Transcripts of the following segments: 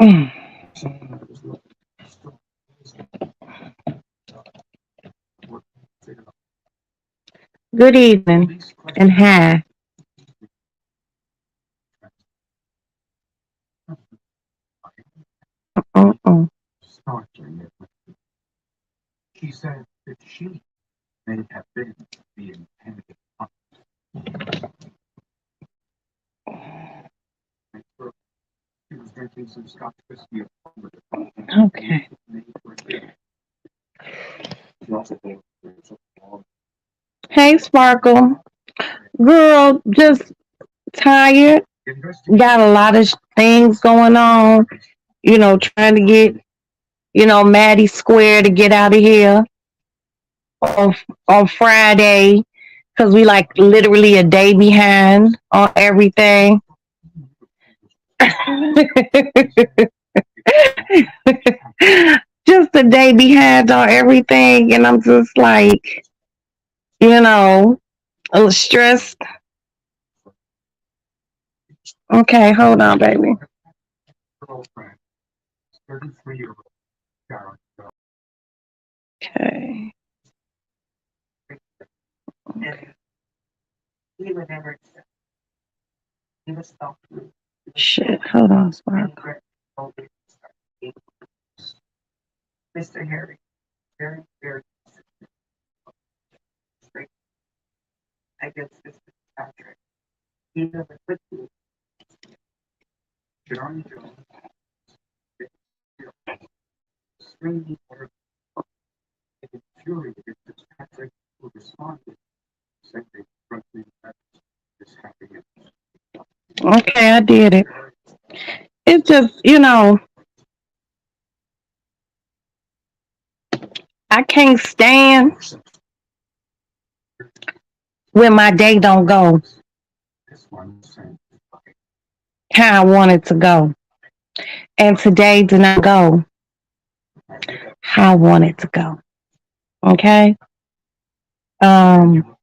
Mm. Good evening and hi. Mm-mm. Okay. Hey, Sparkle. Girl, just tired. Got a lot of things going on. Trying to get, Maddie Square to get out of here on, on Friday because we like literally a day behind on everything. Just a day behind on everything. And I'm just like, you know, a little stressed. Okay, hold on, baby. Okay. Shit, hold on, Sparkle. Okay, I did it. It's just, I can't stand when my day don't go how I want it to go. And today did not go how I want it to go. Okay? Um,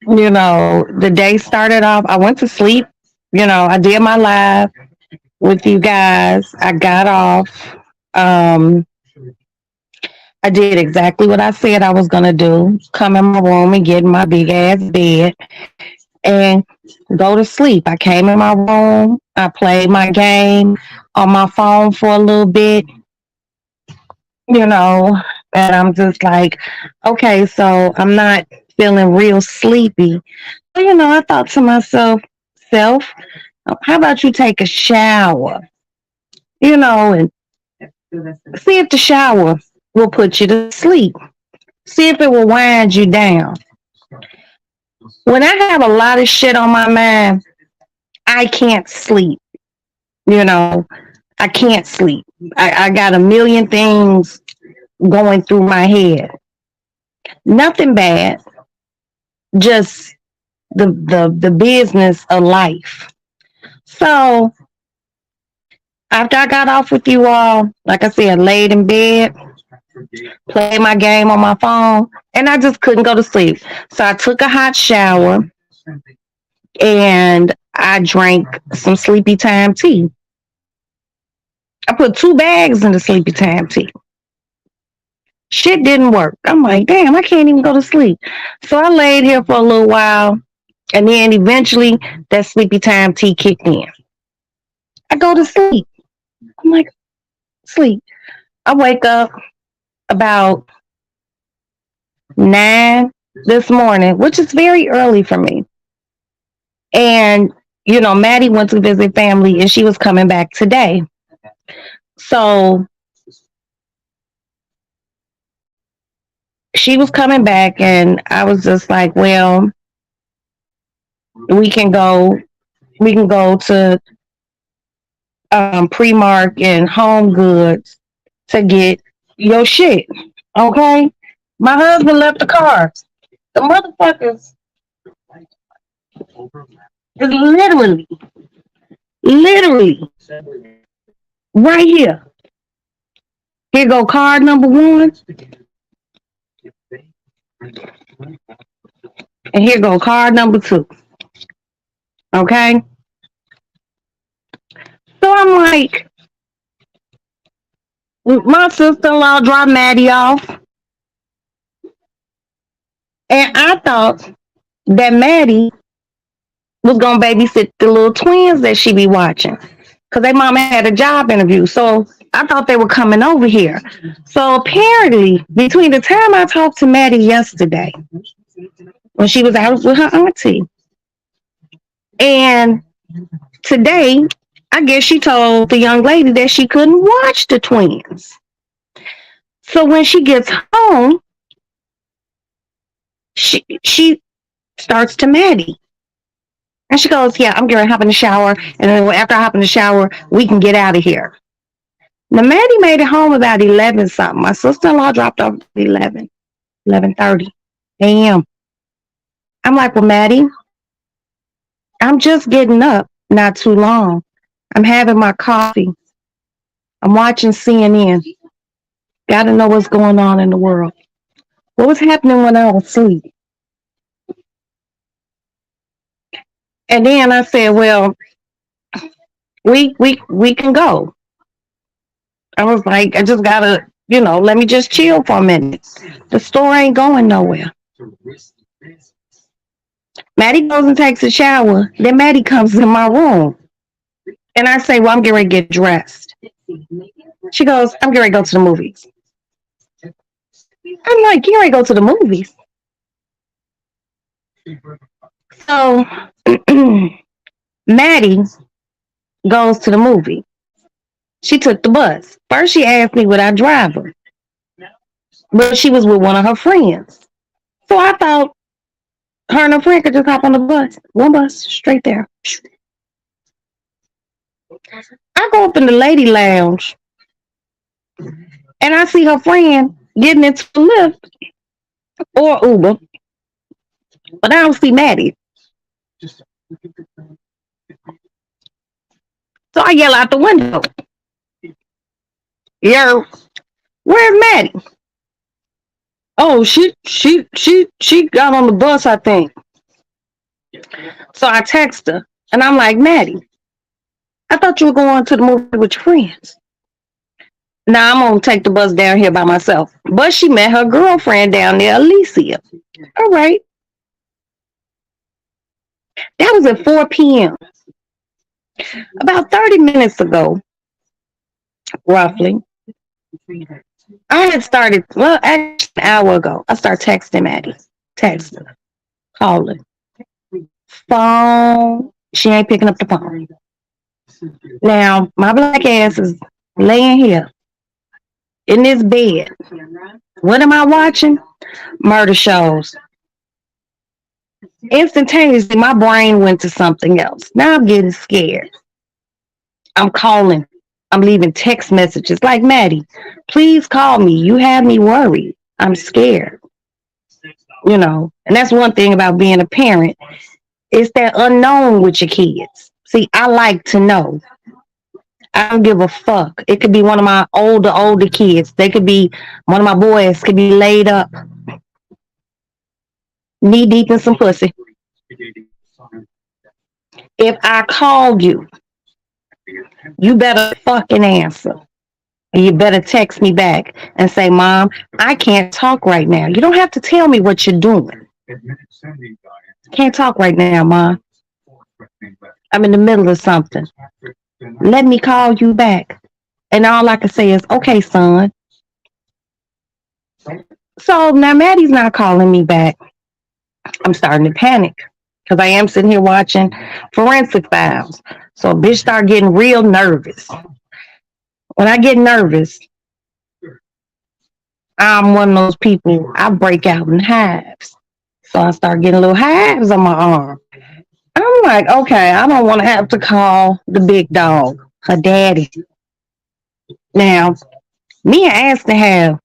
the day started off, I went to sleep. I did my live with you guys. I got off. Um, I did exactly what I said I was gonna do. Come in my room and get in my big ass bed and go to sleep. I came in my room. I played my game on my phone for a little bit, you know, and I'm just like, okay, so I'm not feeling real sleepy. So, I thought to myself, self, how about you take a shower, and see if the shower will put you to sleep. See if it will wind you down. When I have a lot of shit on my mind, I can't sleep. You know, I can't sleep. I got a million things going through my head. Nothing bad, just the business of life. So after I got off with you all, like I said, laid in bed, played my game on my phone, and I just couldn't go to sleep. So I took a hot shower and I drank some sleepy time tea. I put 2 bags in the sleepy time tea. Shit didn't work. I'm like, damn, I can't even go to sleep. So I laid here for a little while, and then eventually that sleepy time tea kicked in. I go to sleep. I'm like, sleep. I wake up about 9 this morning, which is very early for me. And, Maddie went to visit family and she was coming back today. So she was coming back and I was just like, well, we can go we can go to Primark and Home Goods to get your shit. Okay? My husband left the car. The motherfuckers is literally Right here. Here go card number one, and here go card number two. Okay. So I'm like, my sister-in-law dropped Maddie off, and I thought that Maddie was gonna babysit the little twins that she be watching, cause their mama had a job interview. So I thought they were coming over here. So apparently, between the time I talked to Maddie yesterday, when she was out with her auntie, and today, I guess she told the young lady that she couldn't watch the twins. So when she gets home, she starts to Maddie. And she goes, yeah, I'm going to hop in the shower. And then after I hop in the shower, we can get out of here. Now, Maddie made it home about 11 something. My sister-in-law dropped off at 11:30 a.m. I'm like, well, Maddie, I'm just getting up not too long. I'm having my coffee. I'm watching CNN. Got to know what's going on in the world. What was happening when I was asleep? And then I said, well, we can go. I was like, I just gotta, let me just chill for a minute. The store ain't going nowhere. Maddie goes and takes a shower. Then Maddie comes in my room. And I say, well, I'm getting ready to get dressed. She goes, I'm getting ready to go to the movies. I'm like, you ready to go to the movies? So Maddie goes to the movie. She took the bus. First, she asked me would I drive her, but she was with one of her friends. So I thought her and her friend could just hop on the bus. One bus, straight there. I go up in the lady lounge, and I see her friend getting into the Lyft or Uber, but I don't see Maddie. So I yell out the window, yo, where's Maddie? Oh, she got on the bus, I think. So I text her, and I'm like, Maddie, I thought you were going to the movie with your friends. Now I'm gonna take the bus down here by myself. But she met her girlfriend down there, Alicia. All right. That was at 4 p.m. About 30 minutes ago, roughly. I had started, well, actually an hour ago, I started texting Maddie. Texting, calling. Phone. She ain't picking up the phone. Now, my black ass is laying here in this bed. What am I watching? Murder shows. Instantaneously, my brain went to something else. Now I'm getting scared. I'm calling. I'm leaving text messages like, Maddie, please call me. You have me worried. I'm scared. And that's one thing about being a parent. It's that unknown with your kids. See, I like to know. I don't give a fuck. It could be one of my older kids. They could be one of my boys could be laid up, knee deep in some pussy. If I call you, you better fucking answer. And you better text me back and say, Mom, I can't talk right now. You don't have to tell me what you're doing. Can't talk right now, Mom. I'm in the middle of something. Let me call you back. And all I can say is, okay, son. So now Maddie's not calling me back. I'm starting to panic because I am sitting here watching Forensic Files. So a bitch start getting real nervous. When I get nervous, I'm one of those people, I break out in hives. So I start getting little hives on my arm. I'm like, okay, I don't want to have to call the big dog, her daddy. Now, me and Aston have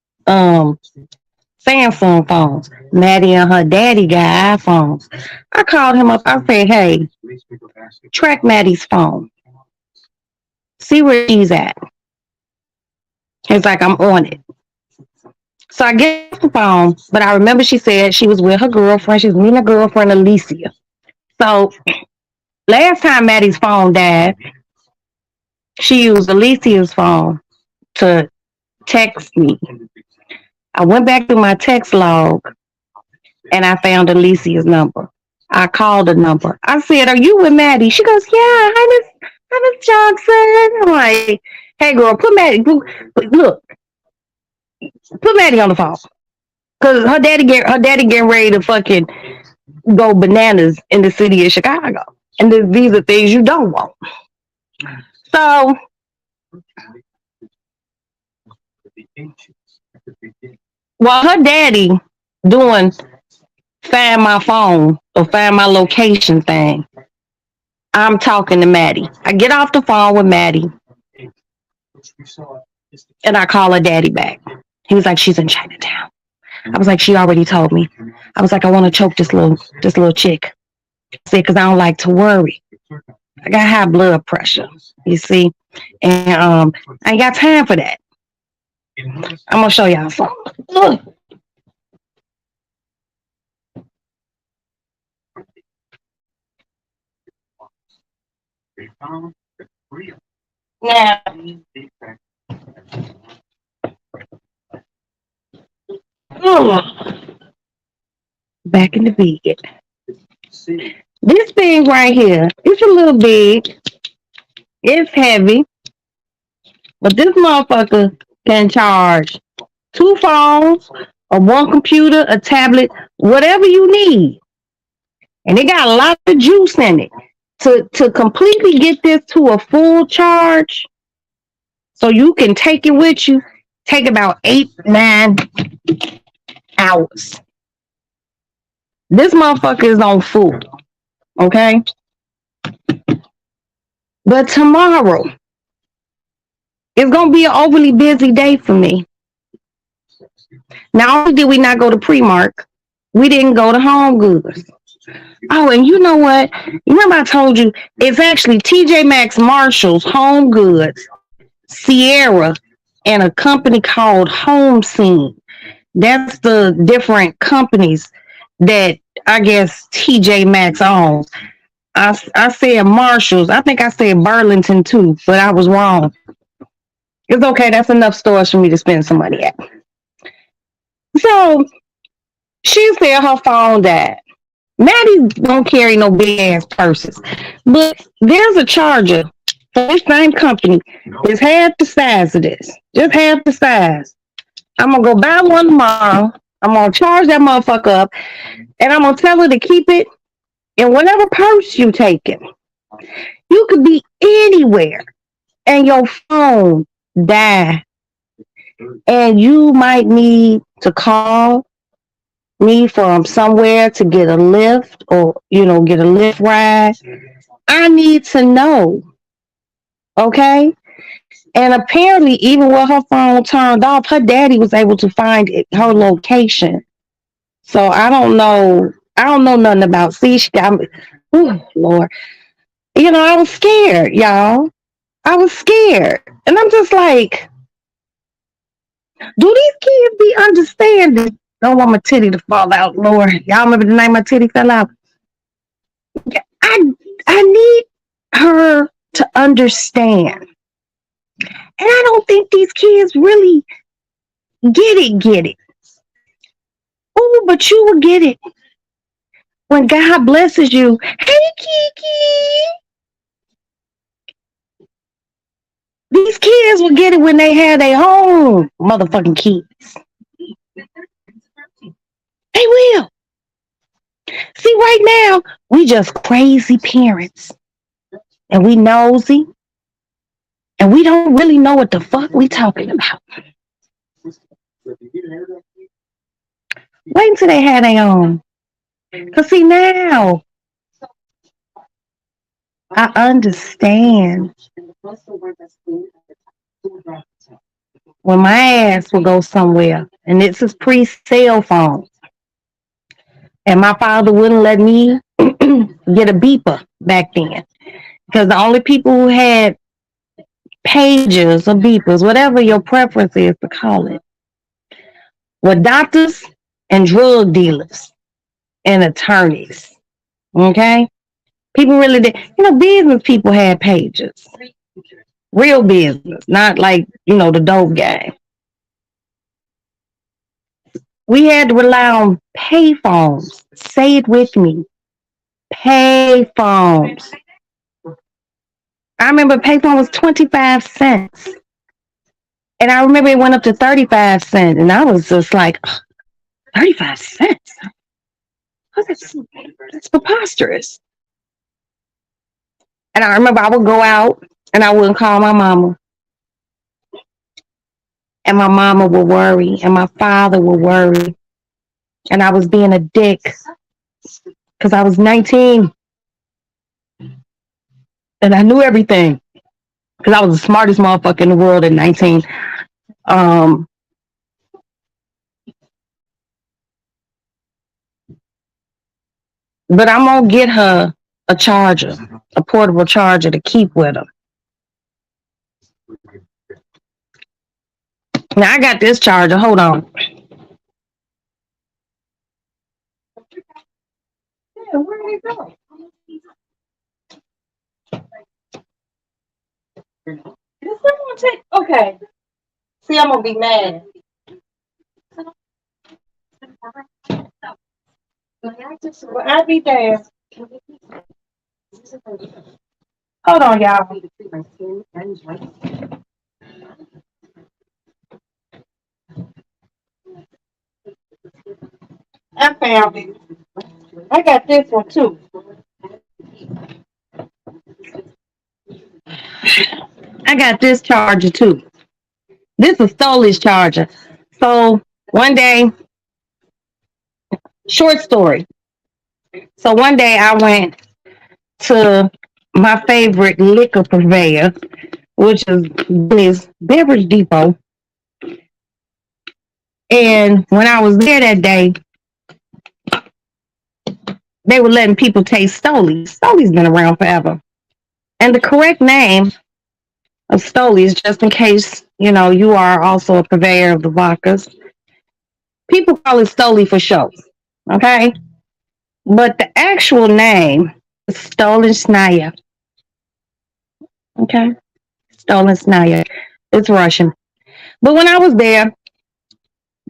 Samsung phones. Maddie and her daddy got iPhones. I called him up. I said, hey, track Maddie's phone. See where she's at. He's like, I'm on it. So I get off the phone, but I remember she said she was with her girlfriend. She was meeting her girlfriend, Alicia. So last time Maddie's phone died, she used Alicia's phone to text me. I went back through my text log and I found Alicia's number. I called the number. I said, "Are you with Maddie?" She goes, "Yeah, Miss Johnson." I'm like, "Hey, girl, look, put Maddie on the phone, cause her daddy getting ready to fucking go bananas in the city of Chicago, and these are things you don't want." So while her daddy doing find my phone or find my location thing, I'm talking to Maddie. I get off the phone with Maddie and I call her daddy back. He was like, "She's in Chinatown." I was like, "She already told me." I was like, "I want to choke this little chick." I said, "Because I don't like to worry. I got high blood pressure, you see, and I ain't got time for that." I'm gonna show y'all something. Look. Now, back in the bed. This thing right here, it's a little big, it's heavy, but this motherfucker can charge two phones, or one computer, a tablet, whatever you need. And it got a lot of juice in it. To completely get this to a full charge, so you can take it with you, take about 8-9 hours. This motherfucker is on full, okay? But tomorrow it's gonna be an overly busy day for me. Not only did we not go to Primark, we didn't go to Home Goods. Oh, and you know what? You remember I told you it's actually TJ Maxx, Marshalls, Home Goods, Sierra, and a company called Home Scene. That's the different companies that I guess TJ Maxx owns. I said Marshalls. I think I said Burlington too, but I was wrong. It's okay. That's enough stores for me to spend some money at. So she said her phone died. Maddie don't carry no big ass purses, but there's a charger for this same company. It's half the size of this, just half the size. I'm gonna go buy one tomorrow. I'm gonna charge that motherfucker up, and I'm gonna tell her to keep it in whatever purse you take it. You could be anywhere, and your phone die, and you might need to call me from somewhere to get a lift, or get a lift ride. I need to know, okay? And apparently, even with her phone turned off, her daddy was able to find her location. So I don't know. I don't know nothing about. See, she got me. Oh Lord, I was scared, y'all. I was scared, and I'm just like, do these kids be understanding? Don't want my titty to fall out, Lord. Y'all remember the night my titty fell out? I I need her to understand. And I don't think these kids really get it. Oh, but you will get it when God blesses you. Hey, Kiki. These kids will get it when they have their own motherfucking kids. They will. See, right now, we just crazy parents. And we nosy. And we don't really know what the fuck we talking about. Wait until they have their own. Because see, now I understand when my ass will go somewhere and this is pre-cell phone, and my father wouldn't let me get a beeper back then, because the only people who had pagers or beepers, whatever your preference is to call it, were doctors and drug dealers and attorneys. Okay? People really did. Business people had pages. Real business, not like, the dope game. We had to rely on payphones. Say it with me. Payphones. I remember payphone was 25 cents. And I remember it went up to 35 cents. And I was just like, 35 cents? Oh, that's preposterous. And I remember I would go out and I wouldn't call my mama. And my mama would worry. And my father would worry. And I was being a dick. Because I was 19. And I knew everything. Because I was the smartest motherfucker in the world at 19. But I'm going to get her a charger, a portable charger to keep with her. Now I got this charger. Hold on. Yeah, where did it go? Did someone take? Okay. See, I'm gonna be mad. Well, I'll be there. Hold on, y'all. I found it. I got this one too. I got this charger too. This is Stoli's charger. So one day, short story. So one day I went to my favorite liquor purveyor, which is Beverage Depot. And when I was there that day, they were letting people taste Stoli. Stoli's been around forever. And the correct name of Stoli is, just in case, you are also a purveyor of the vodkas, people call it Stoli for show. Okay? But the actual name is Stolichnaya. Okay? Stolichnaya. It's Russian. But when I was there,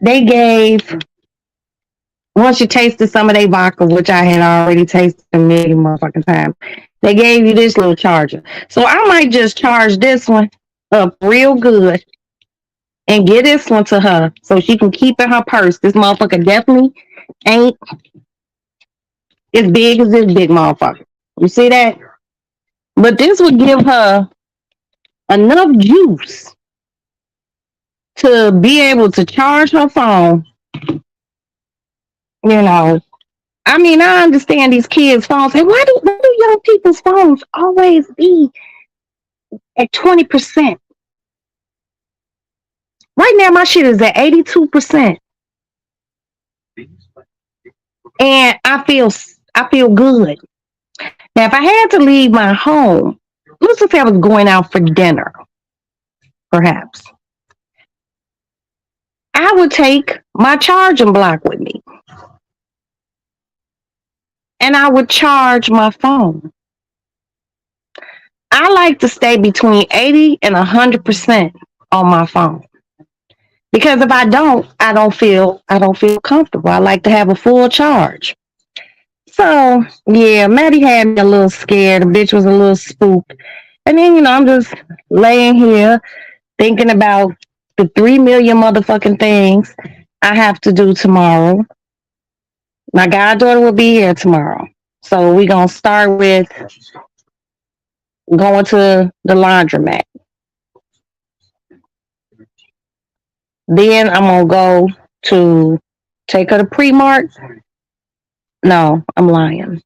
they gave, once you tasted some of their vodka, which I had already tasted a million motherfucking times, they gave you this little charger. So I might just charge this one up real good and get this one to her so she can keep in her purse. This motherfucker definitely ain't as big as this big motherfucker. You see that? But this would give her enough juice to be able to charge her phone. I mean, I understand these kids' phones. And why do young people's phones always be at 20%? Right now, my shit is at 82%. And I feel good. Now, if I had to leave my home, let's just say I was going out for dinner, perhaps, I would take my charging block with me. And I would charge my phone. I like to stay between 80 and 100% on my phone. Because if I don't feel comfortable. I like to have a full charge. So yeah, Maddie had me a little scared. The bitch was a little spooked. And then, I'm just laying here thinking about the 3 million motherfucking things I have to do tomorrow. My goddaughter will be here tomorrow. So we're going to start with going to the laundromat. Then I'm going to go to take her to Primark. No, I'm lying.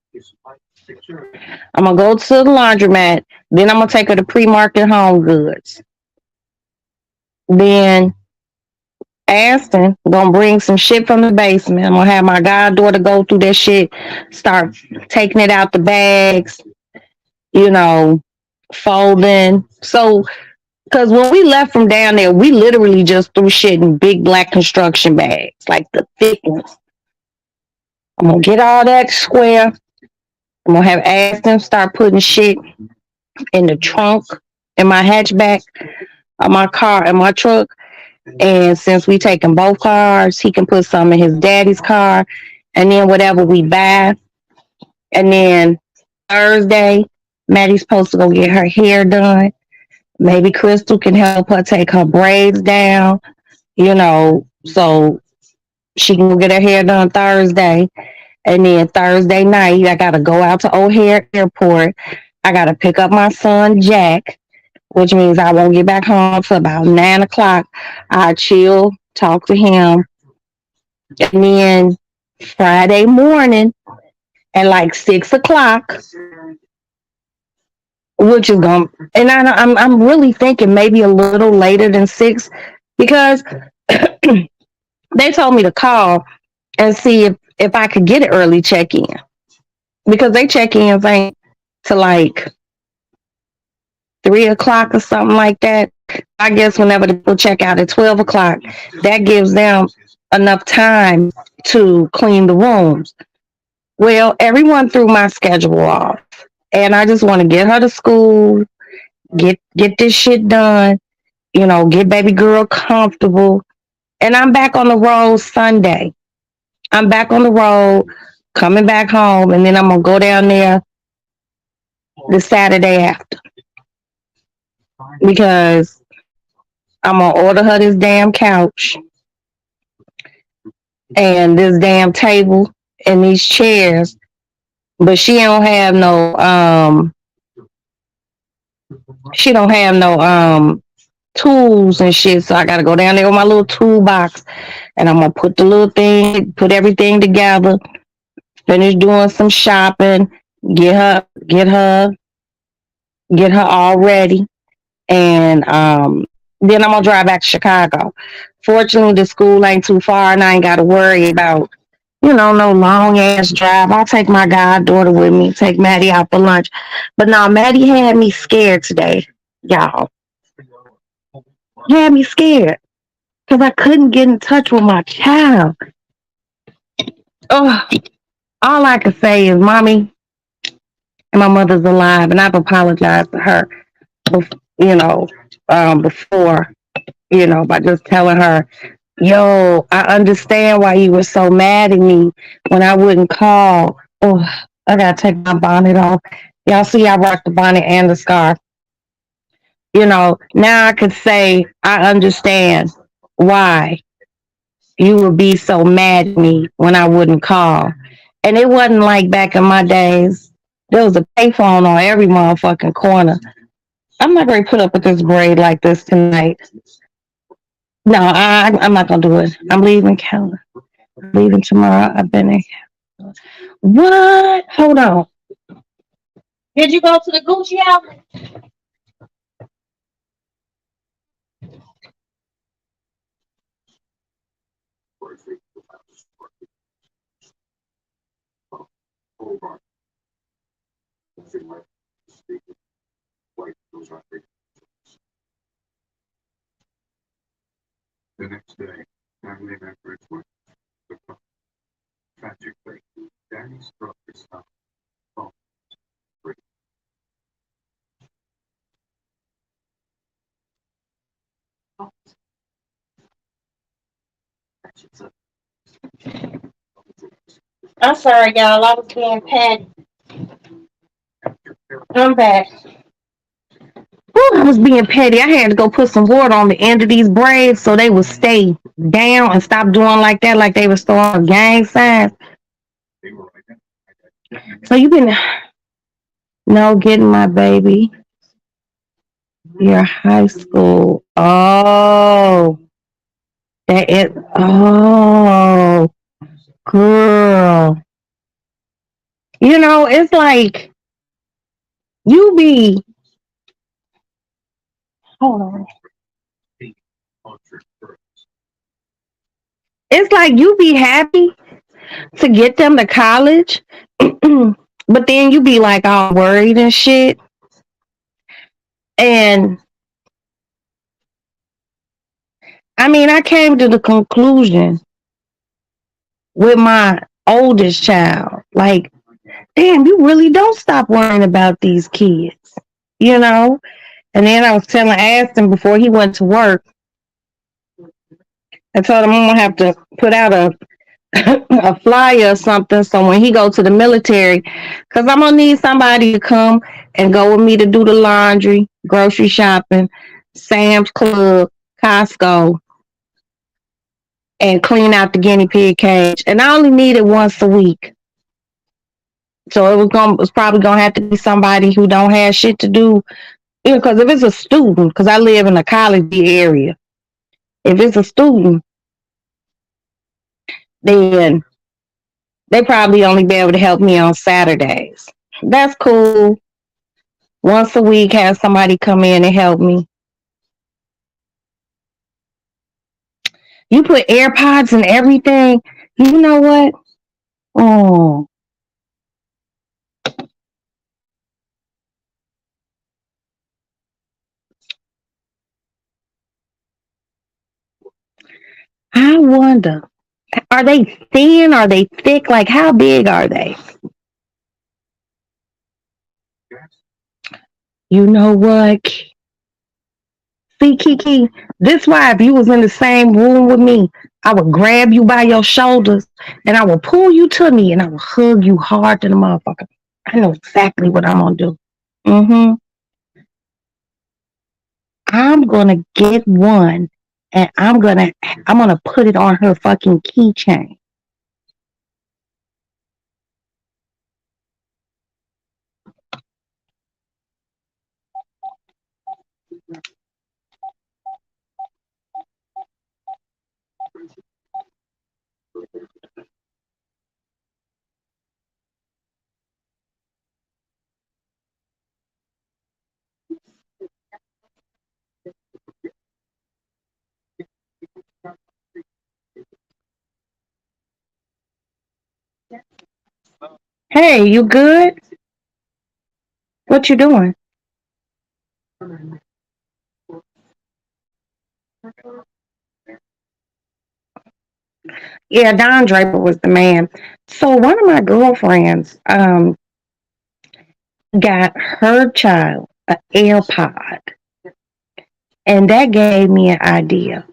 I'm going to go to the laundromat. Then I'm going to take her to Primark and Home Goods. Then Aston gonna bring some shit from the basement. I'm gonna have my goddaughter go through that shit, start taking it out the bags, folding. So Because when we left from down there, we literally just threw shit in big black construction bags, like the thick ones. I'm gonna get all that square. I'm gonna have asked them start putting shit in the trunk, in my hatchback of my car, in my truck. And since we taking both cars, he can put some in his daddy's car, and then whatever we buy. And then Thursday, Maddie's supposed to go get her hair done. Maybe Crystal can help her take her braids down, so she can go get her hair done Thursday. And then Thursday night, I got to go out to O'Hare Airport. I got to pick up my son, Jack, which means I won't get back home till about 9 o'clock. I chill, talk to him. And then Friday morning at like 6 o'clock, which is going to, and I'm really thinking maybe a little later than 6 because they told me to call and see if I could get an early check in because they check in ain't to like 3 o'clock or something like that. I guess whenever the people check out at 12 o'clock, that gives them enough time to clean the rooms. Well, everyone threw my schedule off, and I just want to get her to school, get this shit done, get baby girl comfortable, and I'm back on the road Sunday. I'm back on the road, coming back home, and then I'm gonna go down there the Saturday after because I'm gonna order her this damn couch and this damn table and these chairs, but she don't have no tools and shit. So I gotta go down there with my little toolbox and I'm gonna put everything together, finish doing some shopping, get her all ready, and then I'm gonna drive back to Chicago. Fortunately, the school ain't too far, and I ain't got to worry about no long ass drive. I'll take my goddaughter with me, take Maddie out for lunch. But now Maddie had me scared today, y'all. Had me scared because I couldn't get in touch with my child. Oh, all I could say is, mommy and my mother's alive, and I've apologized to her, before, by just telling her, yo, I understand why you were so mad at me when I wouldn't call. Oh, I gotta take my bonnet off. Y'all see I rock the bonnet and the scarf. Now I could say I understand why you would be so mad at me when I wouldn't call. And it wasn't like back in my days. There was a payphone on every motherfucking corner. I'm not going to put up with this braid like this tonight. No, I'm not going to do it. I'm leaving Canada. I'm leaving tomorrow. I've been in. What? Hold on. Did you go to the Gucci outlet? I'm sorry, y'all. I was being petty. I'm back. Whew, I was being petty. I had to go put some water on the end of these braids so they would stay down and stop doing like that, like they were throwing gang signs. So you been getting my baby your high school. Oh, that is. Oh, girl. It's like you be. Hold on. It's like you be happy to get them to college, but then you be like all worried and shit. And I mean, I came to the conclusion with my oldest child, like, damn, you really don't stop worrying about these kids, you know? And then I was telling Aston before he went to work, I told him I'm gonna have to put out a a flyer or something so when he go to the military, because I'm gonna need somebody to come and go with me to do the laundry, grocery shopping, Sam's Club, Costco, and clean out the guinea pig cage. And I only need it once a week. So it was probably gonna have to be somebody who don't have shit to do. Because if it's a student, because I live in a college area, if it's a student, then they probably only be able to help me on Saturdays. That's cool. Once a week, have somebody come in and help me. You put AirPods and everything. You know what? Oh, I wonder. Are they thin? Are they thick? Like, how big are they? You know what? See, Kiki, this why if you was in the same room with me, I would grab you by your shoulders and I would pull you to me and I would hug you hard to the motherfucker. I know exactly what I'm gonna do. Mm-hmm. I'm gonna get one and I'm gonna put it on her fucking keychain. Hey, you good? What you doing? Yeah, Don Draper was the man. So one of my girlfriends got her child an AirPod, and that gave me an idea.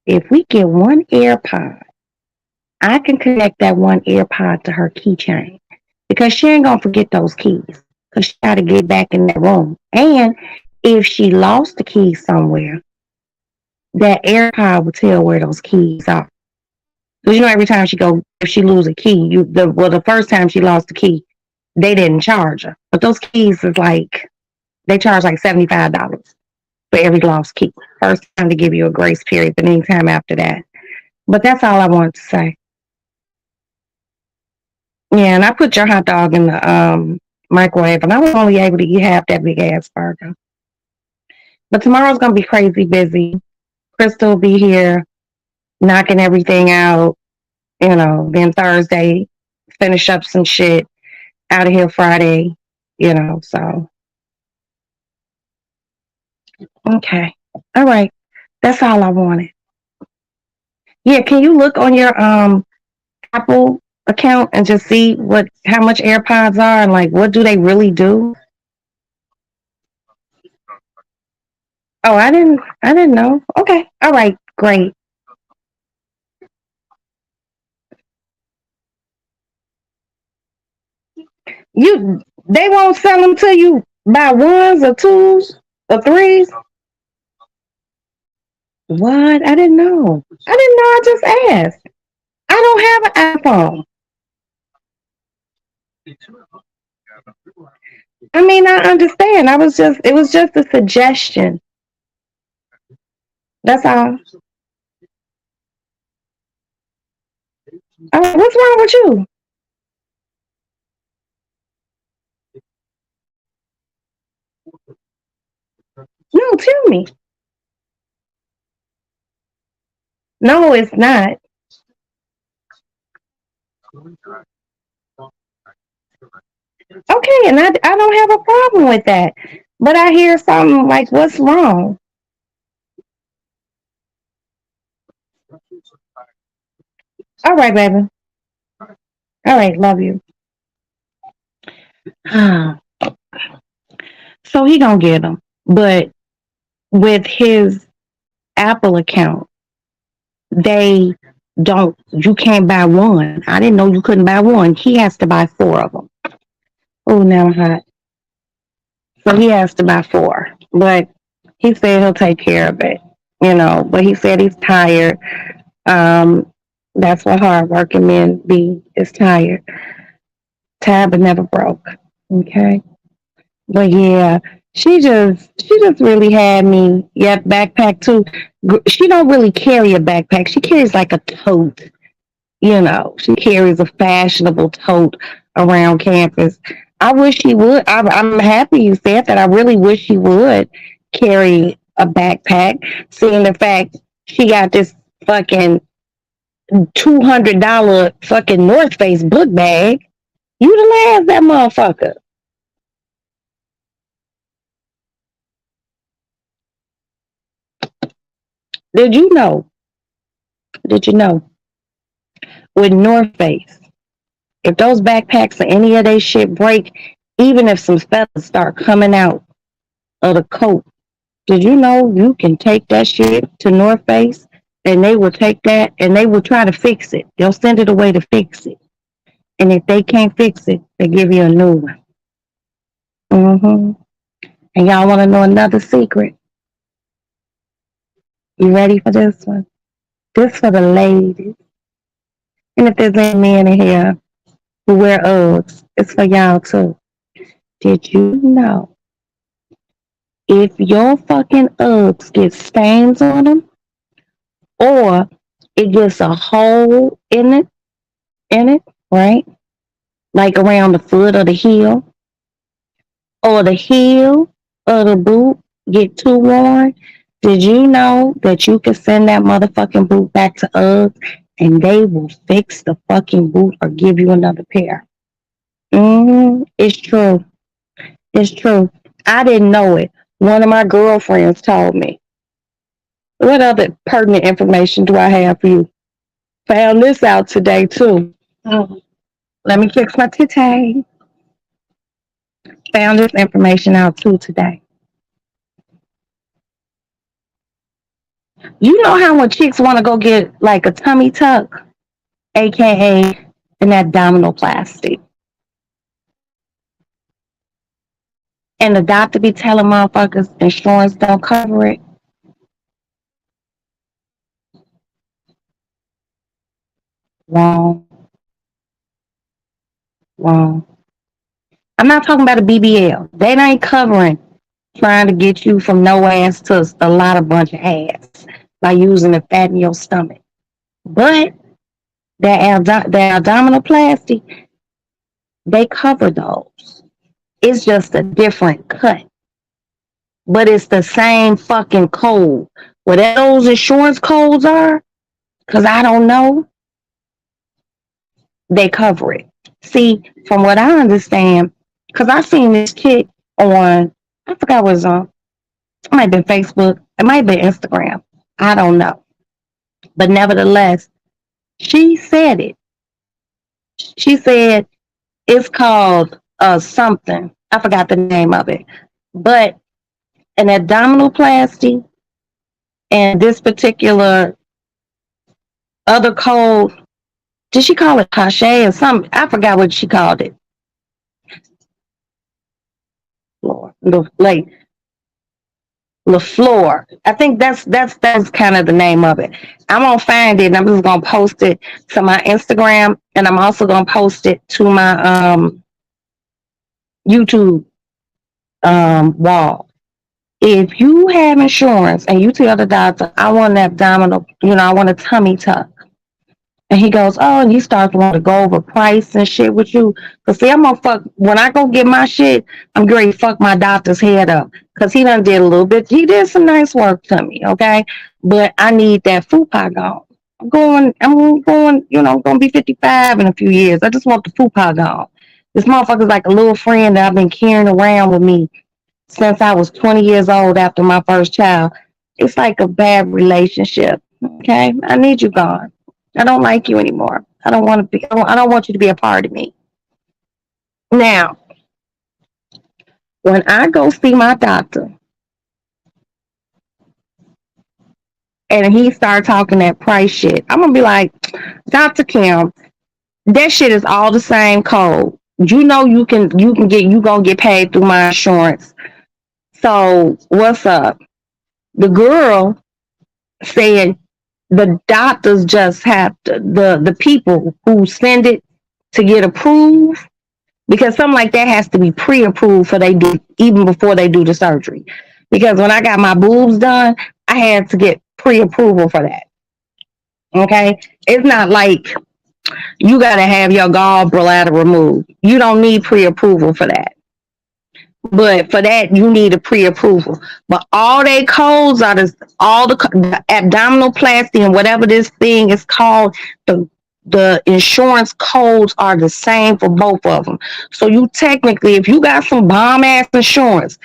If we get one AirPod, I can connect that one AirPod to her keychain because she ain't gonna forget those keys because she got to get back in that room. And if she lost the keys somewhere, that AirPod will tell where those keys are. Because you know, every time she go, if she lose a key, the first time she lost the key, they didn't charge her, but those keys is like they charge like $75 for every lost key. First time to give you a grace period, but anytime after that. But that's all I wanted to say. Yeah, and I put your hot dog in the microwave, and I was only able to eat half that big ass burger. But tomorrow's gonna be crazy busy. Crystal will be here knocking everything out. You know, then Thursday finish up some shit. Out of here Friday. You know, so okay, all right. That's all I wanted. Yeah, can you look on your Apple account and just see what how much AirPods are and like what do they really do? Oh, I didn't know. Okay. All right. Great. You they won't sell them to you by ones or twos or threes. What? I didn't know. I didn't know. I just asked. I don't have an iPhone. I mean, I understand. It was just a suggestion. That's all. What's wrong with you? No, tell me. No, it's not. Okay, and I don't have a problem with that. But I hear something like, what's wrong? All right, baby. All right, love you. So he gonna get them, but with his Apple account, they don't. You can't buy one. I didn't know you couldn't buy one. He has to buy four of them. Oh, now I'm hot. So he has to buy four, but he said he'll take care of it. But he said he's tired. Um, that's what hardworking men be. Is tired, tired but never broke. Okay. But yeah, she just really had me. Yeah, backpack too. She don't really carry a backpack. She carries like a tote. She carries a fashionable tote around campus. I wish she would. I'm happy you said that. I really wish she would carry a backpack. Seeing the fact she got this fucking $200 fucking North Face book bag. Utilize that motherfucker. Did you know? Did you know with North Face, if those backpacks or any of they shit break, even if some feathers start coming out of the coat, did you know you can take that shit to North Face and they will take that and they will try to fix it. They'll send it away to fix it. And if they can't fix it, they give you a new one. hmm And y'all want to know another secret? You ready for this one? This for the ladies. And if there's any men in here who wear Uggs, it's for y'all too. Did you know if your fucking Uggs get stains on them or it gets a hole in it, right? Like around the foot or the heel, or the heel of the boot get too worn, did you know that you can send that motherfucking boot back to Uggs and they will fix the fucking boot or give you another pair? It's true. It's true. I didn't know it. One of my girlfriends told me. What other pertinent information do I have for you? Found this out today too. Oh, let me fix my titty. Found this information out too today. You know how when chicks want to go get like a tummy tuck, aka an abdominoplasty, and the doctor be telling motherfuckers insurance don't cover it? Wrong, wrong. I'm not talking about a BBL. They ain't covering trying to get you from no ass to a lot of bunch of ass by using the fat in your stomach. But that abdominoplasty, they cover those. It's just a different cut, but it's the same fucking code. Whatever those insurance codes are, because I don't know, they cover it. See, from what I understand, because I seen this chick on, I forgot what it was on. It might have been Facebook. It might have been Instagram. I don't know. But nevertheless, she said it. She said it's called something. I forgot the name of it. But an abdominoplasty and this particular other code, did she call it Pache or something? I forgot what she called it. Lord, like LaFleur. I think that's kind of the name of it. I'm gonna find it and I'm just gonna post it to my Instagram and I'm also gonna post it to my YouTube wall. If you have insurance and you tell the doctor, I want an abdominal, I want a tummy tuck. And he goes, oh, and he starts wanting to go over price and shit with you. Cause see, I'm gonna fuck when I go get my shit, I'm going to fuck my doctor's head up. Cause he done did a little bit. He did some nice work to me, okay? But I need that fupa gone. I'm going, gonna be 55 in a few years. I just want the fupa gone. This motherfucker's like a little friend that I've been carrying around with me since I was 20 years old after my first child. It's like a bad relationship. Okay, I need you gone. I don't like you anymore. I don't want to be. I don't want you to be a part of me. Now, when I go see my doctor and he start talking that price shit, I'm gonna be like, Doctor Kim, that shit is all the same code. You know you gonna get paid through my insurance. So what's up? The girl said the doctors just have to, the people who send it to get approved, because something like that has to be pre-approved for they do even before they do the surgery. Because when I got my boobs done, I had to get pre-approval for that. Okay, it's not like you got to have your gallbladder removed. You don't need pre-approval for that. But for that, you need a pre-approval. But all they codes are the abdominoplasty and whatever this thing is called. The insurance codes are the same for both of them. So you technically, if you got some bomb ass insurance,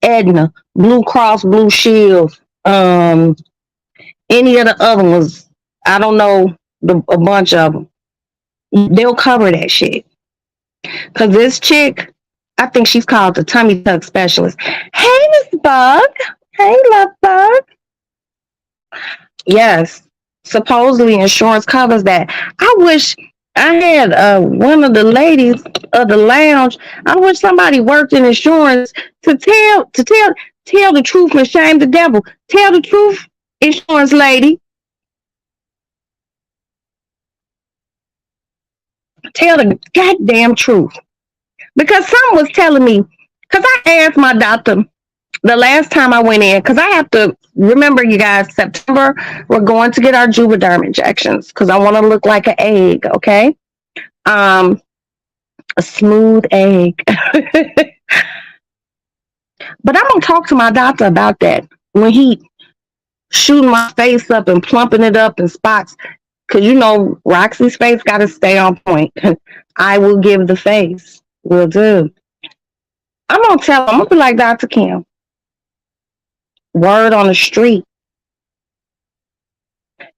Aetna, Blue Cross Blue Shield, any of the other ones, I don't know, a bunch of them, they'll cover that shit. Cause this chick, I think she's called the tummy tuck specialist. Hey, Miss Bug. Hey, Love Bug. Yes, supposedly insurance covers that. I wish I had one of the ladies of the lounge. I wish somebody worked in insurance to tell the truth and shame the devil. Tell the truth, insurance lady. Tell the goddamn truth. Because someone was telling me, because I asked my doctor the last time I went in, because I have to remember, you guys, September, we're going to get our Juvederm injections because I want to look like an egg, okay? A smooth egg. But I'm going to talk to my doctor about that when he shooting my face up and plumping it up in spots. Because, Roxy's face got to stay on point. I will give the face. Will do. I'm going to tell him, I'm going to be like, Dr. Kim, word on the street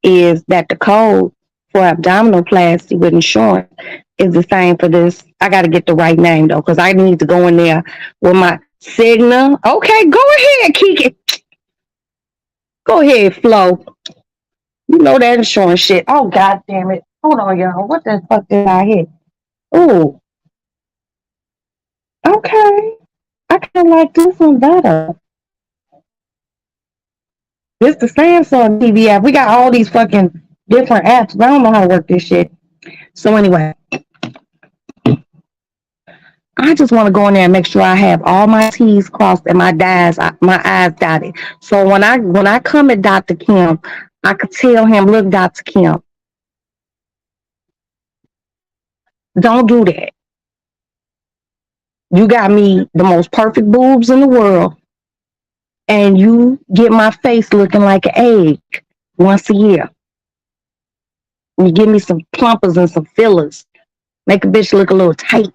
is that the code for abdominoplasty with insurance is the same for this. I got to get the right name though, because I need to go in there with my Cigna. Okay, go ahead, Kiki. Go ahead, Flo. You know that insurance shit. Oh, God damn it. Hold on, y'all. What the fuck did I hit? Oh, okay. I kind of like this one better. This the Samsung TV app. We got all these fucking different apps, but I don't know how to work this shit. So anyway, I just want to go in there and make sure I have all my T's crossed and my I's dotted. So when I come at Dr. Kim, I could tell him, look, Dr. Kim, don't do that. You got me the most perfect boobs in the world, and you get my face looking like an egg once a year. You give me some plumpers and some fillers, make a bitch look a little tight.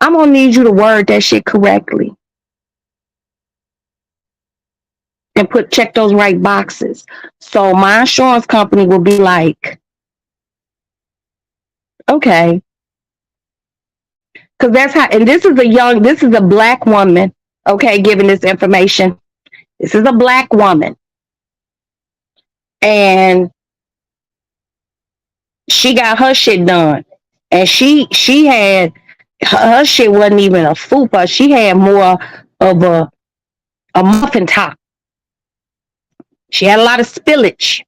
I'm gonna need you to word that shit correctly and check those right boxes. So my insurance company will be like, okay, because that's how. And this is a black woman, okay, giving this information. This is a black woman, and she got her shit done, and she had her shit wasn't even a fupa. She had more of a muffin top. She had a lot of spillage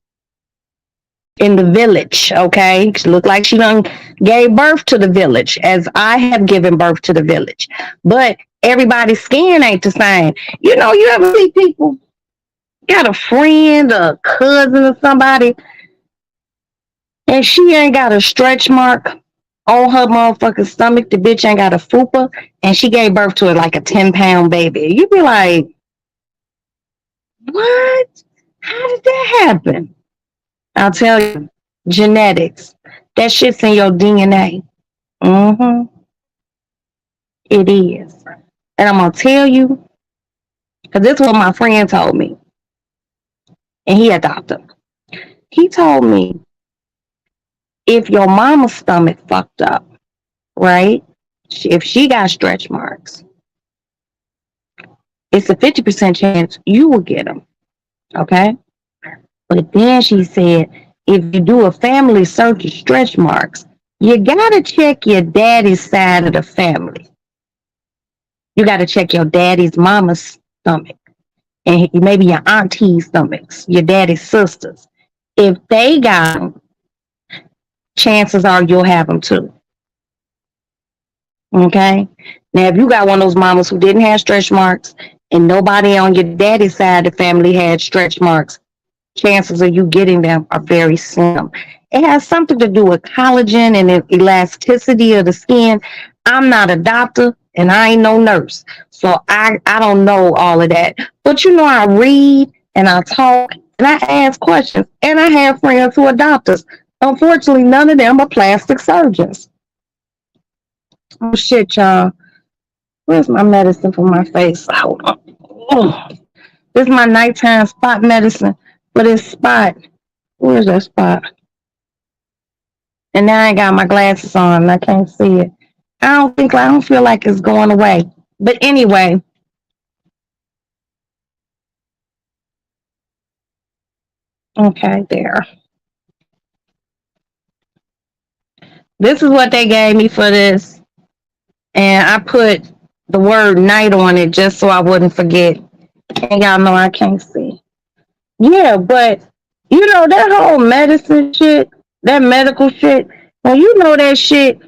in the village, okay? She looked like she done gave birth to the village, as I have given birth to the village. But everybody's skin ain't the same. You ever see people, got a friend, a cousin or somebody, and she ain't got a stretch mark on her motherfucking stomach. The bitch ain't got a fupa, and she gave birth to it like a 10-pound baby. You be like, what? How did that happen? I'll tell you, genetics. That shit's in your DNA. Mm-hmm. It is. And I'm going to tell you, Because this is what my friend told me, and he a doctor. He told me if your mama's stomach fucked up, right? If she got stretch marks, it's a 50% chance you will get them. Okay. But then she said, if you do a family search of stretch marks, you gotta check your daddy's side of the family. You gotta check your daddy's mama's stomach and maybe your auntie's stomachs, your daddy's sisters. If they got them, chances are you'll have them too. Okay. Now, if you got one of those mamas who didn't have stretch marks and nobody on your daddy's side of the family had stretch marks, chances of you getting them are very slim. It has something to do with collagen and the elasticity of the skin. I'm not a doctor and I ain't no nurse, so I don't know all of that. But you know, I read and I talk and I ask questions, and I have friends who are doctors. Unfortunately, none of them are plastic surgeons. Oh shit, y'all. Where's my medicine for my face? Hold on. Oh, this is my nighttime spot medicine for this spot. Where's that spot? And now I ain't got my glasses on and I can't see it. I don't feel like it's going away. But anyway, okay, there. This is what they gave me for this. And I put the word night on it just so I wouldn't forget. And y'all know I can't see. Yeah, but you know that whole medicine shit, that medical shit, when you know that shit,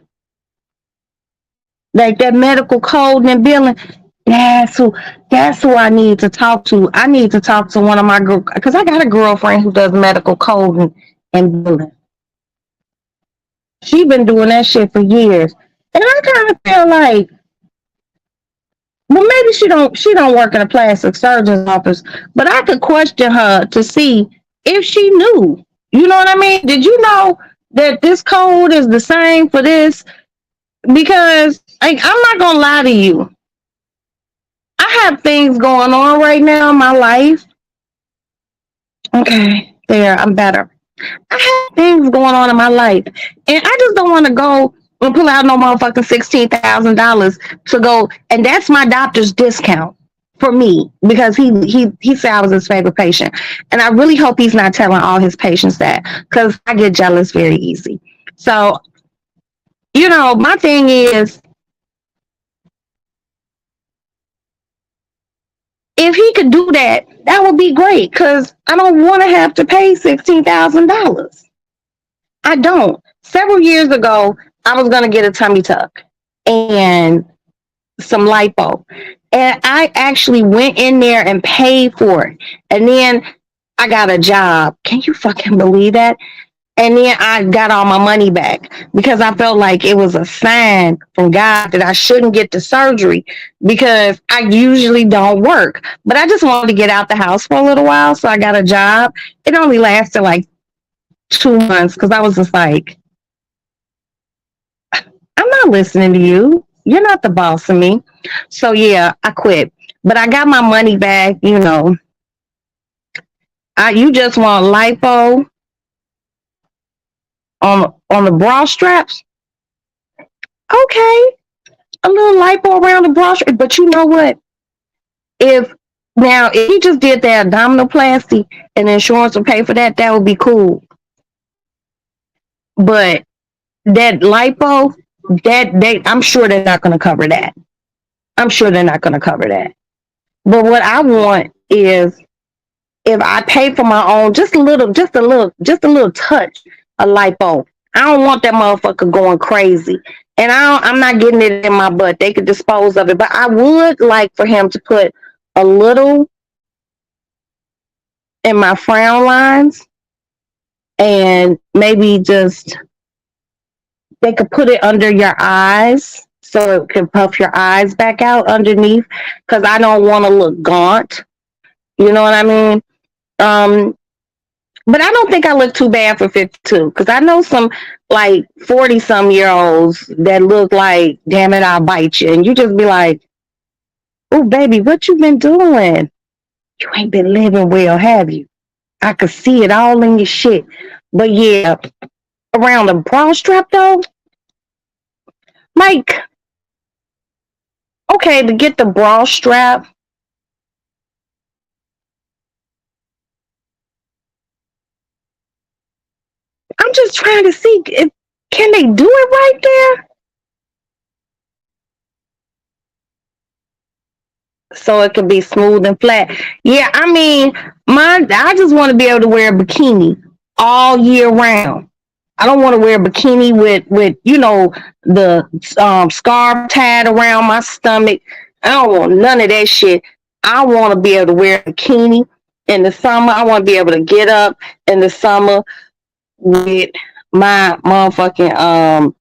like that medical code and billing, that's who that's who I need to talk to. I need to talk to one of my girl because I got a girlfriend who does medical code and billing. She been doing that shit for years. And I kind of feel like, well, maybe she don't work in a plastic surgeon's office, but I could question her to see if she knew. You know what I mean? Did you know that this code is the same for this? Because like I'm not gonna lie to you. I have things going on right now in my life. Okay, there, I'm better. I have things going on in my life, and I just don't want to go and pull out no motherfucking $16,000 to go, and that's my doctor's discount for me because he said I was his favorite patient, and I really hope he's not telling all his patients that because I get jealous very easy. So my thing is, if he could do that, that would be great because I don't want to have to pay $16,000. I don't. Several years ago, I was going to get a tummy tuck and some lipo. And I actually went in there and paid for it. And then I got a job. Can you fucking believe that? And then I got all my money back because I felt like it was a sign from God that I shouldn't get the surgery because I usually don't work. But I just wanted to get out the house for a little while. So I got a job. It only lasted like 2 months because I was just like, I'm not listening to you. You're not the boss of me. So yeah, I quit. But I got my money back, you just want lipo on the bra straps. Okay. A little lipo around the bra strap. But you know what? If he just did that abdominoplasty and the insurance would pay for that, that would be cool. But that lipo, I'm sure they're not going to cover that. I'm sure they're not going to cover that. But what I want is if I pay for my own, just a little touch of lipo. I don't want that motherfucker going crazy. And I'm not getting it in my butt. They could dispose of it. But I would like for him to put a little in my frown lines and maybe just they could put it under your eyes so it can puff your eyes back out underneath because I don't want to look gaunt. You know what I mean? But I don't think I look too bad for 52 because I know some like 40-some-year-olds that look like, damn it, I'll bite you. And you just be like, oh, baby, what you been doing? You ain't been living well, have you? I could see it all in your shit. But yeah, around the bra strap though, like, okay, to get the bra strap, I'm just trying to see if can they do it right there so it can be smooth and flat. Yeah, I mean, I just want to be able to wear a bikini all year round. I don't want to wear a bikini with the scarf tied around my stomach. I don't want none of that shit. I want to be able to wear a bikini in the summer. I want to be able to get up in the summer with my motherfucking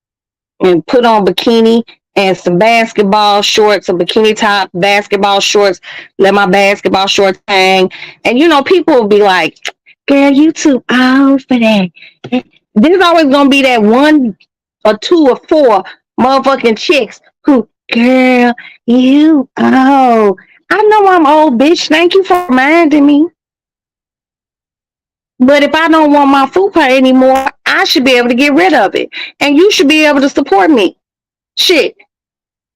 and put on bikini and some basketball shorts, a bikini top, basketball shorts, let my basketball shorts hang. And people will be like, girl, you too old for that. There's always gonna be that one or two or four motherfucking chicks who, girl, you old. I know I'm old, bitch. Thank you for reminding me. But if I don't want my fupa anymore, I should be able to get rid of it. And you should be able to support me. Shit.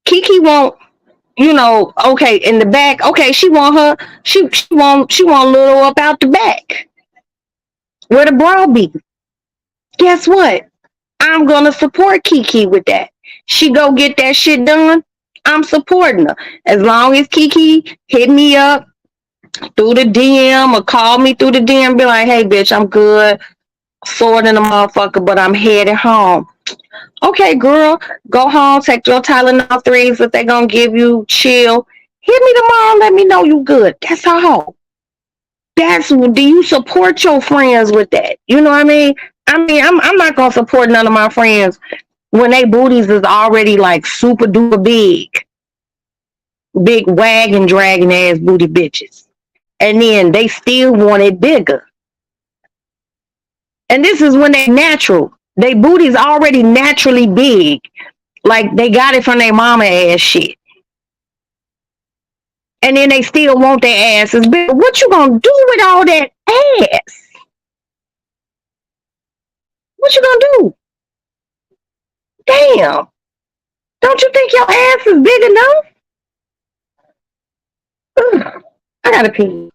Kiki won't, okay, in the back, okay, she want a little up out the back. Where the bra be. Guess what? I'm gonna support Kiki with that. She go get that shit done. I'm supporting her. As long as Kiki hit me up through the DM or call me through the DM, be like, hey bitch, I'm good. Sorting the motherfucker, but I'm headed home. Okay, girl, go home, take your Tylenol threes that they're gonna give you, chill. Hit me tomorrow, let me know you good. That's all. Do you support your friends with that? You know what I mean? I'm not gonna support none of my friends when they booties is already like super duper big wagon dragging ass booty bitches. And then they still want it bigger. And this is when they natural. They booty's already naturally big. Like they got it from their mama ass shit. And then they still want their asses big. What you gonna do with all that ass? What you gonna do? Damn. Don't you think your ass is big enough? Ugh, I gotta pee.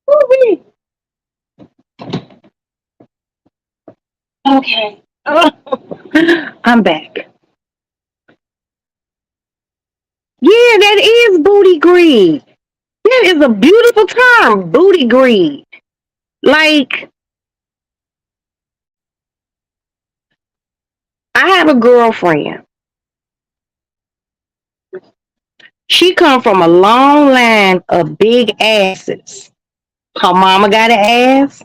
Woo-wee. Okay. I'm back. Yeah, that is booty greed. That is a beautiful term, booty greed. Like, I have a girlfriend. She come from a long line of big asses. Her mama got an ass.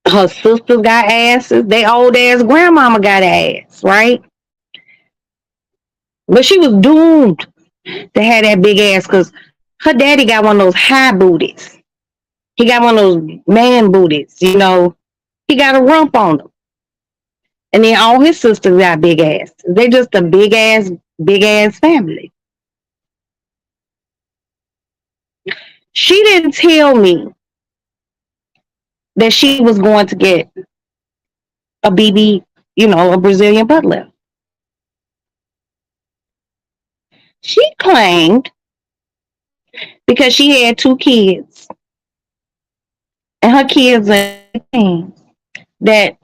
Her sisters got asses. They old ass grandmama got an ass, right? But she was doomed to have that big ass because her daddy got one of those high booties. He got one of those man booties, He got a rump on them. And then all his sisters got big ass. They're just a big ass family. She didn't tell me that she was going to get a BB, a Brazilian butt lift. claimed because she had two kids and her kids are 18 that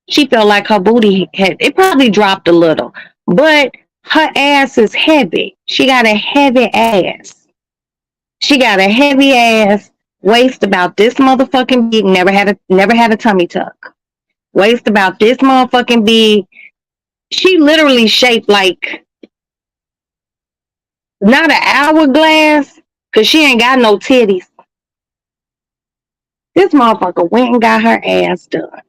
she felt like her booty had it probably dropped a little, but her ass is heavy. She got a heavy ass. She got a heavy ass, waist about this motherfucking big, never had a tummy tuck. Waist about this motherfucking big. She literally shaped like not an hourglass, cause she ain't got no titties. This motherfucker went and got her ass done.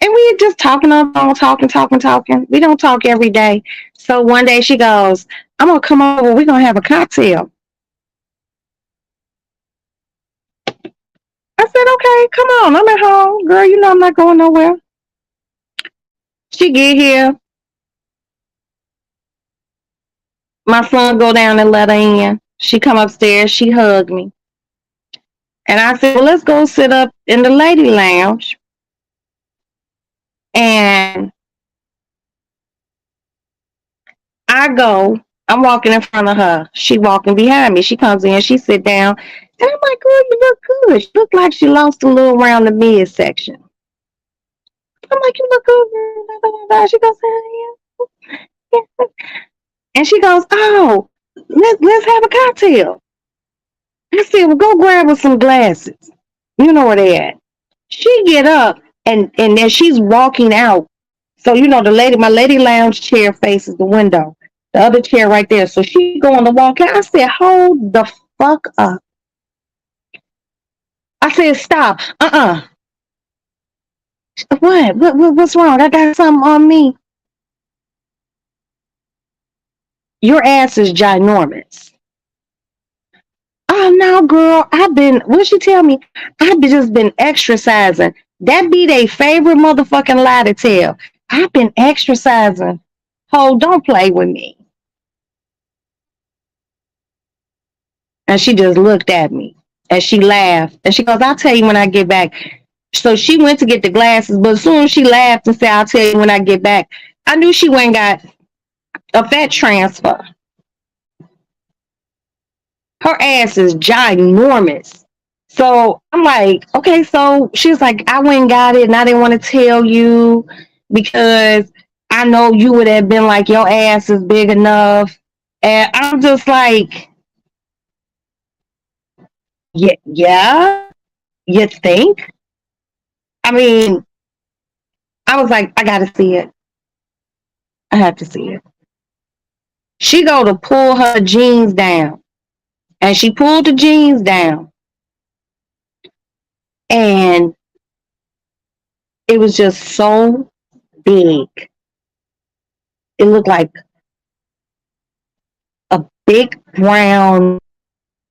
And we just talking on the phone, talking. We don't talk every day. So one day she goes, I'm gonna come over, we're gonna have a cocktail. I said, okay, come on, I'm at home. Girl, you know I'm not going nowhere. She get here, my son go down and let her in. She come upstairs, she hugged me. And I said, well, let's go sit up in the lady lounge. And I go, I'm walking in front of her. She walking behind me. She comes in, she sit down. And I'm like, girl, you look good. She looked like she lost a little around the midsection. I'm like, you look good. She goes, yeah. And she goes, oh, let's have a cocktail. I said, well, go grab her some glasses. You know where they at. She get up and then she's walking out. So my lady lounge chair faces the window. The other chair right there. So she going to walk out. I said, hold the fuck up. I said, stop. What's wrong? I got something on me. Your ass is ginormous. Oh no, girl. What she tell me? I've just been exercising. That be their favorite motherfucking lie to tell. I've been exercising. Ho, don't play with me. And she just looked at me and she laughed. And she goes, I'll tell you when I get back. So she went to get the glasses, but as soon as she laughed and said, I'll tell you when I get back, I knew she went and got a fat transfer. Her ass is ginormous. So I'm like, okay, so she was like, I went and got it and I didn't want to tell you because I know you would have been like, your ass is big enough. And I'm just like, yeah, you think? I mean, I was like, I gotta see it. I have to see it. She go to pull her jeans down. And she pulled the jeans down. And it was just so big. It looked like a big brown,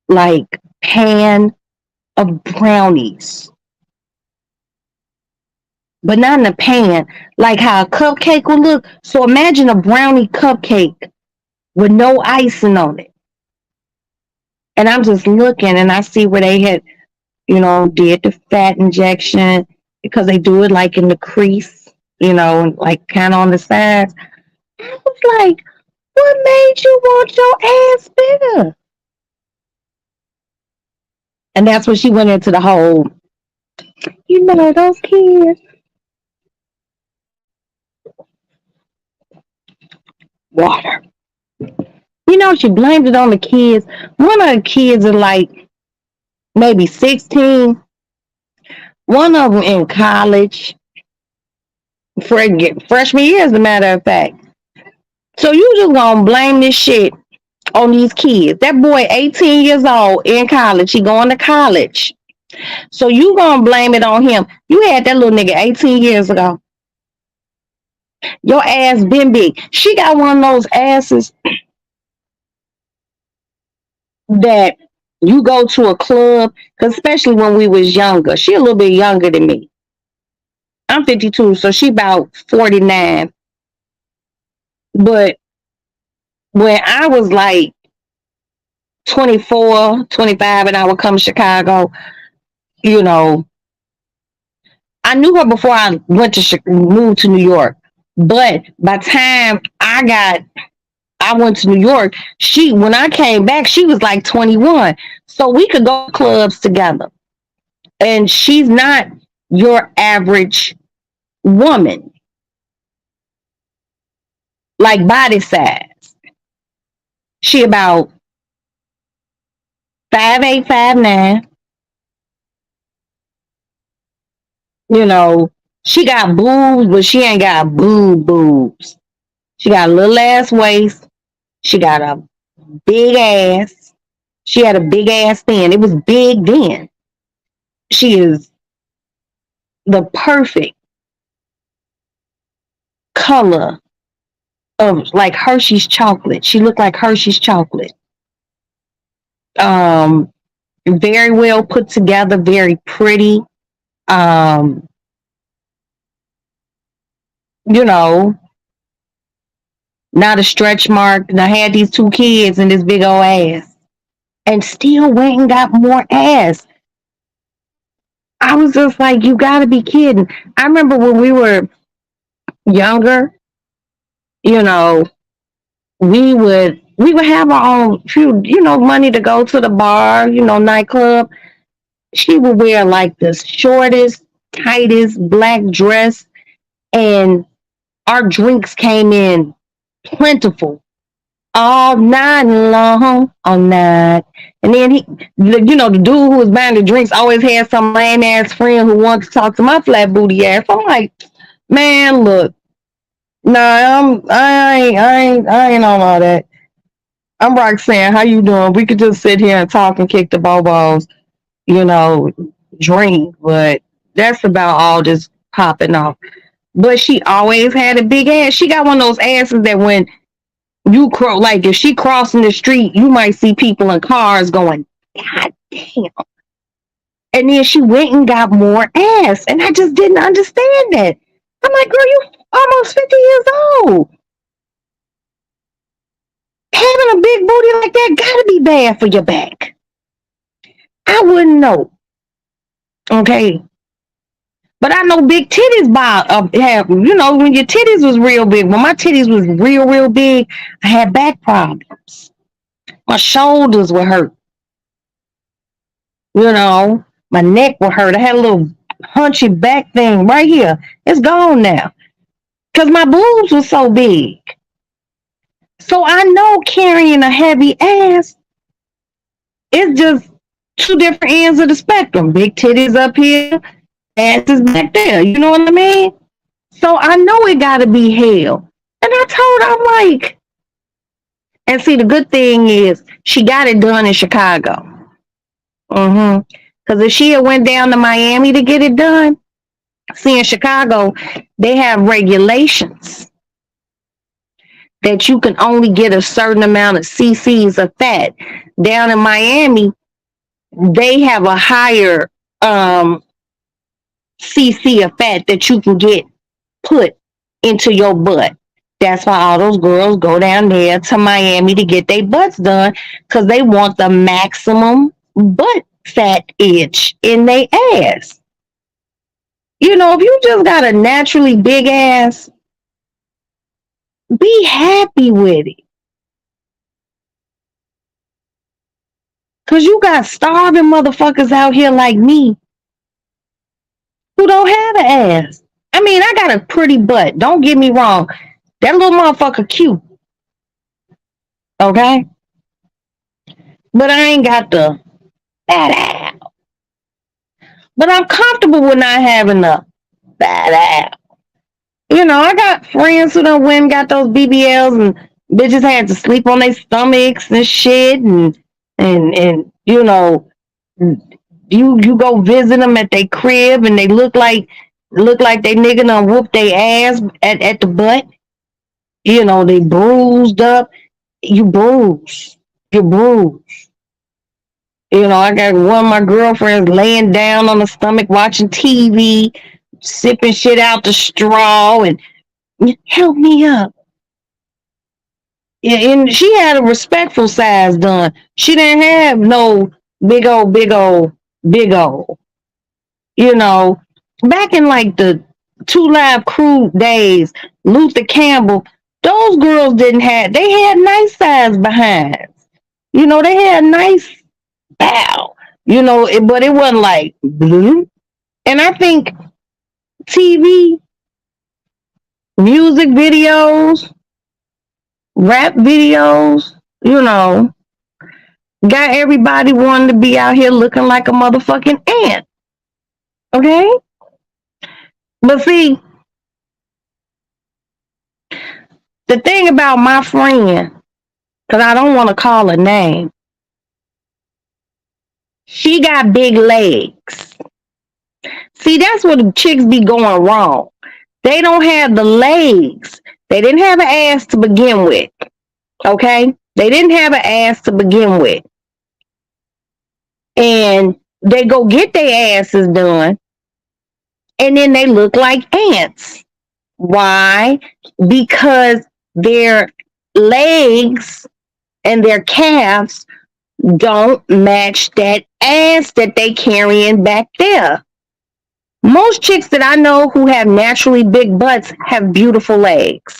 like, pan of brownies. But not in a pan, like how a cupcake would look. So imagine a brownie cupcake with no icing on it. And I'm just looking and I see where they had, did the fat injection because they do it like in the crease, like kind of on the sides. I was like, what made you want your ass bigger? And that's when she went into the whole, those kids. Water. She blamed it on the kids. One of the kids is like maybe 16. One of them in college. Freshman year, as a matter of fact. So you just gonna blame this shit on these kids. That boy 18 years old in college. He going to college. So you gonna blame it on him. You had that little nigga 18 years ago. Your ass been big. She got one of those asses that you go to a club, especially when we was younger. She a little bit younger than me. I'm 52, so she about 49. But when I was like 24, 25, and I would come to Chicago, I knew her before I moved to New York. But by the time I got I went to New York. When I came back, she was like 21. So we could go to clubs together. And she's not your average woman, like body size. She about 5'8", 5'9". You know, she got boobs, but she ain't got boobs. She got a little ass waist. She got a big ass. She had a big ass then. It was big then. She is the perfect color of like Hershey's chocolate. She looked like Hershey's chocolate. Um, Very well put together, very pretty. Um, you know, not a stretch mark. And I had these two kids and this big old ass, and still went and got more ass. I was just like, you gotta be kidding. I remember when we were younger, you know, we would have our own few, money to go to the bar, nightclub. She would wear like the shortest, tightest black dress, and our drinks came in plentiful all night long, all night. And then the dude who was buying the drinks always had some lame ass friend who wanted to talk to my flat booty ass. I'm like, man, look, nah, I ain't on all that. I'm Roxanne. How you doing? We could just sit here and talk and kick the bobos, you know, drink, but that's about all just popping off. But she always had a big ass. She got one of those asses that when like if she crossing the street, you might see people in cars going, God damn. And then she went and got more ass. And I just didn't understand that. I'm like, girl, you almost 50 years old. Having a big booty like that gotta be bad for your back. I wouldn't know. Okay. But I know big titties have, when your titties was real big, when my titties was real big, I had back problems. My shoulders would hurt. My neck would hurt. I had a little hunchy back thing right here. It's gone now. Because my boobs were so big. So I know carrying a heavy ass, it's just two different ends of the spectrum. Big titties up here, ass is back there. You know what I mean? So I know it got to be hell. And I told her, I'm like, and see, the good thing is she got it done in Chicago. Because if she had went down to Miami to get it done, see, in Chicago, they have regulations that you can only get a certain amount of cc's of fat. Down in Miami, they have a higher cc of fat that you can get put into your butt. That's why all those girls go down there to Miami to get their butts done, because they want the maximum butt fat itch in their ass. If you just got a naturally big ass, be happy with it. Because you got starving motherfuckers out here like me who don't have an ass. I mean, I got a pretty butt. Don't get me wrong. That little motherfucker cute. Okay? But I ain't got the fat ass. But I'm comfortable with not having the fat ass. I got friends who done went and got those BBLs, and bitches had to sleep on their stomachs and shit, and you go visit them at their crib and they look like they nigga done whoop their ass at the butt. They bruised up. You bruise. You bruise. I got one of my girlfriends laying down on the stomach watching TV, sipping shit out the straw, and help me up. Yeah, and she had a respectful size done. She didn't have no big old. Back in like the Two Live Crew days, Luther Campbell, Those girls didn't have, they had nice size behinds. They had nice bow. But it wasn't like blue. And I think TV, music videos, rap videos, you know, got everybody wanting to be out here looking like a motherfucking ant. Okay? But see, the thing about my friend, because I don't want to call her name, she got big legs. See, that's where the chicks be going wrong. They don't have the legs. They didn't have an ass to begin with. Okay? They didn't have an ass to begin with. And they go get their asses done, and then they look like ants. Why? Because their legs and their calves don't match that ass that they carrying back there. Most chicks that I know who have naturally big butts have beautiful legs.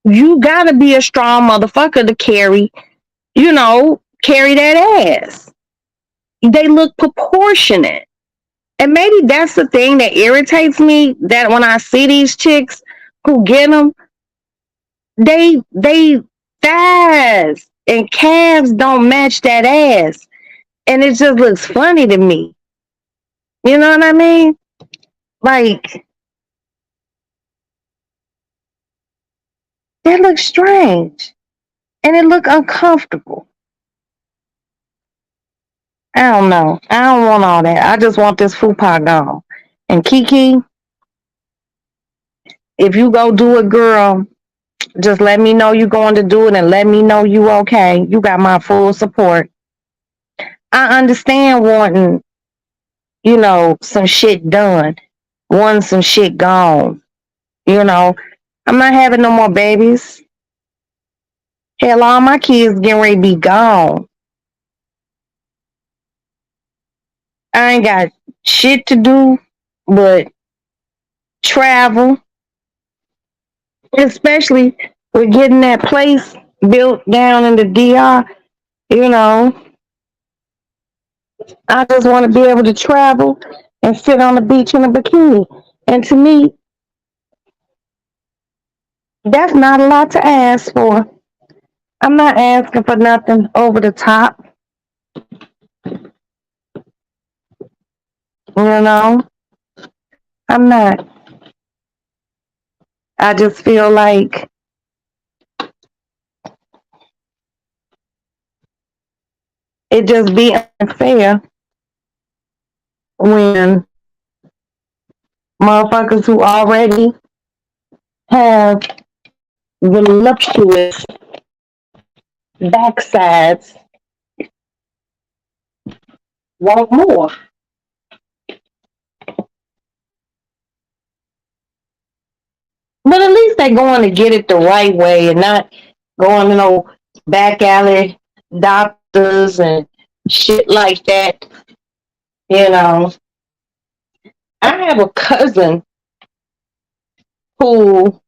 You gotta be a strong motherfucker to carry that ass. They look proportionate. And maybe that's the thing that irritates me, that when I see these chicks who get them, they thighs and calves don't match that ass. And it just looks funny to me. You know what I mean? Like, that looks strange. And it look uncomfortable. I don't know. I don't want all that. I just want this fupa gone. And Kiki, if you go do it, girl, just let me know you going to do it and let me know you okay. You got my full support. I understand wanting, some shit done, wanting some shit gone. I'm not having no more babies. Hell, all my kids getting ready to be gone. I ain't got shit to do but travel, especially with getting that place built down in the DR. You know, I just want to be able to travel and sit on the beach in a bikini. And to me, that's not a lot to ask for. I'm not asking for nothing over the top. You know, I'm not. I just feel like it just be unfair when motherfuckers who already have voluptuous backsides want more. But at least they going to get it the right way and not going to no back alley doctors and shit like that. You know, I have a cousin who,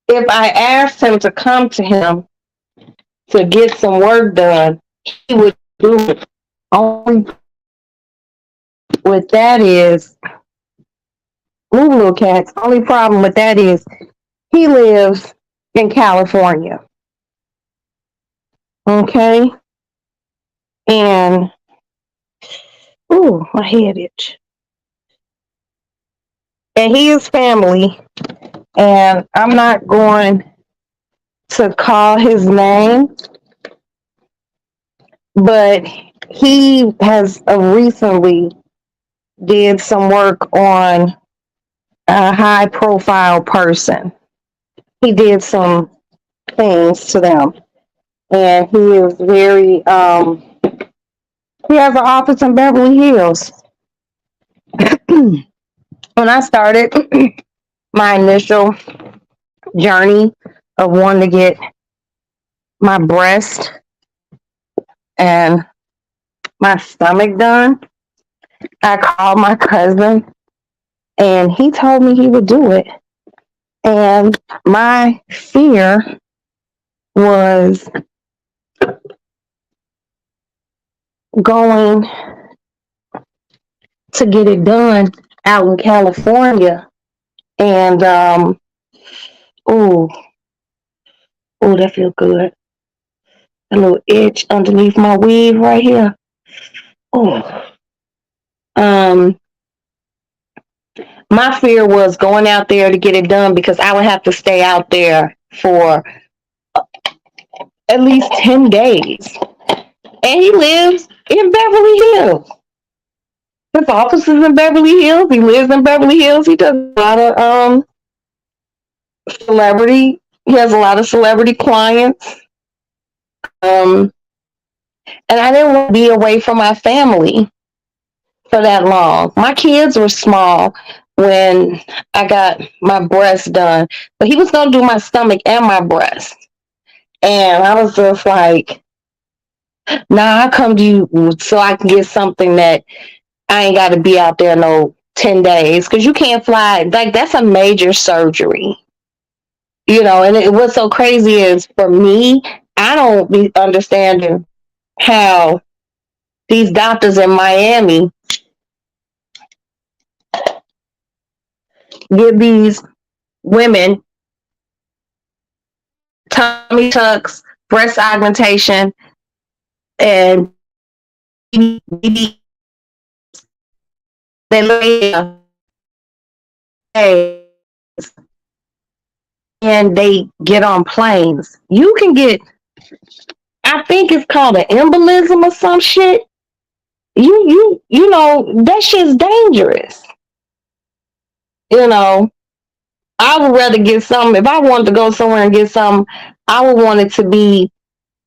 if I asked him to come to him to get some work done, he would do it. Only with that is, move little cats. Only problem with that is he lives in California. Okay? And, ooh, my head itch. And he is family. And I'm not going to call his name, but he has recently did some work on a high profile person. He did some things to them. And he is very, he has an office in Beverly Hills. When I started my initial journey of wanting to get my breast and my stomach done, I called my cousin and he told me he would do it. And my fear was going to get it done out in California. And ooh, ooh, that feels good. A little itch underneath my weave right here. Oh, um, my fear was going out there to get it done because I would have to stay out there for at least 10 days. And he lives in Beverly Hills. His office is in Beverly Hills. He lives in Beverly Hills. He does a lot of celebrity. He has a lot of celebrity clients. Um, and I didn't want to be away from my family for that long. My kids were small when I got my breast done, but he was going to do my stomach and my breast. And I was just like, nah, I come to you so I can get something that I ain't got to be out there no 10 days because you can't fly. Like, that's a major surgery, and what's so crazy is for me, I don't be understanding how these doctors in Miami give these women tummy tucks, breast augmentation, and they lay and they get on planes. You can get, I think it's called an embolism or some shit. That shit's dangerous. You know, I would rather get something. If I wanted to go somewhere and get something, I would want it to be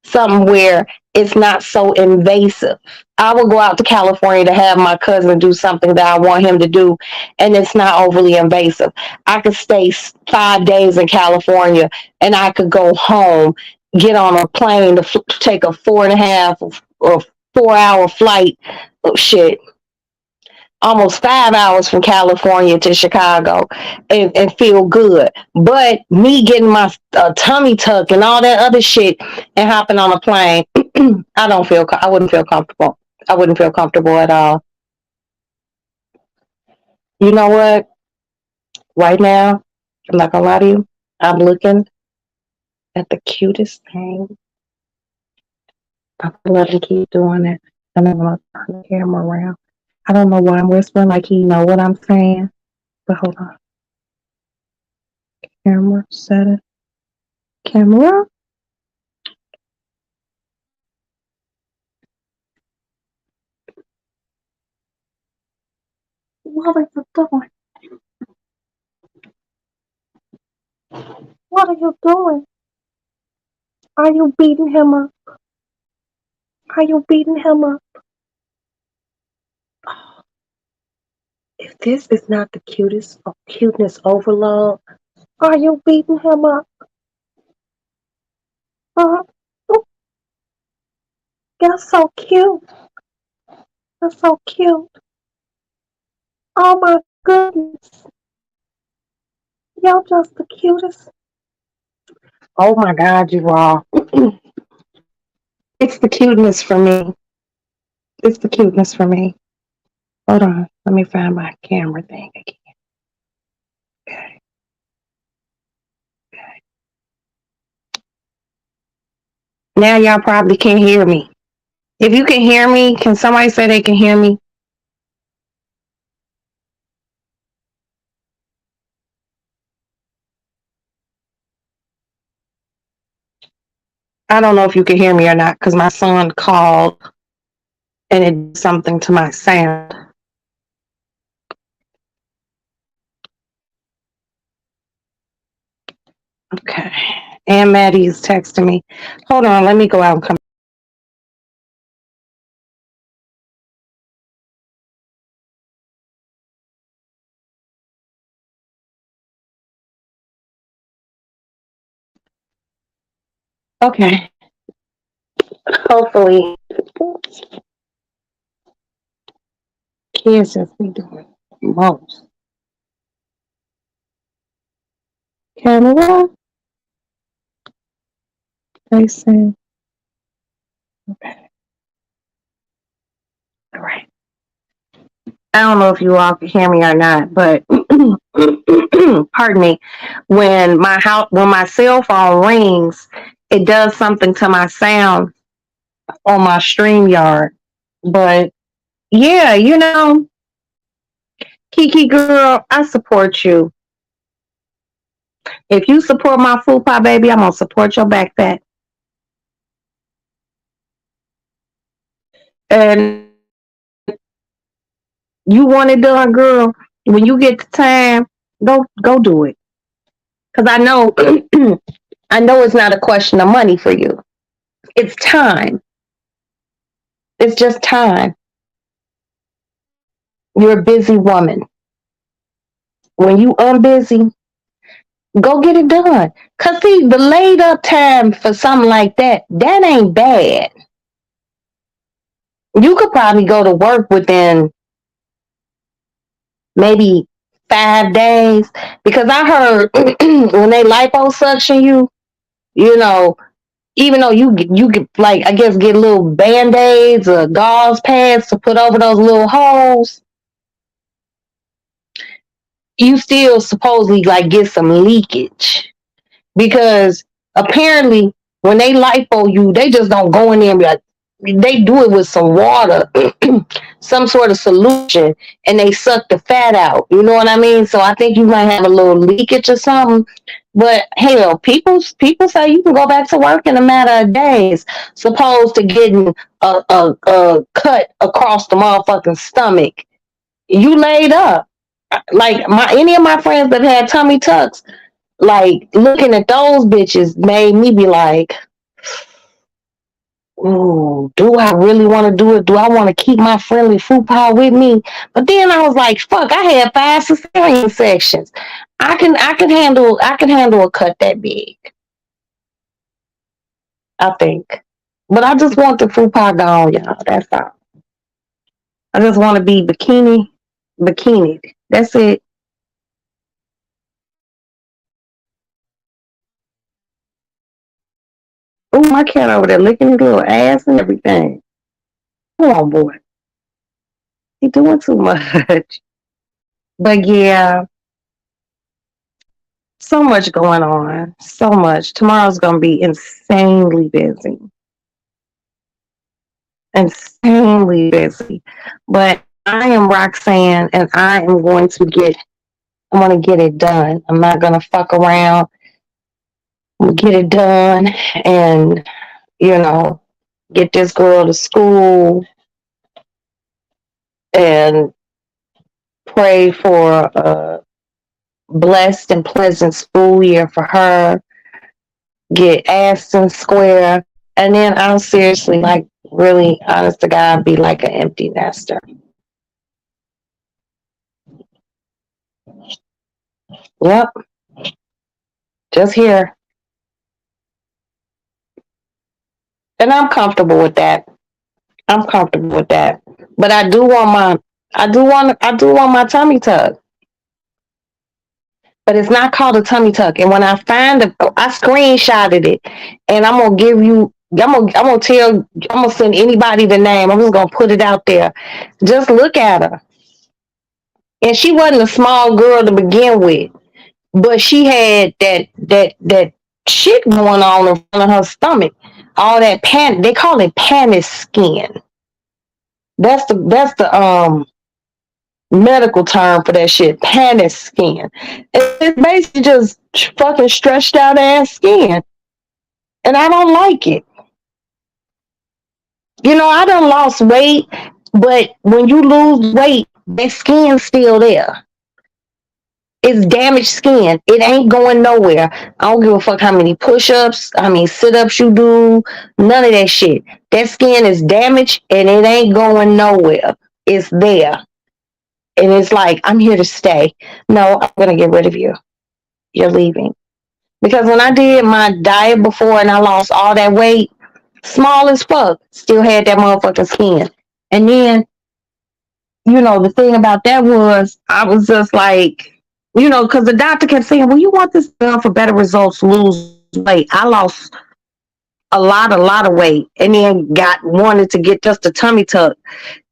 something where it's not so invasive. I would go out to California to have my cousin do something that I want him to do, and it's not overly invasive. I could stay 5 days in California, and I could go home, get on a plane to take a 4.5 or 4 hour flight. Oh, shit, almost 5 hours from California to Chicago and feel good. But me getting my tummy tuck and all that other shit and hopping on a plane, I wouldn't feel comfortable. I wouldn't feel comfortable at all. You know what? Right now, I'm not gonna lie to you. I'm looking at the cutest thing. I'm gonna let him keep doing it. And I'm gonna turn the camera around. I don't know why I'm whispering like he know what I'm saying. But hold on. Camera set it. Camera. What are you doing? What are you doing? Are you beating him up? Are you beating him up? If this is not the cutest of cuteness overload, are you beating him up? Oh, you're so cute. You're so cute. Oh my goodness. You're just the cutest. Oh my God, you are. It's the cuteness for me. It's the cuteness for me. Hold on. Let me find my camera thing again. Okay. Now y'all probably can't hear me. If you can hear me, can somebody say they can hear me? I don't know if you can hear me or not because my son called and it did something to my sound. Okay. And Maddie's texting me. Hold on, let me go out and come. Okay. Hopefully, kids just be doing most. Camera. Facing. Okay. All right. I don't know if you all can hear me or not, but pardon me. When my cell phone rings, it does something to my sound on my StreamYard. But yeah, Kiki girl, I support you. If you support my food pie baby, I'm gonna support your backpack. And you want it done, girl. When you get the time, go do it. Cause I know I know it's not a question of money for you. It's time. It's just time. You're a busy woman. When you unbusy, go get it done. Cause see, the laid up time for something like that ain't bad. You could probably go to work within maybe 5 days. Because I heard when they liposuction you, you know, even though you could like I guess get little band-aids or gauze pads to put over those little holes, you still supposedly like get some leakage. Because apparently when they lipo you, they just don't go in there and be like, they do it with some water, some sort of solution, and they suck the fat out. You know what I mean? So I think you might have a little leakage or something. But hell, people say you can go back to work in a matter of days, supposed to getting a cut across the motherfucking stomach. You laid up. Like my any of my friends that had tummy tucks, like looking at those bitches made me be like, ooh, do I really want to do it? Do I want to keep my friendly food pie with me? But then I was like, fuck, I had 5 cesarean sections. I can handle a cut that big, I think. But I just want the food pie gone, y'all. That's all. I just want to be bikini. That's it. Ooh, my cat over there licking his little ass and everything. Come on, boy. He doing too much. But yeah, so much going on. So much. Tomorrow's gonna be insanely busy. Insanely busy. But I am Roxanne and I'm gonna get it done. I'm not gonna fuck around. I'm gonna get it done and, you know, get this girl to school and pray for a blessed and pleasant school year for her, get Aston Square, and then I'll seriously, like, really, honest to God, be like an empty nester. Yep, just here, and I'm comfortable with that. I'm comfortable with that. But I do want my tummy tuck. But it's not called a tummy tuck. And when I find it, I screenshotted it, and I'm gonna give you. I'm gonna send anybody the name. I'm just gonna put it out there. Just look at her, and she wasn't a small girl to begin with, but she had that shit going on in front of her stomach. All that they call it panis skin. That's the medical term for that shit, panis skin. It's basically just fucking stretched out ass skin, and I don't like it. I done lost weight, but when you lose weight, that skin's still there. It's damaged skin. It ain't going nowhere. I don't give a fuck how many push-ups, how many sit-ups you do, none of that shit. That skin is damaged and it ain't going nowhere. It's there. And it's like, I'm here to stay. No, I'm gonna get rid of you. You're leaving. Because when I did my diet before and I lost all that weight, small as fuck, still had that motherfucking skin. And then, the thing about that was I was just like, Because the doctor kept saying, well, you want this girl for better results, lose weight. I lost a lot of weight and then wanted to get just a tummy tuck.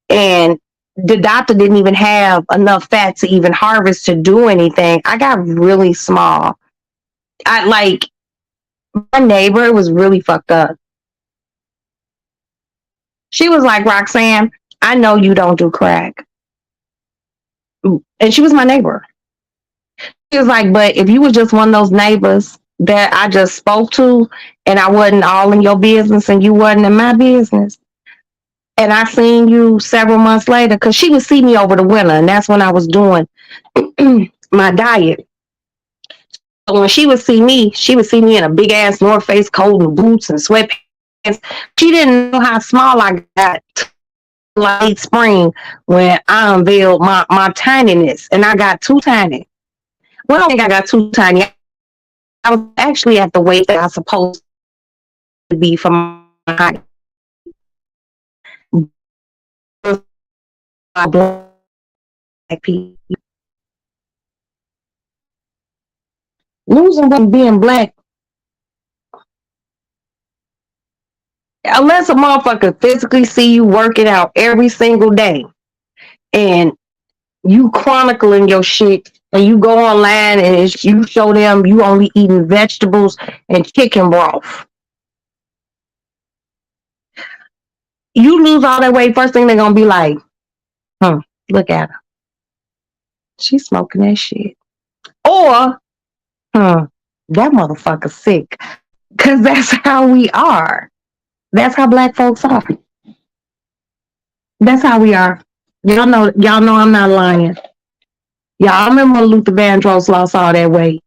And the doctor didn't even have enough fat to even harvest to do anything. I got really small. I like my neighbor was really fucked up. She was like, Roxanne, I know you don't do crack. And she was my neighbor. She was like, but if you were just one of those neighbors that I just spoke to and I wasn't all in your business and you wasn't in my business, and I seen you several months later, because she would see me over the winter, and that's when I was doing my diet. So when she would see me in a big ass North Face coat and boots and sweatpants. She didn't know how small I got late spring when I unveiled my tininess, and I got too tiny. Well, I don't think I got too tiny. I was actually at the weight that I was supposed to be for my height. Black people. Losing weight, being black, unless a motherfucker physically see you working out every single day and you chronicling your shit and you go online and you show them you only eating vegetables and chicken broth. You lose all that weight, first thing they're gonna be like, look at her. She's smoking that shit. Or, that motherfucker's sick. Cause that's how we are. That's how black folks are. That's how we are. Y'all know I'm not lying. Y'all remember when Luther Vandross lost all that weight?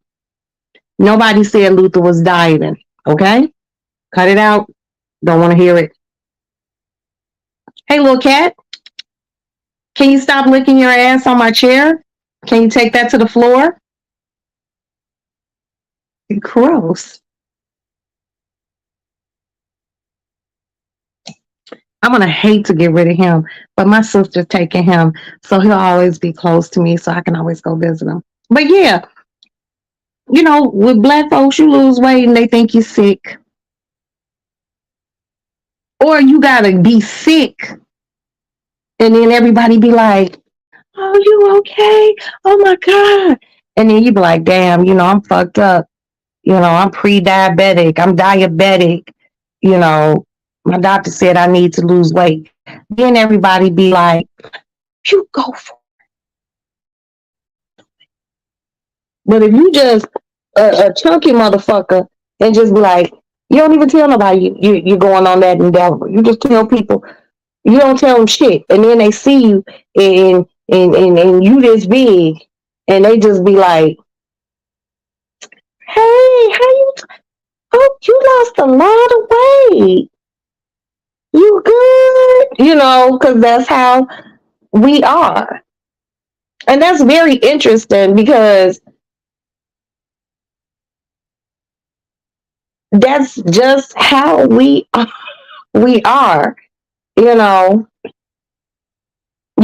Nobody said Luther was dieting. Okay? Cut it out. Don't want to hear it. Hey, little cat. Can you stop licking your ass on my chair? Can you take that to the floor? Gross. I'm going to hate to get rid of him, but my sister's taking him, so he'll always be close to me, so I can always go visit him. But yeah, with black folks, you lose weight and they think you're sick. Or you got to be sick, and then everybody be like, oh, you okay? Oh, my God. And then you be like, damn, I'm fucked up. I'm pre-diabetic. I'm diabetic. My doctor said I need to lose weight. Then everybody be like, you go for it. But if you just a chunky motherfucker and just be like, you don't even tell nobody you're going on that endeavor. You just tell people, you don't tell them shit. And then they see you and you this big and they just be like, hey, how you, you lost a lot of weight. You good? Because that's how we are. And that's very interesting because that's just how we are. You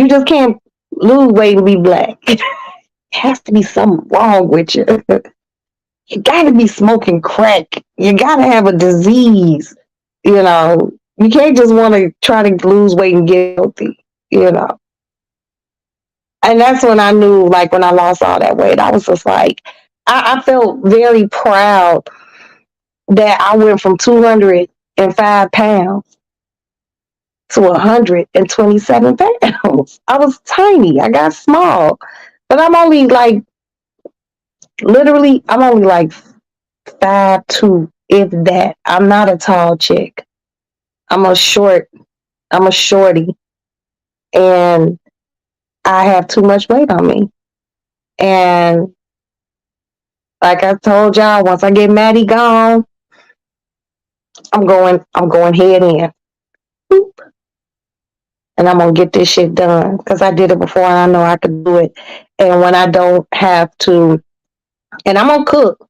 just can't lose weight and be black. It has to be something wrong with you. You gotta be smoking crack. You gotta have a disease. You can't just want to try to lose weight and get healthy. And that's when I knew, like, when I lost all that weight, I was just like, I felt very proud that I went from 205 pounds to 127 pounds. I was tiny. I got small. But I'm only like, literally, I'm only like 5'2", if that. I'm not a tall chick. I'm a shorty. And I have too much weight on me. And like I told y'all, once I get Maddie gone, I'm going head in. Boop. And I'm gonna get this shit done because I did it before and I know I could do it. And when I don't have to, and I'm gonna cook.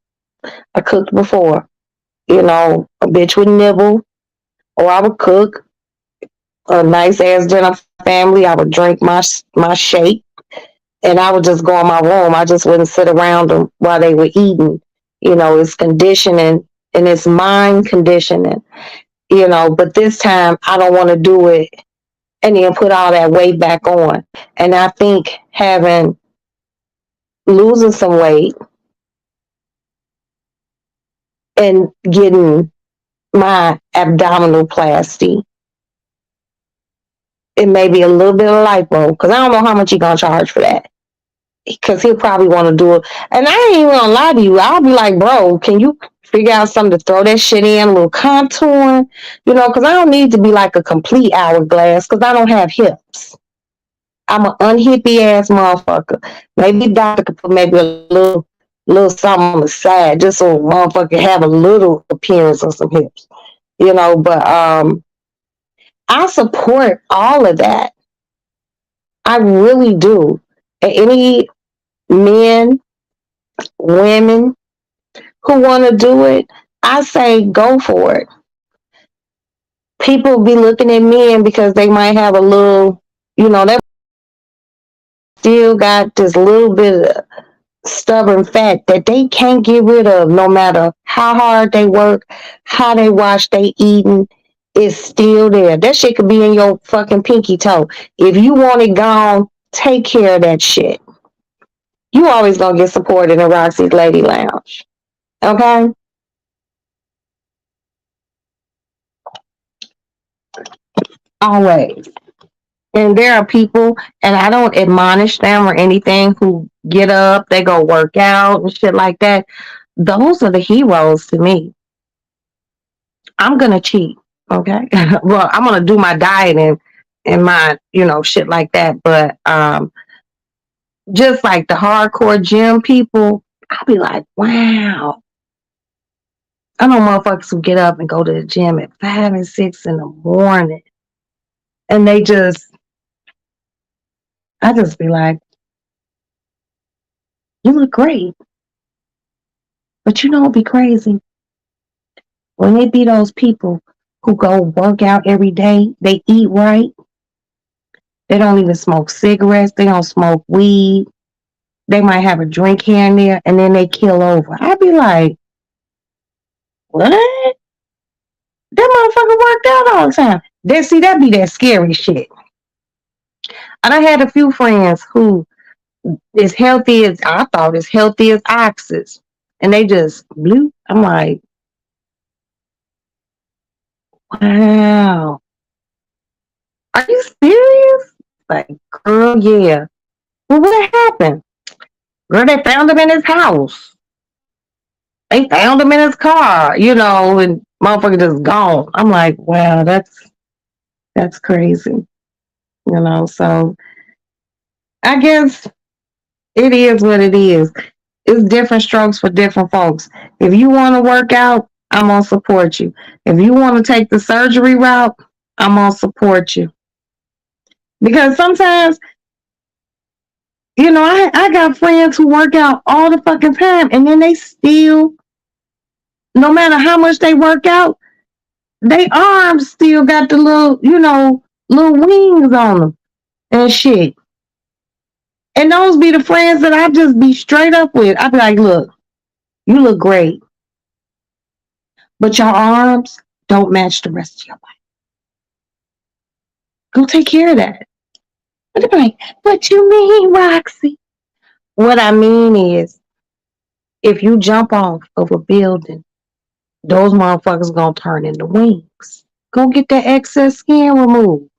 I cooked before. A bitch would nibble, or I would cook a nice ass dinner for family. I would drink my shake, and I would just go in my room. I just wouldn't sit around them while they were eating. It's conditioning and it's mind conditioning, but this time I don't want to do it and then put all that weight back on. And I think losing some weight and getting my abdominoplasty, it may be a little bit of lipo, because I don't know how much you're going to charge for that. Because he'll probably want to do it. And I ain't even going to lie to you. I'll be like, bro, can you figure out something to throw that shit in, a little contouring? Because I don't need to be like a complete hourglass, because I don't have hips. I'm an unhippie ass motherfucker. Maybe doctor could put maybe a little something on the side, just so a motherfucker have a little appearance of some hips. But I support all of that. I really do. And any men, women who want to do it, I say go for it. People be looking at men because they might have a little, they still got this little bit of stubborn fact that they can't get rid of, no matter how hard they work, how they wash they eating. It's still there. That shit could be in your fucking pinky toe. If you want it gone, take care of that shit. You always gonna get supported in Roxy's Lady Lounge. Okay? Always. And there are people, and I don't admonish them or anything, who get up, they go work out and shit like that. Those are the heroes to me. I'm gonna cheat, okay? Well, I'm gonna do my diet and my, shit like that. But just like the hardcore gym people, I'll be like, wow. I know motherfuckers who get up and go to the gym at 5 and 6 in the morning. And I just be like, you look great. But it'd be crazy. When it be those people who go work out every day, they eat right, they don't even smoke cigarettes, they don't smoke weed, they might have a drink here and there, and then they kill over. I'd be like, what? That motherfucker worked out all the time. That be that scary shit. And I had a few friends who is healthy as I thought, as healthy as oxes, and they just blew. I'm like, wow. Are you serious? Like, girl, yeah. Well, what happened? Girl, they found him in his house. They found him in his car, and motherfucker just gone. I'm like, wow, that's crazy. So I guess it is what it is. It's different strokes for different folks. If you want to work out, I'm going to support you. If you want to take the surgery route, I'm going to support you. Because sometimes, I got friends who work out all the fucking time, and then they still, no matter how much they work out, their arms still got the little, little wings on them and shit. And those be the friends that I just be straight up with. I be like, look, you look great, but your arms don't match the rest of your body. Go take care of that. But they're like, what you mean, Roxy? What I mean is, if you jump off of a building, those motherfuckers gonna turn into wings. Go get that excess skin removed.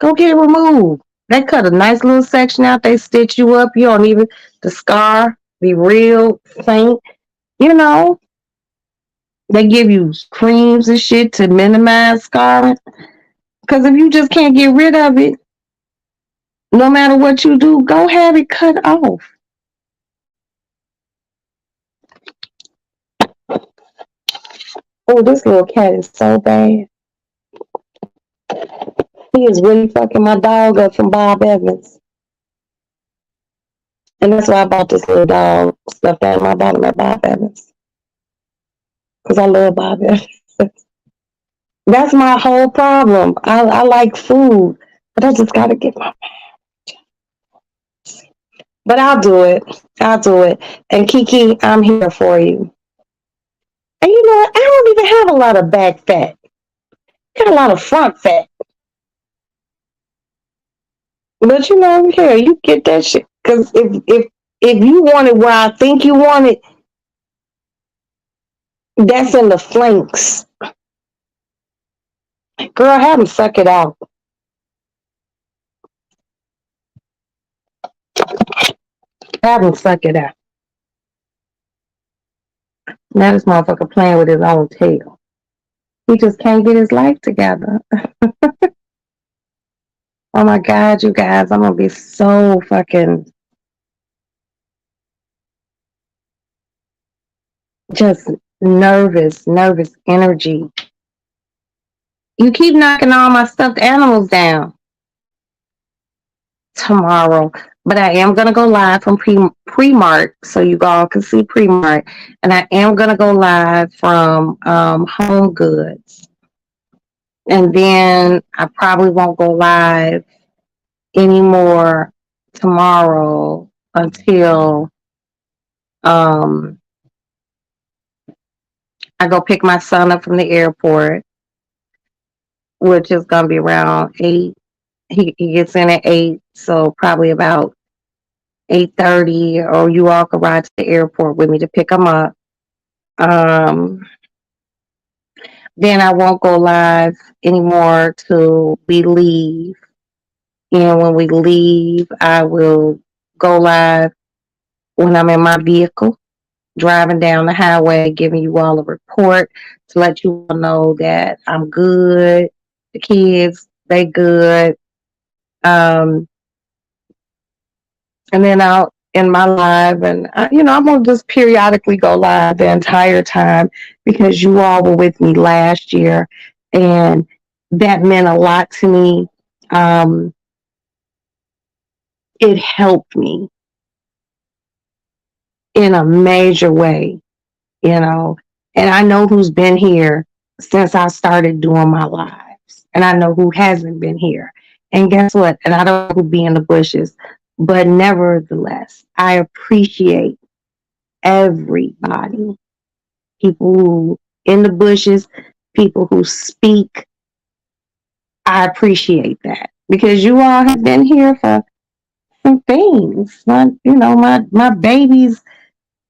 Go get it removed. They cut a nice little section out. They stitch you up. You don't even, the scar be real faint. They give you creams and shit to minimize scarring. Because if you just can't get rid of it, no matter what you do, go have it cut off. Oh, this little cat is so bad. He is really fucking my dog up from Bob Evans. And that's why I bought this little dog stuffed animal. I bought him at Bob Evans. Because I love Bob Evans. That's my whole problem. I like food, but I just got to get my marriage But I'll do it. I'll do it. And Kiki, I'm here for you. And you know what? I don't even have a lot of back fat. I got a lot of front fat. But you know, here you get that shit. Because if you want it where I think you want it, that's in the flanks. Girl, have them suck it out. Have them suck it out. Now this motherfucker playing with his own tail. He just can't get his life together. Oh my God, you guys, I'm gonna be so fucking just nervous energy. You keep knocking all my stuffed animals down tomorrow. But I am gonna go live from Pre-Mart so you all can see Pre-Mart. And I am gonna go live from Home Goods. And then I probably won't go live anymore tomorrow until I go pick my son up from the airport, which is gonna be around 8. He gets in at 8, so probably about 8:30, or you all can ride to the airport with me to pick him up. Then I won't go live anymore till we leave. And when we leave, I will go live when I'm in my vehicle, driving down the highway, giving you all a report to let you all know that I'm good. The kids, they good. And then I'll in my live, and I'm gonna just periodically go live the entire time because you all were with me last year, and that meant a lot to me. It helped me in a major way, and I know who's been here since I started doing my lives, and I know who hasn't been here. And guess what? And I don't know who be in the bushes, but nevertheless, I appreciate everybody. People who in the bushes, people who speak. I appreciate that because you all have been here for some things. My baby's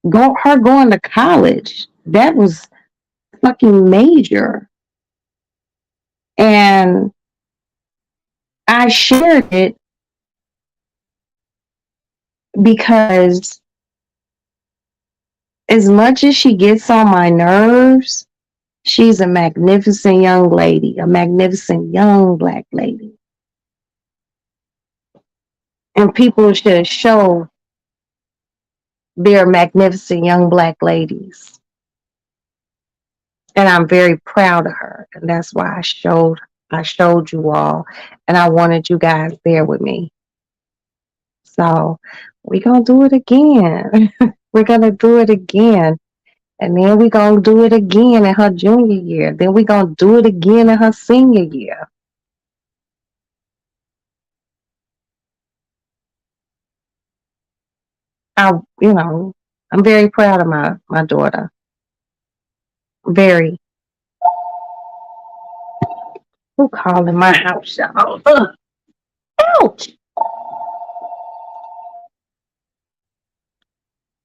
going to college. That was fucking major. And I shared it because as much as she gets on my nerves, she's a magnificent young lady, a magnificent young Black lady. And people should show their magnificent young Black ladies. And I'm very proud of her. And that's why I showed you all, and I wanted you guys there with me. So we're going to do it again. We're going to do it again. And then we're going to do it again in her junior year. Then we're going to do it again in her senior year. I'm very proud of my daughter. Very. Who calling my house, y'all? Ouch!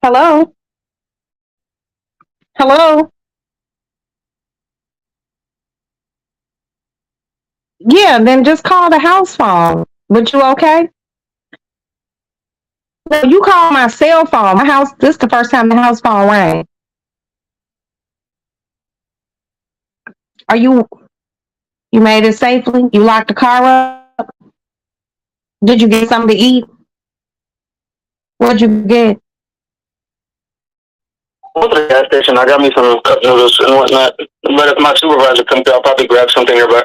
Hello? Hello? Yeah, then just call the house phone. But you okay? No, you call my cell phone. My house, this is the first time the house phone rang. Are you made it safely? You locked the car up? Did you get something to eat? What'd you get? Went to the gas station. I got me some cup noodles and whatnot. But if my supervisor comes out, I'll probably grab something nearby.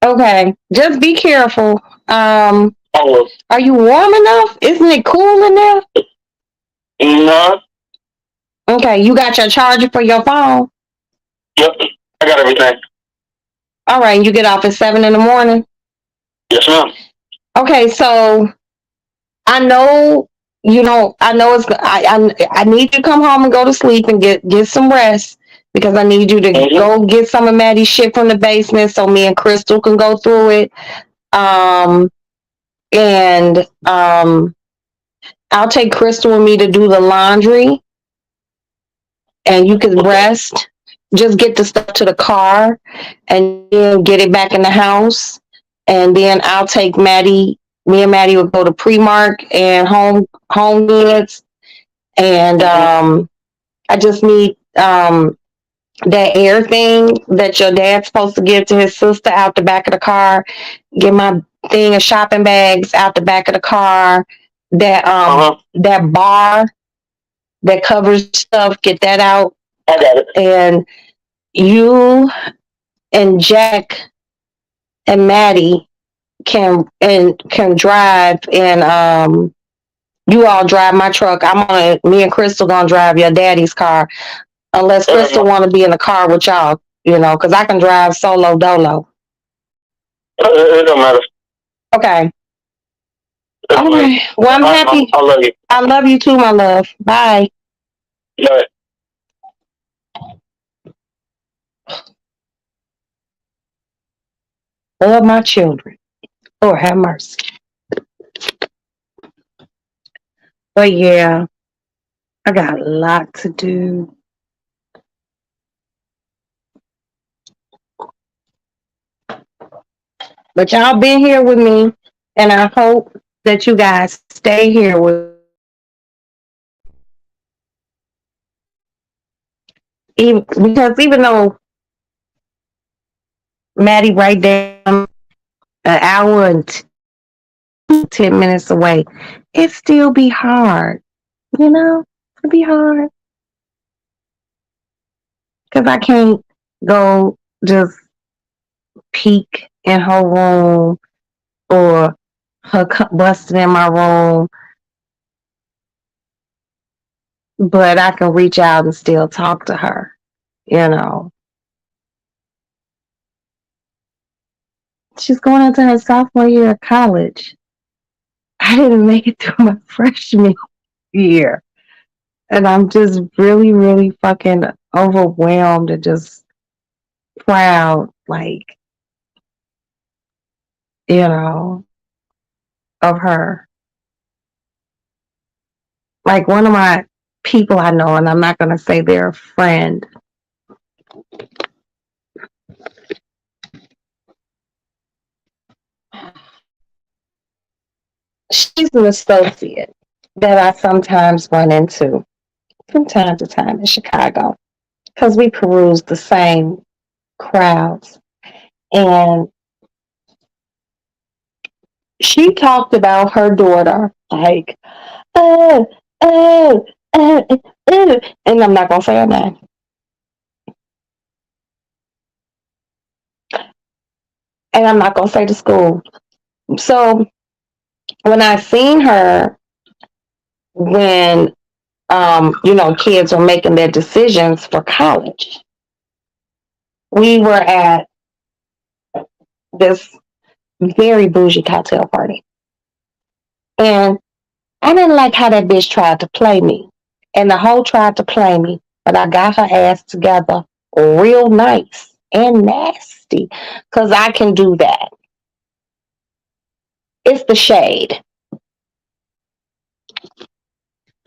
Okay, just be careful. I will. Are you warm enough? Isn't it cool in there? No. Okay, you got your charger for your phone? Yep, I got everything. All right, you get off at 7 in the morning? Yes, ma'am. Okay, so I know you know, I know it's. I need you to come home and go to sleep and get some rest because I need you to go get some of Maddie's shit from the basement so me and Crystal can go through it. Um, and I'll take Crystal and me to do the laundry, and you can rest. Just get the stuff to the car, and then get it back in the house, and then I'll take Maddie. Me and Maddie will go to Primark and Home Goods, and I just need that air thing that your dad's supposed to give to his sister out the back of the car. Get my thing of shopping bags out the back of the car. That that bar that covers stuff, get that out. I got it. And you and Jack and Maddie can drive, and you all drive my truck. Me and Crystal gonna drive your daddy's car, unless Crystal want to be in the car with y'all, you know, because I can drive solo dolo. It don't matter. Okay. All right. Well, I'm happy. I love you. I love you too, my love. Bye. Bye. Love my children. Lord have mercy. But yeah, I got a lot to do. But y'all been here with me, and I hope that you guys stay here with because even though Maddie right down an hour and 10 minutes away, it still be hard, you know? It'd be hard. Because I can't go just peek in her room or her busting in my room. But I can reach out and still talk to her, you know. She's going into her sophomore year of college. I didn't make it through my freshman year. And I'm just really, really fucking overwhelmed and just proud, like, you know, of her. Like one of my people I know, and I'm not going to say they're a friend. She's an associate that I sometimes run into from time to time in Chicago because we peruse the same crowds. And she talked about her daughter like, oh, oh, and I'm not going to say her name. And I'm not going to say the school. So when I seen her, when, you know, kids are making their decisions for college, we were at this very bougie cocktail party. And I didn't like how that bitch tried to play me. And the hoe tried to play me, but I got her ass together real nice and nasty because I can do that. It's the shade.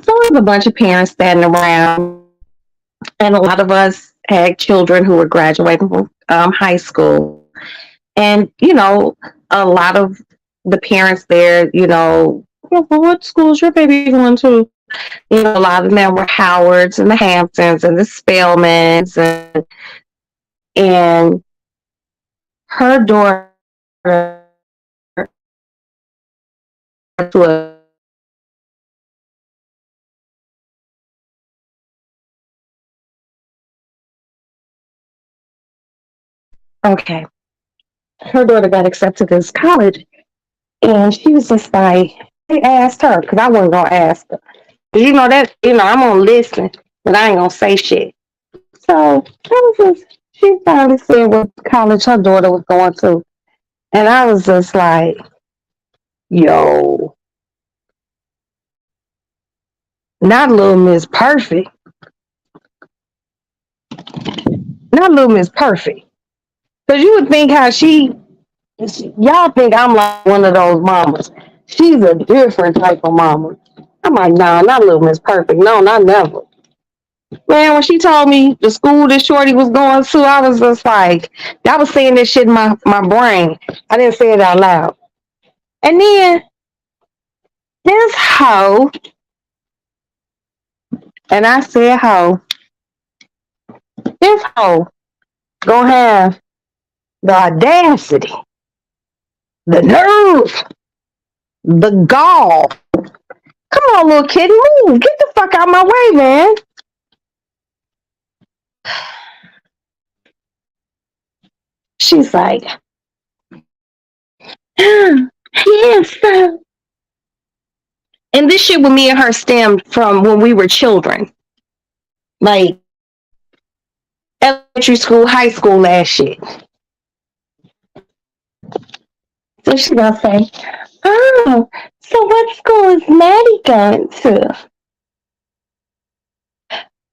So there's a bunch of parents standing around, and a lot of us had children who were graduating from high school. And, you know, a lot of the parents there, you know, well, what school is your baby going to? You know, a lot of them were Howards and the Hamptons and the Spelmans, and her daughter to a okay. Her daughter got accepted to this college, and she was just like, they asked her, because I wasn't going to ask her. You know that, you know, I'm going to listen, but I ain't going to say shit. So she finally said what college her daughter was going to. And I was just like, yo. Not Little Miss Perfect. Not Little Miss Perfect. Because you would think how y'all think I'm like one of those mamas. She's a different type of mama. I'm like, nah, not Little Miss Perfect. No, not never. Man, when she told me the school that Shorty was going to, I was just like, I was saying this shit in my brain. I didn't say it out loud. And then this hoe, and I said hoe, this hoe gonna have the audacity, the nerve, the gall. Come on, little kid, move. Get the fuck out my way, man. She's like, yes, sir. And this shit with me and her stemmed from when we were children. Like elementary school, high school, last shit. So she's gonna say, oh, so what school is Maddie going to?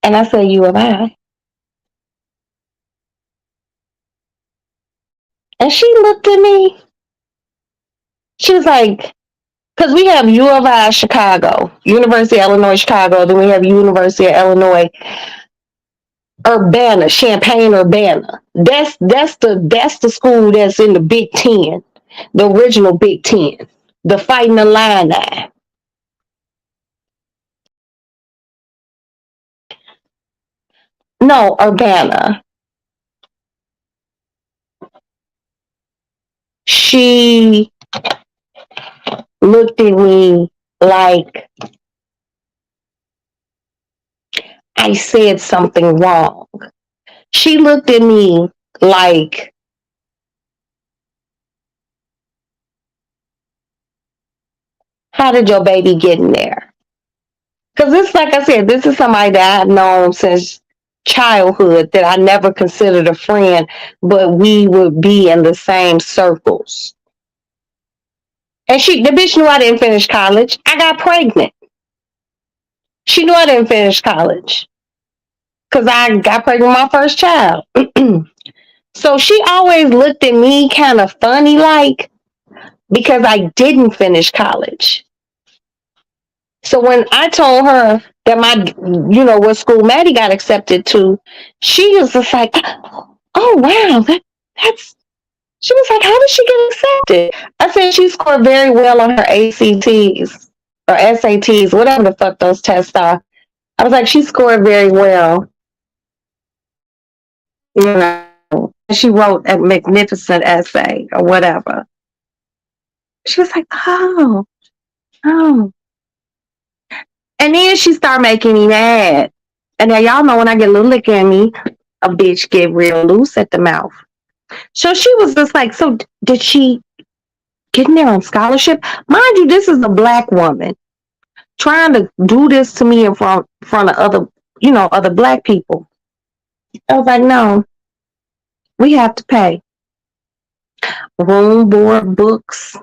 And I said, U of I. And she looked at me. She was like, because we have U of I Chicago, University of Illinois Chicago, then we have University of Illinois Urbana, Champaign Urbana. That's the school that's in the Big Ten, the original Big Ten, the Fighting Illini. No, Urbana. She looked at me like I said something wrong. She looked at me like how did your baby get in there? Because this, like I said, this is somebody that I've known since childhood that I never considered a friend, but we would be in the same circles. And the bitch knew I didn't finish college. I got pregnant. She knew I didn't finish college because I got pregnant with my first child. So she always looked at me kind of funny like because I didn't finish college. So when I told her that what school Maddie got accepted to, she was just like, oh wow, that's. She was like, how did she get accepted? I said she scored very well on her ACTs or SATs, whatever the fuck those tests are. I was like, she scored very well. You know, she wrote a magnificent essay or whatever. She was like, oh. And then she started making me mad. And now y'all know when I get a little lick in me, a bitch get real loose at the mouth. So she was just like, so did she get in there on scholarship? Mind you, this is a black woman trying to do this to me in front of other black people. I was like, no, we have to pay. Room, board, books,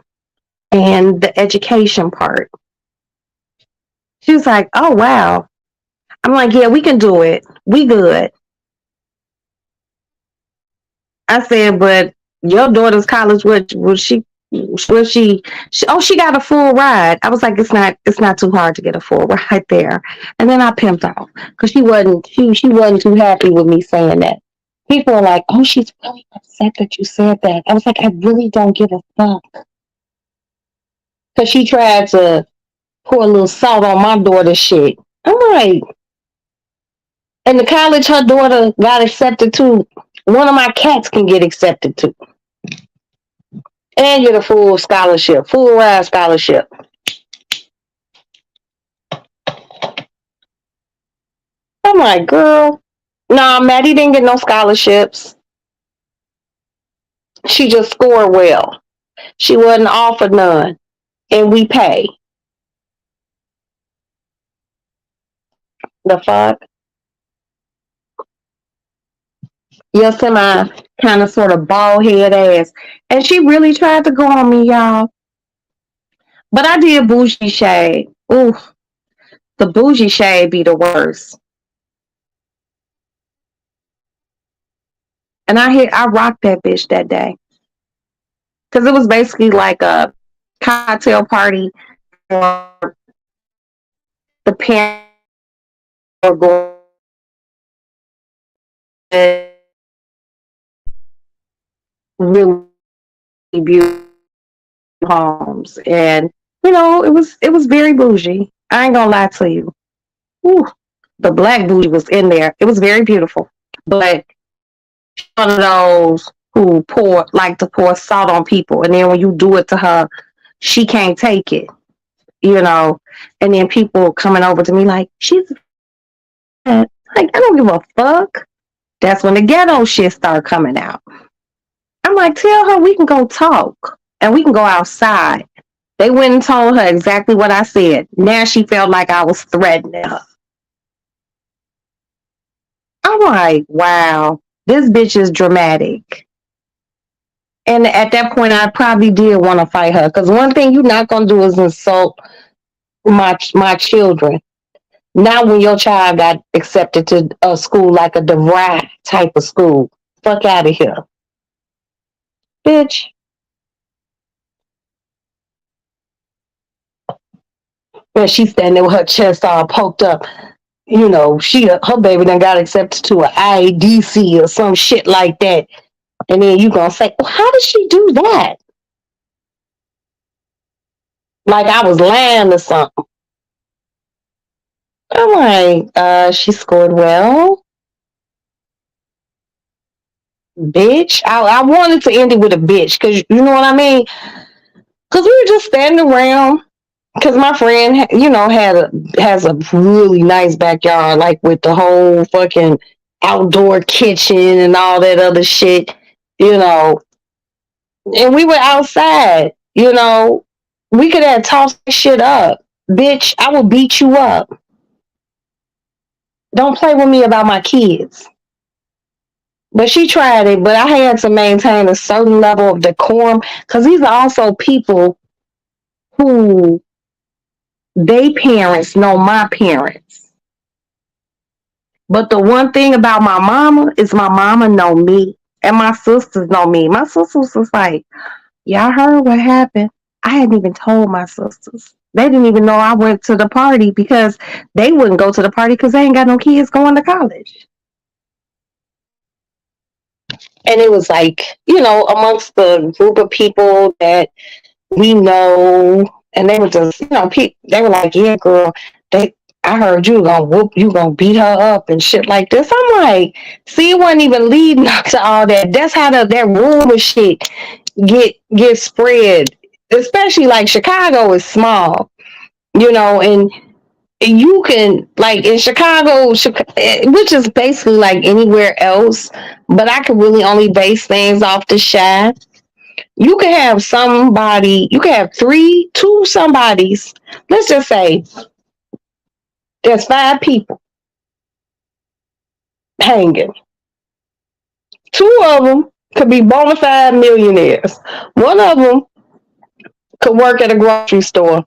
and the education part. She was like, oh, wow. I'm like, yeah, we can do it. We good. I said, but your daughter's college, she got a full ride. I was like, it's not too hard to get a full ride there. And then I pimped off because she wasn't too happy with me saying that. People are like, oh, she's really upset that you said that. I was like, I really don't give a fuck. Because she tried to pour a little salt on my daughter's shit. I'm like, and the college her daughter got accepted to, one of my cats can get accepted to. And get a full scholarship, full ride scholarship. I'm like, girl, nah, Maddie didn't get no scholarships. She just scored well. She wasn't offered none. And we pay. The fuck? Yes, and my kind of sort of bald head ass. And she really tried to go on me, y'all. But I did bougie shade. Ooh. The bougie shade be the worst. And I rocked that bitch that day. Because it was basically like a cocktail party for the parents were going to really beautiful homes. And, it was very bougie. I ain't gonna lie to you. Whew, the black bougie was in there. It was very beautiful. But one of those who like to pour salt on people, and then when you do it to her, she can't take it, you know. And then people coming over to me like, she's like, I don't give a fuck. That's when the ghetto shit start coming out. I'm like, tell her we can go talk and we can go outside. They went and told her exactly what I said. Now she felt like I was threatening her. I'm like, wow, this bitch is dramatic. And at that point, I probably did want to fight her, because one thing you're not gonna do is insult my children. Not when your child got accepted to a school like a DeVry type of school. Fuck out of here, bitch. And she's standing with her chest all poked up. Her baby done got accepted to an IADC or some shit like that. And then you gonna say, well, how did she do that? Like I was lying or something. I'm like, she scored well. Bitch. I wanted to end it with a bitch, because you know what I mean? Because we were just standing around. Because my friend, has a really nice backyard, like with the whole fucking outdoor kitchen and all that other shit, you know. And we were outside, We could have tossed shit up. Bitch, I will beat you up. Don't play with me about my kids. But she tried it, but I had to maintain a certain level of decorum, because these are also people who they parents know my parents. But the one thing about my mama is my mama know me, and my sisters know me. My sisters was like, y'all heard what happened? I hadn't even told my sisters. They didn't even know I went to the party, because they wouldn't go to the party because they ain't got no kids going to college. And it was like, amongst the group of people that we know, and they were just, they were like, yeah, girl, I heard you gonna beat her up and shit like this. I'm like, see, it wasn't even leading up to all that. That's how that rumor shit get spread. Especially like Chicago is small, and you can, like, in Chicago, which is basically like anywhere else, but I can really only base things off the Chi. You can have two somebodies. Let's just say there's 5 people hanging. 2 of them could be bona fide millionaires. One of them could work at a grocery store.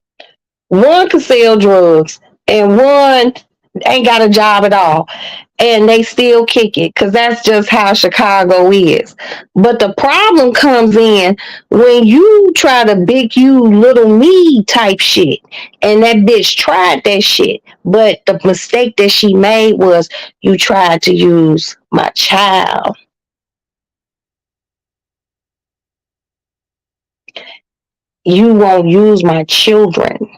One could sell drugs, and one ain't got a job at all. And they still kick it, because that's just how Chicago is. But the problem comes in when you try to big you little me type shit. And that bitch tried that shit. But the mistake that she made was, you tried to use my child. You won't use my children.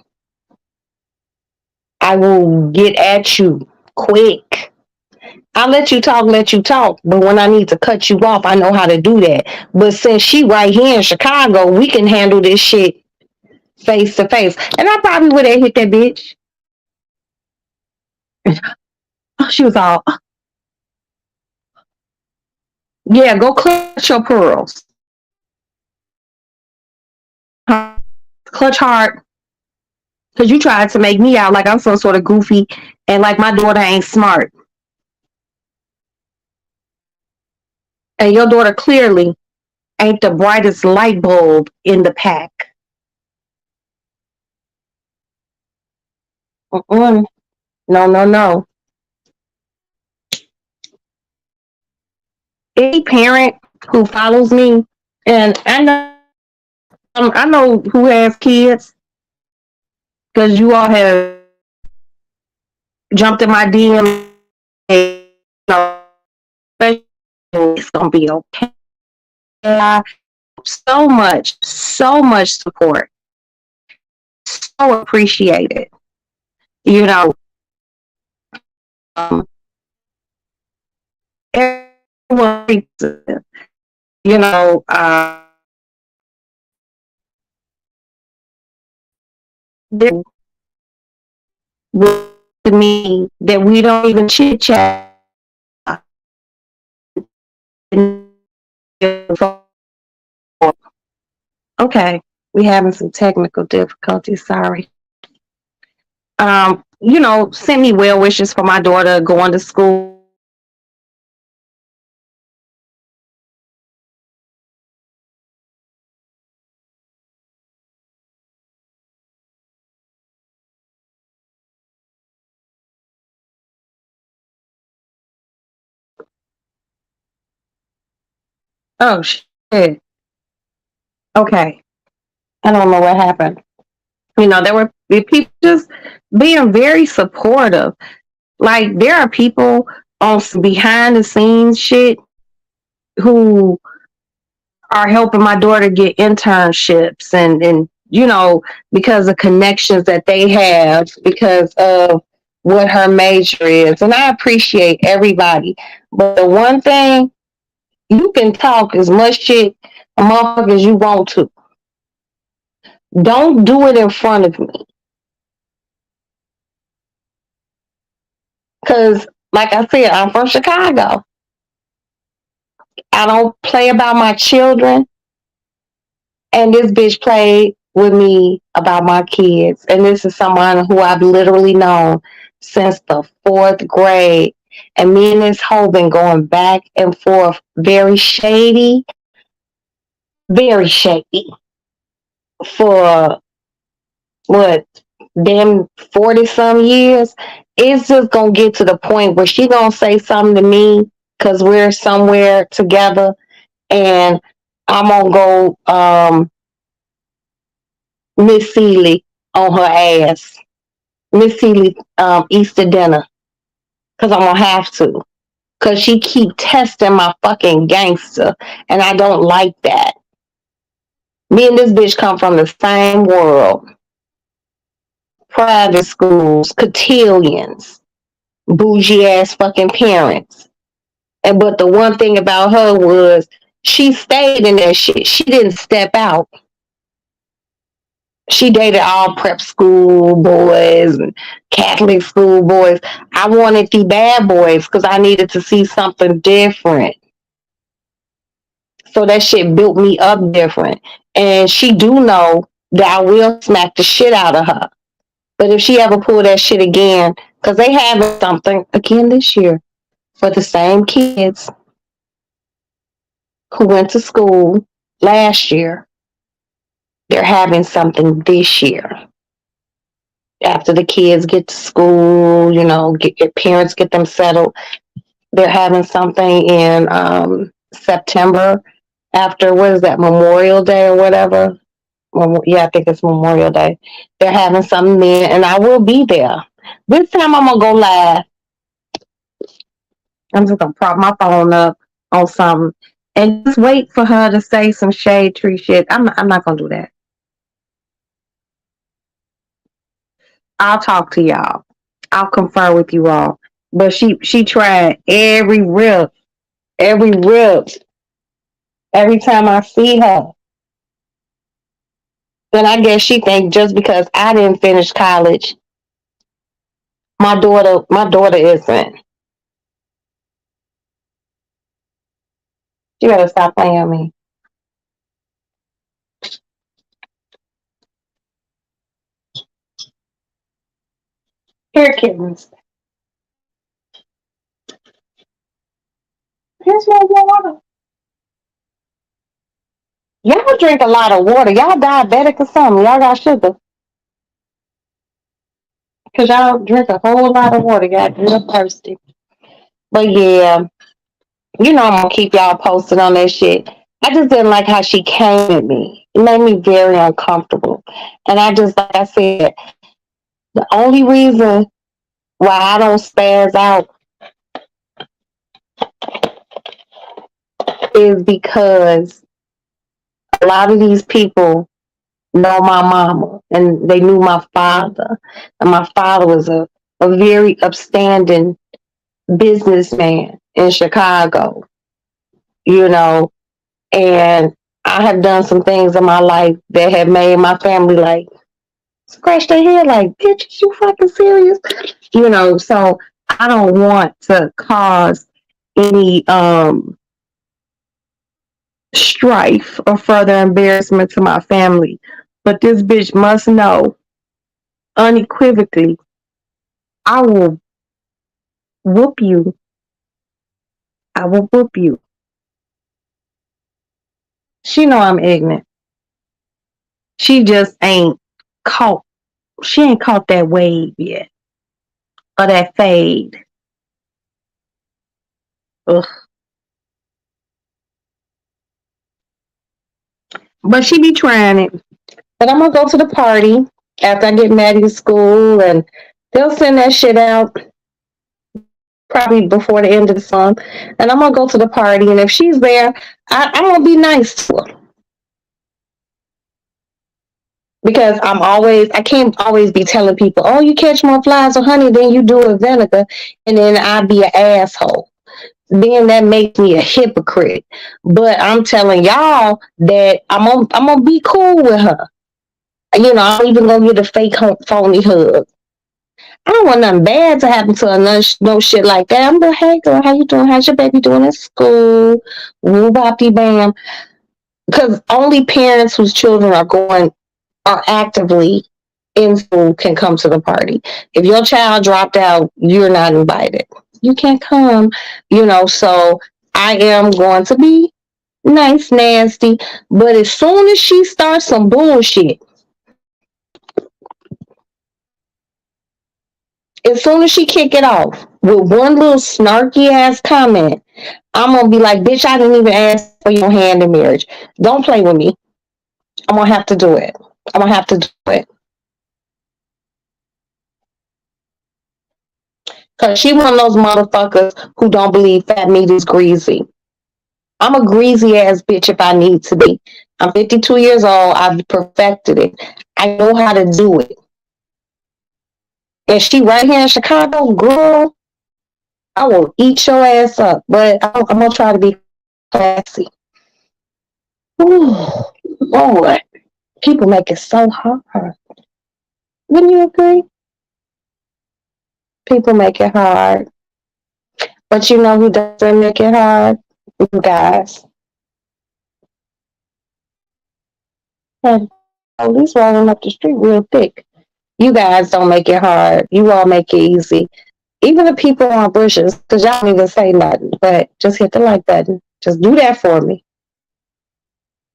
I will get at you quick. I'll let you talk, but when I need to cut you off, I know how to do that. But since she right here in Chicago, we can handle this shit face to face. And I probably would have hit that bitch. She was all, yeah, go clutch your pearls. Clutch hard. Because you tried to make me out like I'm some sort of goofy and like my daughter ain't smart. And your daughter clearly ain't the brightest light bulb in the pack. Mm-mm. No, no, no. Any parent who follows me, and I know who has kids because you all have jumped in my DM. You know, it's gonna be okay. So much support, so appreciated. You know, um, everyone, you know, with me that we don't even chit chat. Okay, we having some technical difficulties. Sorry. You know, send me well wishes for my daughter going to school. Oh shit. Okay. I don't know what happened. You know, there were people just being very supportive. Like there are people on some behind the scenes shit who are helping my daughter get internships and you know, because of connections that they have because of what her major is. And I appreciate everybody. But the one thing, you can talk as much shit a motherfucker as you want to. Don't do it in front of me. Cause like I said, I'm from Chicago. I don't play about my children. And this bitch played with me about my kids. And this is someone who I've literally known since the fourth grade. And me and this hoe been going back and forth, very shady for what, damn 40 some years. It's just gonna get to the point where she gonna say something to me because we're somewhere together and I'm gonna go Miss Seeley on her ass. Miss Seeley Easter dinner. Cause I'm gonna have to. Cause she keep testing my fucking gangster. And I don't like that. Me and this bitch come from the same world. Private schools, cotillions, bougie ass fucking parents. And but the one thing about her was she stayed in that shit. She didn't step out. She dated all prep school boys and Catholic school boys. I wanted the bad boys because I needed to see something different. So that shit built me up different. And she do know that I will smack the shit out of her. But if she ever pull that shit again, because they having something again this year for the same kids who went to school last year, they're having something this year. After the kids get to school, you know, get parents get them settled, they're having something in September after what is that, Memorial Day or whatever. Yeah, I think it's Memorial Day. They're having something there, and I will be there. This time I'm gonna go live. I'm just gonna prop my phone up on something and just wait for her to say some shade tree shit. I'm not gonna do that. I'll talk to y'all. I'll confer with you all. But she tried every rip, every time I see her. Then I guess she think just because I didn't finish college, my daughter isn't. You gotta stop playing with me. Here, kittens. Here's my water. Y'all drink a lot of water. Y'all diabetic or something. Y'all got sugar. Cause y'all drink a whole lot of water, got real thirsty. But yeah, you know I'm gonna keep y'all posted on that shit. I just didn't like how she came at me. It made me very uncomfortable. And I just, like I said, the only reason why I don't spaz out is because a lot of these people know my mama and they knew my father. And my father was a very upstanding businessman in Chicago, you know, and I have done some things in my life that have made my family like scratch their head like, bitch, is you fucking serious? You know, so I don't want to cause any strife or further embarrassment to my family. But this bitch must know unequivocally, I will whoop you. I will whoop you. She know I'm ignorant. She just ain't caught. She ain't caught that wave yet or that fade. Ugh. But she be trying it. But I'm gonna go to the party after I get Maddie to school, and they'll send that shit out probably before the end of the song. And I'm gonna go to the party, and if she's there, I'm gonna be nice to her because I can't always be telling people, oh, you catch more flies with honey than you do with vinegar, and then I be an asshole. Then that makes me a hypocrite. But I'm telling y'all that I'm gonna be cool with her. You know, I'm even gonna get a fake phony hug. I don't want nothing bad to happen to her. No shit like that. I'm like, hey girl, how you doing? How's your baby doing at school? Woo boppy bam. Because only parents whose children are actively in school can come to the party. If your child dropped out, you're not invited. You can't come, you know. So I am going to be nice, nasty. But as soon as she starts some bullshit, as soon as she kick it off with one little snarky ass comment, I'm gonna be like, bitch, I didn't even ask for your hand in marriage. Don't play with me. I'm gonna have to do it. I'm gonna have to do it. Cause she one of those motherfuckers who don't believe fat meat is greasy. I'm a greasy ass bitch if I need to be. I'm 52 years old. I've perfected it. I know how to do it. And she right here in Chicago, girl, I will eat your ass up. But I'm gonna try to be classy. Ooh, Lord, people make it so hard. Wouldn't you agree? People make it hard. But you know who doesn't make it hard? You guys. And police rolling up the street real thick. You guys don't make it hard. You all make it easy. Even the people on bushes, because y'all don't even say nothing, but just hit the like button. Just do that for me.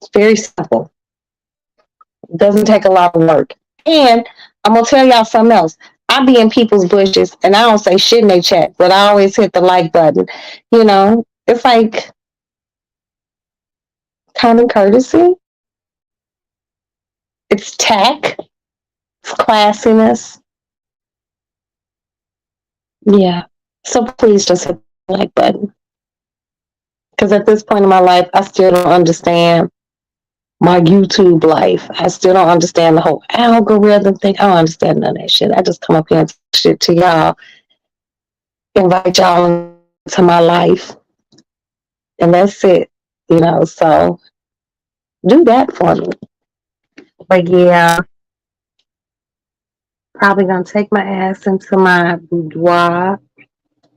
It's very simple. It doesn't take a lot of work. And I'm gonna tell y'all something else. I be in people's bushes and I don't say shit in their chat, but I always hit the like button. You know, it's like common courtesy. It's tact. It's classiness. Yeah. So please just hit the like button. Because at this point in my life, I still don't understand my YouTube life. I still don't understand the whole algorithm thing. I don't understand none of that shit. I just come up here and talk shit to y'all, invite y'all into my life, and that's it. You know, so do that for me. But yeah, probably gonna take my ass into my boudoir,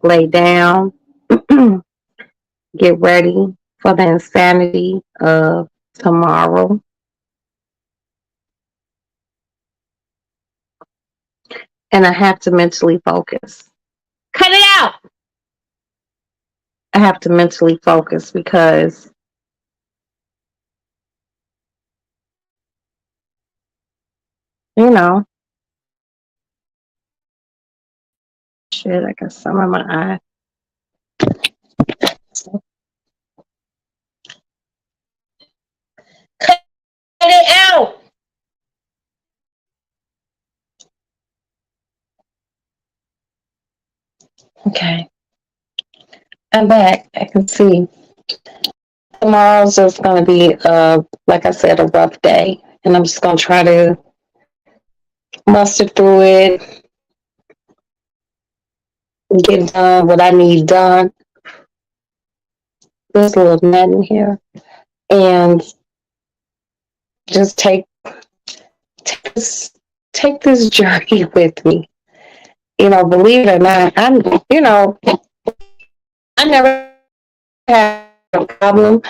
lay down, get ready for the insanity of tomorrow. And I have to mentally focus. Cut it out! I have to mentally focus because, you know, shit, I got some in my eye. Cut it out. Okay, I'm back. I can see. Tomorrow's just going to be, like I said, a rough day. And I'm just going to try to muster through it, get done what I need done. There's a little nut in here. And just take this, take this journey with me. Believe it or not, I never had a problem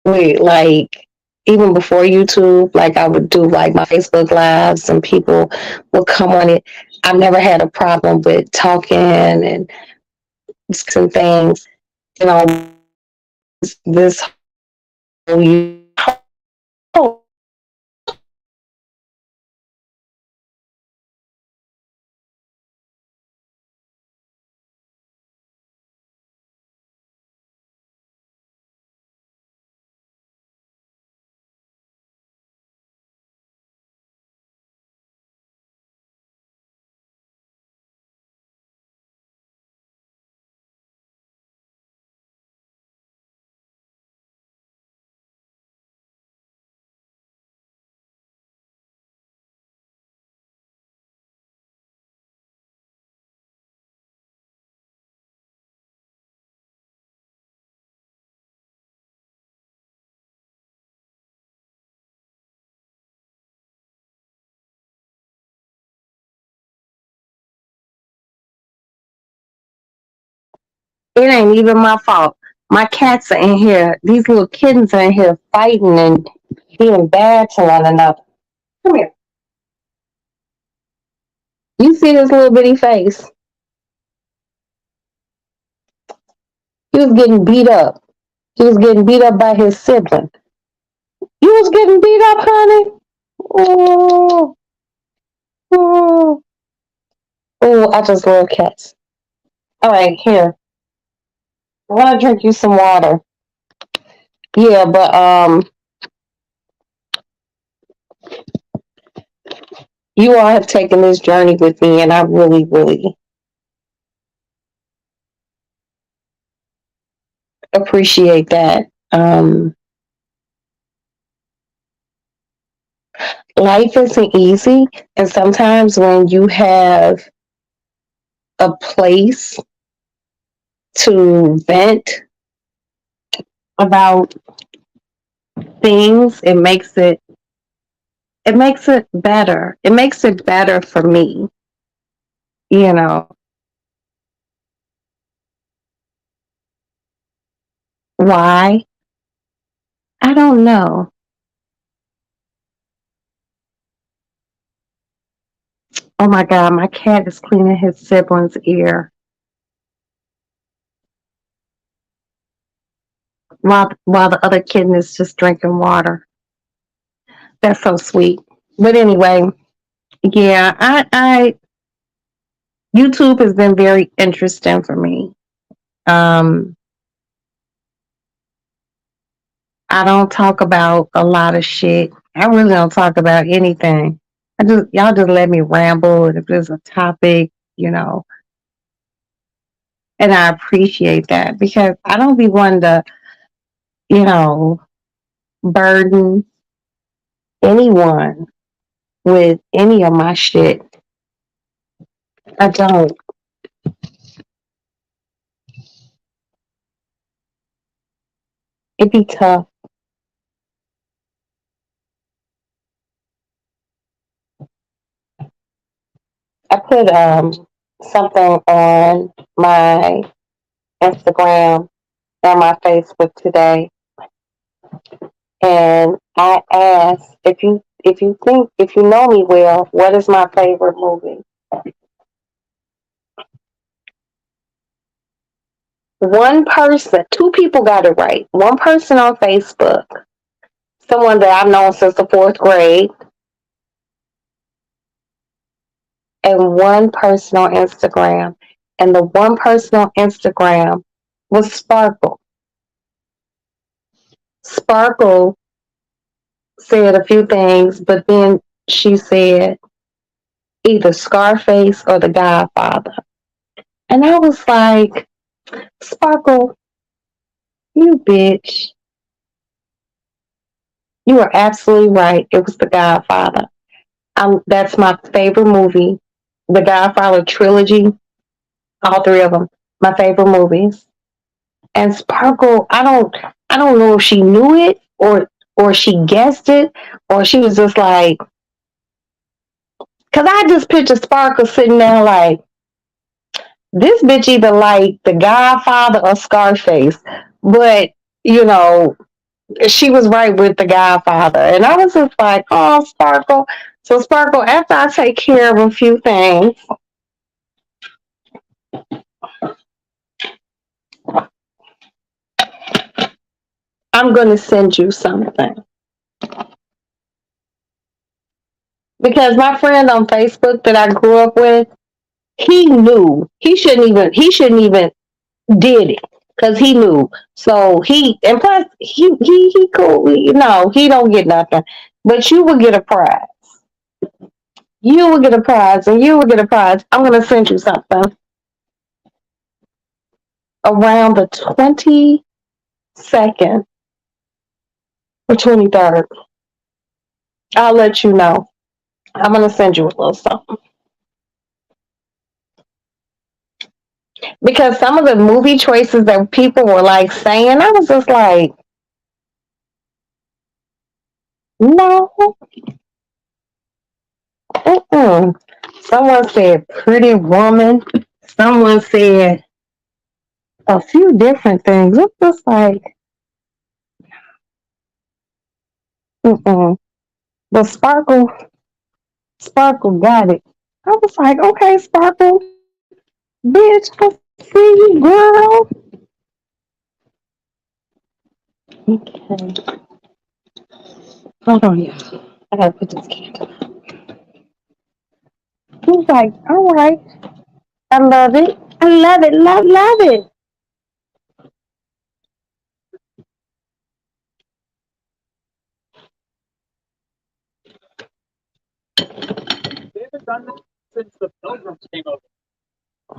with, like, even before YouTube, like I would do like my Facebook lives and people would come on it. I never had a problem with talking and some things, you know, this whole it ain't even my fault. My cats are in here. These little kittens are in here fighting and being bad to one another. Come here. You see this little bitty face? He was getting beat up. He was getting beat up by his sibling. You was getting beat up, honey? Oh, oh, oh, I just love cats. All right, here. I want to drink you some water. Yeah, but you all have taken this journey with me, and I really, really appreciate that. Life isn't easy, and sometimes when you have a place to vent about things, it makes it better. It makes it better for me, you know. Why? I don't know. Oh my god, my cat is cleaning his sibling's ear while the other kitten is just drinking water. That's so sweet. But anyway, yeah, I YouTube has been very interesting for me. Um, I don't talk about a lot of shit. I really don't talk about anything. Y'all just let me ramble, and if there's a topic, you know, and I appreciate that because I don't be one to, you know, burden anyone with any of my shit. I don't. It'd be tough. I put something on my Instagram and my Facebook today, and I asked if you know me well, what is my favorite movie? One person, two people got it right. One person on Facebook, someone that I've known since the fourth grade, and one person on Instagram. And the one person on Instagram was Sparkle. Sparkle said a few things, but then she said either Scarface or The Godfather. And I was like, Sparkle, you bitch. You are absolutely right. It was The Godfather. That's my favorite movie. The Godfather trilogy, all three of them, my favorite movies. And Sparkle, I don't know if she knew it or she guessed it or she was just like, because I just picture Sparkle sitting there like, this bitch either like The Godfather or Scarface. But, you know, she was right with The Godfather. And I was just like, oh, Sparkle. So, Sparkle, after I take care of a few things, I'm going to send you something. Because my friend on Facebook that I grew up with, he knew he shouldn't even did it because he knew. So and plus he cool. You know, he don't get nothing, but you will get a prize. You will get a prize, and you will get a prize. I'm gonna send you something around the 22nd or 23rd. I'll let you know. I'm gonna send you a little something because some of the movie choices that people were like saying, I was just like, no. Mm-mm. Someone said Pretty Woman. Someone said a few different things. It's just like, mm-mm. But Sparkle got it. I was like, okay, Sparkle, bitch, I see you, girl. Okay, hold on, yeah. I gotta put this candle. He was like, all right, I love it. I love it, love it.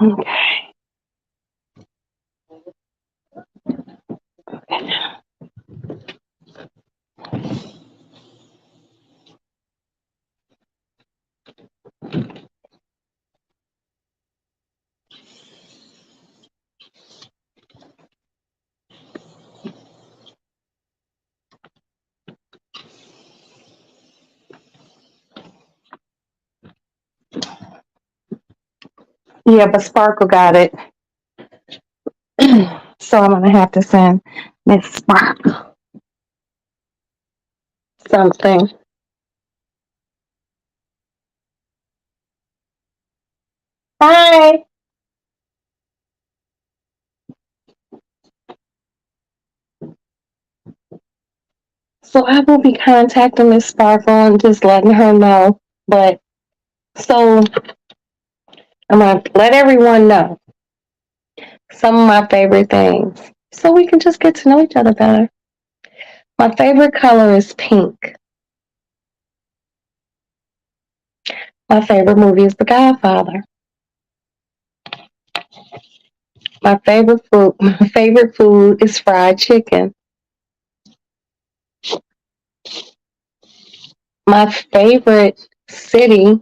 Okay. Yeah, but Sparkle got it. So I'm gonna have to send Miss Sparkle something. Hi. So I will be contacting Miss Sparkle and just letting her know. But so I'm gonna let everyone know some of my favorite things. So we can just get to know each other better. My favorite color is pink. My favorite movie is The Godfather. My favorite food is fried chicken. My favorite city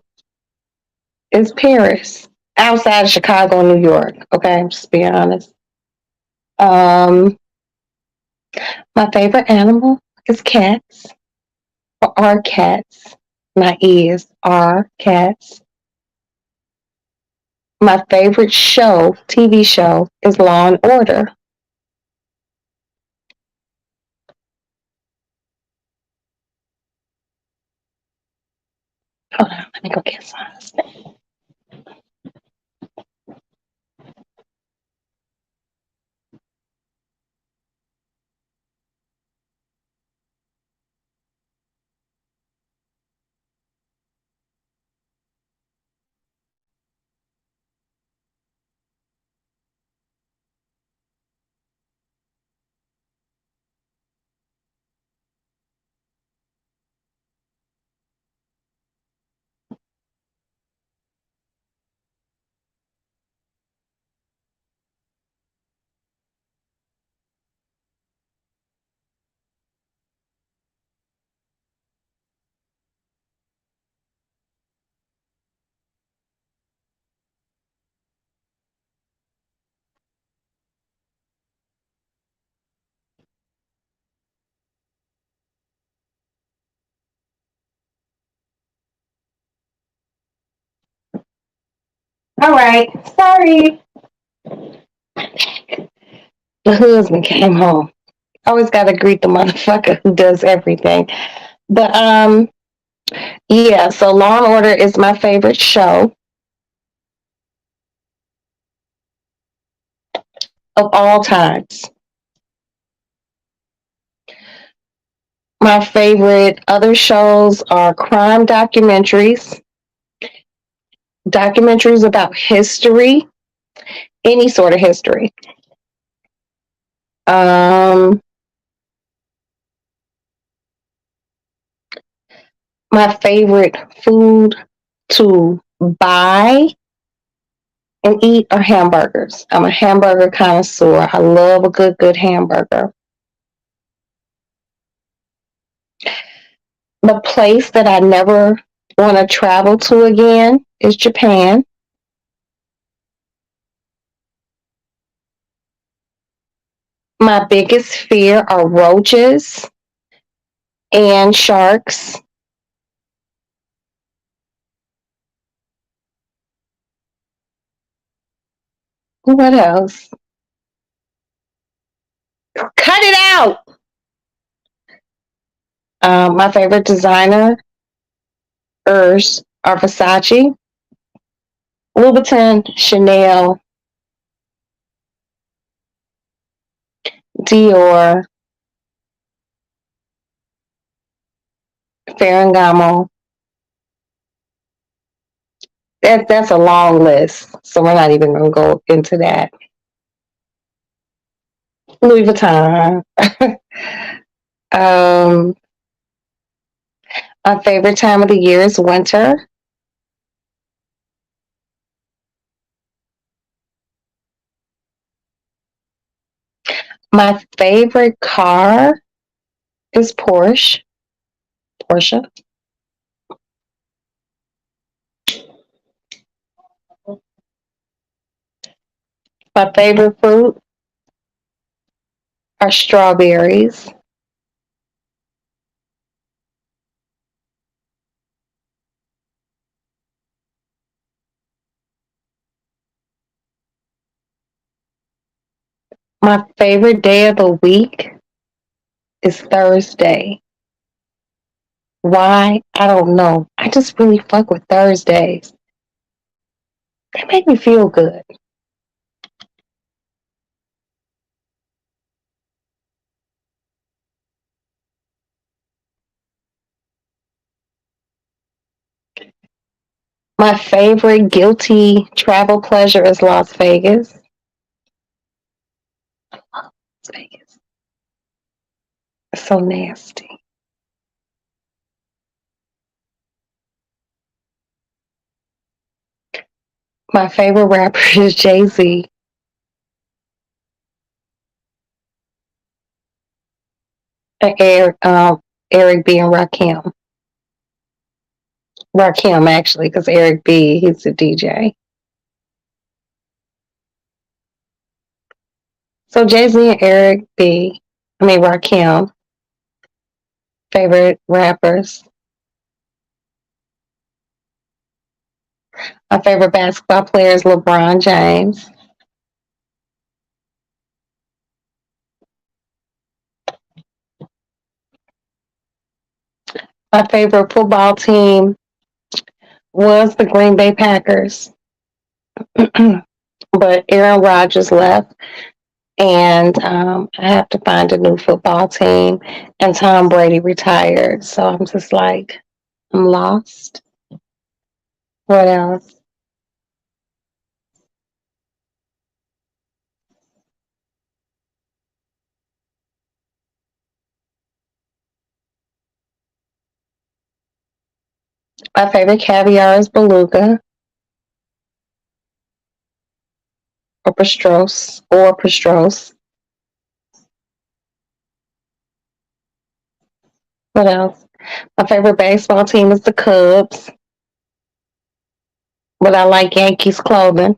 is Paris. Outside of Chicago and New York. Okay, just being honest. Um, my favorite animal is cats. Or are cats. My ears are cats. My favorite show, TV show, is Law and Order. Hold on, let me go get some. All right. Sorry. The husband came home. Always got to greet the motherfucker who does everything. But yeah. So Law and Order is my favorite show of all times. My favorite other shows are crime documentaries, documentaries about history, any sort of history. Um, my favorite food to buy and eat are hamburgers. I'm a hamburger connoisseur. I love a good hamburger. The place that I never want to travel to again is Japan. My biggest fear are roaches and sharks. What else? Cut it out. My favorite designer are Versace, Louboutin, Chanel, Dior, Ferragamo. That's a long list, so we're not even going to go into that. Louis Vuitton. um, my favorite time of the year is winter. My favorite car is Porsche. Porsche. My favorite fruit are strawberries. My favorite day of the week is Thursday. Why? I don't know. I just really fuck with Thursdays. They make me feel good. My favorite guilty travel pleasure is Las Vegas. Las Vegas. It's so nasty. My favorite rapper is Jay-Z. And Eric B. and Rakim. Rakim, actually, because Eric B., he's a DJ. So Jay-Z and Eric B., Rakim, favorite rappers. My favorite basketball player is LeBron James. My favorite football team was the Green Bay Packers, but Aaron Rodgers left, and I have to find a new football team. And Tom Brady retired, so I'm just like, I'm lost. What else? My favorite caviar is beluga or Pastros. What else? My favorite baseball team is the Cubs, but I like Yankees clothing.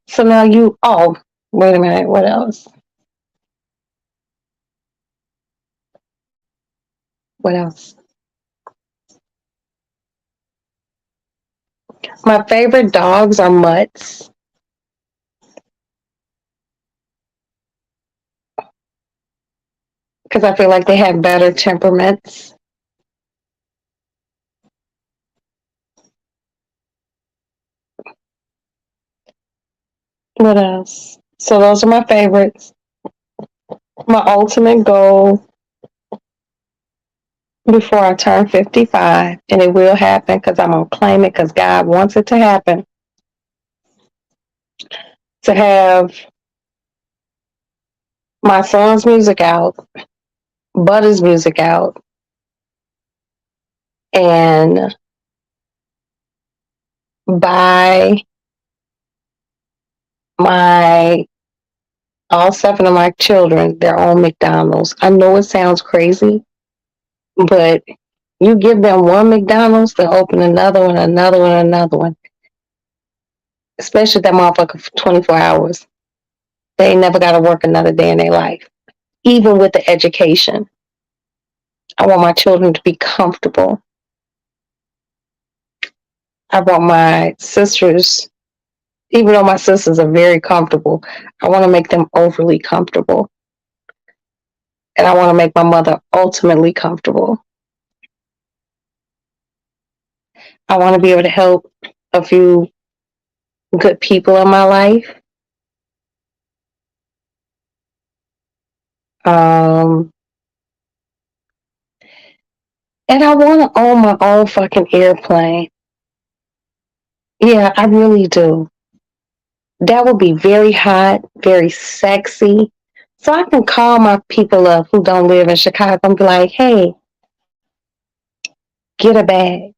So now wait a minute, what else? What else? My favorite dogs are mutts because I feel like they have better temperaments. What else? So those are my favorites. My ultimate goal before I turn 55, and it will happen because I'm going to claim it because God wants it to happen, to have my son's music out, Buddy's music out, and buy my all 7 of my children their own McDonald's. I know it sounds crazy, but you give them one McDonald's, they'll open another one, another one, another one. Especially that motherfucker for 24 hours. They ain't never got to work another day in their life. Even with the education, I want my children to be comfortable. I want my sisters, even though my sisters are very comfortable, I want to make them overly comfortable. And I want to make my mother ultimately comfortable. I want to be able to help a few good people in my life. And I want to own my own fucking airplane. Yeah, I really do. That would be very hot, very sexy. So I can call my people up who don't live in Chicago and be like, hey, get a bag.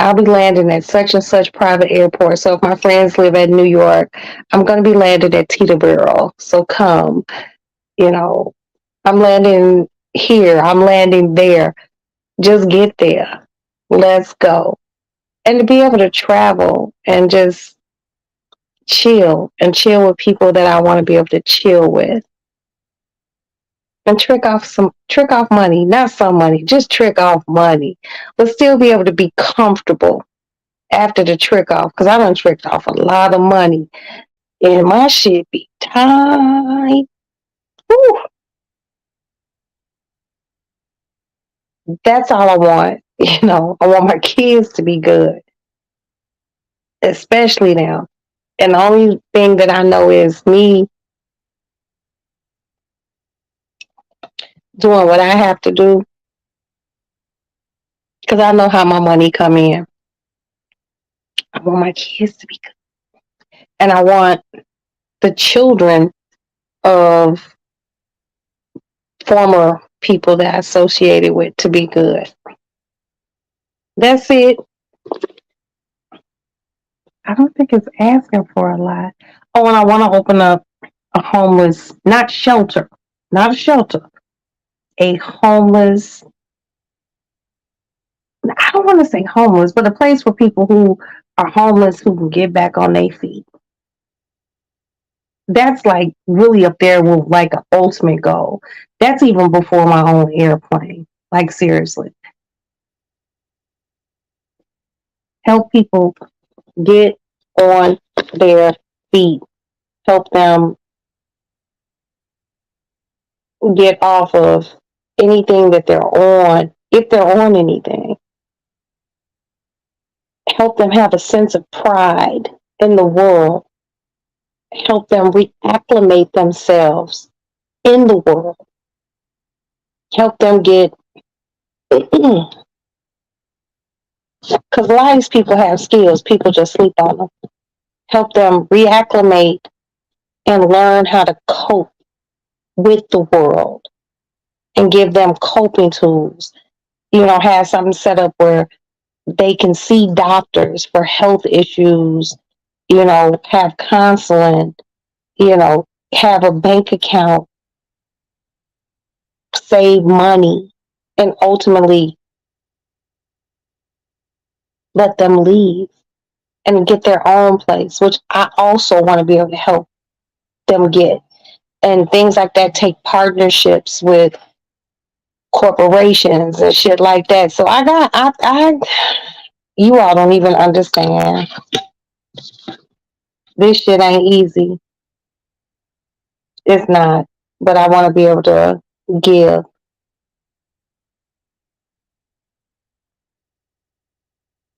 I'll be landing at such and such private airport. So if my friends live at New York, I'm going to be landed at Teterboro. So come, you know, I'm landing here, I'm landing there. Just get there. Let's go. And to be able to travel and just chill and chill with people that I want to be able to chill with. And trick off money, not some money, just trick off money, but still be able to be comfortable after the trick off. Because I done tricked off a lot of money, and my shit be tight. Whew. That's all I want. I want my kids to be good, especially now. And the only thing that I know is me doing what I have to do because I know how my money come in. I want my kids to be good, and I want the children of former people that I associated with to be good. That's it. I don't think it's asking for a lot. Oh, and I want to open up a homeless, not a shelter, a homeless, I don't want to say homeless, but a place for people who are homeless who can get back on their feet. That's like really up there with like an ultimate goal. That's even before my own airplane. Like seriously. Help people get on their feet. Help them get off of anything that they're on, if they're on anything. Help them have a sense of pride in the world. Help them reacclimate themselves in the world. Help them get, because a lot of these people have skills, people just sleep on them. Help them reacclimate and learn how to cope with the world and give them coping tools. Have something set up where they can see doctors for health issues, have counseling, have a bank account, save money, and ultimately let them leave and get their own place, which I also want to be able to help them get. And things like that take partnerships with corporations and shit like that. So you all don't even understand. This shit ain't easy. It's not. But I want to be able to give.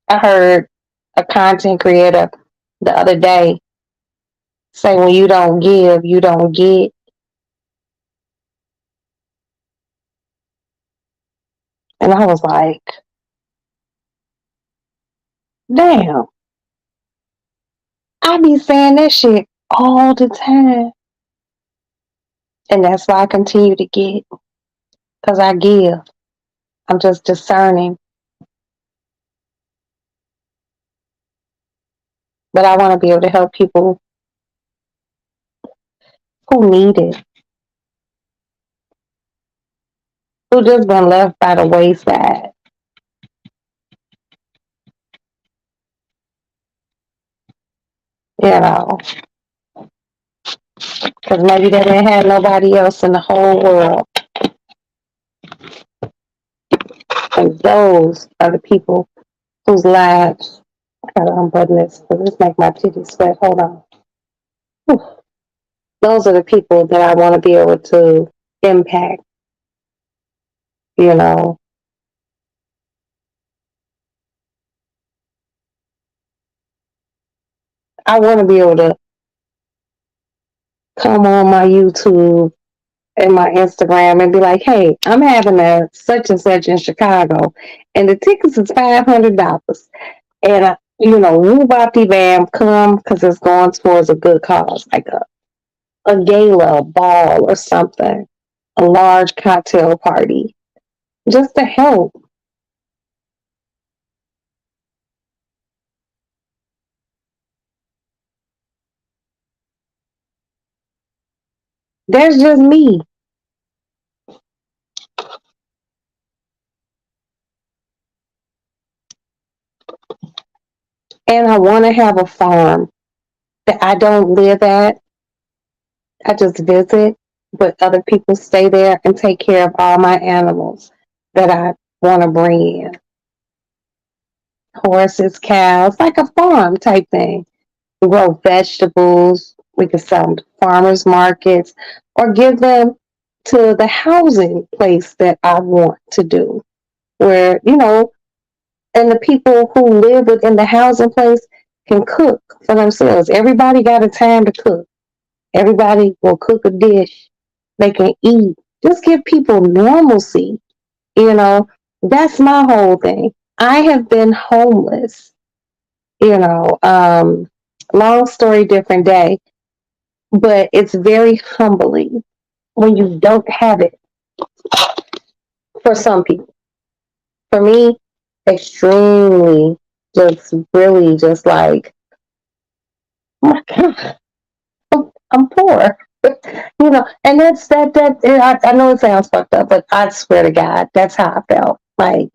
I heard a content creator the other day say, when you don't give, you don't get. And I was like, damn, I be saying that shit all the time. And that's why I continue to get, because I give. I'm just discerning. But I want to be able to help people who need it, who just been left by the wayside. You know, because maybe they didn't have nobody else in the whole world. And those are the people whose lives. I gotta unbutton this. This make my titties sweat. Hold on. Whew. Those are the people that I want to be able to impact. You know, I want to be able to come on my YouTube and my Instagram and be like, hey, I'm having a such and such in Chicago, and the tickets is $500. And woo bopty bam, come, because it's going towards a good cause, like a gala, a ball, or something, a large cocktail party, just to help. That's just me. And I want to have a farm that I don't live at. I just visit, but other people stay there and take care of all my animals that I want to bring in. Horses, cows, like a farm type thing. We grow vegetables. We can sell them to farmers markets or give them to the housing place that I want to do. Where, and the people who live within the housing place can cook for themselves. Everybody got a time to cook. Everybody will cook a dish. They can eat. Just give people normalcy. That's my whole thing. I have been homeless, long story, different day, but it's very humbling when you don't have it for some people. For me, extremely, just really just like, oh my God, I'm poor. And I know it sounds fucked up, but I swear to God, that's how I felt. Like,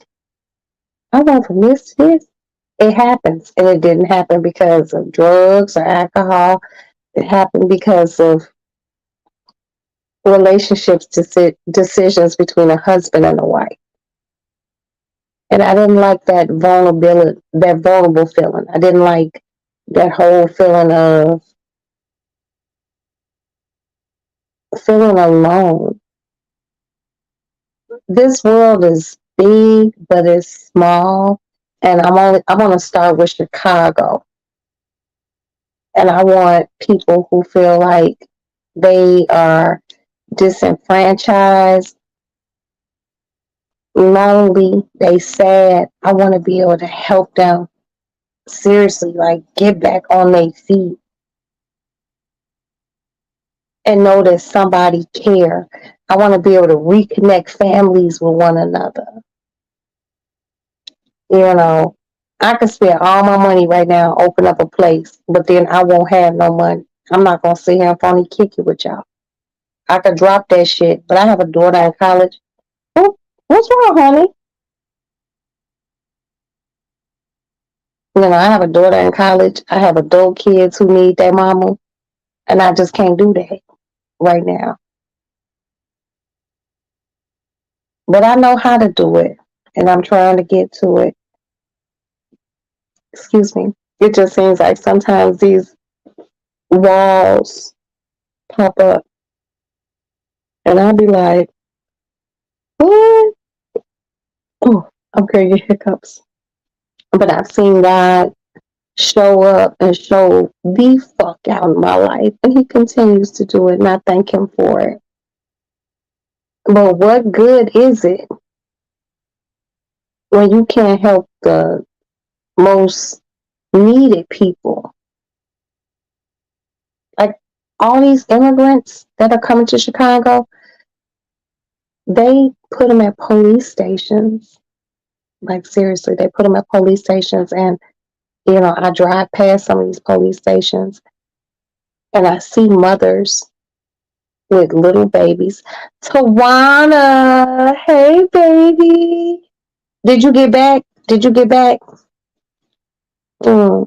I went from this to this. It happens. And it didn't happen because of drugs or alcohol. It happened because of relationships decisions between a husband and a wife. And I didn't like that vulnerable feeling. I didn't like that whole feeling of feeling alone. This world is big, but it's small. And I want to start with Chicago. And I want people who feel like they are disenfranchised, lonely, they sad. I want to be able to help them seriously, like get back on their feet and know that somebody care. I want to be able to reconnect families with one another. I could spend all my money right now, open up a place, but then I won't have no money. I'm not gonna sit here and phony kick it with y'all. I could drop that shit, but I have a daughter in college. Oh, what's wrong, honey? I have a daughter in college. I have adult kids who need their mama, and I just can't do that right now. but I know how to do it, and I'm trying to get to it. Excuse me. It just seems like sometimes these walls pop up, and I'll be like, what? Oh, I'm gonna get hiccups. But I've seen God show up and show the fuck out in my life, and He continues to do it, and I thank Him for it. But what good is it when you can't help the most needed people? Like all these immigrants that are coming to Chicago, they put them at police stations. Like seriously, they put them at police stations, and I drive past some of these police stations, and I see mothers with little babies. Tawana, hey baby, did you get back? Did you get back? Mm,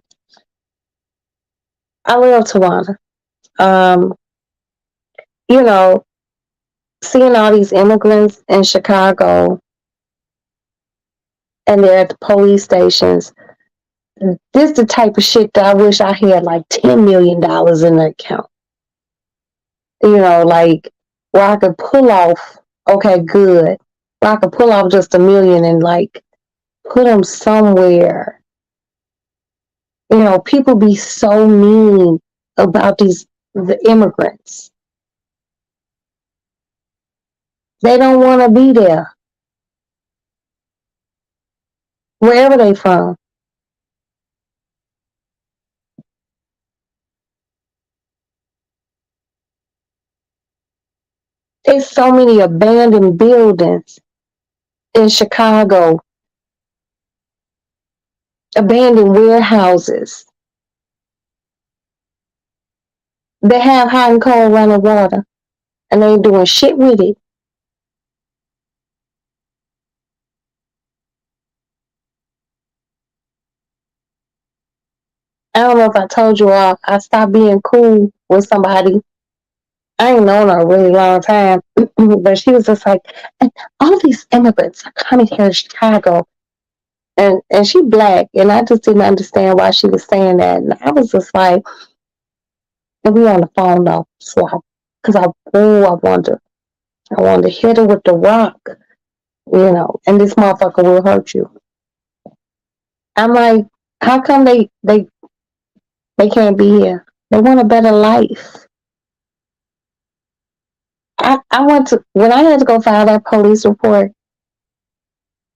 I love Tawana. Um, you know, seeing all these immigrants in Chicago and they're at the police stations. This the type of shit that I wish I had like $10 million in the account. Like where I could pull off, okay, good. Where I could pull off just 1 million and like put them somewhere. People be so mean about the immigrants. They don't want to be there, wherever they from. There's so many abandoned buildings in Chicago, abandoned warehouses. They have hot and cold running water, and they ain't doing shit with it. I don't know if I told you all, I stopped being cool with somebody. I ain't known her a really long time, but she was just like, and all these immigrants are coming here to Chicago, and she black, and I just didn't understand why she was saying that, and I was just like, and we on the phone though, so because I wanted to hit her with the rock, and this motherfucker will hurt you. I'm like, how come they can't be here? They want a better life. I went to when I had to go file that police report.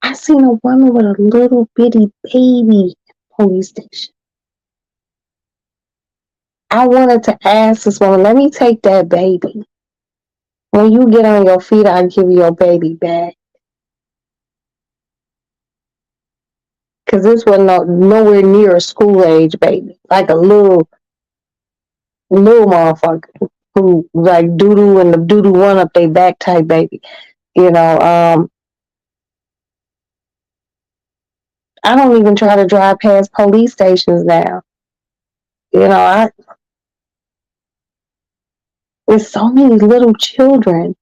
I seen a woman with a little bitty baby at the police station. I wanted to ask this woman, let me take that baby. When you get on your feet, I'll give you your baby back. Because this was nowhere near a school age baby. Like a little motherfucker who like doo doo and the doo doo run up their back type baby. You know, I don't even try to drive past police stations now. I There's so many little children,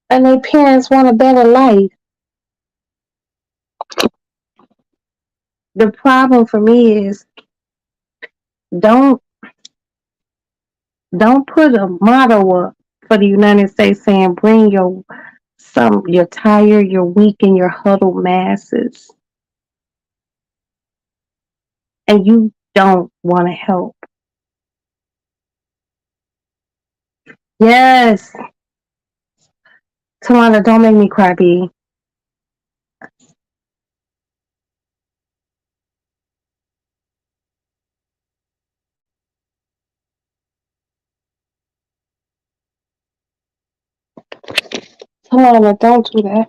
and their parents want a better life. The problem for me is don't don't put a motto up for the United States saying bring your tired, your weak, and your huddled masses, and you don't want to help. Yes, Tawana, don't make me cry, B. Tawana, don't do that.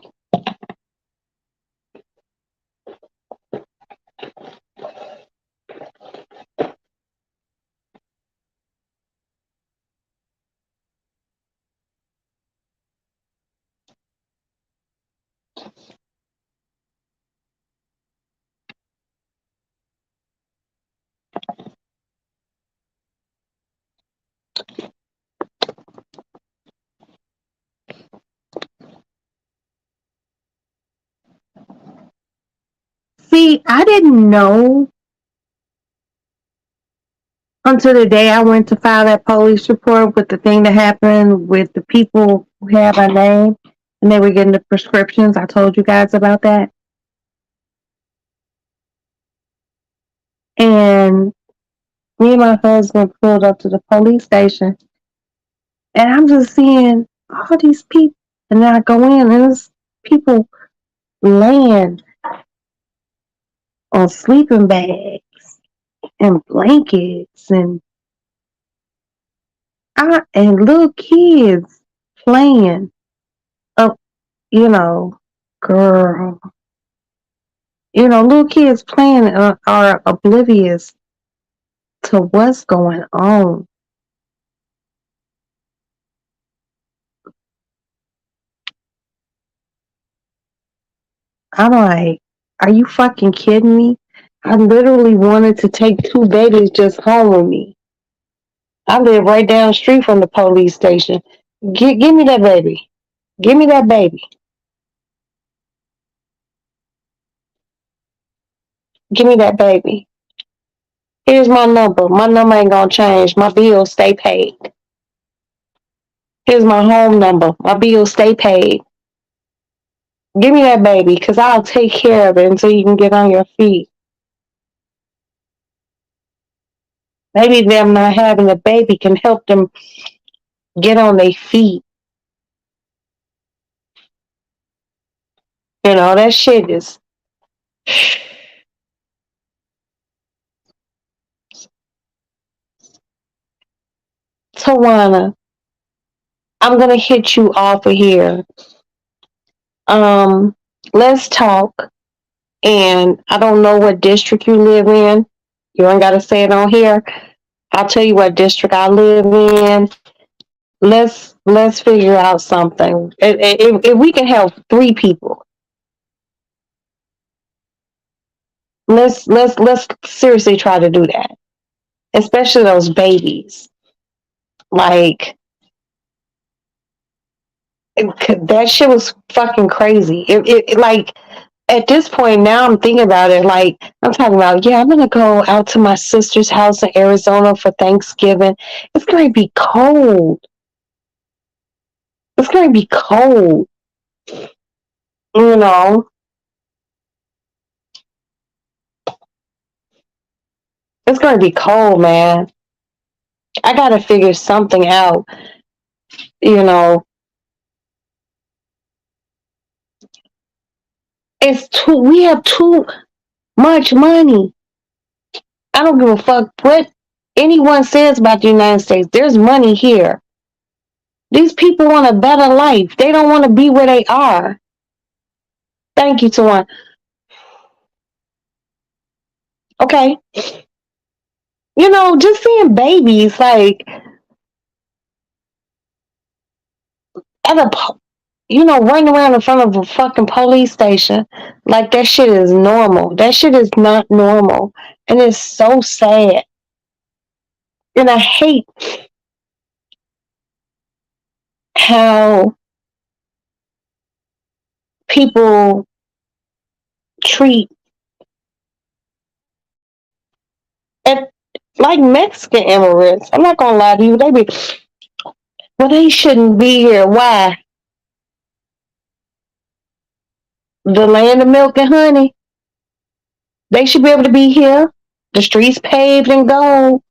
See, I didn't know until the day I went to file that police report with the thing that happened with the people who had my name and they were getting the prescriptions. I told you guys about that. And me and my husband pulled up to the police station and I'm just seeing all these people. And then I go in and there's people laying on sleeping bags and blankets and little kids playing up, girl, little kids playing are oblivious to what's going on. I'm like, are you fucking kidding me? I literally wanted to take two babies just home with me. I live right down the street from the police station. Give me that baby. Give me that baby. Give me that baby. Here's my number. My number ain't gonna change. My bills stay paid. Here's my home number. My bills stay paid. Give me that baby, because I'll take care of it until you can get on your feet. Maybe them not having a baby can help them get on their feet. That shit is. Tawana, I'm gonna hit you off of here. Let's talk. And I don't know what district you live in. You ain't gotta say it on here. I'll tell you what district I live in. Let's figure out something. If we can help 3 people, let's seriously try to do that. Especially those babies. Like, that shit was fucking crazy. It like, at this point now I'm thinking about it, like I'm talking about, yeah, I'm gonna go out to my sister's house in Arizona for Thanksgiving. It's gonna be cold. It's gonna be cold. You know. It's gonna be cold, man. I gotta figure something out. You know. We have too much money. I don't give a fuck what anyone says about the United States. There's money here. These people want a better life. They don't want to be where they are. Thank you, Tawan. Okay. Just seeing babies like at a running around in front of a fucking police station like that shit is normal. That shit is not normal. And it's so sad. And I hate how people treat it like Mexican immigrants. I'm not gonna lie to you. They shouldn't be here. Why? The land of milk and honey. They should be able to be here. The streets paved and gold.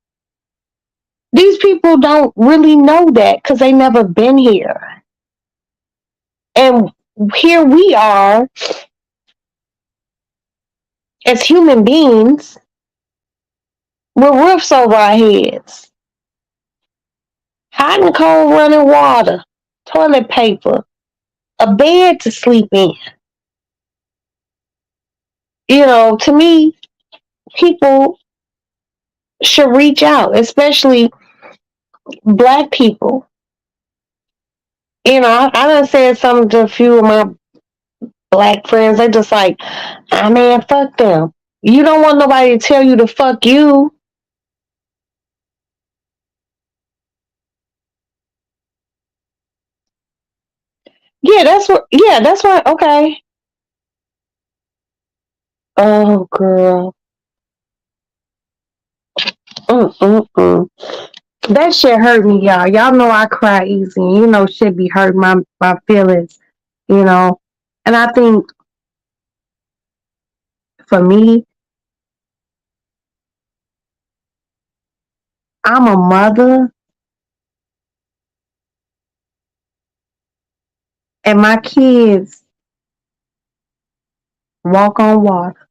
These people don't really know that because they never been here. And here we are as human beings with roofs over our heads, hot and cold running water, toilet paper, a bed to sleep in. To me, people should reach out, especially Black people. I done said something to a few of my Black friends. They just like, man, fuck them. You don't want nobody to tell you to fuck you. Yeah, that's what. Okay. Oh, girl. Mm-mm-mm. That shit hurt me, y'all. Y'all know I cry easy. You know, shit be hurting my feelings, you know. And I think for me, I'm a mother and my kids walk on water.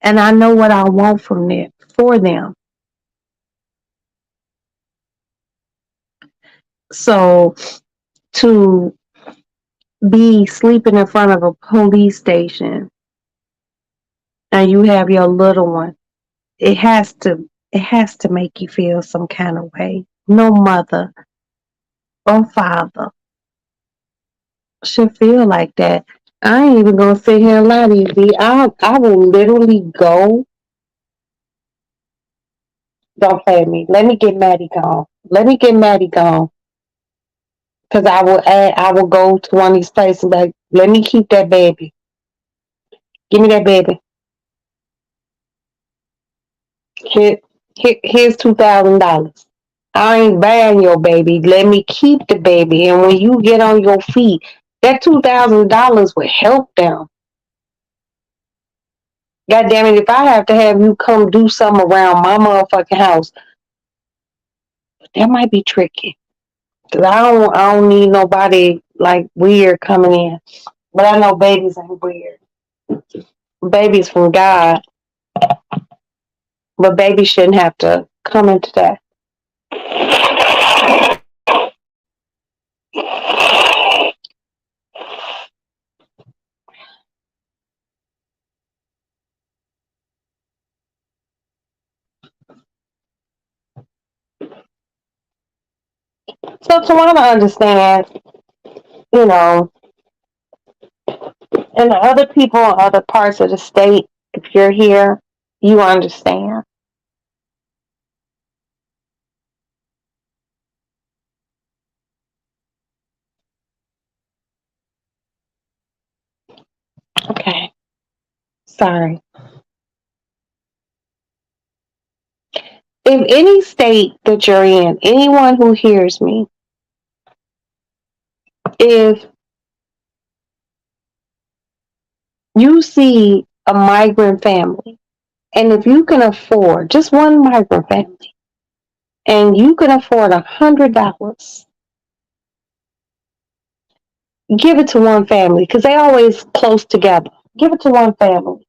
And I know what I want from them for them. So to be sleeping in front of a police station and you have your little one, it has to make you feel some kind of way. No mother or father should feel like that. I ain't even gonna sit here and lie to you, B. I will literally go. Don't play with me. Let me get Maddie gone. Let me get Maddie gone. Cause I will go to one of these places like, let me keep that baby. Give me that baby. Here, here's $2,000. I ain't buying your baby. Let me keep the baby. And when you get on your feet, that $2,000 will help them. God damn it, if I have to have you come do something around my motherfucking house, that might be tricky. Cause I don't need nobody like weird coming in. But I know babies ain't weird. Babies from God, but babies shouldn't have to come into that. So to want to understand, you know, and the other people in other parts of the state, if you're here, you understand. Okay. Sorry. If any state that you're in, anyone who hears me, if you see a migrant family, and if you can afford just one migrant family, and you can afford $100, give it to one family because they always close together. Give it to one family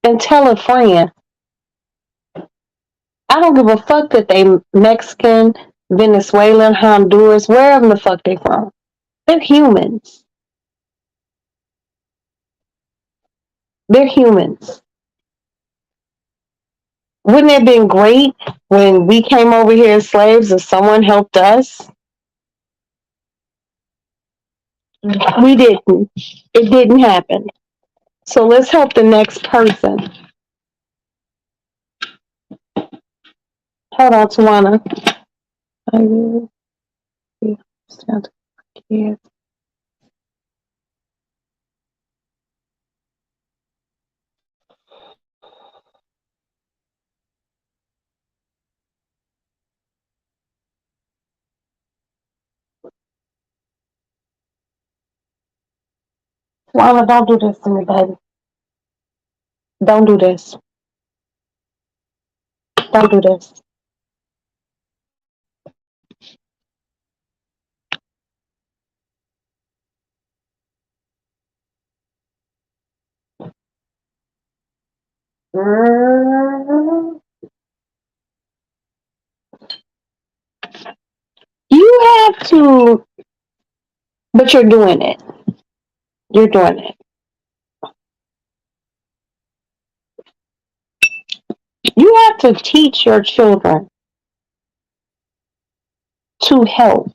and tell a friend. I don't give a fuck that they Mexican, Venezuelan, Honduras, wherever the fuck they from. They're humans. They're humans. Wouldn't it have been great when we came over here as slaves if someone helped us? We didn't. It didn't happen. So let's help the next person. Hold on, Tawana. I will be here. Tawana, don't do this to me, baby. Don't do this. Don't do this. You have to, but you're doing it. You're doing it. You have to teach your children to help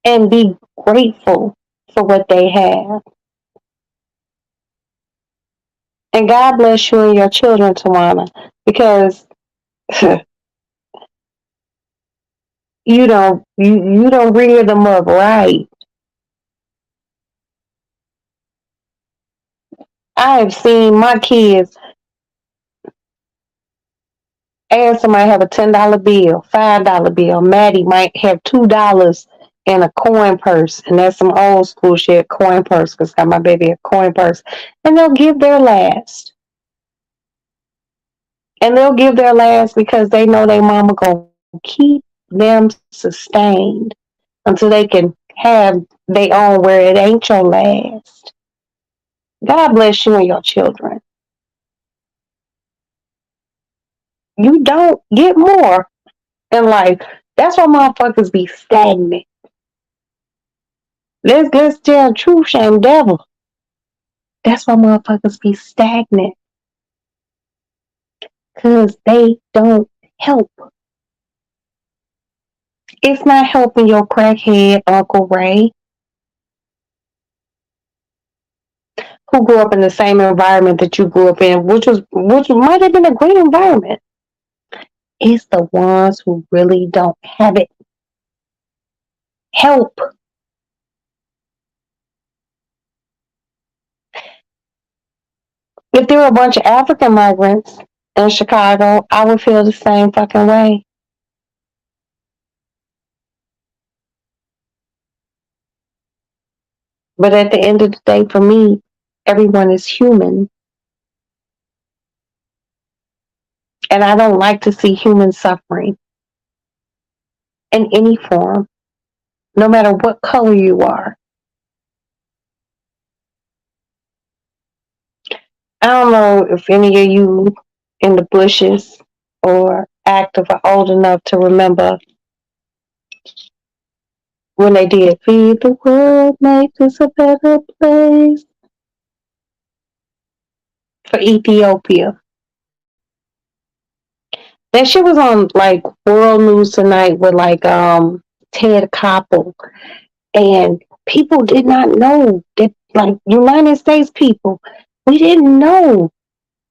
and be grateful for what they have. And God bless you and your children, Tawana, because you don't rear them up right. I have seen my kids ask somebody have a $10 bill, $5 bill. Maddie might have $2 in a coin purse, and that's some old school shit coin purse because got my baby a coin purse, and they'll give their last, and they'll give their last because they know their mama gonna keep them sustained until they can have their own where it ain't your last. God bless you and your children. You don't get more in life. That's why motherfuckers be stagnant. Let's tell the truth, shame devil. That's why motherfuckers be stagnant. Cause they don't help. It's not helping your crackhead Uncle Ray, who grew up in the same environment that you grew up in, which might have been a great environment. It's the ones who really don't have it. Help. If there were a bunch of African migrants in Chicago, I would feel the same fucking way. But at the end of the day, for me, everyone is human. And I don't like to see human suffering in any form, no matter what color you are. I don't know if any of you in the bushes or active are old enough to remember when they did Feed the World, Make This a Better Place for Ethiopia. That shit was on like World News Tonight with like Ted Koppel, and people did not know that, like United States people, we didn't know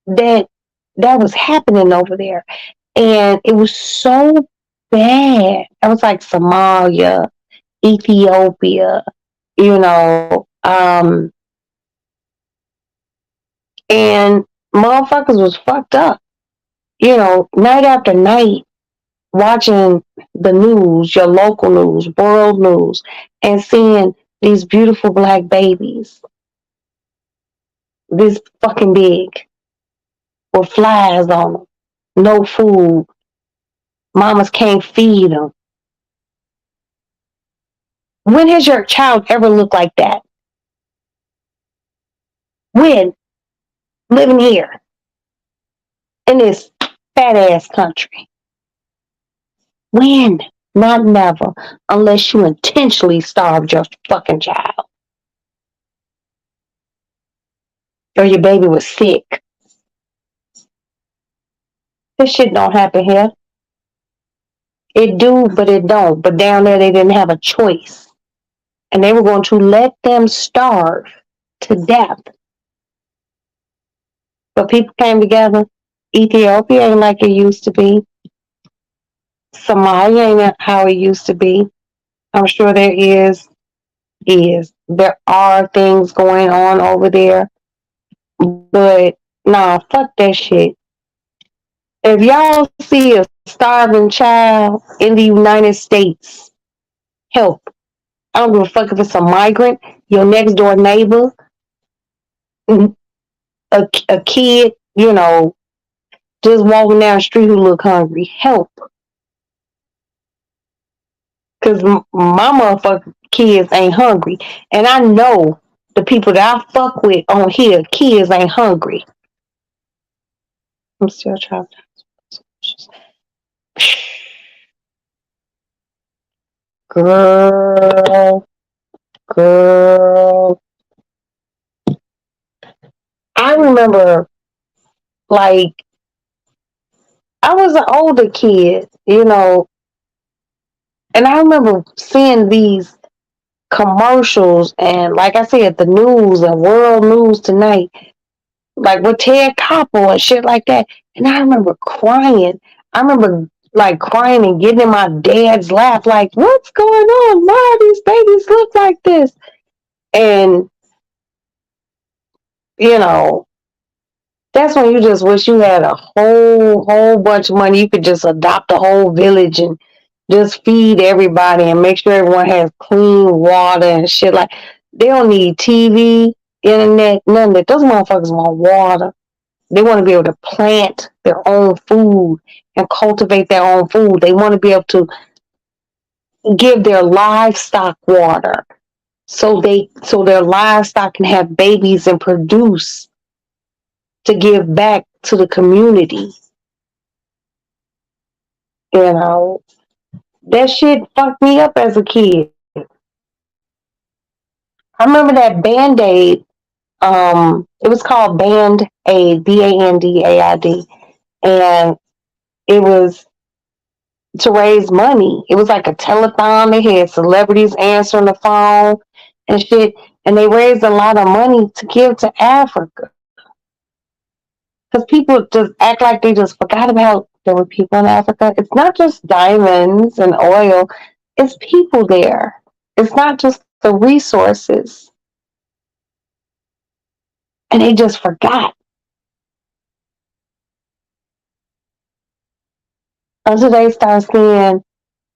that that was happening over there, and it was so bad. It was like Somalia, Ethiopia, you know, and motherfuckers was fucked up, night after night watching the news, your local news, world news, and seeing these beautiful black babies this fucking big with flies on them, no food, mamas can't feed them. When has your child ever looked like that? When? Living here in this fat ass country. When? Not never, unless you intentionally starved your fucking child. Or your baby was sick. This shit don't happen here. It do, but it don't. But down there they didn't have a choice. And they were going to let them starve to death. But people came together. Ethiopia ain't like it used to be. Somalia ain't how it used to be. I'm sure there is. There are things going on over there. But nah, fuck that shit. If y'all see a starving child in the United States, help. I don't give a fuck if it's a migrant, your next door neighbor, a kid, just walking down the street who look hungry. Help. Because my motherfucking kids ain't hungry. And I know the people that I fuck with on here, kids ain't hungry. I'm still trying to. Girl. I remember, like, I was an older kid, and I remember seeing these commercials and, like I said, the news and World News Tonight, like with Ted Koppel and shit like that. And I remember crying. I remember like crying and getting in my dad's lap, like, what's going on? Why do these babies look like this? And, you know, that's when you just wish you had a whole bunch of money. You could just adopt a whole village and just feed everybody and make sure everyone has clean water and shit. Like, they don't need TV, internet, none of that. Those motherfuckers want water. They want to be able to plant their own food and cultivate their own food. They want to be able to give their livestock water so their livestock can have babies and produce to give back to the community. You know, that shit fucked me up as a kid. I remember that Band-Aid. It was called Band-Aid, Bandaid, and it was to raise money. It was like a telethon. They had celebrities answering the phone and shit, and they raised a lot of money to give to Africa. Because people just act like they just forgot about there were people in Africa. It's not just diamonds and oil, it's people there. It's not just the resources. And they just forgot until they start seeing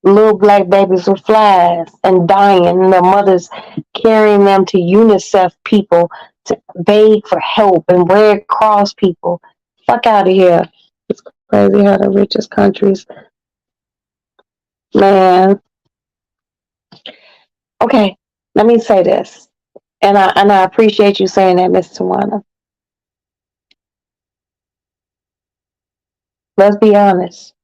little black babies with flies and dying, and their mothers carrying them to UNICEF people to beg for help and Red Cross people. Fuck out of here. It's crazy how the richest countries, man. Okay, let me say this, and I appreciate you saying that, Miss Tawana. Let's be honest.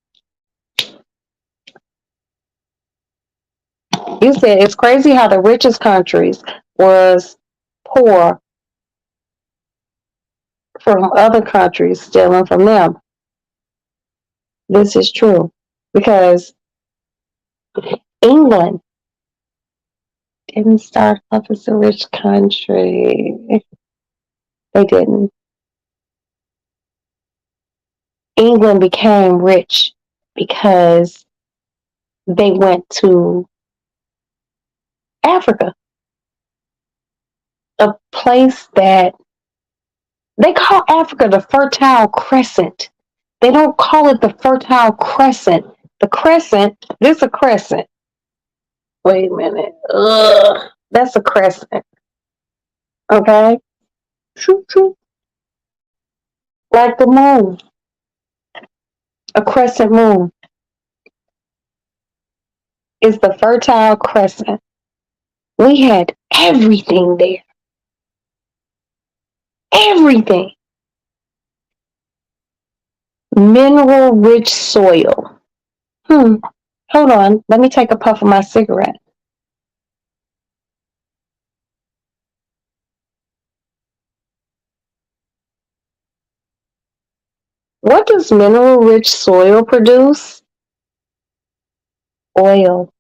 You said it's crazy how the richest countries was poor from other countries stealing from them. This is true because England didn't start off as a rich country. They didn't. England became rich because they went to Africa, a place that they call Africa the Fertile Crescent. They don't call it the Fertile Crescent. The crescent, this is a crescent. Wait a minute. Ugh, that's a crescent. Okay? Choo choo. Like the moon, a crescent moon is the Fertile Crescent. We had everything there. Everything. Mineral rich soil. Hold on. Let me take a puff of my cigarette. What does mineral rich soil produce? Oil,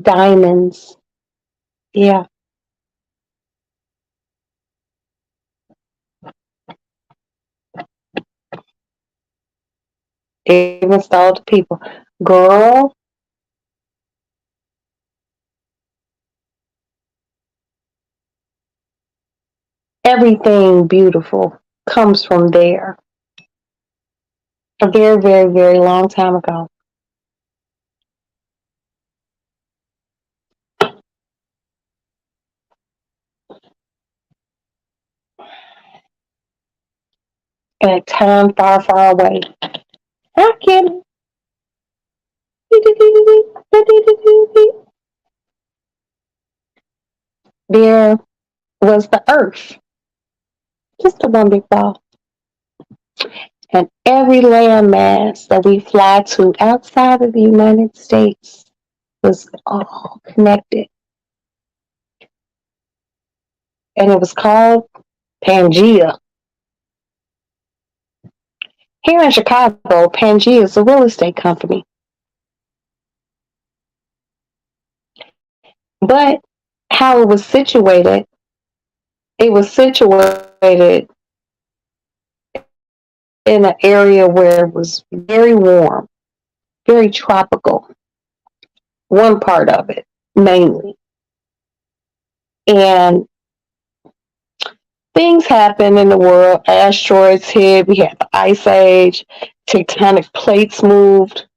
diamonds. Yeah. Even stole the people. Girl, everything beautiful comes from there. A very, very, very long time ago. In a time far, far away. I can. There was the earth. Just a one big ball. And every landmass that we fly to outside of the United States was all connected. And it was called Pangea. Here in Chicago, Pangea is a real estate company. But how it was situated in an area where it was very warm. very tropical, one part of it mainly. And things happen in the world. Asteroids hit. We had the ice age. Tectonic plates moved.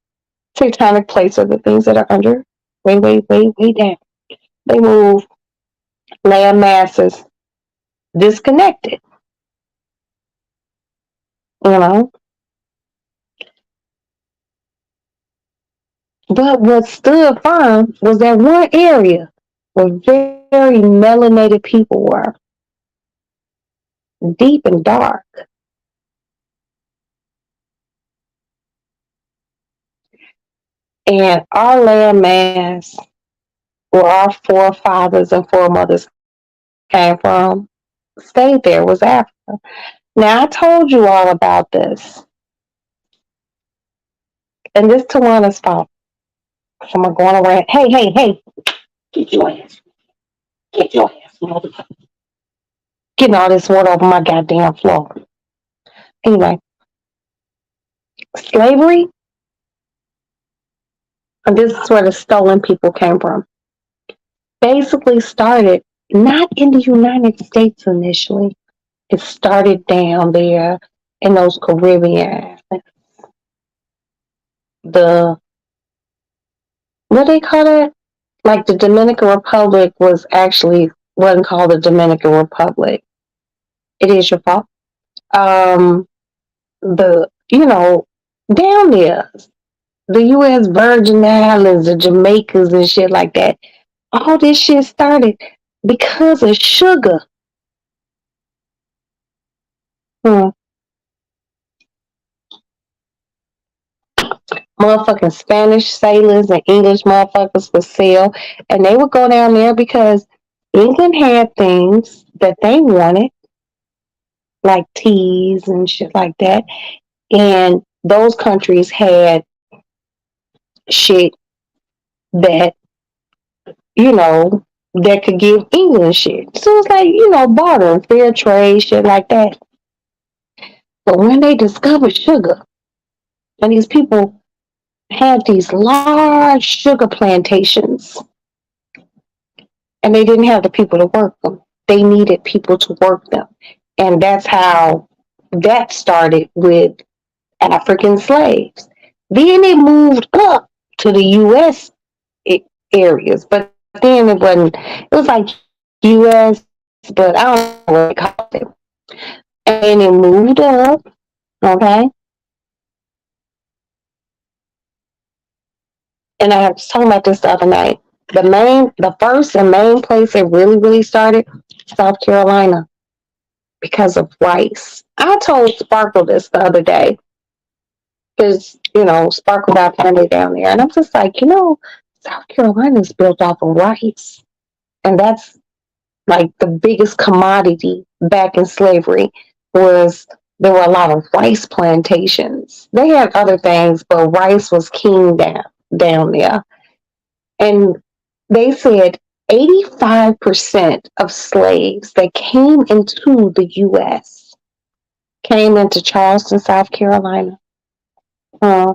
Tectonic plates are the things that are under, way down. They move. Land masses disconnected. You know. But what stood firm was that one area where very melanated people were, deep and dark. And our landmass, where our forefathers and foremothers came from, stayed there, was Africa. Now, I told you all about this, and this Tawana's fault. So I'm going around, hey, get your ass, get your ass, motherfucker. Getting all this water over my goddamn floor. Anyway, slavery, and this is where the stolen people came from, basically started not in the United States initially. It started down there in those Caribbean, the what do they call it? Like the Dominican Republic wasn't called the Dominican Republic. It is your fault. Um, the down there, the U.S. Virgin Islands, the Jamaicas and shit like that. All this shit started because of sugar. Hmm. Motherfucking Spanish sailors and English motherfuckers would sail, and they would go down there because England had things that they wanted, like teas and shit like that, and those countries had shit that you know that could give England shit. So it's like barter, fair trade, shit like that. But when they discovered sugar, and these people had these large sugar plantations, and they didn't have the people to work them. They needed people to work them. And that's how that started with African slaves. Then it moved up to the U.S. areas, but then it was like U.S., but I don't know what they call it. And it moved up, okay? And I was talking about this the other night. The first and main place it really started, South Carolina, because of rice. I told Sparkle this the other day because Sparkle got family down there, and I'm just like, South Carolina is built off of rice, and that's like the biggest commodity back in slavery. Was there were a lot of rice plantations. They had other things, but rice was king down there, and they said 85% of slaves that came into the U.S. came into Charleston, South Carolina. Uh,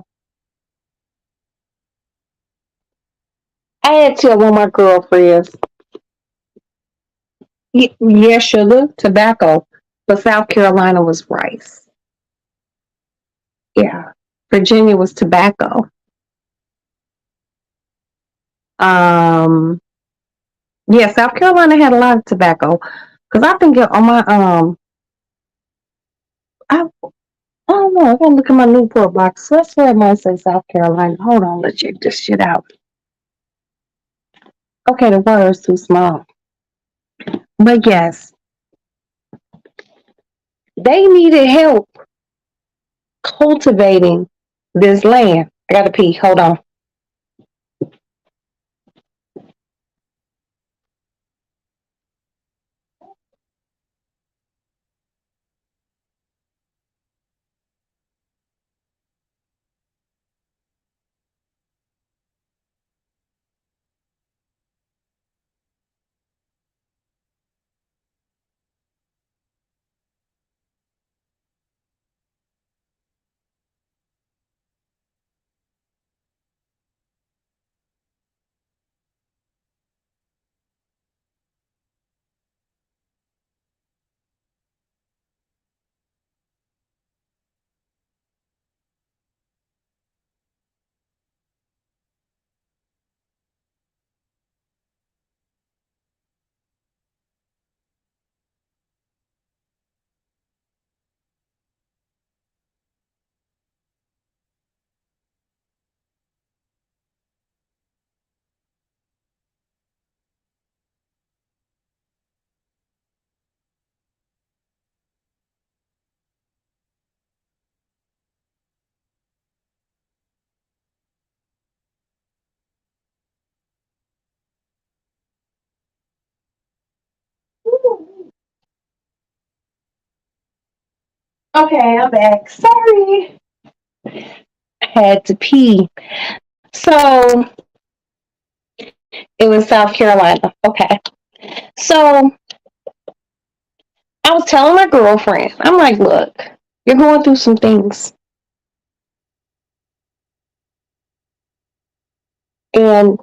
I had to tell one of my girlfriends, yeah, sugar, tobacco, but South Carolina was rice. Yeah, Virginia was tobacco. Um, yeah, South Carolina had a lot of tobacco because I think on my I don't know. I gotta look at my Newport box. So that's where it might say South Carolina. Hold on, let's check this shit out. Okay, the water is too small. But yes, they needed help cultivating this land. I gotta pee. Hold on. Okay, I'm back. Sorry. I had to pee. So it was South Carolina. Okay. So I was telling my girlfriend, I'm like, look, you're going through some things. And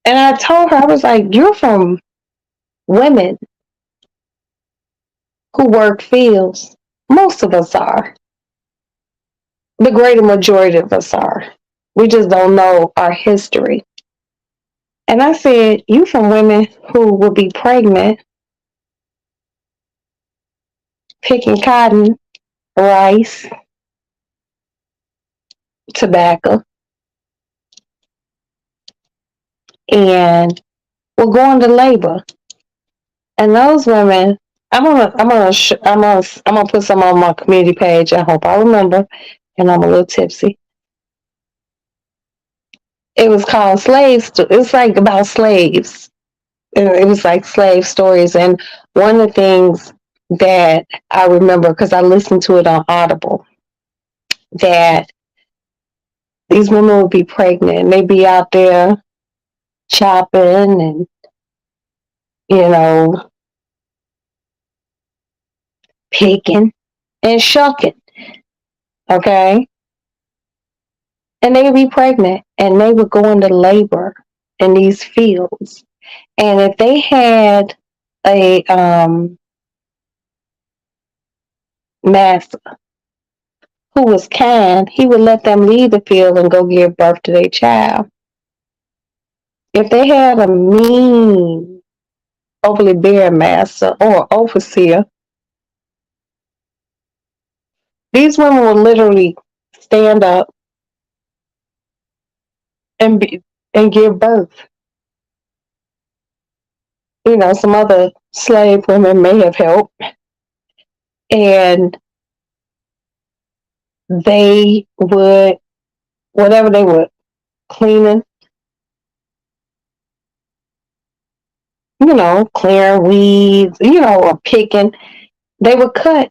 I told her, I was like, you're from women who work fields. Most of us are. The greater majority of us are. We just don't know our history. And I said, you from women who will be pregnant, picking cotton, rice, tobacco, and will go into labor. And those women, I'm gonna put some on my community page. I hope I remember, and I'm a little tipsy. It was called Slaves. It was like about slaves. It was like slave stories. And one of the things that I remember, because I listened to it on Audible, that these women would be pregnant and they'd be out there chopping and, you know, picking and shucking. Okay. And they would be pregnant and they would go into labor in these fields. And if they had a master who was kind, he would let them leave the field and go give birth to their child. If they had a mean, overly bare master or overseer, these women would literally stand up and give birth. You know, some other slave women may have helped, and they would, whatever they were, cleaning, you know, clearing weeds, you know, or picking, they would cut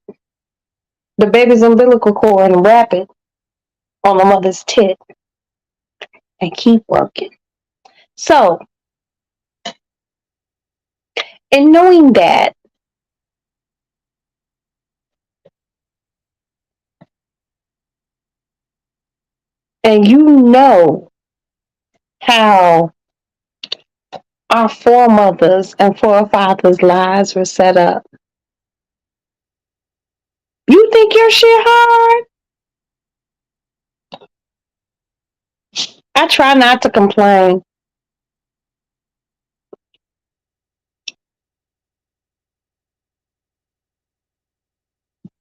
the baby's umbilical cord and wrap it on the mother's tit and keep working. So, in knowing that, and you know how our foremothers and forefathers' lives were set up, you think your shit hard? I try not to complain.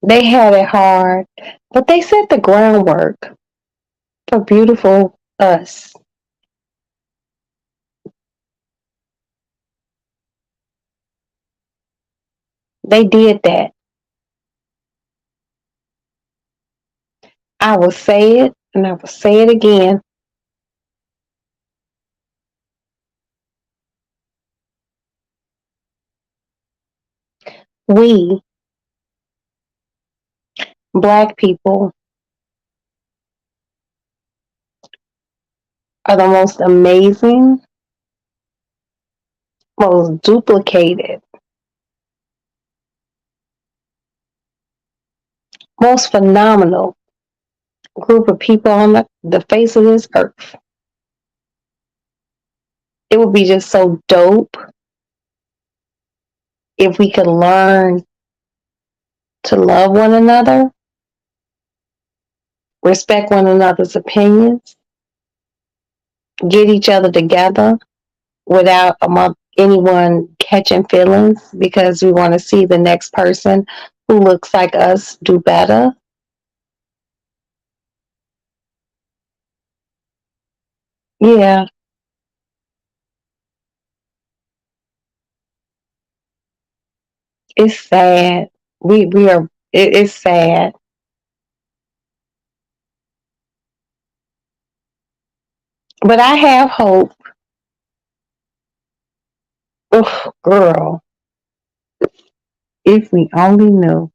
They had it hard, but they set the groundwork for beautiful us. They did that. I will say it and I will say it again. We, Black people, are the most amazing, most duplicated, most phenomenal group of people on the face of this earth. It would be just so dope if we could learn to love one another, respect one another's opinions, get each other together without anyone catching feelings because we want to see the next person who looks like us do better. Yeah, it's sad. We are. It's sad, but I have hope. Ugh, girl, If we only knew.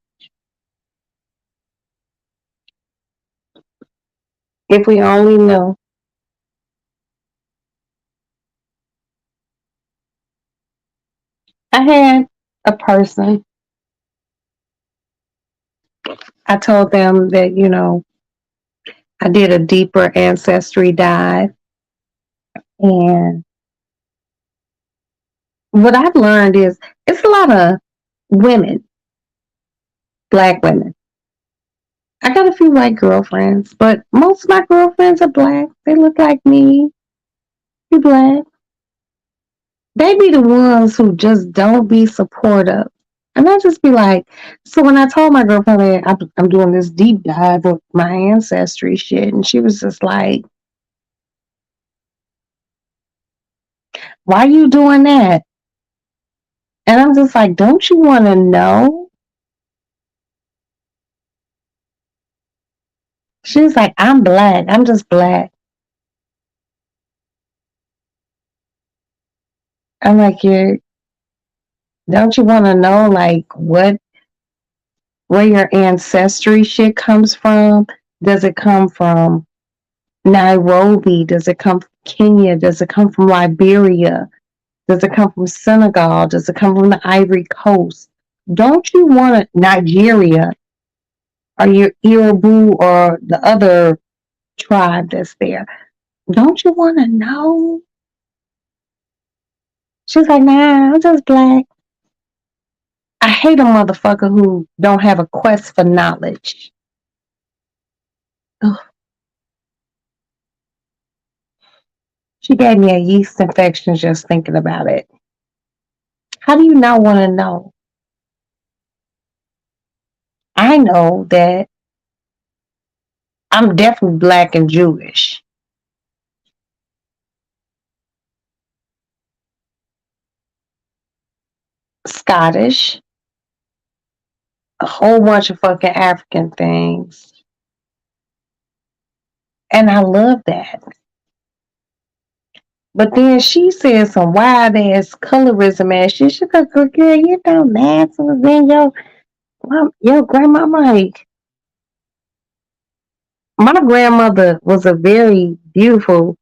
If we only knew. I had a person, I told them that, I did a deeper ancestry dive. And what I've learned is it's a lot of women, black women. I got a few white girlfriends, but most of my girlfriends are black. They look like me. Be black. They be the ones who just don't be supportive. And I just be like, so when I told my girlfriend that I'm doing this deep dive of my ancestry shit, and she was just like, why are you doing that? And I'm just like, don't you want to know? She's like, I'm black. I'm just black. I'm like, don't you want to know like where your ancestry shit comes from? Does it come from Nairobi? Does it come from Kenya? Does it come from Liberia? Does it come from Senegal? Does it come from the Ivory Coast? Don't you want to Nigeria or your Yoruba or the other tribe that's there? Don't you want to know? She's like, nah, I'm just black. I hate a motherfucker who don't have a quest for knowledge. Ugh. She gave me a yeast infection just thinking about it. How do you not want to know? I know that I'm definitely black and Jewish, Scottish, a whole bunch of fucking African things. And I love that. But then she said some wild ass colorism ass shit. She goes, girl, you know, NASA was in your grandmama. Like, my grandmother was a very beautiful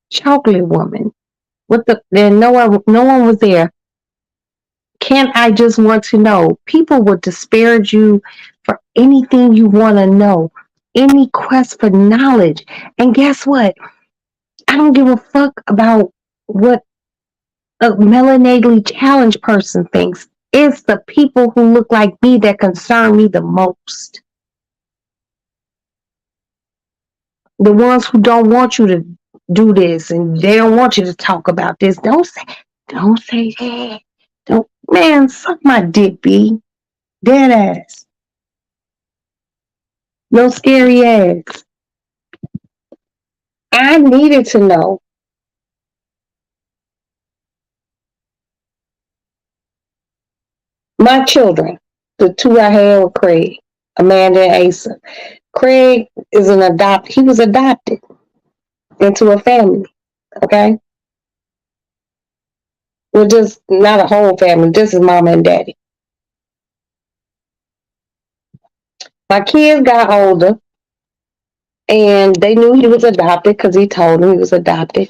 chocolate woman. Then no one was there. Can't I just want to know? People would disparage you for anything you want to know, any quest for knowledge. And guess what? I don't give a fuck about what a melanately challenged person thinks. It's the people who look like me that concern me the most. The ones who don't want you to do this and they don't want you to talk about this. Don't say that. Don't, man, suck my dick, B. Dead ass. No scary ass. I needed to know. My children, the two I had with Craig, Amanda and Asa. Craig is he was adopted into a family, okay? Well, just not a whole family, just his mama and daddy. My kids got older and they knew he was adopted because he told them he was adopted.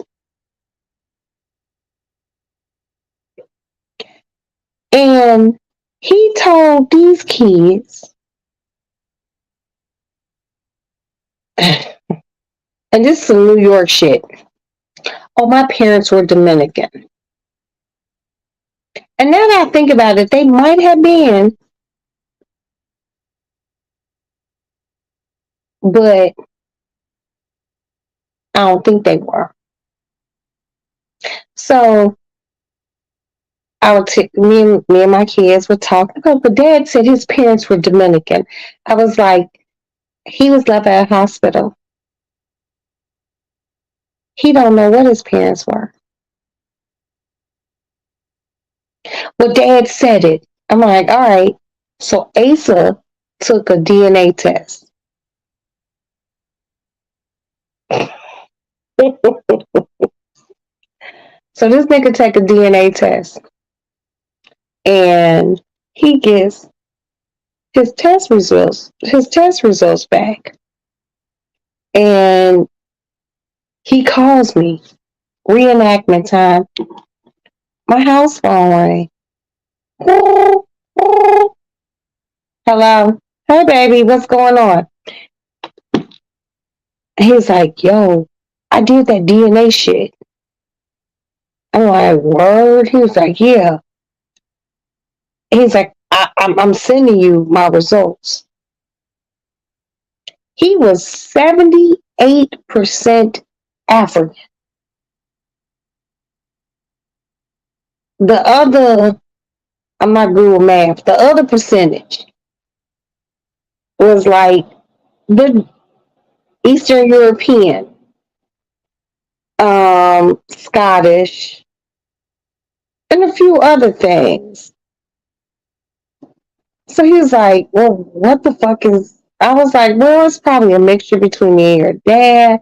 And he told these kids, and this is some New York shit. Oh, my parents were Dominican. And now that I think about it, they might have been, but I don't think they were. So me and my kids were talking. But Dad said his parents were Dominican. I was like, he was left at a hospital. He don't know what his parents were. Well, Dad said it. I'm like, all right. So Asa took a DNA test. So this nigga take a DNA test, and he gets his test results back, and he calls me. Reenactment time. My house phone rang. Hello. Hey, baby, what's going on? He's like, yo, I did that DNA shit. I'm like, word? He was like, yeah. He's like, I'm sending you my results. He was 78% African. The other, I'm not good with math, the other percentage was like the Eastern European, Scottish, and a few other things. So he was like, well, what the fuck is, I was like, well, it's probably a mixture between me and your dad,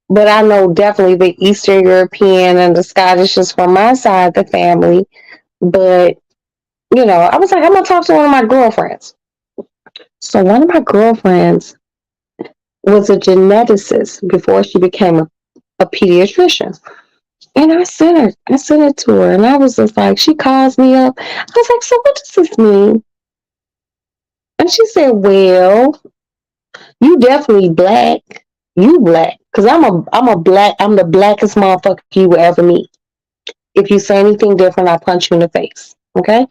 but I know definitely the Eastern European and the Scottish is from my side of the family. But, I was like, I'm going to talk to one of my girlfriends. So one of my girlfriends was a geneticist before she became a pediatrician. And I sent it to her, and I was just like, she calls me up. I was like, so what does this mean? And she said, well, you definitely black. You black. Cause I'm the blackest motherfucker you will ever meet. If you say anything different, I'll punch you in the face. Okay?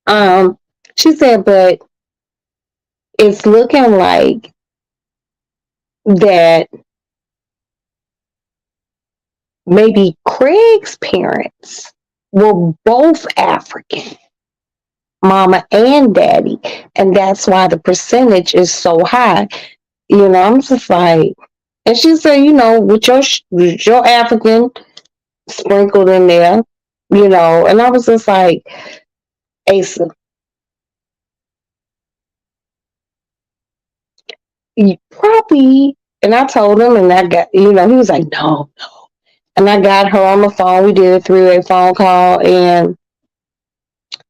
Um, she said, but it's looking like that maybe Craig's parents were both African, mama and daddy. And that's why the percentage is so high. I'm just like, and she said, with your African sprinkled in there, and I was just like, Asa, you probably, and I told him, and I got, he was like, no, no. And I got her on the phone. We did a three-way phone call, and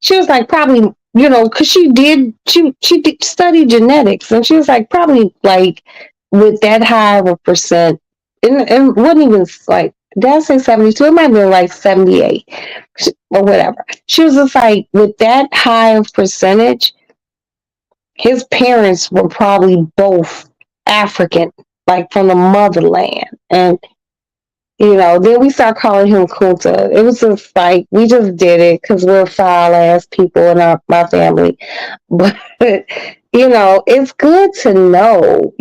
she was like, probably, because she did study genetics, and she was like, probably like with that high of a percent, and it wasn't even like, did I say 72? It might have been like 78 or whatever. She was just like, with that high of percentage, his parents were probably both African, like from the motherland. And, then we start calling him Kunta. It was just like, we just did it because we're foul ass people in my family. But, it's good to know.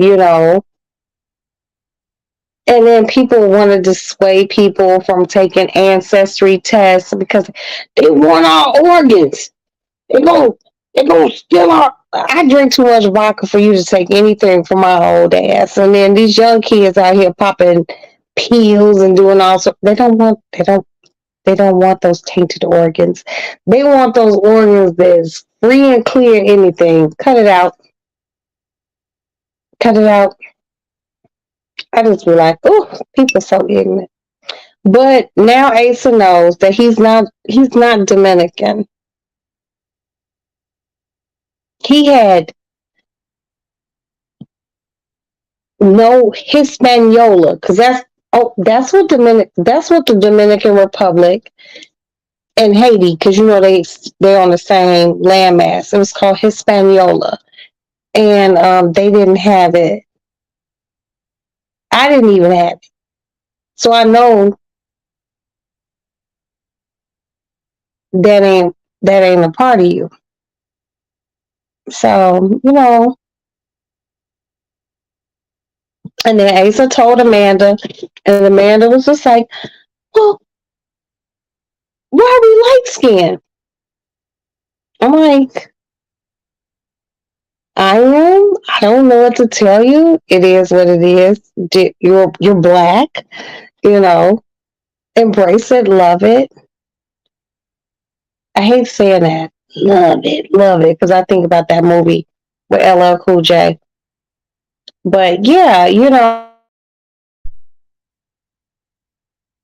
And then people want to dissuade people from taking ancestry tests because they want our organs. They go, they go steal our. I drink too much vodka for you to take anything from my old ass. And then these young kids out here popping pills and doing all sorts. They don't want those tainted organs. They want those organs that's free and clear. Anything, cut it out. Cut it out. I just be like, oh, people are so ignorant. But now Asa knows that he's not Dominican. He had no Hispaniola, because that's what the Dominican Republic and Haiti, because they're on the same landmass. It was called Hispaniola, and they didn't have it. I didn't even have it, so I know that ain't a part of you. So and then Asa told Amanda, and Amanda was just like, "Well, why are we light skinned?" I'm like, I am. I don't know what to tell you. It is what it is. You're black. You know, embrace it, love it. I hate saying that. Love it, because I think about that movie with LL Cool J. But yeah,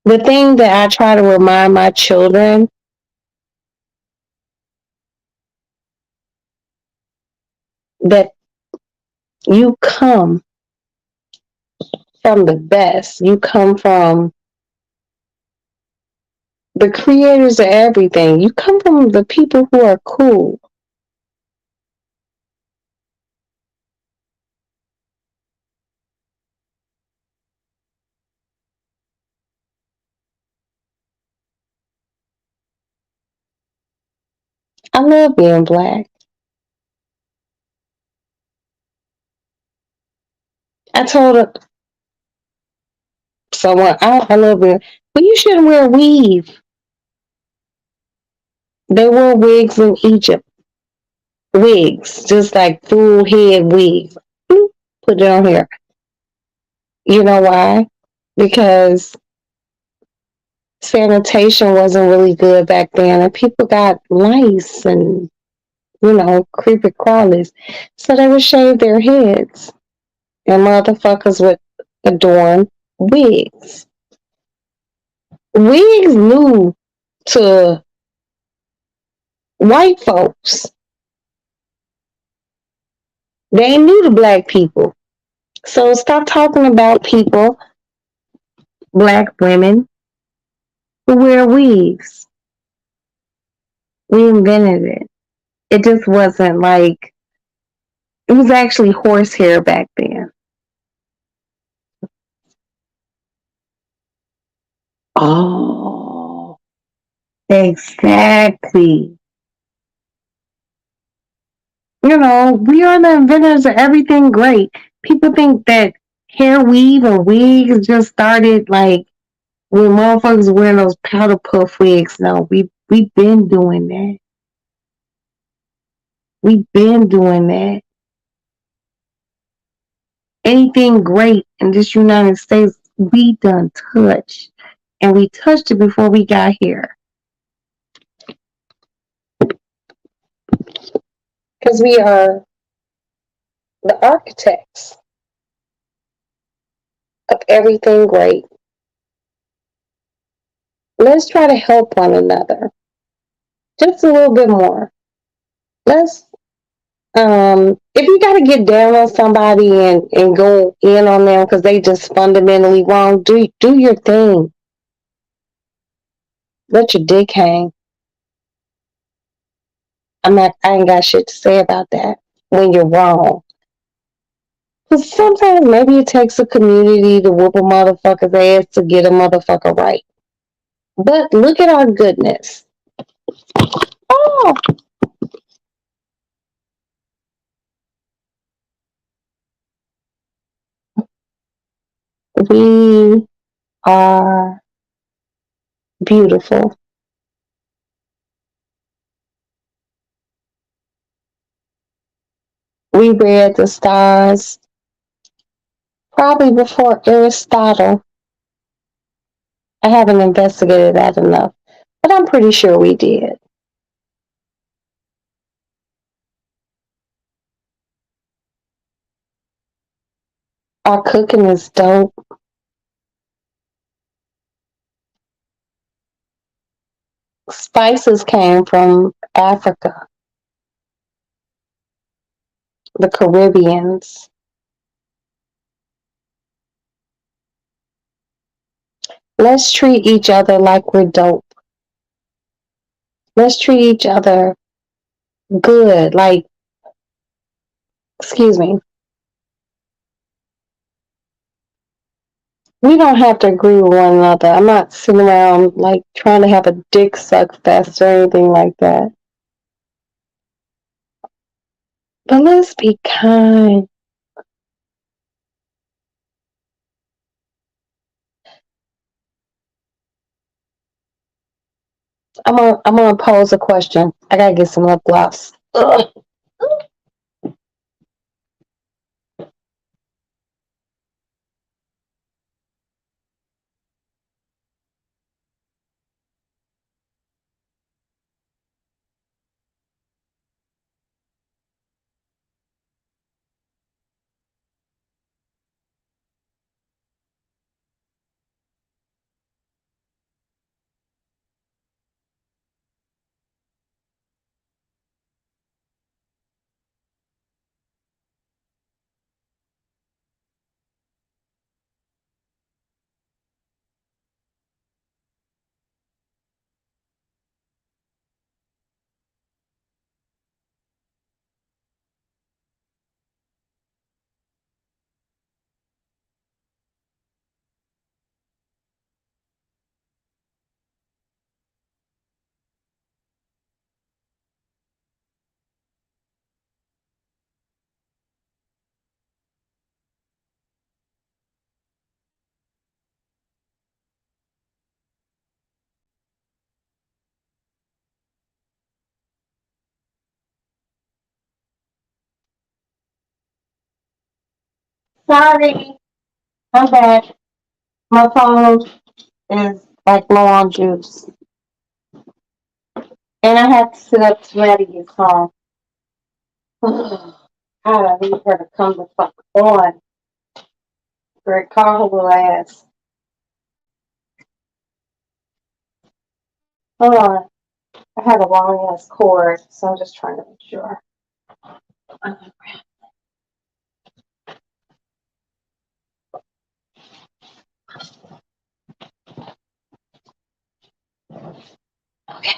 the thing that I try to remind my children that you come from the best. You come from the creators of everything. You come from the people who are cool. I love being black. I told someone, I love being, but you shouldn't wear weave. They wore wigs in Egypt. Wigs, just like full head wigs. Bloop, put it on here. You know why? Because sanitation wasn't really good back then, and people got lice and creepy crawlies, so they would shave their heads, and motherfuckers would adorn wigs. Wigs new to white folks. They ain't new to black people. So stop talking about people, black women, who wear wigs. We invented it. It just wasn't like, it was actually horsehair back then. Oh, exactly. We are the inventors of everything great. People think that hair weave and wigs just started like when motherfuckers wearing those powder puff wigs. No, we've been doing that. We've been doing that. Anything great in this United States, we done touched. And we touched it before we got here. Because we are the architects of everything great. Let's try to help one another. Just a little bit more. Let's if you gotta get down on somebody and go in on them because they just fundamentally wrong, do your thing. Let your dick hang. I ain't got shit to say about that when you're wrong. Because sometimes maybe it takes a community to whoop a motherfucker's ass to get a motherfucker right. But look at our goodness. Oh, we are beautiful. We read the stars probably before Aristotle. I haven't investigated that enough, but I'm pretty sure we did. Our cooking is dope. Spices came from Africa, the Caribbeans. Let's treat each other like we're dope. Let's treat each other good. Like, excuse me, we don't have to agree with one another. I'm not sitting around like trying to have a dick suck fest or anything like that. But let's be kind. I'm gonna pose a question. I gotta get some lip gloss. Ugh. Sorry, I'm back. My phone is like low on juice. And I have to sit up to Maddie's phone. God, I need her to come the fuck on. Greg, call her little ass. Hold on. I have a long ass cord, so I'm just trying to make sure. Okay.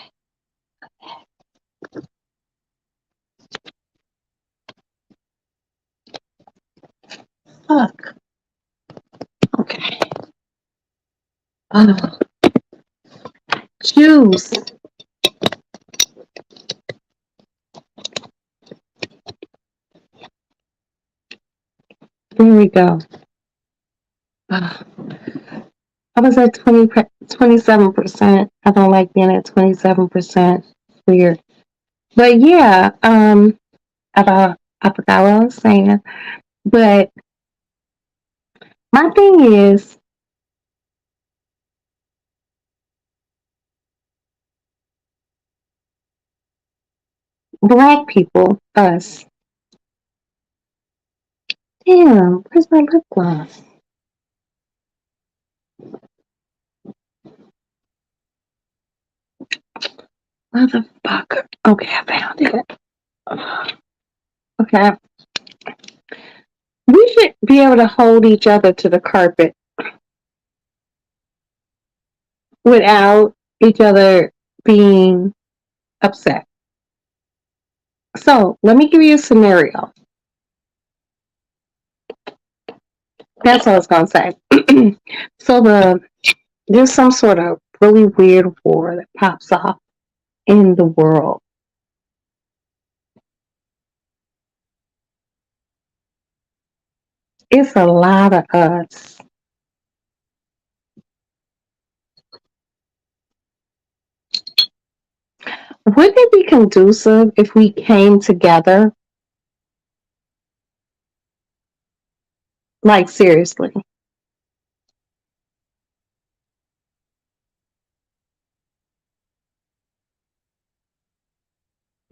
Fuck. Okay. Juice. There we go. I was at 27%. I don't like being at 27%. Weird. But yeah, I forgot what I was saying. But my thing is, black people, us. Damn, where's my lip gloss? Motherfucker. Okay, I found it. Okay. We should be able to hold each other to the carpet without each other being upset. So let me give you a scenario. That's what I was gonna say. So there's some sort of really weird war that pops off in the world. It's a lot of us. Wouldn't it be conducive if we came together? Like seriously.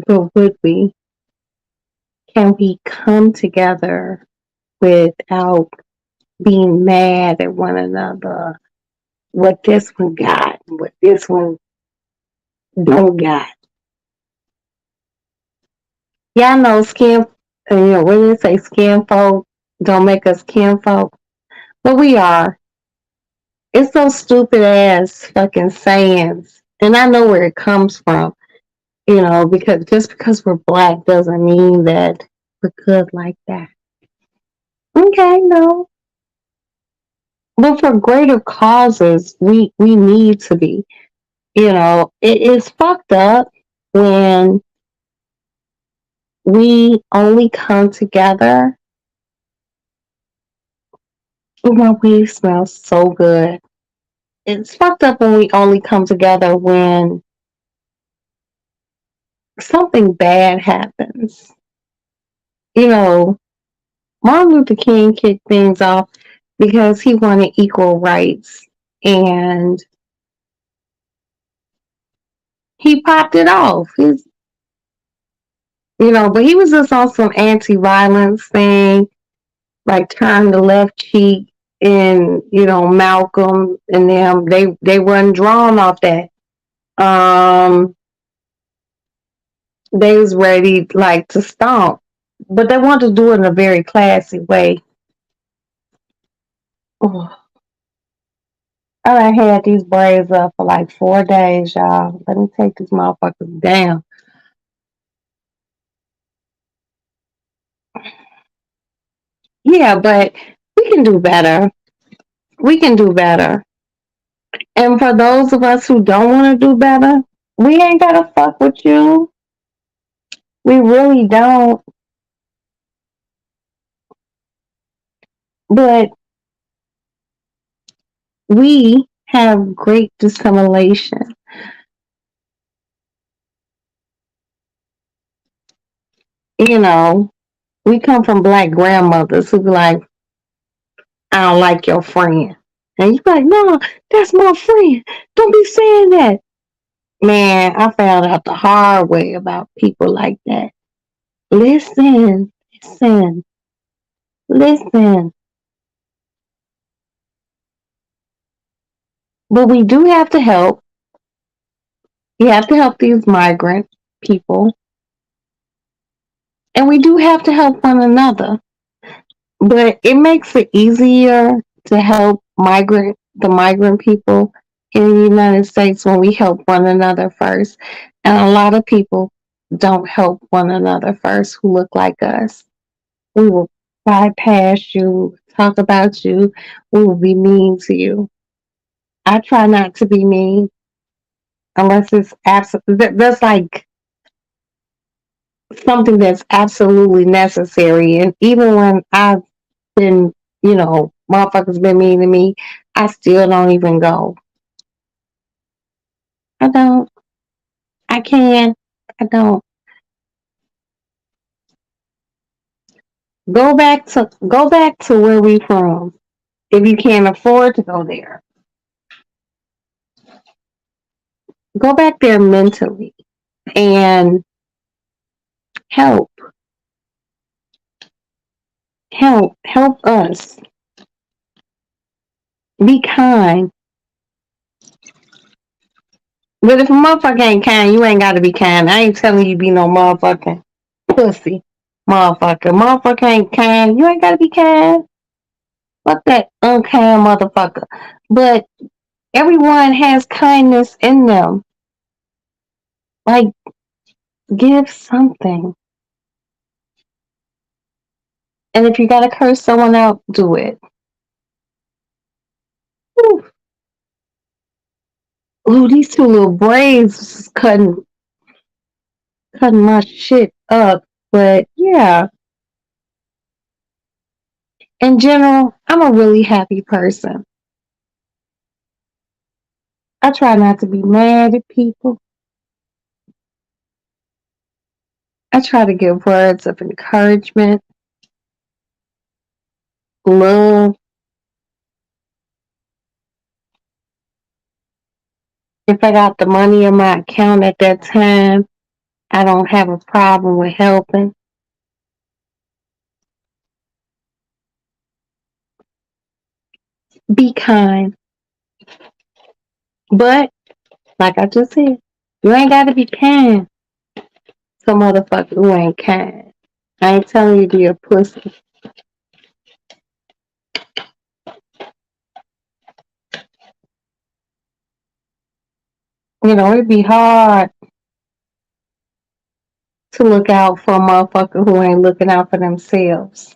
But would we? Can we come together without being mad at one another? What this one got, what this one don't got. Y'all know skin, what do they say? Skin folk don't make us kin folk. But we are. It's those stupid ass fucking sayings. And I know where it comes from, because just because we're black doesn't mean that we're good like that. Okay, no. But for greater causes, we need to be. It is fucked up when we only come together when we smell so good. It's fucked up when we only come together when something bad happens. Martin Luther King kicked things off because he wanted equal rights and he popped it off. But he was just on some anti-violence thing, like turn the left cheek, and Malcolm and them, they wasn't drawn off that. They was ready like to stomp, but they wanted to do it in a very classy way. Oh, I done had these braids up for like 4 days, y'all. Let me take these motherfuckers down. Yeah, but we can do better. We can do better. And for those of us who don't want to do better, we ain't gotta fuck with you. We really don't. But we have great dissimulation. We come from black grandmothers who be like, I don't like your friend. And you be like, no, that's my friend. Don't be saying that. Man, I found out the hard way about people like that. Listen, listen, listen. But we do have to help. We have to help these migrant people. And we do have to help one another. But it makes it easier to help the migrant people in the United States when we help one another first. And a lot of people don't help one another first who look like us. We will bypass you, talk about you, we will be mean to you. I try not to be mean unless it's absolutely that's like something that's absolutely necessary. And even when I've been, motherfuckers been mean to me, I still don't even go. I don't. I can't. I don't. Go back to where we from. If you can't afford to go there, go back there mentally and help, help us. Be kind. But if a motherfucker ain't kind, you ain't got to be kind. I ain't telling you be no motherfucking pussy, motherfucker. Motherfucker ain't kind. You ain't got to be kind. Fuck that unkind motherfucker. But everyone has kindness in them. Like, give something. And if you gotta curse someone out, do it. Ooh, ooh, these two little braids is cutting my shit up. But yeah, in general, I'm a really happy person. I try not to be mad at people. I try to give words of encouragement, love. If I got the money in my account at that time, I don't have a problem with helping. Be kind. But, like I just said, you ain't got to be kind to motherfucker who ain't kind. I ain't telling you to be a pussy. It'd be hard to look out for a motherfucker who ain't looking out for themselves.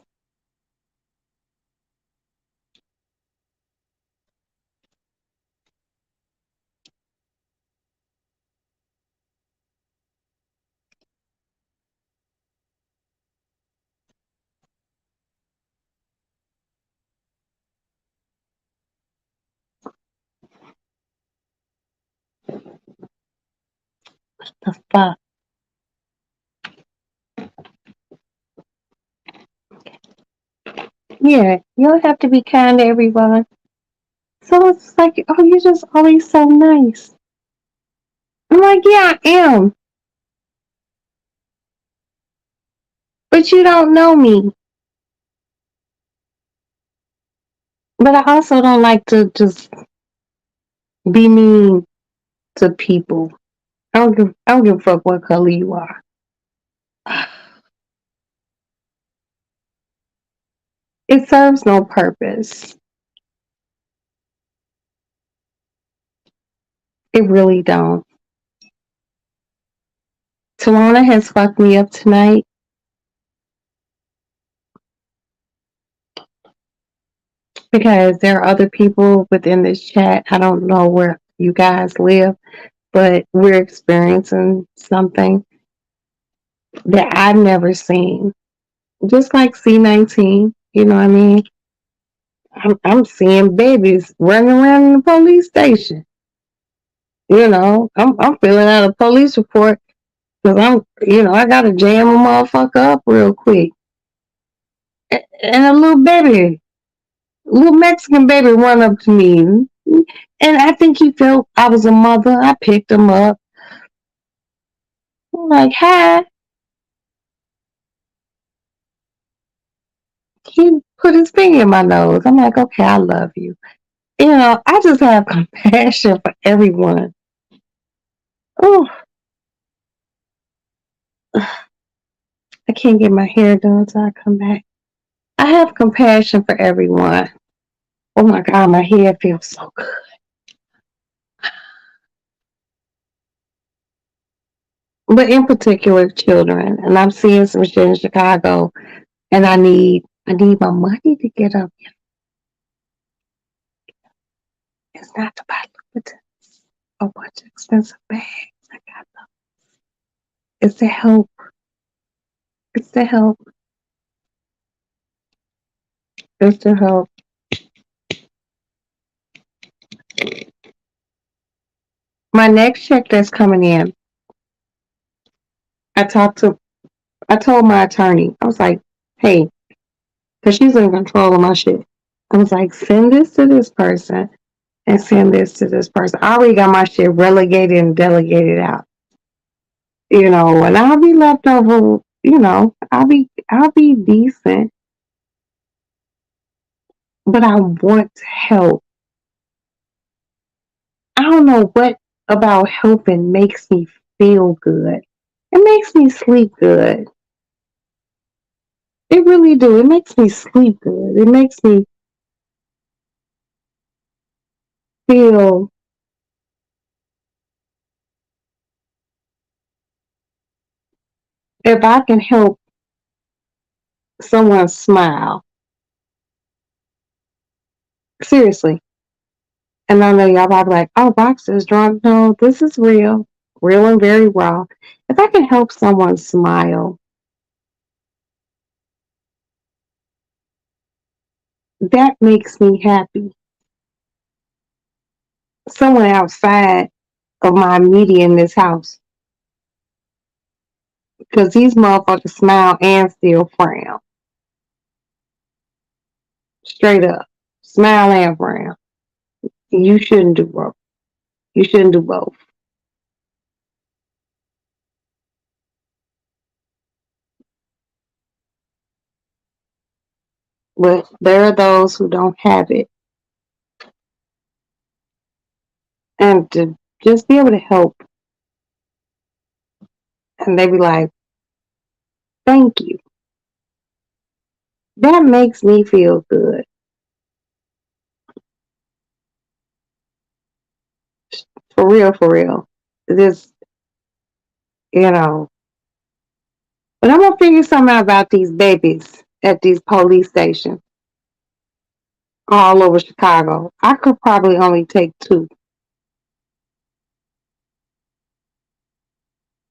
The fuck? Yeah, you don't have to be kind to everyone. So it's like, oh, you're just always so nice. I'm like, yeah, I am. But you don't know me. But I also don't like to just be mean to people. I don't give a fuck what color you are. It serves no purpose. It really don't. Tawana has fucked me up tonight because there are other people within this chat. I don't know where you guys live, but we're experiencing something that I've never seen. Just like C-19, you know what I mean? I'm seeing babies running around in the police station. I'm filling out a police report because I got to jam a motherfucker up real quick. And a little baby Little Mexican baby run up to me, and I think he felt I was a mother. I picked him up. I'm like, hi. He put his finger in my nose. I'm like, okay, I love you. You know, I just have compassion for everyone. Oh, I can't get my hair done until I come back. I have compassion for everyone. Oh my God, my hair feels so good. But in particular, children. And I'm seeing some shit in Chicago, and I need my money to get up. It's not to buy Louboutins, a bunch of expensive bags. I got them. It's to help. It's to help. It's to help. My next check that's coming in, I talked to I told my attorney, I was like, hey, because she's in control of my shit. I was like, send this to this person and send this to this person. I already got my shit relegated and delegated out. You know, and I'll be left over, I'll be decent, but I want to help. I don't know what about helping makes me feel good. It makes me sleep good. It really do. It makes me sleep good. It makes me feel if I can help someone smile. Seriously. And I know y'all probably like, oh, Box is drunk. No, this is real. Real and very raw. If I can help someone smile, that makes me happy. Someone outside of my media in this house. Because these motherfuckers smile and still frown. Straight up. Smile and frown. You shouldn't do both. You shouldn't do both. But there are those who don't have it. And to just be able to help. And they be like, thank you. That makes me feel good. For real, for real. This, you know. But I'm gonna figure something out about these babies at these police stations all over Chicago. I could probably only take two.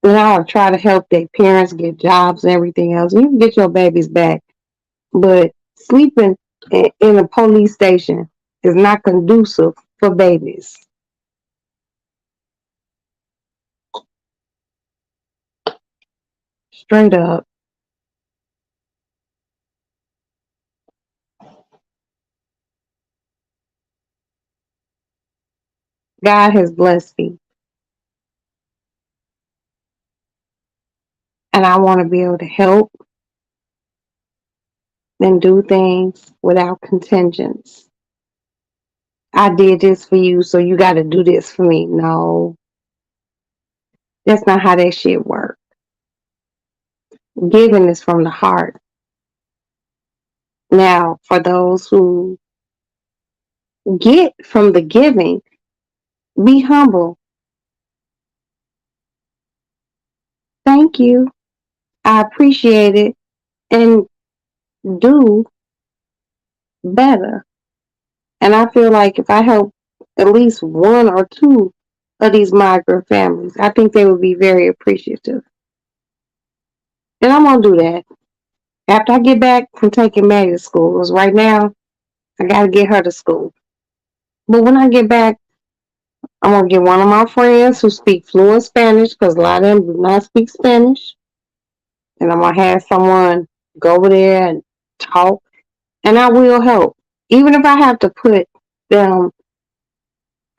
Then I'll try to help their parents get jobs and everything else. You can get your babies back. But sleeping in a police station is not conducive for babies. Straight up. God has blessed me. And I want to be able to help and do things without contingents. I did this for you, so you got to do this for me. No, that's not how that shit works. Giving is from the heart. Now, for those who get from the giving, be humble. Thank you. I appreciate it. And do better. And I feel like if I help at least one or two of these migrant families, I think they would be very appreciative. And I'm going to do that. After I get back from taking Maddie to school, because right now I got to get her to school. But when I get back, I'm going to get one of my friends who speak fluent Spanish, because a lot of them do not speak Spanish. And I'm going to have someone go over there and talk. And I will help. Even if I have to put them,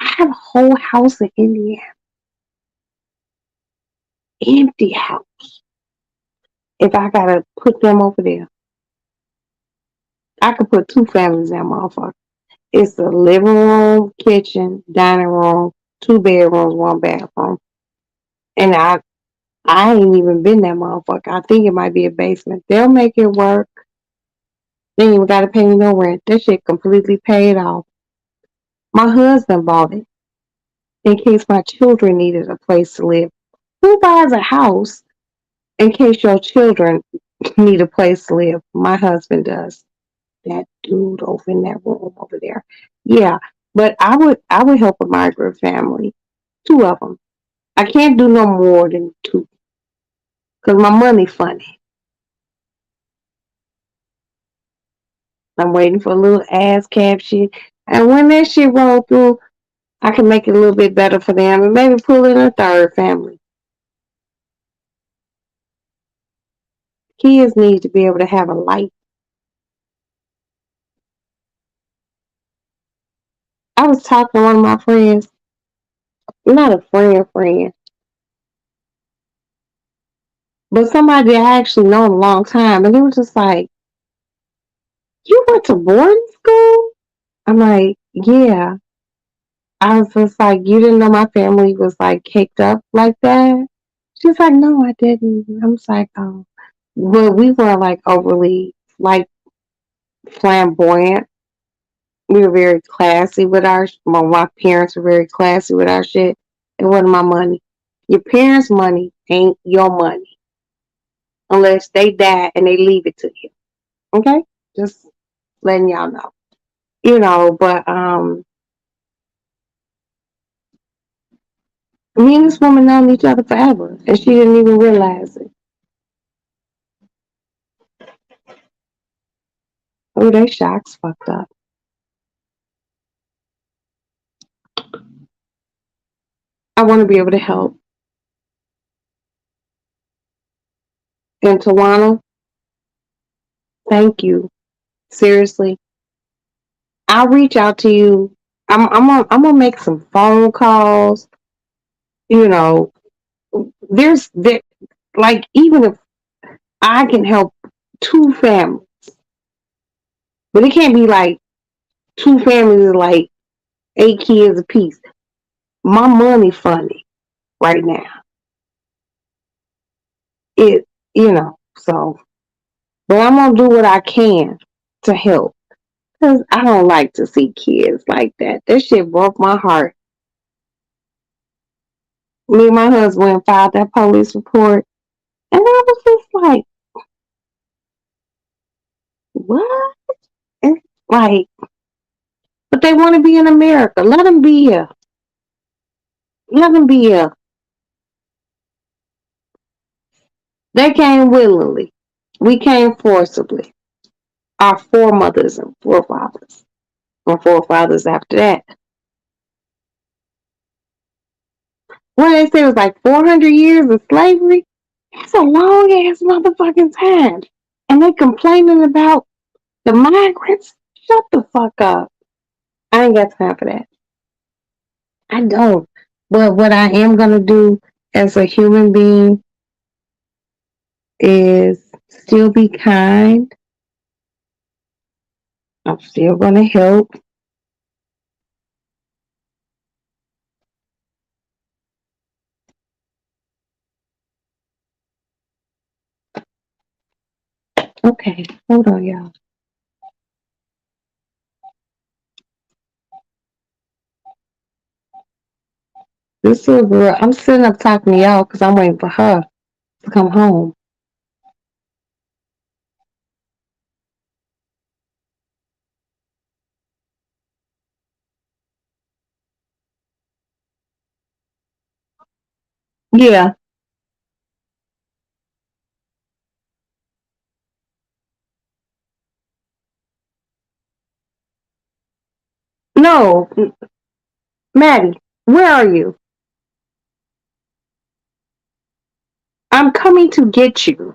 I have a whole house in Indiana, empty house. If I gotta put them over there, I could put two families in that motherfucker. It's the living room, kitchen, dining room, two bedrooms, one bathroom. And I ain't even been that motherfucker. I think it might be a basement. They'll make it work. They ain't even gotta pay me no rent. That shit completely paid off. My husband bought it in case my children needed a place to live. Who buys a house in case your children need a place to live? My husband does. That dude over in that room over there. Yeah, but I would help a migrant family. Two of them. I can't do no more than two because my money funny. I'm waiting for a little ass cap shit, and when that shit roll through, I can make it a little bit better for them and maybe pull in a third family. Kids need to be able to have a life. I was talking to one of my friends, not a friend, but somebody I actually known a long time, and it was just like, "You went to boarding school?" I'm like, "Yeah." I was just like, "You didn't know my family was like caked up like that?" She's like, "No, I didn't." I'm just like, "Oh." But we were like overly like flamboyant. We were very classy with our. Well, my parents were very classy with our shit. It wasn't my money. Your parents' money ain't your money unless they die and they leave it to you. Okay, just letting y'all know. But me and this woman known each other forever, and she didn't even realize it. Oh, they shocks fucked up. I want to be able to help. And Tawana, thank you. Seriously, I'll reach out to you. I'm gonna make some phone calls. You know, there's there like even if I can help two families, but it can't be like two families like 8 kids apiece. My money funny right now. It so but I'm gonna do what I can to help. Cause I don't like to see kids like that. That shit broke my heart. Me and my husband filed that police report, and I was just like, "What?" And like, but they want to be in America. Let them be here. Let them be here. They came willingly. We came forcibly. Our foremothers and forefathers, and forefathers after that. What they say was like 400 years of slavery. That's a long ass motherfucking time. And they complaining about the migrants. Shut the fuck up. I ain't got time for that. I don't. But what I am gonna do as a human being is still be kind. I'm still gonna help. Okay, hold on, y'all. This little girl, I'm sitting up talking to y'all because I'm waiting for her to come home. Yeah, no, Maddie, where are you? I'm coming to get you.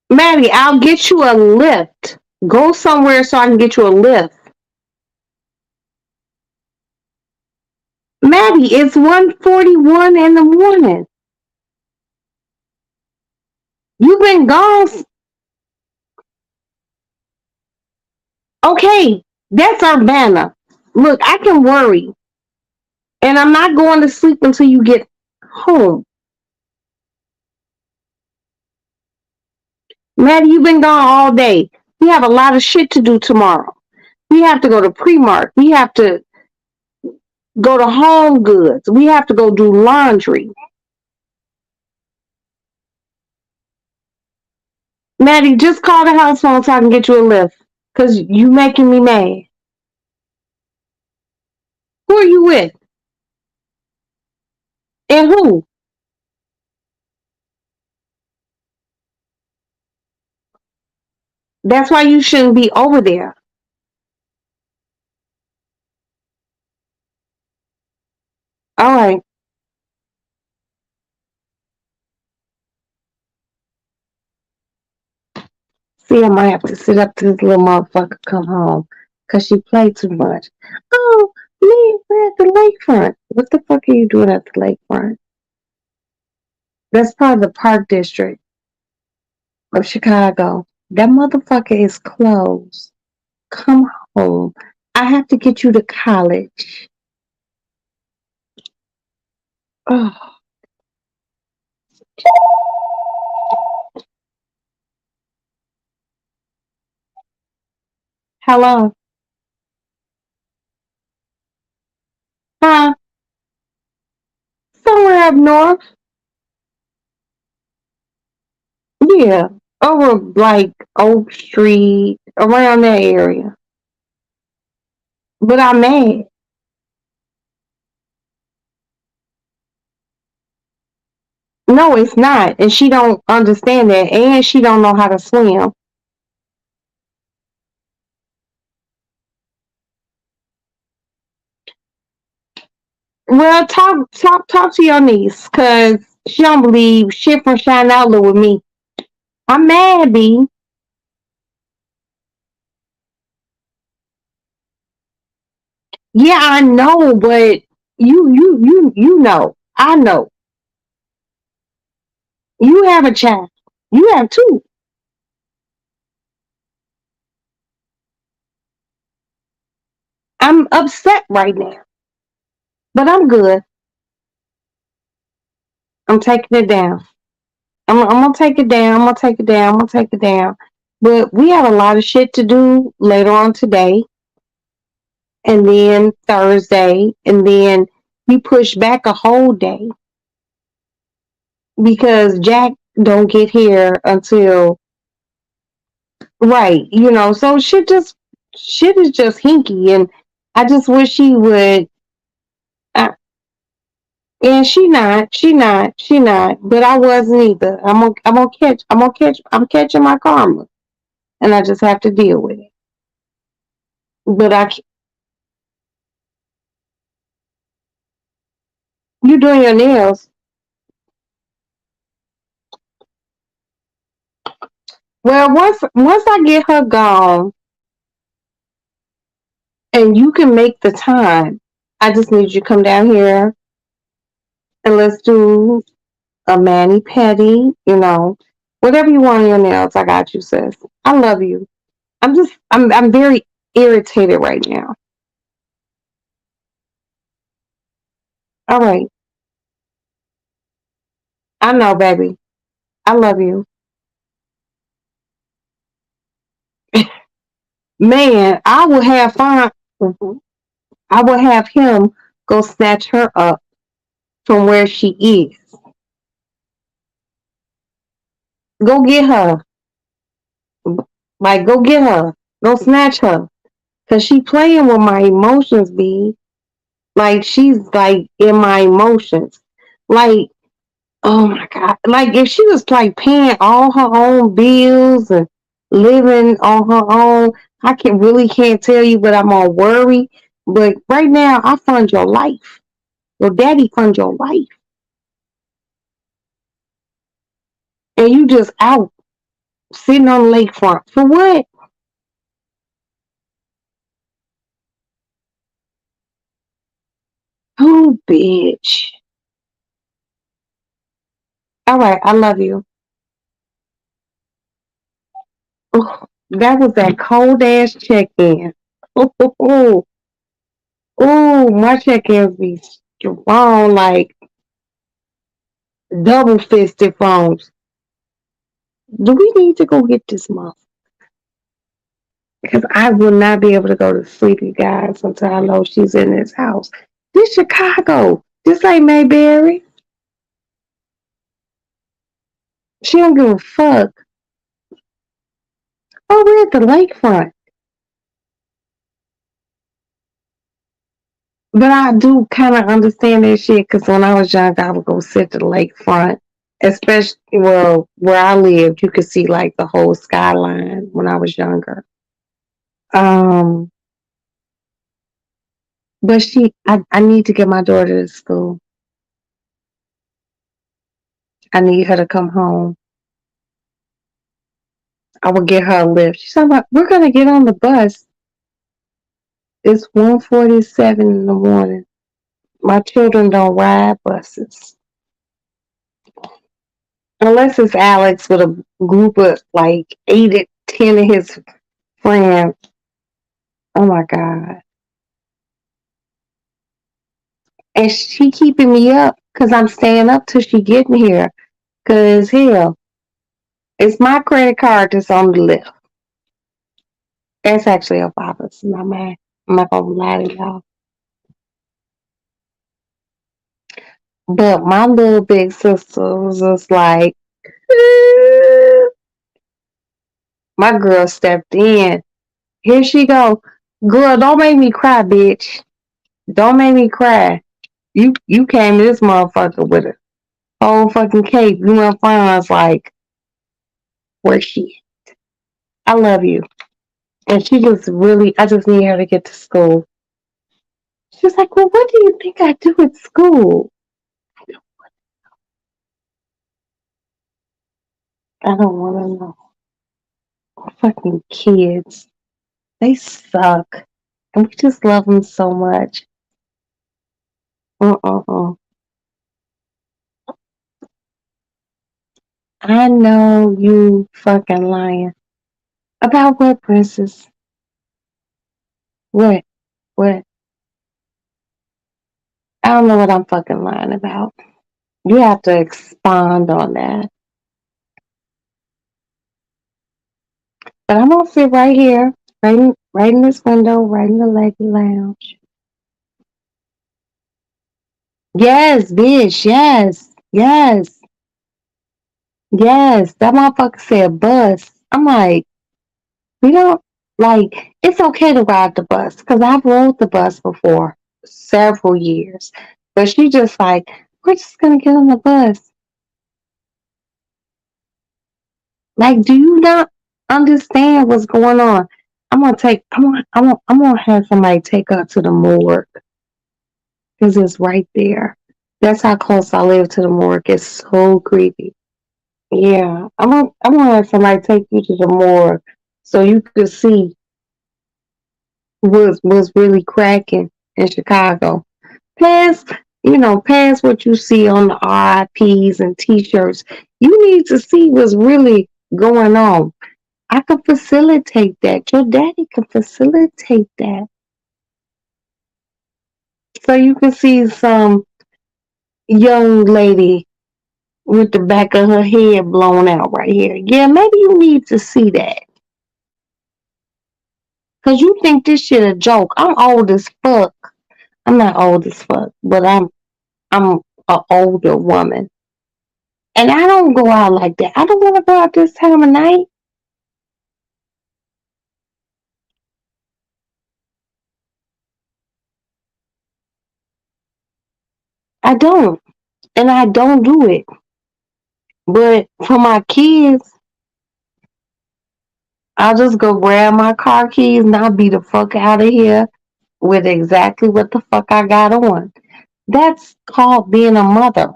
Maddie, I'll get you a lift. Go somewhere so I can get you a lift. Maddie, it's 1:41 in the morning. You've been gone. Okay, that's Urbana. Look, I can worry. And I'm not going to sleep until you get home. Maddie, you've been gone all day. We have a lot of shit to do tomorrow. We have to go to Primark. We have to go to Home Goods. We have to go do laundry. Maddie, just call the house phone so I can get you a lift. Because you making me mad. Who are you with? And who? That's why you shouldn't be over there. All right. See, I might have to sit up till this little motherfucker come home. Because she played too much. Oh, me, we're at the lakefront. What the fuck are you doing at the lakefront? That's part of the Park District of Chicago. That motherfucker is closed. Come home. I have to get you to college. Oh, hello. Huh? Somewhere up north. Yeah. Over like Oak Street, around that area. But I'm mad. No, it's not. And she don't understand that. And she don't know how to swim. Well, talk to your niece, cause she don't believe shit from Shine Outlet with me. I'm mad, B. Yeah, I know, but you know. I know. You have a child. You have two. I'm upset right now, but I'm good. I'm taking it down. I'm gonna take it down. I'm gonna take it down. I'm gonna take it down. But we have a lot of shit to do later on today, and then Thursday, and then we push back a whole day because Jack don't get here until right. So shit is just hinky, and I just wish he would. Uh, and she not. But I wasn't either. I'm catching my karma, and I just have to deal with it. But you doing your nails. Well, once I get her gone, and you can make the time, I just need you to come down here and let's do a mani pedi. Whatever you want on your nails, I got you, sis. I love you. I'm very irritated right now. All right, I know, baby. I love you, man. I will have fun. I will have him go snatch her up from where she is. Go get her. Like, go get her. Go snatch her. Cause she playing with my emotions, B. Like she's like in my emotions. Like, oh my God. Like if she was like paying all her own bills and living on her own, I can really can't tell you, but I'm all worried. But right now I fund your life. Your daddy fund your life. And you just out. Sitting on the lakefront. For what? Oh, bitch. All right, I love you. Ugh, that was that cold ass check in. Oh, my check ins be strong, like double fisted phones. Do we need to go get this month? Because I will not be able to go to sleep, you guys, until I know she's in this house. This Chicago. This ain't Mayberry. She don't give a fuck. Oh, we're at the lakefront. But I do kind of understand that shit because when I was young, I would go sit to the lakefront. Especially, well, where I lived, you could see like the whole skyline when I was younger. Um, but I need to get my daughter to school. I need her to come home. I will get her a lift. She's talking about, we're going to get on the bus. It's 1:47 in the morning. My children don't ride buses. Unless it's Alex with a group of like 8 or 10 of his friends. Oh my God. And she keeping me up because I'm staying up till she getting here. Because hell, it's my credit card that's on the list. That's actually a father's, not mine. I'm not gonna lie to y'all. But my little big sister was just like, my girl stepped in. Here she go. Girl, don't make me cry, bitch. Don't make me cry. You came to this motherfucker with a whole fucking cape. You went France like, where's she? I love you. And she was really, I just need her to get to school. She was like, well, what do you think I do at school? I don't want to know. Fucking kids. They suck. And we just love them so much. Uh-uh-uh. I know you fucking lying. About what, princess? What? What? I don't know what I'm fucking lying about. You have to expand on that. But I'm gonna sit right here, right in this window, right in the leggy lounge. Yes, bitch. Yes. Yes. Yes. That motherfucker said bus. I'm like, we don't like. It's okay to ride the bus because I've rode the bus before, several years. But she just like, we're just gonna get on the bus. Like, do you not understand what's going on? I'm gonna have somebody take her to the morgue because it's right there. That's how close I live to the morgue. It's so creepy. Yeah, I'm gonna have somebody take you to the morgue so you could see what's really cracking in Chicago. Past, past what you see on the RIPs and T-shirts. You need to see what's really going on. I can facilitate that. Your daddy can facilitate that. So you can see some young lady with the back of her head blown out right here. Yeah, maybe you need to see that. Cause you think this shit a joke. I'm old as fuck. I'm not old as fuck, but I'm a older woman. And I don't go out like that. I don't want to go out this time of night. I don't. And I don't do it. But for my kids, I'll just go grab my car keys and I'll be the fuck out of here with exactly what the fuck I got on. That's called being a mother.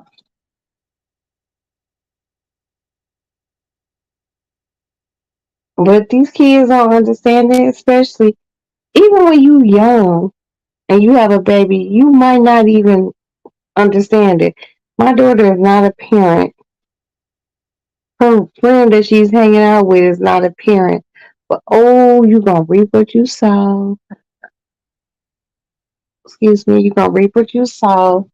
But these kids don't understand it, especially even when you young and you have a baby, you might not even understand it. My daughter is not a parent. Her friend that she's hanging out with is not a parent. But oh, you gonna reap what you sow. Excuse me, you gonna reap what you sow.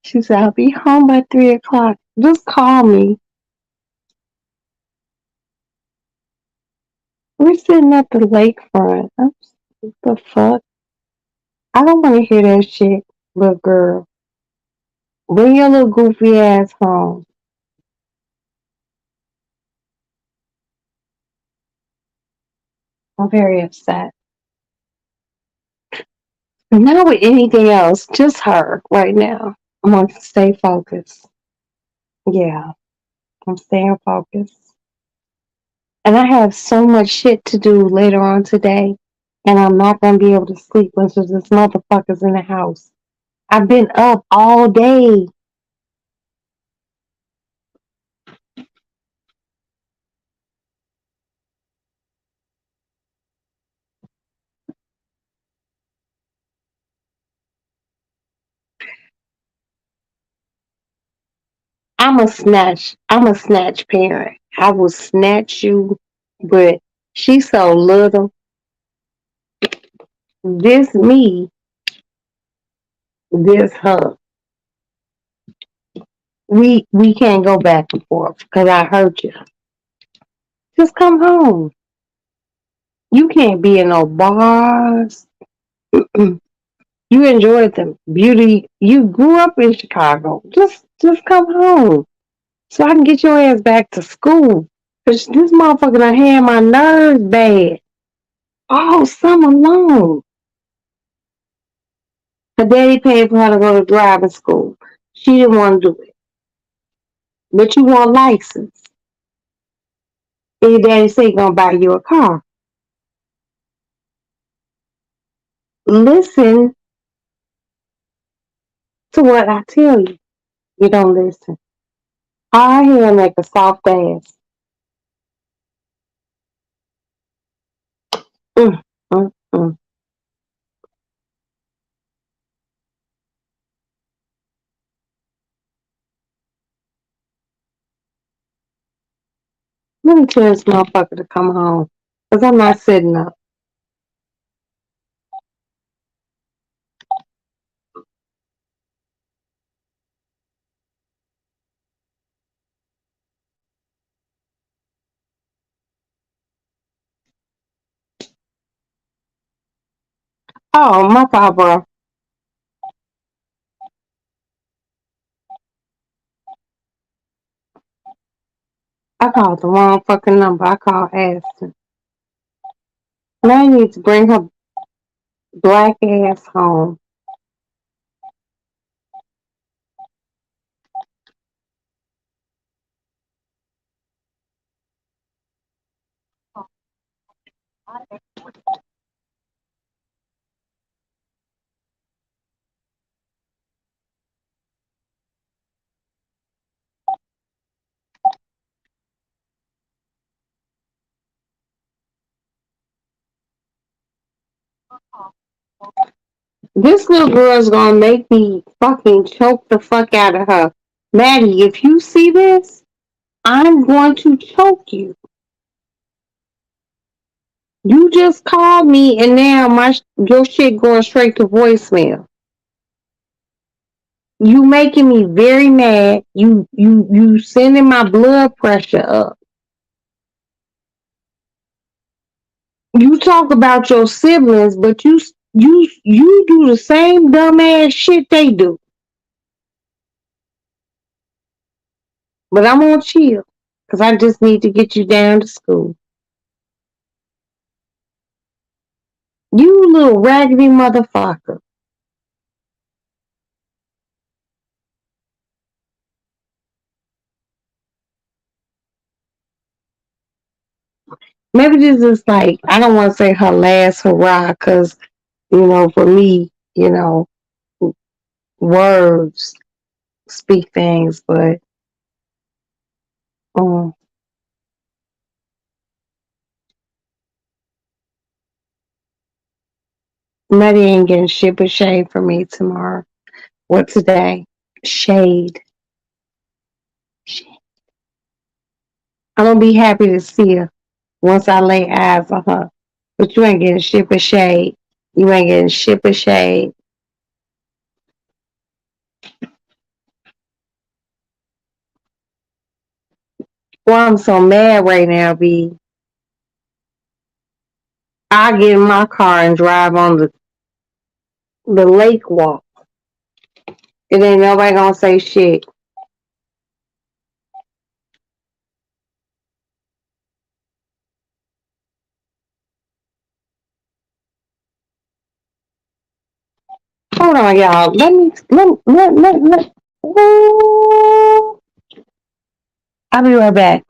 She said, I'll be home by 3 o'clock. Just call me. We're sitting at the lakefront. What the fuck? I don't want to hear that shit, little girl. Bring your little goofy ass home. I'm very upset. And not with anything else, just her right now. I want to stay focused. Yeah, I'm staying focused. And I have so much shit to do later on today. And I'm not going to be able to sleep once this motherfucker's in the house. I've been up all day. I'm a snatch parent. I will snatch you, but she's so little. This me, this her. We can't go back and forth because I hurt you. Just come home. You can't be in no bars. You enjoyed the beauty. You grew up in Chicago. Just come home so I can get your ass back to school. Cause this motherfucker done had my nerves bad all summer long. Her daddy paid for her to go to driving school. She didn't want to do it. But you want license. And your daddy say he gonna buy you a car. Listen to what I tell you. You don't listen. I hear make a soft ass. Mm, mm, mm. Let me tell this motherfucker to come home. Cause I'm not sitting up. Oh, my fault, bro. I called the wrong fucking number. I called Aston. Now I need to bring her black ass home. This little girl's gonna make me fucking choke the fuck out of her. Maddie, if you see this, I'm going to choke you. You just called me and now your shit going straight to voicemail. You making me very mad. You sending my blood pressure up. You talk about your siblings, but you do the same dumbass shit they do. But I'm gonna chill because I just need to get you down to school. You little raggedy motherfucker. Maybe this is like I don't want to say her last hurrah because for me, words speak things, but Mm. Maddie ain't getting shit but shade from me tomorrow. What today? Shade. I'm gonna be happy to see her once I lay eyes on her. But you ain't getting shit but shade. You ain't getting shit but shade. Well, I'm so mad right now, B. I get in my car and drive on the lake walk. It ain't nobody gonna say shit. Hold on, y'all. Let. Ooh. I'll be right back.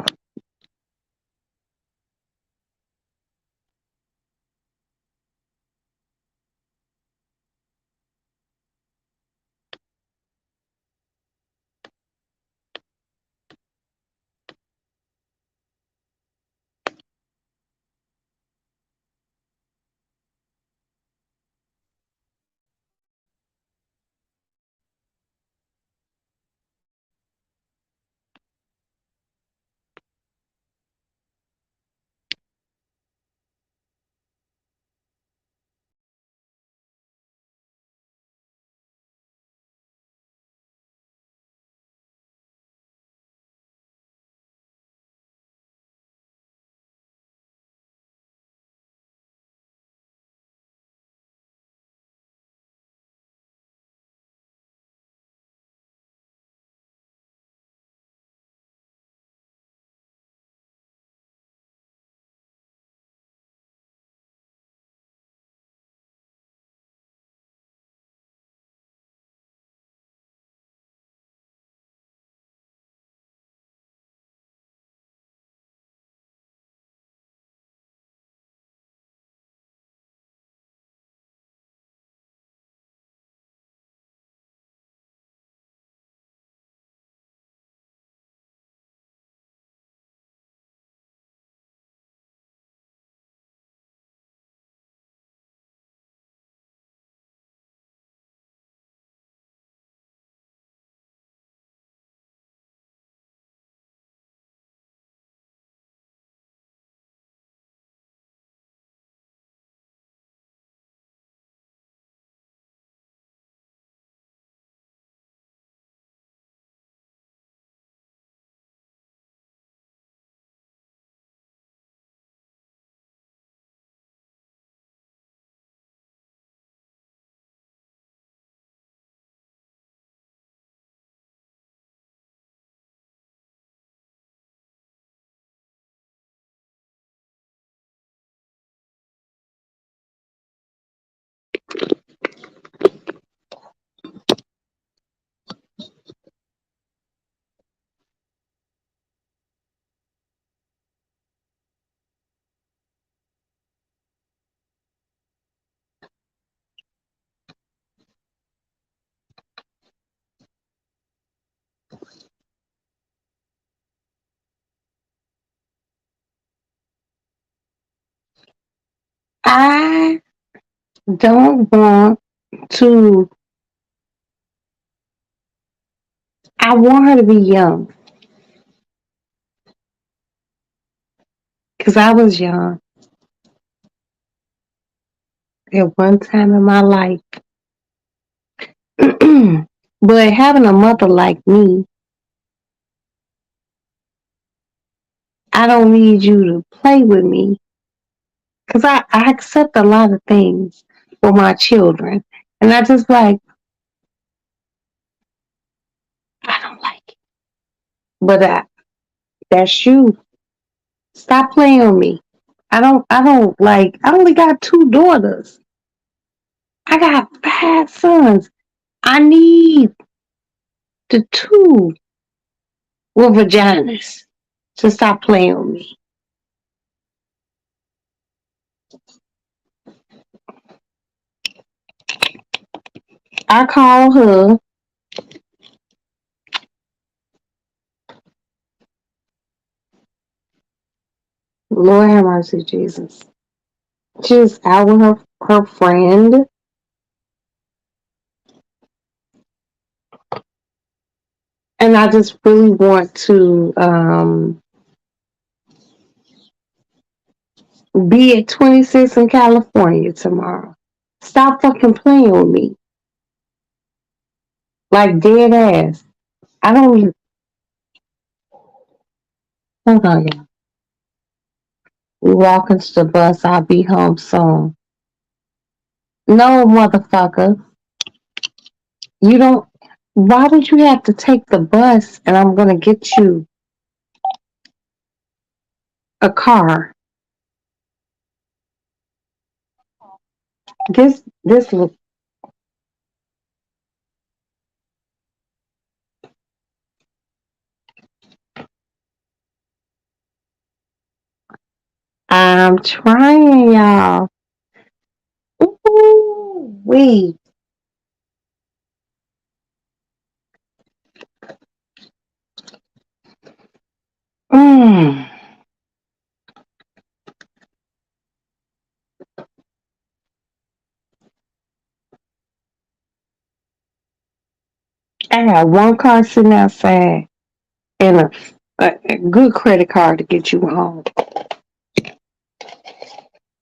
I don't want to. I want her to be young because I was young at one time in my life. But having a mother like me, I don't need you to play with me because I accept a lot of things for my children. And I just like, I don't like it. But that's you. Stop playing with me. I only got two daughters. I got five sons. I need the two with vaginas to stop playing with me. I call her Lord have mercy, Jesus. She was out with her friend. And I just really want to be at 26 in California tomorrow. Stop fucking playing with me. Like dead ass. I don't even. Hold on, y'all. We walk into the bus. I'll be home soon. No, motherfucker. You don't. Why would you have to take the bus and I'm going to get you a car? This look. I'm trying, y'all. Ooh, wait. Mm. I got one car sitting outside and a good credit card to get you home.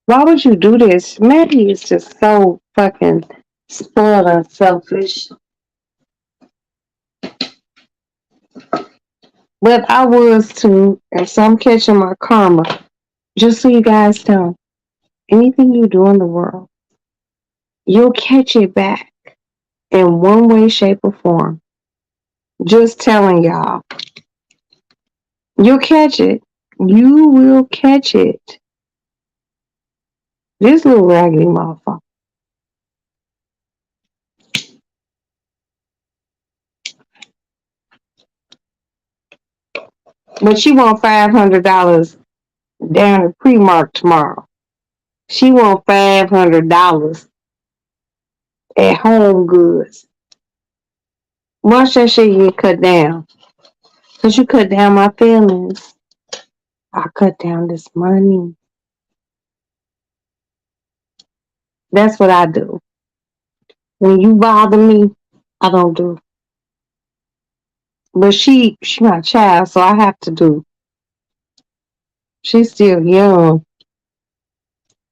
Why would you do this? Maddie is just so fucking spoiled and selfish. But I was too, and so I'm catching my karma. Just so you guys know, anything you do in the world, you'll catch it back in one way, shape, or form. Just telling y'all. You'll catch it. You will catch it. This little raggedy motherfucker. But she want $500 down at Primark tomorrow. She want $500 at Home Goods. Watch that shit get cut down. Cause you cut down my feelings. I cut down this money. That's what I do. When you bother me, I don't do. But she my child, so I have to do. She's still young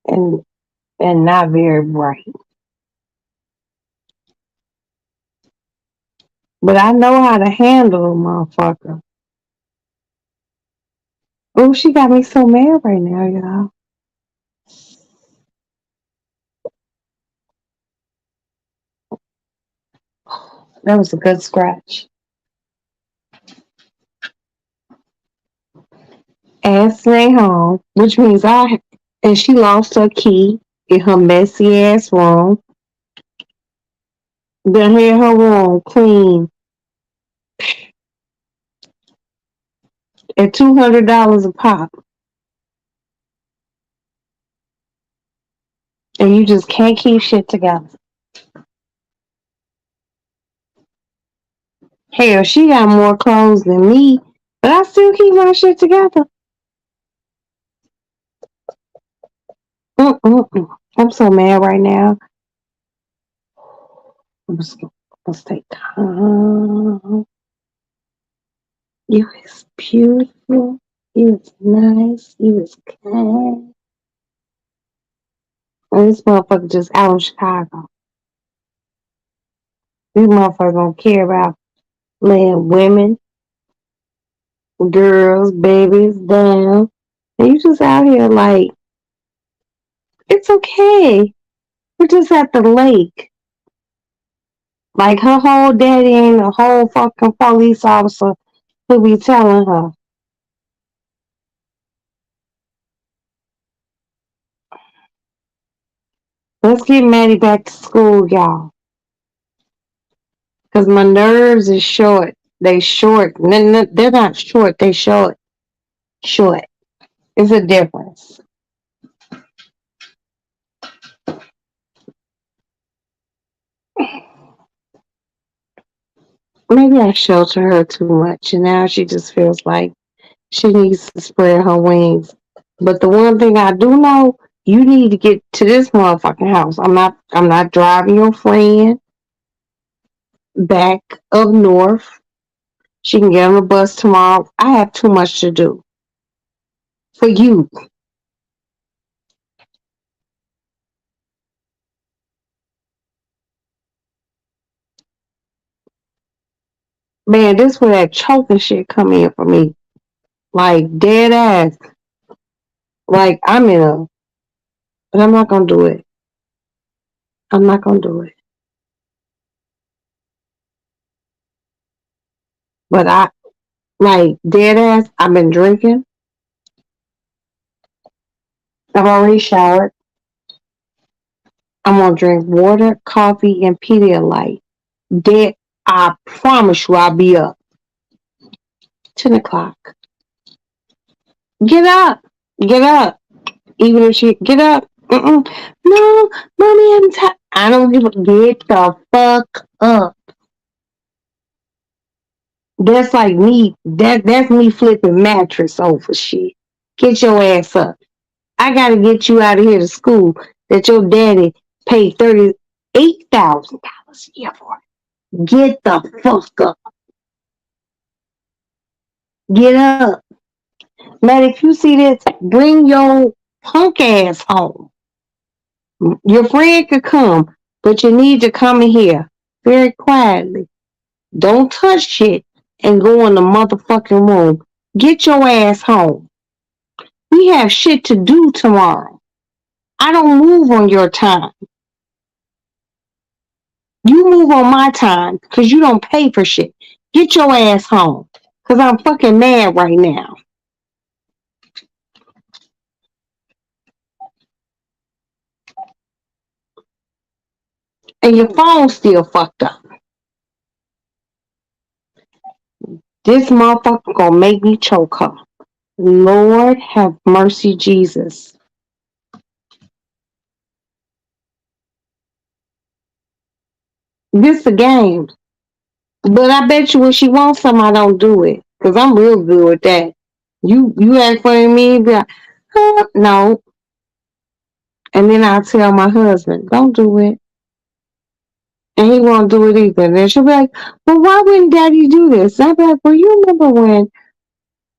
and not very bright. But I know how to handle a motherfucker. Oh, she got me so mad right now, y'all. That was a good scratch. Ashley home, which means and she lost her key in her messy ass room. Then had her room clean at $200 a pop, and you just can't keep shit together. Hell, she got more clothes than me, but I still keep my shit together. I'm so mad right now. Let's take time. You is beautiful. You is nice. You is kind. And this motherfucker just out of Chicago. This motherfucker don't care about laying women, girls, babies down. And you just out here like, it's okay. We're just at the lake. Like her whole daddy ain't a whole fucking police officer who be telling her. Let's get Maddie back to school, y'all. Cause my nerves is short. They short. They're not short. They short. Short. It's a difference. Maybe I shelter her too much, and now she just feels like she needs to spread her wings But the one thing I do know, you need to get to this motherfucking house. I'm not driving your friend back up north. She can get on the bus tomorrow. I have too much to do for you. Man, this where that choking shit come in for me. Like dead ass. Like I'm in a, but I'm not gonna do it. I'm not gonna do it. But I like dead ass. I've been drinking. I've already showered. I'm gonna drink water, coffee, and Pedialyte. Dead. I promise you, I'll be up 10 o'clock. Get up. Get up. Even if she get up. Mm-mm. No, mommy, I'm tired. I don't give a get the fuck up. That's like me. That's me flipping mattress over shit. Get your ass up. I gotta get you out of here to school that your daddy paid $38,000 a year for. Get the fuck up. Get up. Man, if you see this, bring your punk ass home. Your friend could come, but you need to come in here very quietly. Don't touch shit and go in the motherfucking room. Get your ass home. We have shit to do tomorrow. I don't move on your time. You move on my time because you don't pay for shit. Get your ass home because I'm fucking mad right now. And your phone's still fucked up. This motherfucker gonna make me choke her. Lord have mercy, Jesus. This a game. But I bet you when she wants something, I don't do it. Because I'm real good with that. You act funny to me, be like, no. And then I'll tell my husband, don't do it. And he won't do it either. And then she'll be like, well, why wouldn't daddy do this? And I'll be like, well, you remember when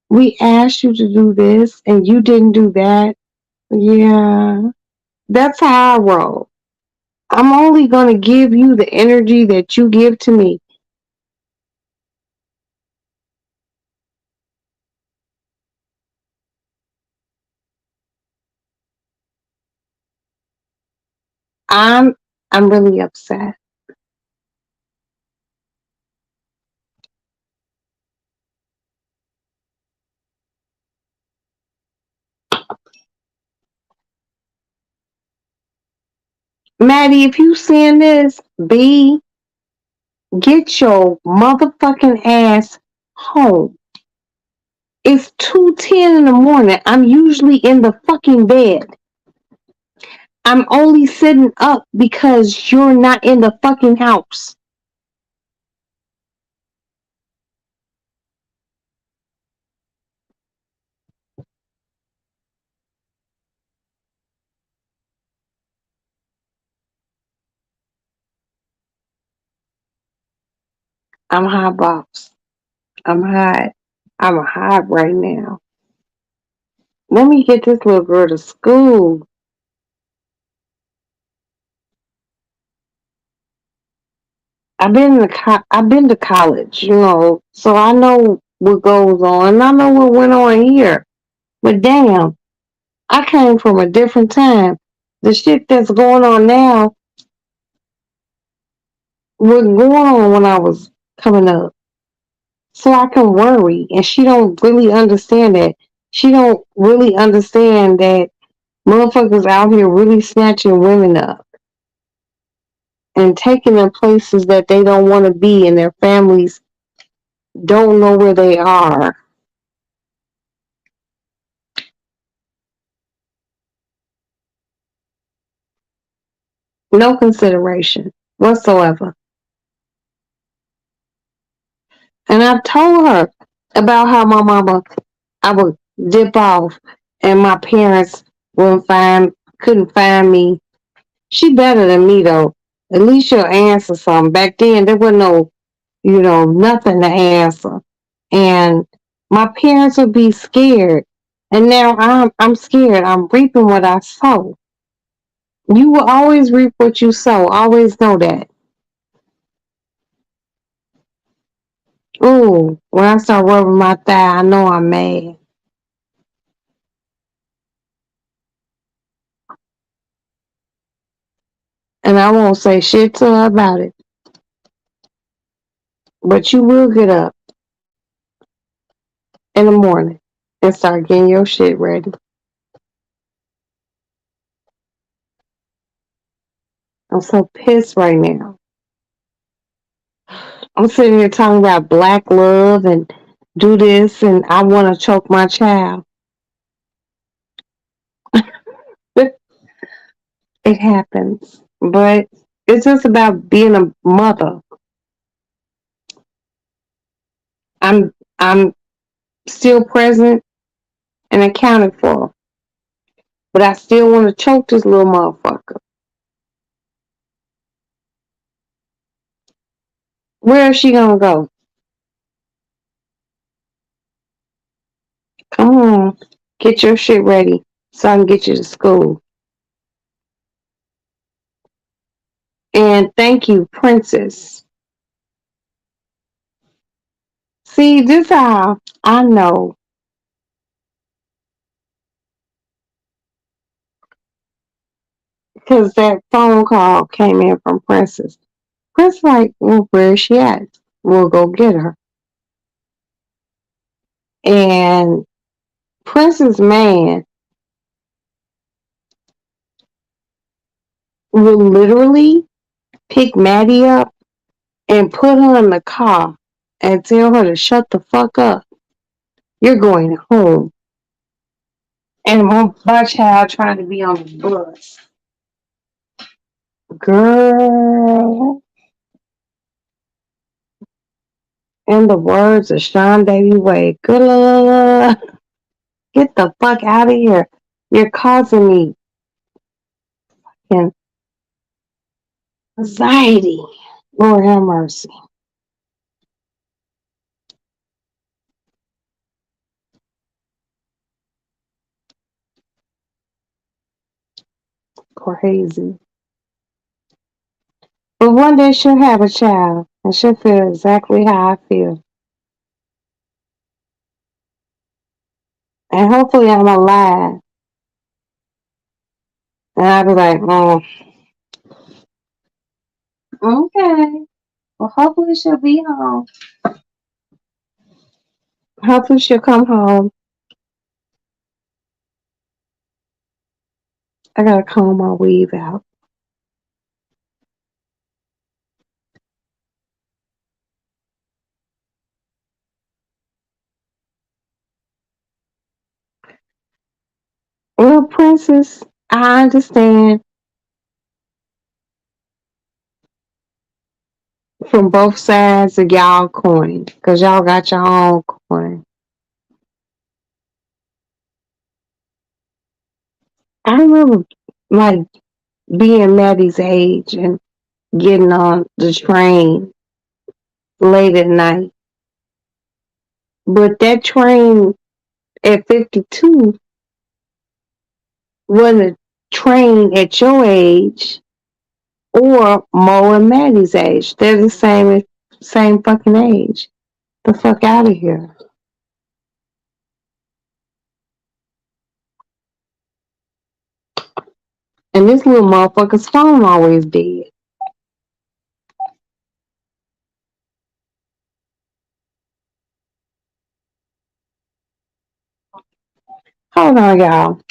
we asked you to do this and you didn't do that? Yeah. That's how I roll. I'm only going to give you the energy that you give to me. I'm I'm really upset. Maddie, if you seeing this, B, get your motherfucking ass home. It's 2:10 in the morning. I'm usually in the fucking bed. I'm only sitting up because you're not in the fucking house. I'm hot box. I'm hot. I'm hot right now. Let me get this little girl to school. I've been to college, so I know what goes on. And I know what went on here. But damn, I came from a different time. The shit that's going on now wasn't going on when I was coming up. So I can worry. And she don't really understand that. She don't really understand that motherfuckers out here really snatching women up and taking them places that they don't want to be and their families don't know where they are. No consideration whatsoever. And I've told her about how my mama, I would dip off and my parents couldn't find me. She better than me though. At least she'll answer something. Back then there was no, nothing to answer. And my parents would be scared. And now I'm scared. I'm reaping what I sow. You will always reap what you sow. Always know that. Ooh, when I start rubbing my thigh, I know I'm mad. And I won't say shit to her about it. But you will get up in the morning and start getting your shit ready. I'm so pissed right now. I'm sitting here talking about black love and do this, and I want to choke my child. It happens. But it's just about being a mother. I'm still present and accounted for. But I still want to choke this little motherfucker. Where is she gonna go? Come on. Get your shit ready so I can get you to school. And thank you, Princess. See, this how I know, because that phone call came in from Princess. Princess like, well, where is she at? We'll go get her. And Princess man will literally pick Maddie up and put her in the car and tell her to shut the fuck up. You're going home. And my child trying to be on the bus. Girl, in the words of Sean Davy Way, good, get the fuck out of here. You're causing me anxiety. Lord have mercy. Crazy. But one day she'll have a child and she'll feel exactly how I feel. And hopefully I'm alive. And I'll be like, oh, okay. Well, hopefully she'll be home. Hopefully she'll come home. I gotta comb my weave out. Well, Princess, I understand from both sides of y'all coin, because y'all got your own coin. I remember like being Maddie's age and getting on the train late at night. But that train at 52 wasn't a train at your age or Mo and Maddie's age. They're the same fucking age. The fuck out of here. And this little motherfucker's phone always dead. Hold on, y'all.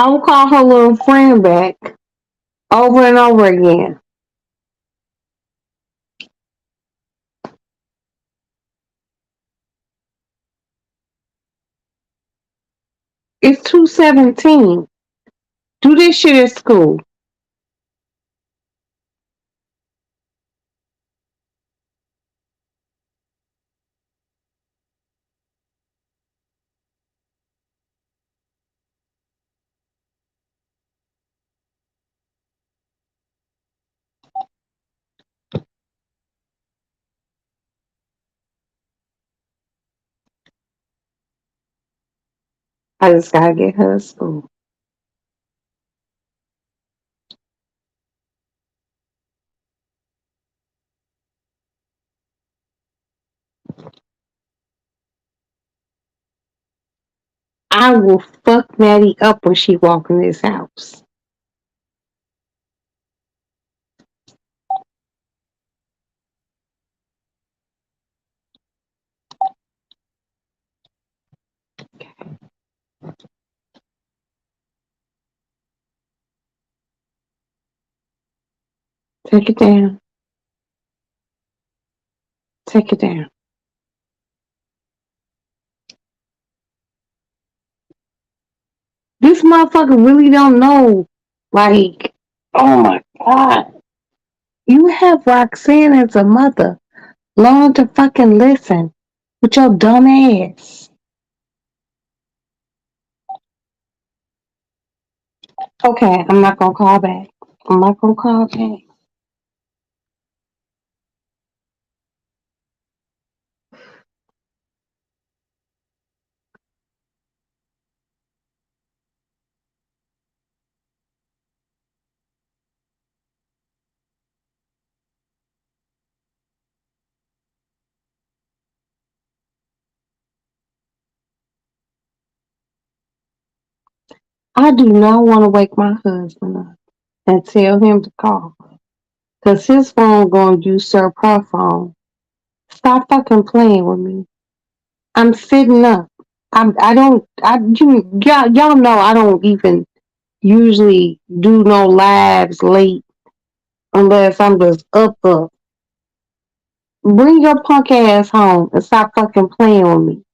I would call her little friend back over and over again. It's 2:17. Do this shit at school. I just gotta get her to school. I will fuck Maddie up when she walk in this house. Take it down. Take it down. This motherfucker really don't know. Like, oh my god. You have Roxanne as a mother. Learn to fucking listen with your dumb ass. Okay, I'm not gonna call back. I'm not gonna call back. I do not want to wake my husband up and tell him to call. Cause his phone gonna usurp her phone. Stop fucking playing with me. I'm sitting up. I don't y'all know I don't even usually do no lives late unless I'm just up. Bring your punk ass home and stop fucking playing with me.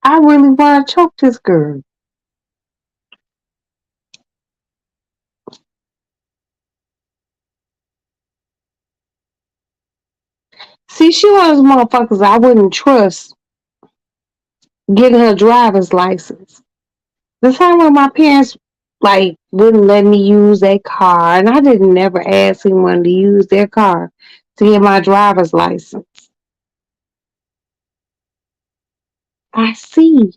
I really wanna choke this girl. See, she one of those motherfuckers I wouldn't trust getting her driver's license. The time when my parents like wouldn't let me use their car, and I didn't never ask anyone to use their car to get my driver's license. I see,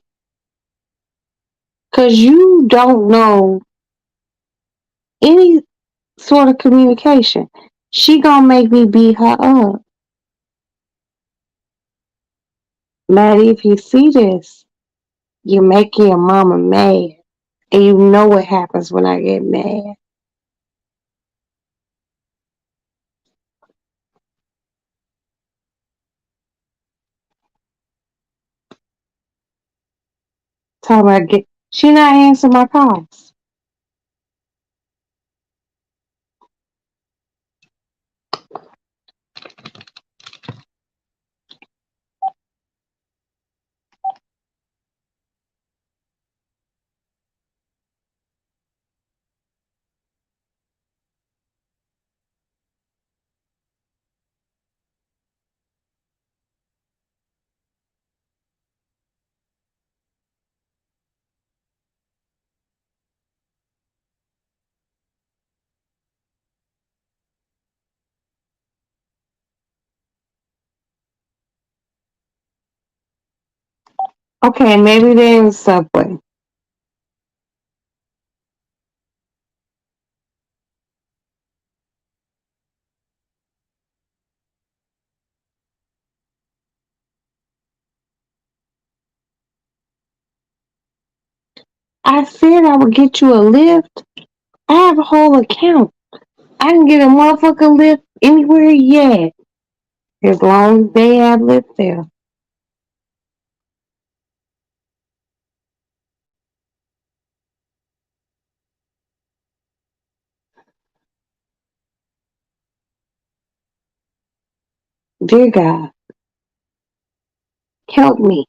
cause you don't know any sort of communication. She gonna make me beat her up, Maddie. If you see this, you're making your mama mad, and you know what happens when I get mad. Talking about get, she not answering my calls. Okay, maybe they're in the subway. I said I would get you a lift. I have a whole account. I can get a motherfucking lift anywhere yet, as long as they have lift there. Dear God, help me.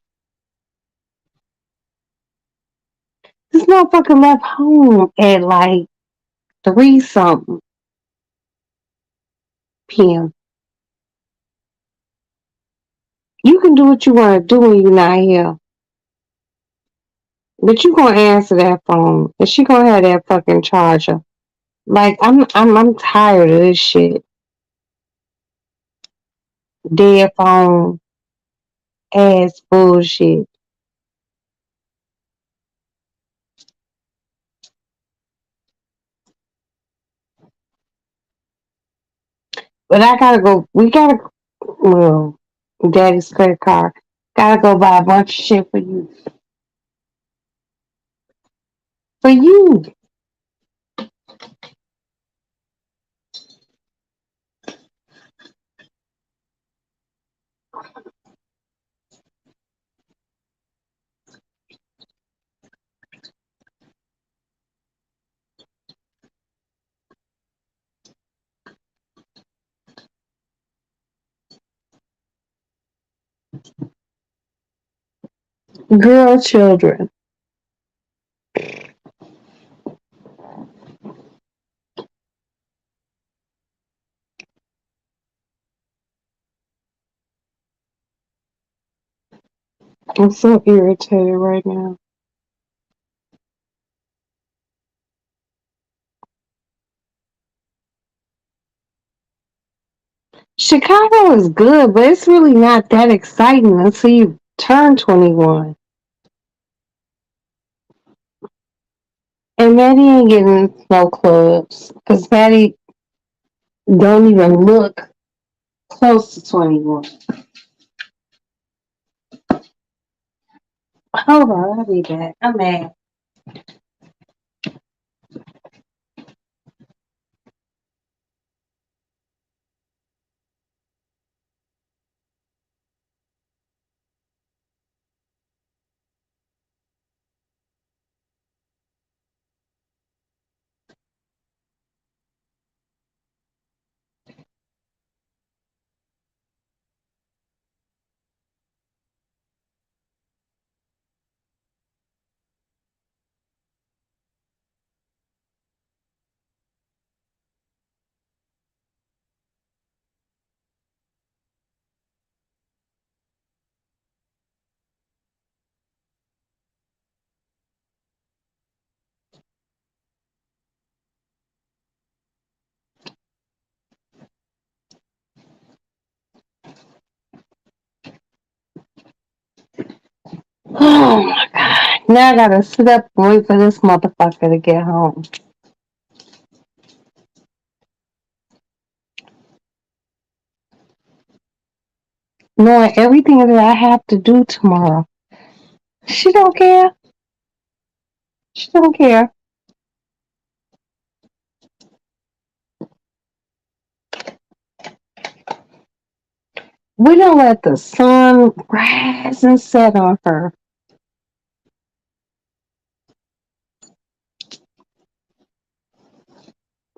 This motherfucker left home at like 3 something p.m. You can do what you want to do when you're not here. But you gonna answer that phone and she gonna have that fucking charger. Like I'm tired of this shit. Dead phone ass bullshit. But I gotta go. We gotta. Well, Daddy's credit card. Gotta go buy a bunch of shit for you. For you, girl, children. I'm so irritated right now. Chicago is good, but it's really not that exciting until you turn 21. And Maddie ain't getting no clubs because Maddie don't even look close to 21. Hold on, I'll be back. I'm mad. Oh my god. Now I gotta sit up and wait for this motherfucker to get home. Knowing everything that I have to do tomorrow. She don't care. She don't care. We don't let the sun rise and set on her.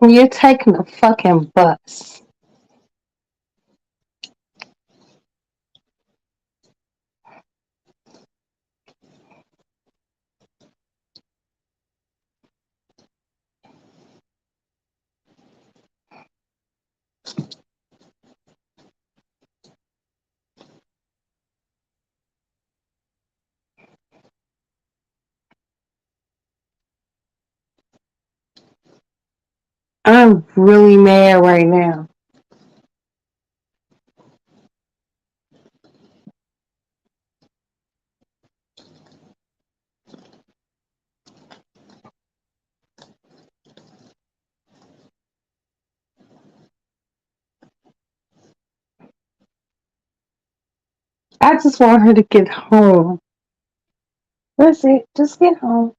You're taking the fucking bus. I'm really mad right now. I just want her to get home. That's it. Just get home.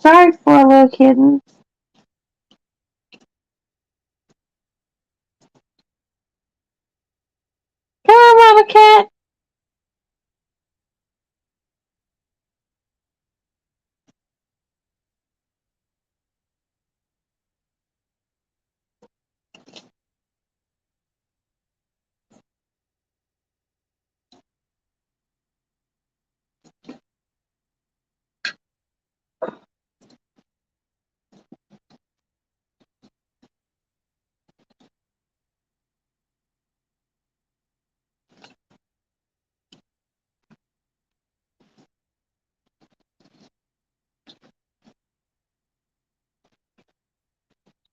Sorry for a little kitten. Come on, Mama Cat.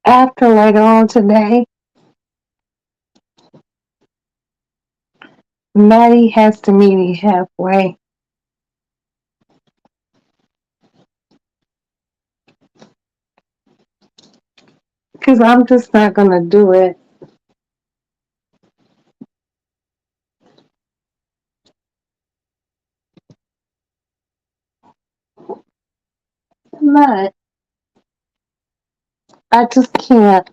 After later on today, Maddie has to meet me halfway. Because I'm just not going to do it. I'm not. I just can't.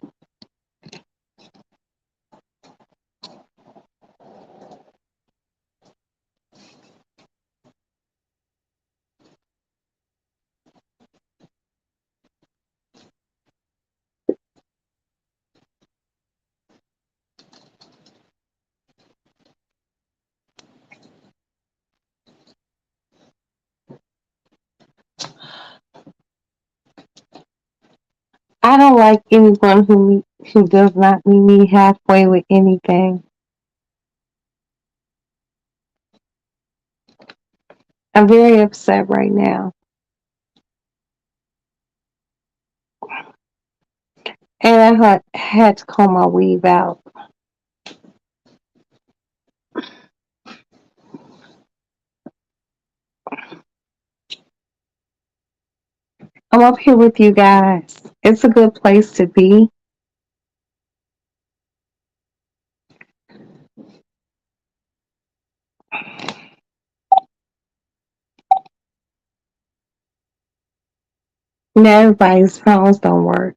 I don't like anyone who does not meet me halfway with anything. I'm very upset right now. And I had to comb my weave out. I'm up here with you guys. It's a good place to be. And everybody's phones don't work.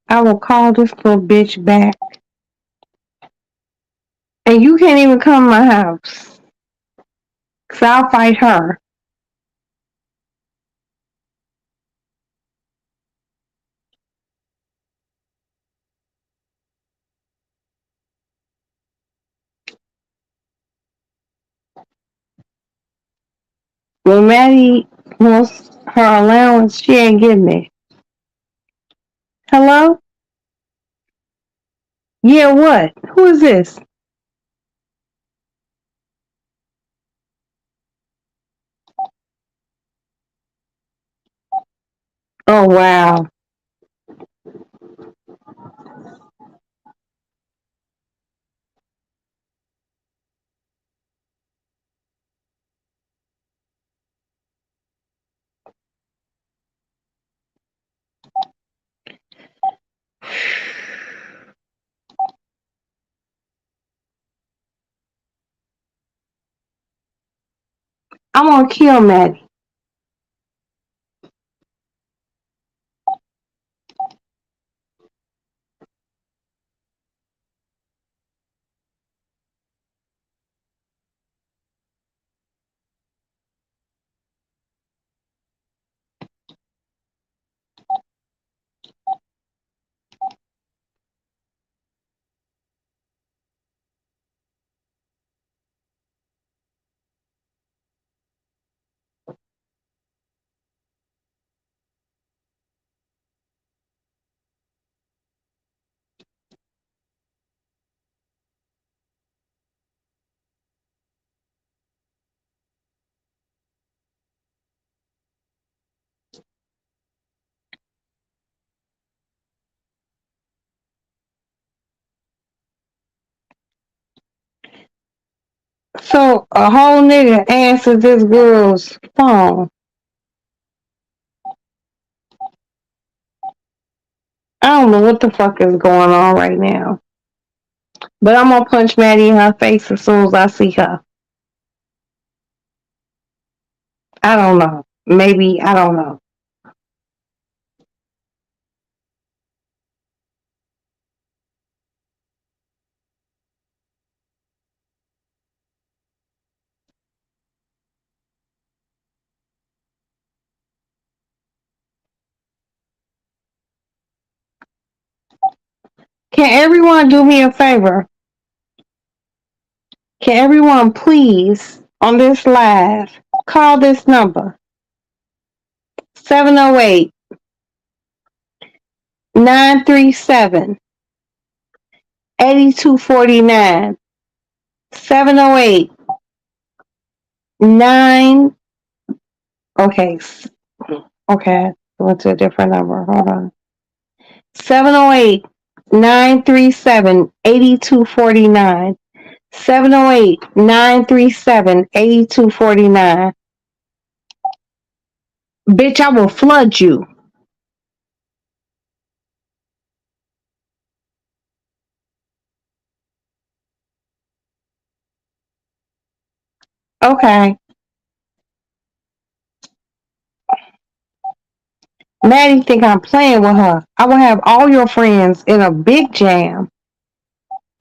I will call this little bitch back. And you can't even come to my house. Because I'll fight her. When Maddie wants her allowance, she ain't getting it. Hello? Yeah, what? Who is this? Oh, wow. I'm going to kill Maddie. So a whole nigga answered this girl's phone. I don't know what the fuck is going on right now. But I'm gonna punch Maddie in her face as soon as I see her. I don't know. Maybe I don't know. Can everyone do me a favor? Can everyone please on this live call this number 708 937 8249 708 9 okay okay went to a different number. Hold on. 708 937 8249 708 937 8249. Bitch, I will flood you. Okay. Maddie think I'm playing with her. I will have all your friends in a big jam.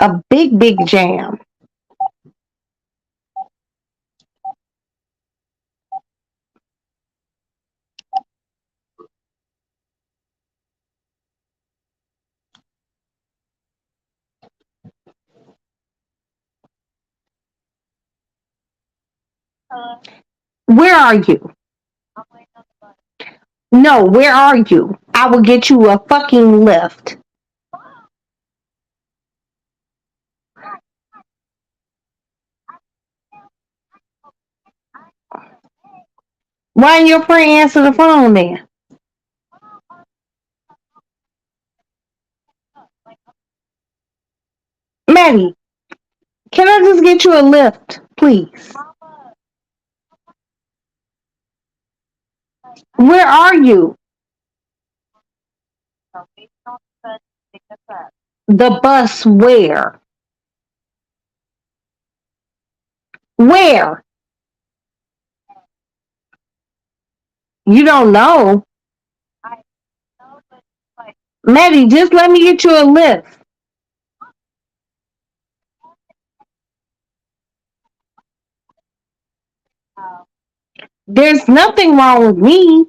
A big jam. Where are you? No, where are you? I will get you a fucking lift. Why didn't your friend answer the phone then? Maddie, can I just get you a lift, please? Where are you? The bus where? Where? You don't know. Maddie, just let me get you a lift. There's nothing wrong with me.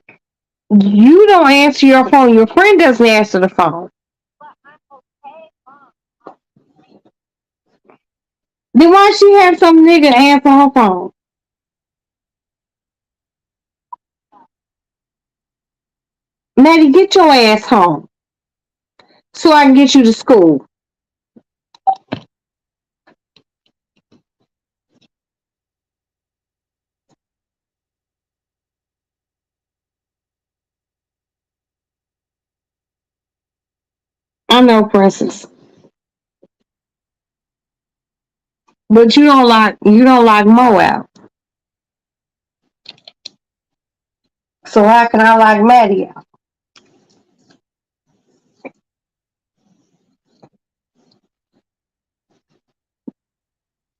You don't answer your phone. Your friend doesn't answer the phone. Then why she have some nigga answer her phone? Maddie, get your ass home so I can get you to school. I know, Princess, but you don't like Mo out. So how can I like Maddie out?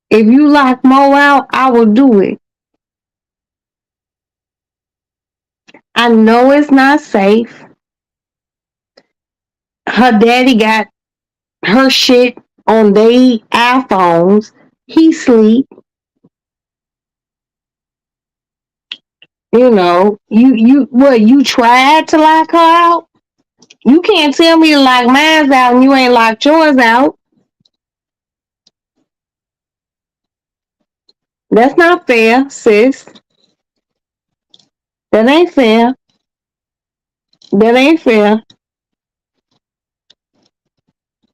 If you like Mo out, I will do it. I know it's not safe. Her daddy got her shit on they iPhones. He sleep. You tried to lock her out? You can't tell me to lock mine out and you ain't locked yours out. That's not fair, sis. That ain't fair. That ain't fair.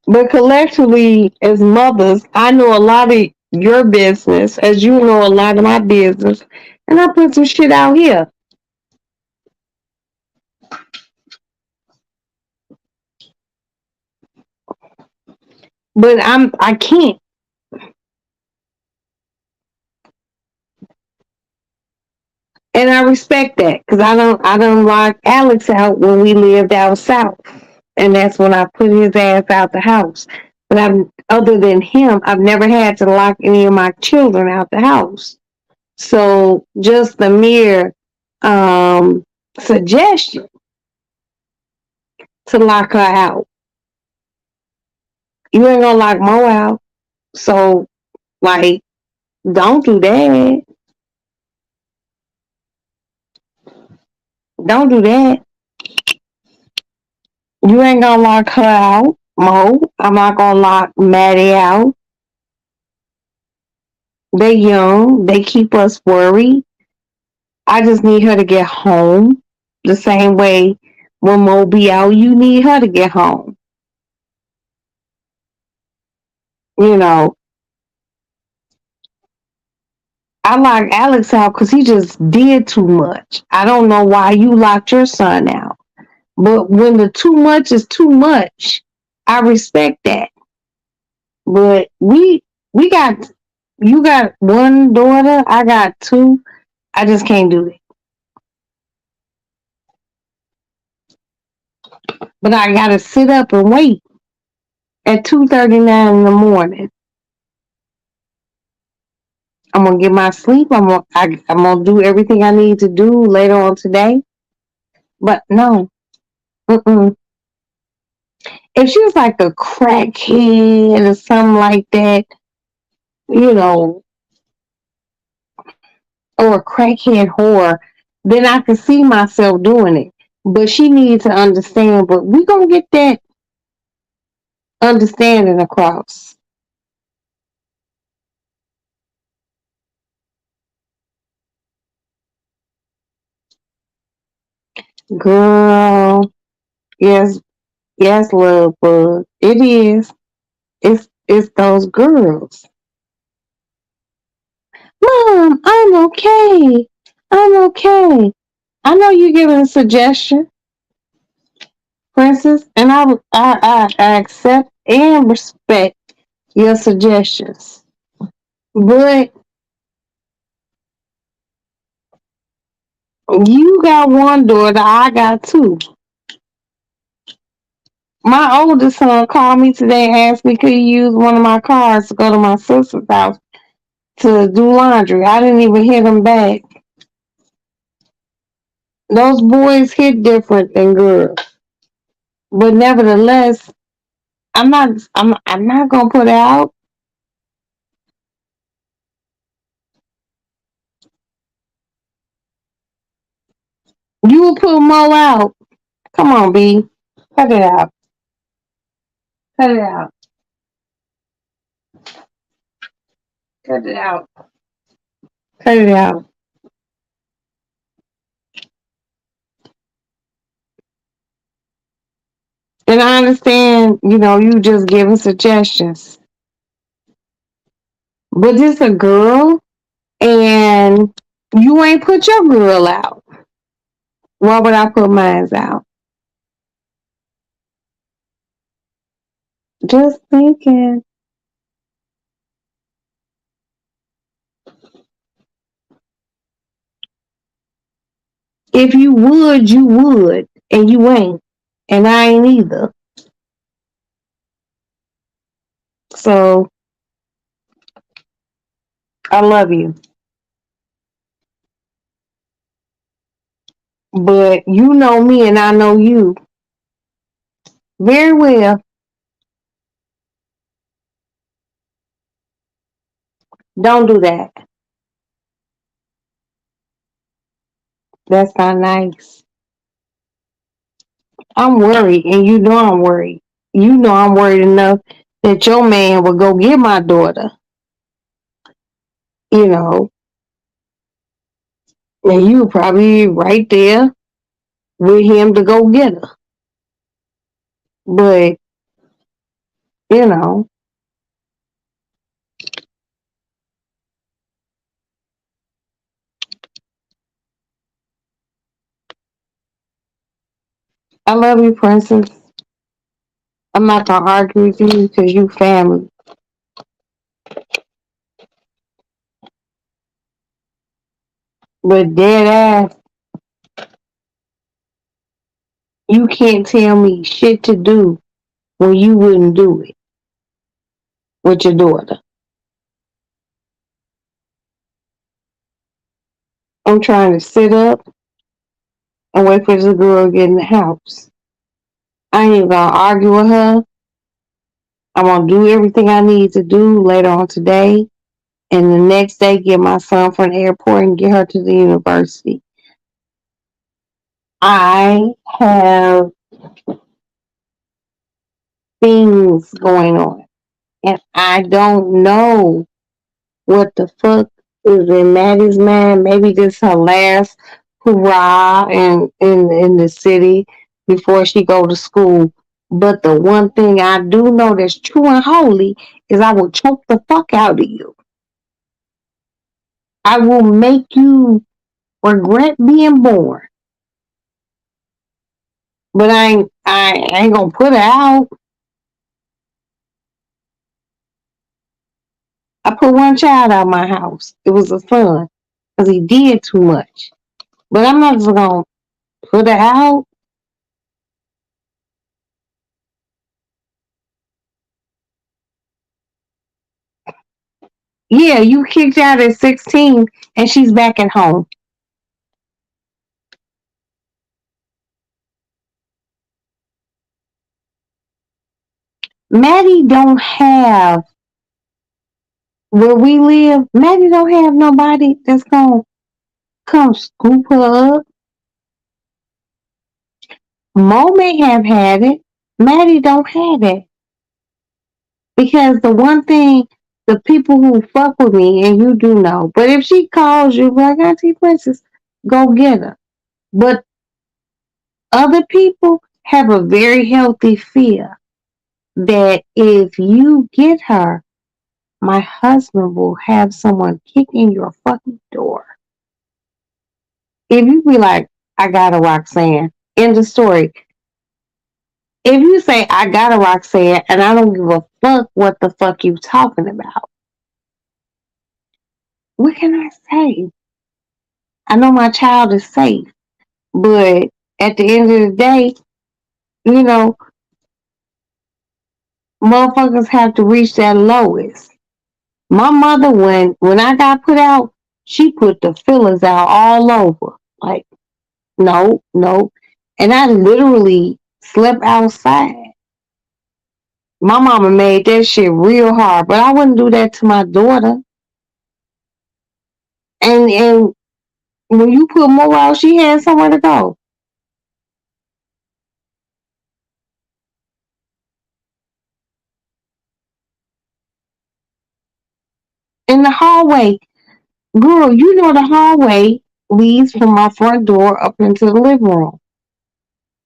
But collectively, as mothers, I know a lot of your business, as you know a lot of my business, and I put some shit out here. But I can't. respect that because I don't lock Alex out when we lived out south, and that's when I put his ass out the house. But other than him, I've never had to lock any of my children out the house. So just the mere suggestion to lock her out, you ain't gonna lock Mo out. So like, don't do that. Don't do that. You ain't gonna lock her out, Mo. I'm not gonna lock Maddie out. They young. They keep us worried. I just need her to get home. The same way when Mo be out, you need her to get home. You know, I locked Alex out because he just did too much. I don't know why you locked your son out. But when the too much is too much, I respect that. But we got you got one daughter, I got two. I just can't do it. But I gotta sit up and wait at 2:39 in the morning. I'm gonna get my sleep. I'm gonna do everything I need to do later on today. But no, mm-mm. If she was like a crackhead or something like that, you know, or a crackhead whore, then I could see myself doing it. But she needs to understand. But we gonna get that understanding across. Girl, yes, yes, love bug. It is. It's those girls. Mom, I'm okay. I'm okay. I know you're giving a suggestion, Princess, and I accept and respect your suggestions. But you got one daughter, I got two. My oldest son called me today and asked me could he use one of my cars to go to my sister's house to do laundry. I didn't even hit him back. Those boys hit different than girls. But nevertheless, I'm not gonna put it out. You will put Mo out. Come on, B. Cut it out. Cut it out. Cut it out. Cut it out. And I understand, you just giving suggestions. But this a girl and you ain't put your girl out. Why would I put mine out? Just thinking. If you would, you would. And you ain't. And I ain't either. So I love you. But you know me and I know you very well. Don't do that. That's not nice. I'm worried, and you know I'm worried. You know I'm worried enough that your man will go get my daughter, you know, and you probably right there with him to go get her. But, you know, I love you, Princess. I'm not gonna argue with you because you family. But dead ass, You can't tell me shit to do when you wouldn't do it with your daughter. I'm trying to sit up and wait for this girl to get in the house. I ain't even gonna argue with her. I'm gonna do everything I need to do later on today, and the next day get my son from the airport and get her to the university. I have things going on, and I don't know what the fuck is in Maddie's mind. Maybe this her last hurrah in the city before she go to school. But the one thing I do know that's true and holy is I will choke the fuck out of you. I will make you regret being born. But I ain't gonna put her out. I put one child out of my house. It was a son. Because he did too much. But I'm not just gonna put her out. Yeah, you kicked out at 16 and she's back at home. Maddie don't have where we live. Maddie don't have nobody that's gonna come scoop her up. Mo may have had it. Maddie don't have it. Because the one thing, the people who fuck with me, and you do know, but if she calls you, like Auntie Princess, go get her. But other people have a very healthy fear that if you get her, my husband will have someone kick in your fucking door. If you be like, I got a Roxanne, end of story. If you say, I got a Roxanne, and I don't give a fuck what the fuck you talking about, what can I say? I know my child is safe, but at the end of the day, you know, motherfuckers have to reach that lowest. My mother, when I got put out, she put the fillers out all over. Like, no, no. And I literally slept outside. My mama made that shit real hard, but I wouldn't do that to my daughter. And when you put more out, she had somewhere to go. In the hallway, girl, you know the hallway leads from my front door up into the living room.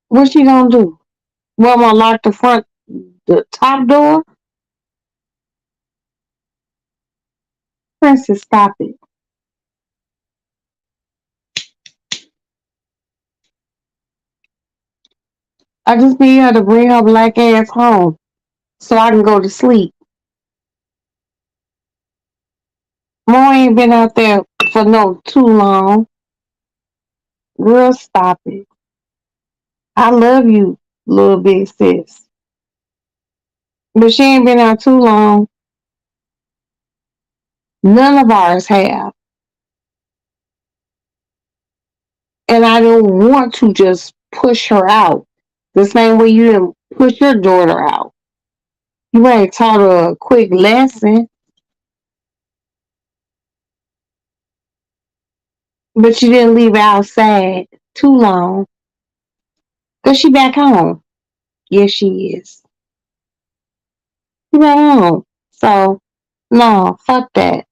What's she gonna do? Well, I'm gonna lock the top door? Princess, stop it. I just need her to bring her black ass home so I can go to sleep. Mo ain't been out there for no too long. Girl, stop it. I love you, little big sis. But she ain't been out too long. None of ours have. And I don't want to just push her out. The same way you didn't push your daughter out. You ain't taught her a quick lesson, but you didn't leave her outside too long. Cause she back home. Yes, she is. She back home. So, no, fuck that.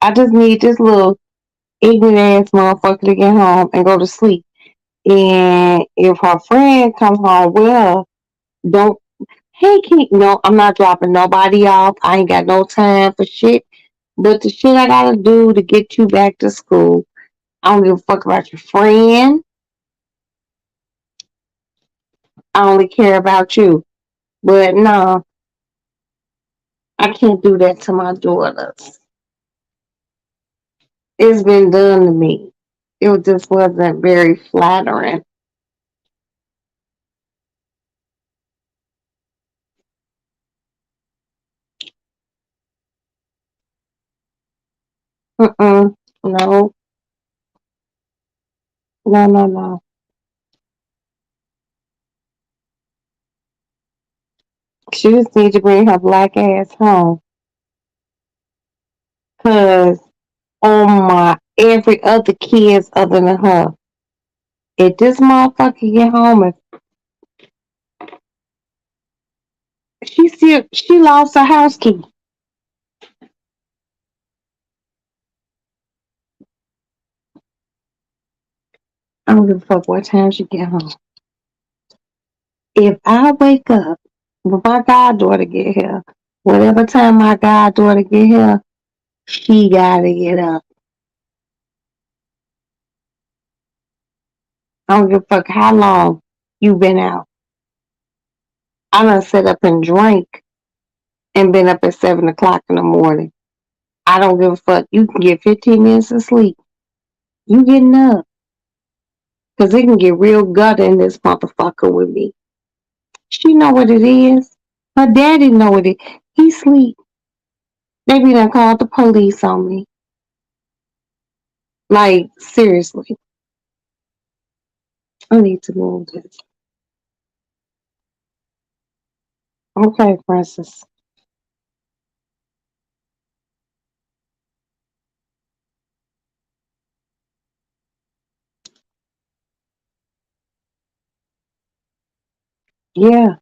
I just need this little ignorant ass motherfucker to get home and go to sleep. And if her friend comes home with her, don't, hey, no, I'm not dropping nobody off. I ain't got no time for shit. But the shit I gotta do to get you back to school, I don't give a fuck about your friend. I only care about you. But no, I can't do that to my daughters. It's been done to me. It just wasn't very flattering. Mm-mm. No, no, no, no. She just need to bring her black ass home. Cause on my every other kids other than her, if this motherfucker get home and she lost her house key. I don't give a fuck what time she get home. If I wake up when my goddaughter get here, whatever time my goddaughter get here, she gotta get up. I don't give a fuck how long you been out. I done sit up and drank and been up at 7 o'clock in the morning. I don't give a fuck. You can get 15 minutes of sleep. You getting up. Cause it can get real gutter in this motherfucker with me. She know what it is. Her daddy know what it is. He sleep. They be done called the police on me. Like, seriously. I need to move this. Okay, Princess. Yeah,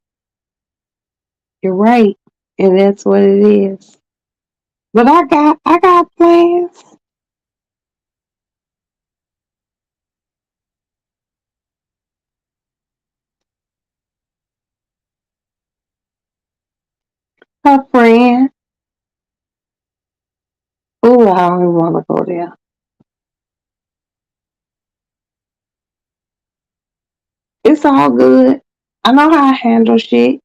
you're right. And that's what it is. But I got plans. Her friend. Ooh, I don't even want to go there. It's all good. I know how to handle shit.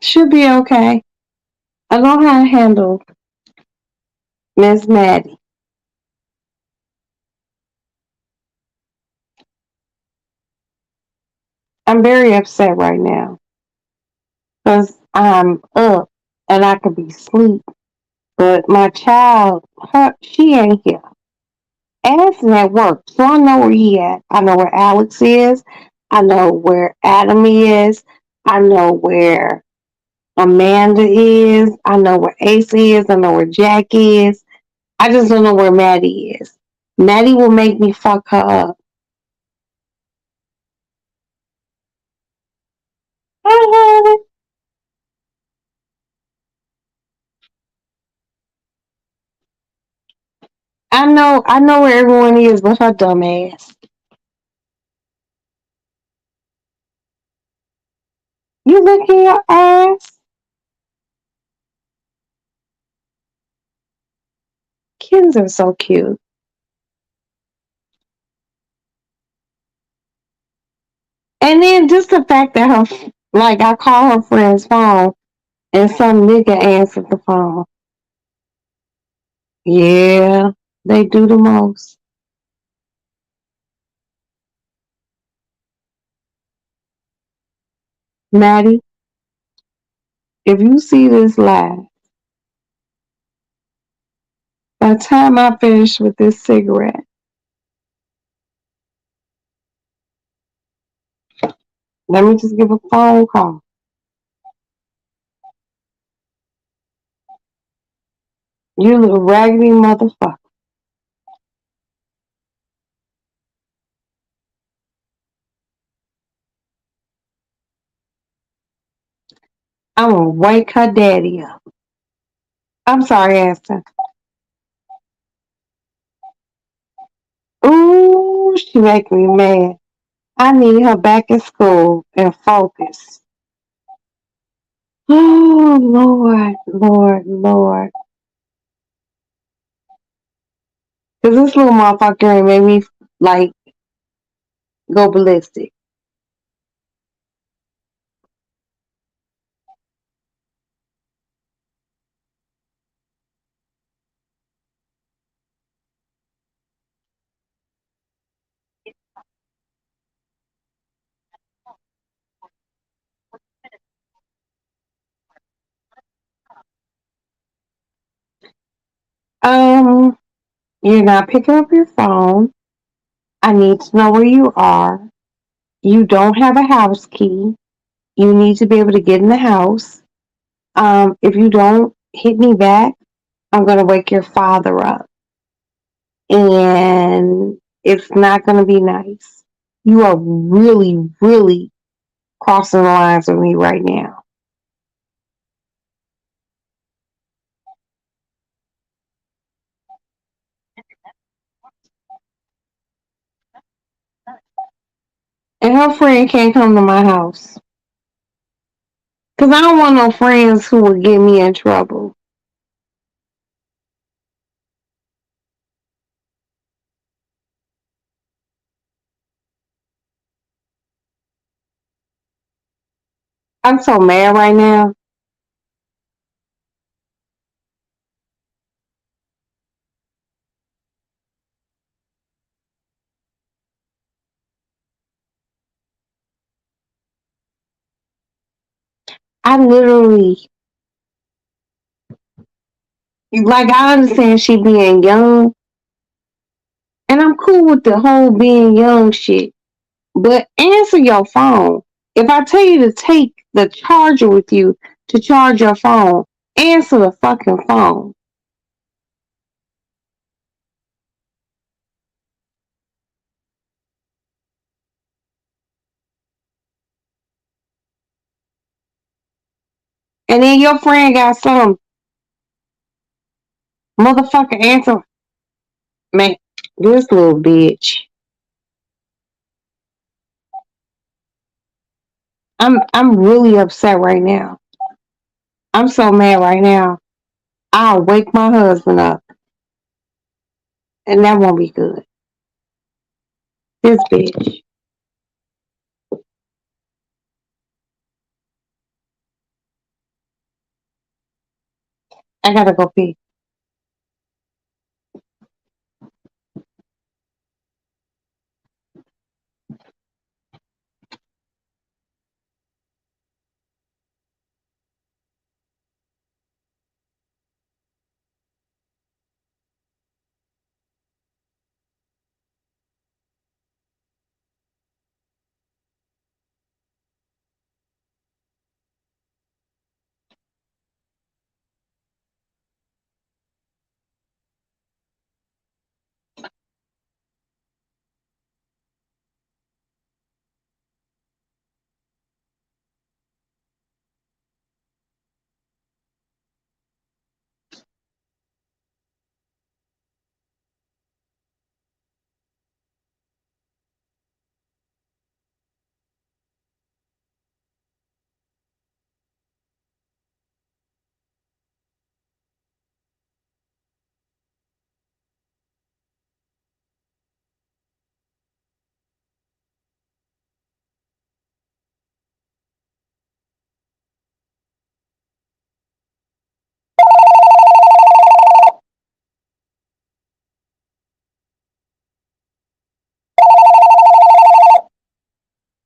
Should be okay. I know how to handle Miss Maddie. I'm very upset right now because I'm up and I could be asleep. But my child, she ain't here. Addison at work, so I know where he at. I know where Alex is. I know where Adam is. I know where Amanda is. I know where Ace is. I know where Jack is. I just don't know where Maddie is. Maddie will make me fuck her up. I I know where everyone is, but her dumb ass. You licking your ass? Kids are so cute. And then just the fact that like, I call her friend's phone and some nigga answered the phone. Yeah, they do the most. Maddie, if you see this live, by the time I finish with this cigarette, let me just give a phone call. You little raggedy motherfucker. I'm gonna wake her daddy up. I'm sorry, Aston. Ooh, she make me mad. I need her back in school and focus. Oh, Lord, Lord, Lord. Because this little motherfucker ain't made me, like, go ballistic. You're not picking up your phone. I need to know where you are. You don't have a house key. You need to be able to get in the house. If you don't hit me back, I'm going to wake your father up. And it's not going to be nice. You are really, really crossing the lines with me right now. And her friend can't come to my house. Because I don't want no friends who will get me in trouble. I'm so mad right now. I literally, like, I understand she being young, and I'm cool with the whole being young shit. But answer your phone. If I tell you to take the charger with you to charge your phone, answer the fucking phone. And then your friend got some motherfucker answer. Man, this little bitch. I'm really upset right now. I'm so mad right now. I'll wake my husband up, and that won't be good. This bitch. I gotta go pee.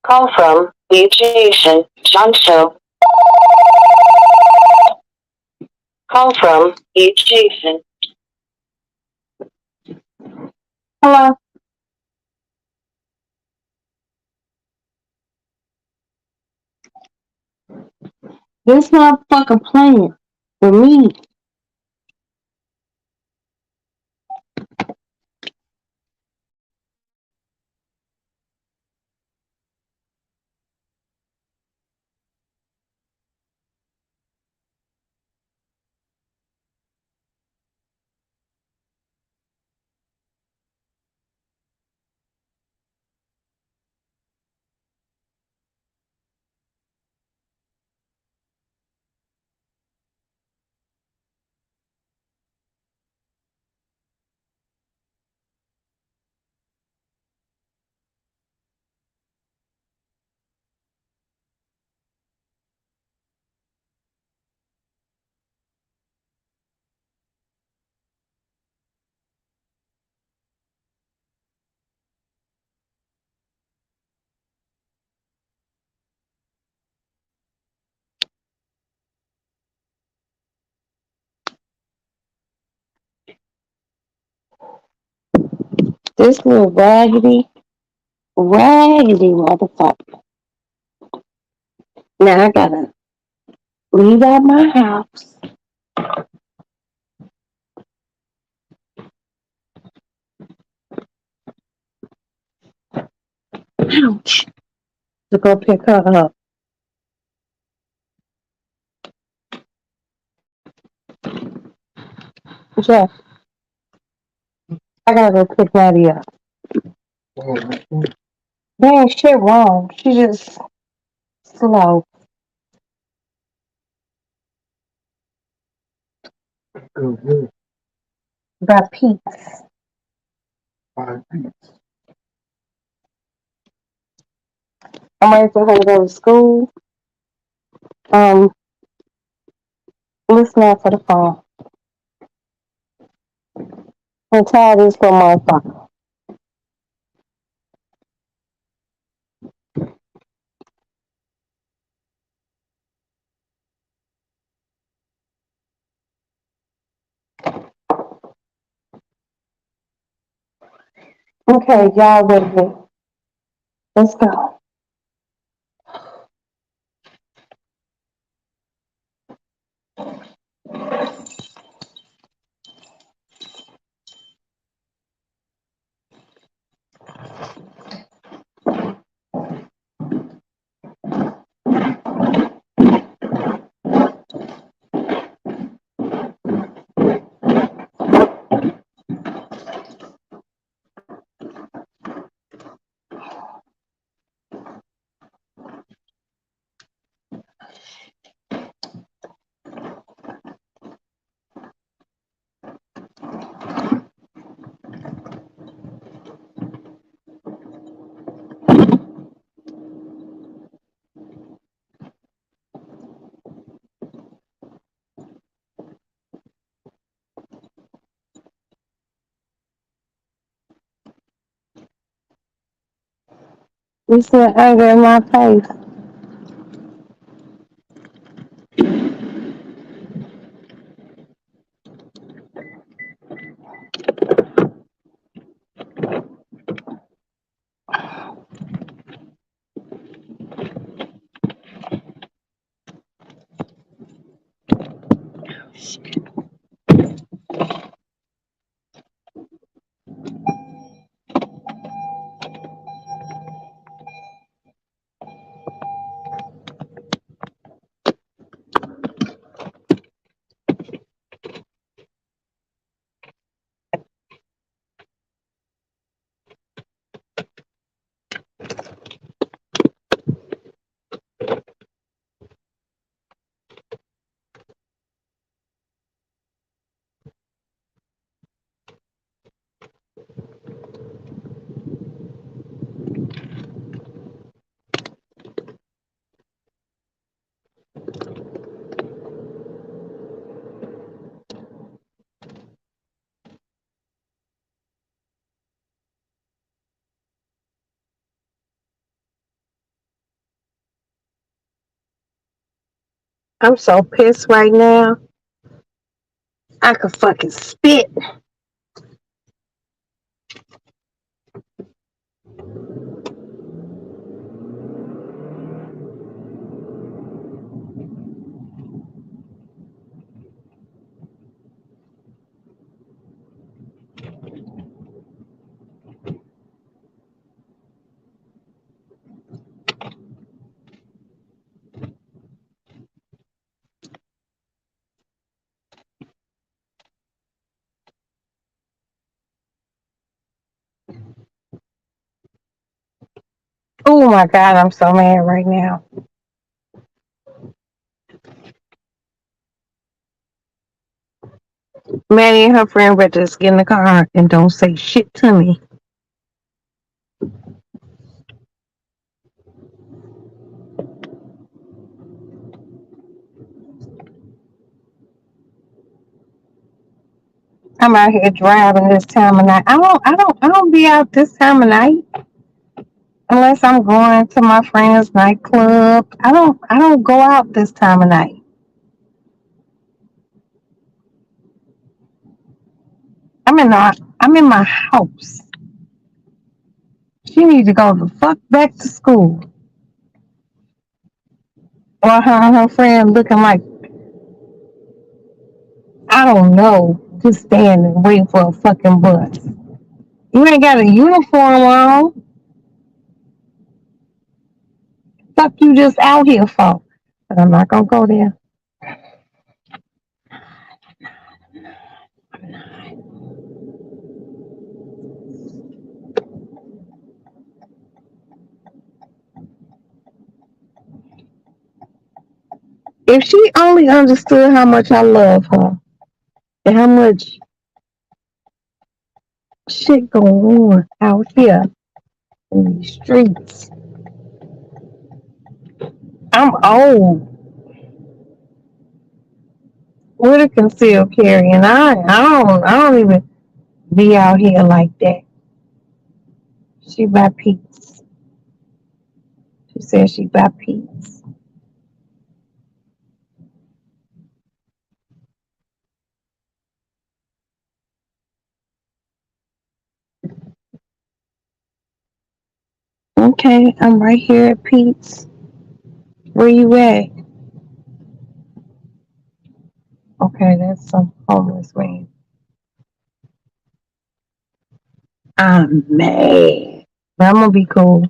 Call from Eugene Johnson. Call from Eugene. Hello. This motherfucker playing with me. This little raggedy motherfucker. Now I gotta leave out my house. Ouch. To go pick her up. Jeff, I gotta go pick Maddie up. There ain't shit wrong. She just slow. Got peace. I'm ready for her to go to school. Um, listen out for the phone. I'm tired of this little motherfucker. Okay, y'all ready? Let's go. You see anger in my face. I'm so pissed right now. I could fucking spit. Oh my god, I'm so mad right now. Maddie and her friend better just get in the car and don't say shit to me. I'm out here driving this time of night. I don't be out this time of night unless I'm going to my friend's nightclub. I don't go out this time of night. I'm in my house. She needs to go the fuck back to school. Or her friend looking like, I don't know, just standing waiting for a fucking bus. You ain't got a uniform on. Fuck you just out here for. But I'm not gonna go there. If she only understood how much I love her and how much shit going on out here in these streets. I'm old with a concealed carry, and I don't even be out here like that. She buy peace. She said she buy peace. Okay, I'm right here at Pete's. Where you at? Okay, that's some homeless man. I'm mad. But I'm gonna be cool.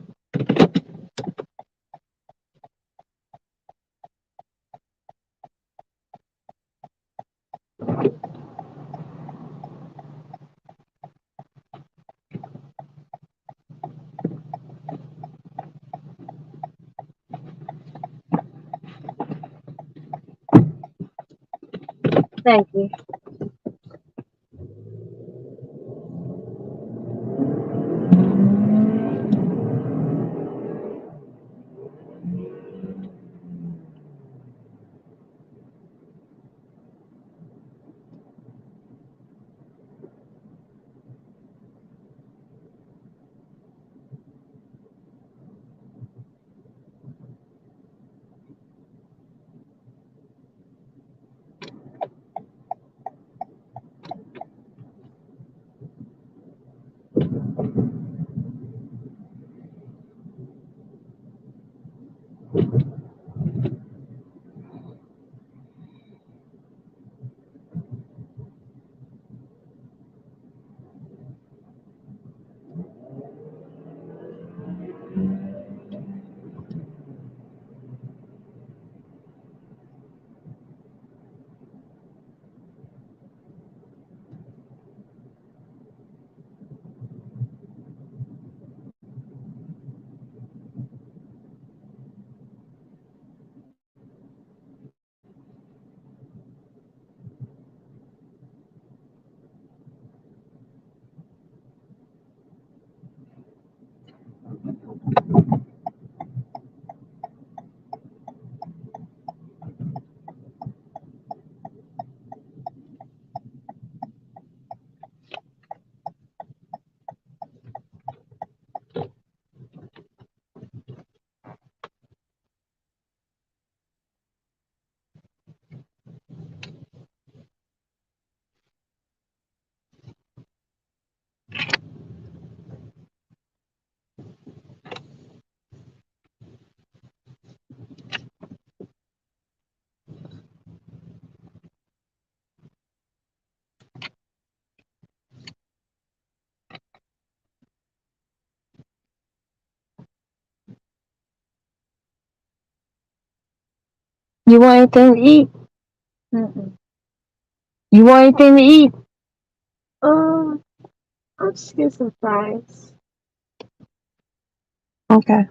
Thank you. You want anything to eat? Mm-mm. You want anything to eat? Um, I'll just get some fries. Okay.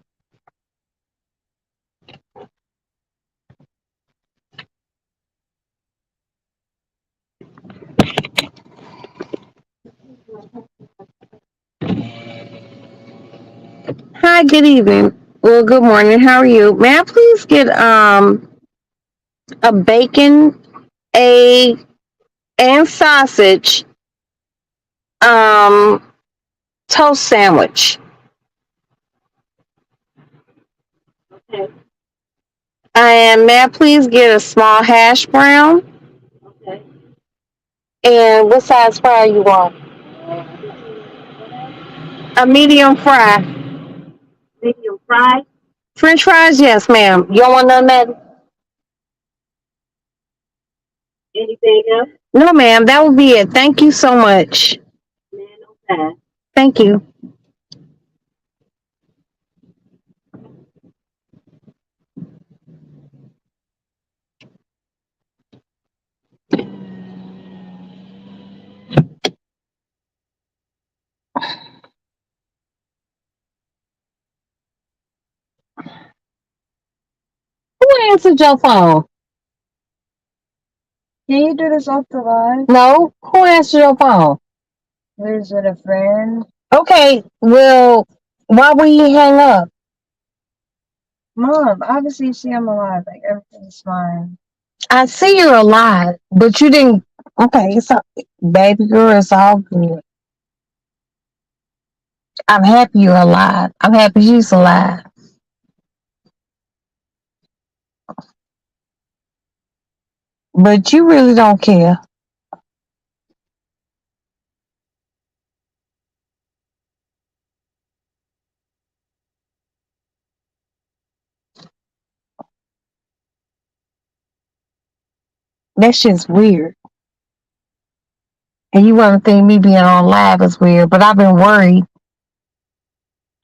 Hi, good evening. Well, good morning. How are you? May I please get a bacon, egg, and sausage um toast sandwich? Okay. And may I please get a small hash brown? Okay. And what size fry you want? A medium fry. Medium fries. French fries, yes, ma'am. You don't want none of that? Anything else? No, ma'am. That would be it. Thank you so much. Okay. Thank you. Who answered your phone? Can you do this off the line? No. Who answered your phone? Liz with a friend. Okay. Well, why would you hang up? Mom, obviously you see I'm alive. Like everything's fine. I see you're alive, but you didn't. Okay, it's all, baby girl, it's all good. I'm happy you're alive. I'm happy she's alive. But you really don't care. That shit's weird. And you want to think me being on live is weird, but I've been worried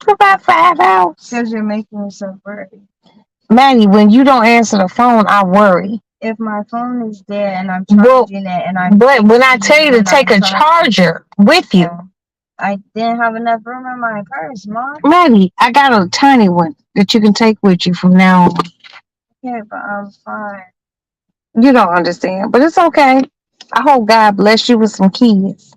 for about 5 hours. Because you're making yourself worried. Maddie, when you don't answer the phone, I worry. If my phone is dead and I'm charging it and I'm But when I tell you to take a charger with you, I didn't have enough room in my purse, Mom. Maddie, I got a tiny one that you can take with you from now on. Yeah, but I'm fine. You don't understand, but it's okay. I hope God bless you with some kids.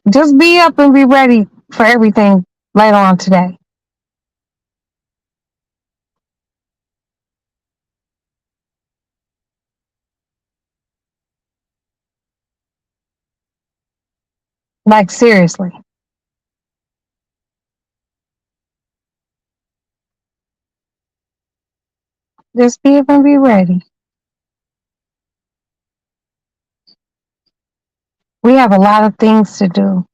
Just be up and be ready for everything later on today. Like, seriously. Just be up and be ready. We have a lot of things to do.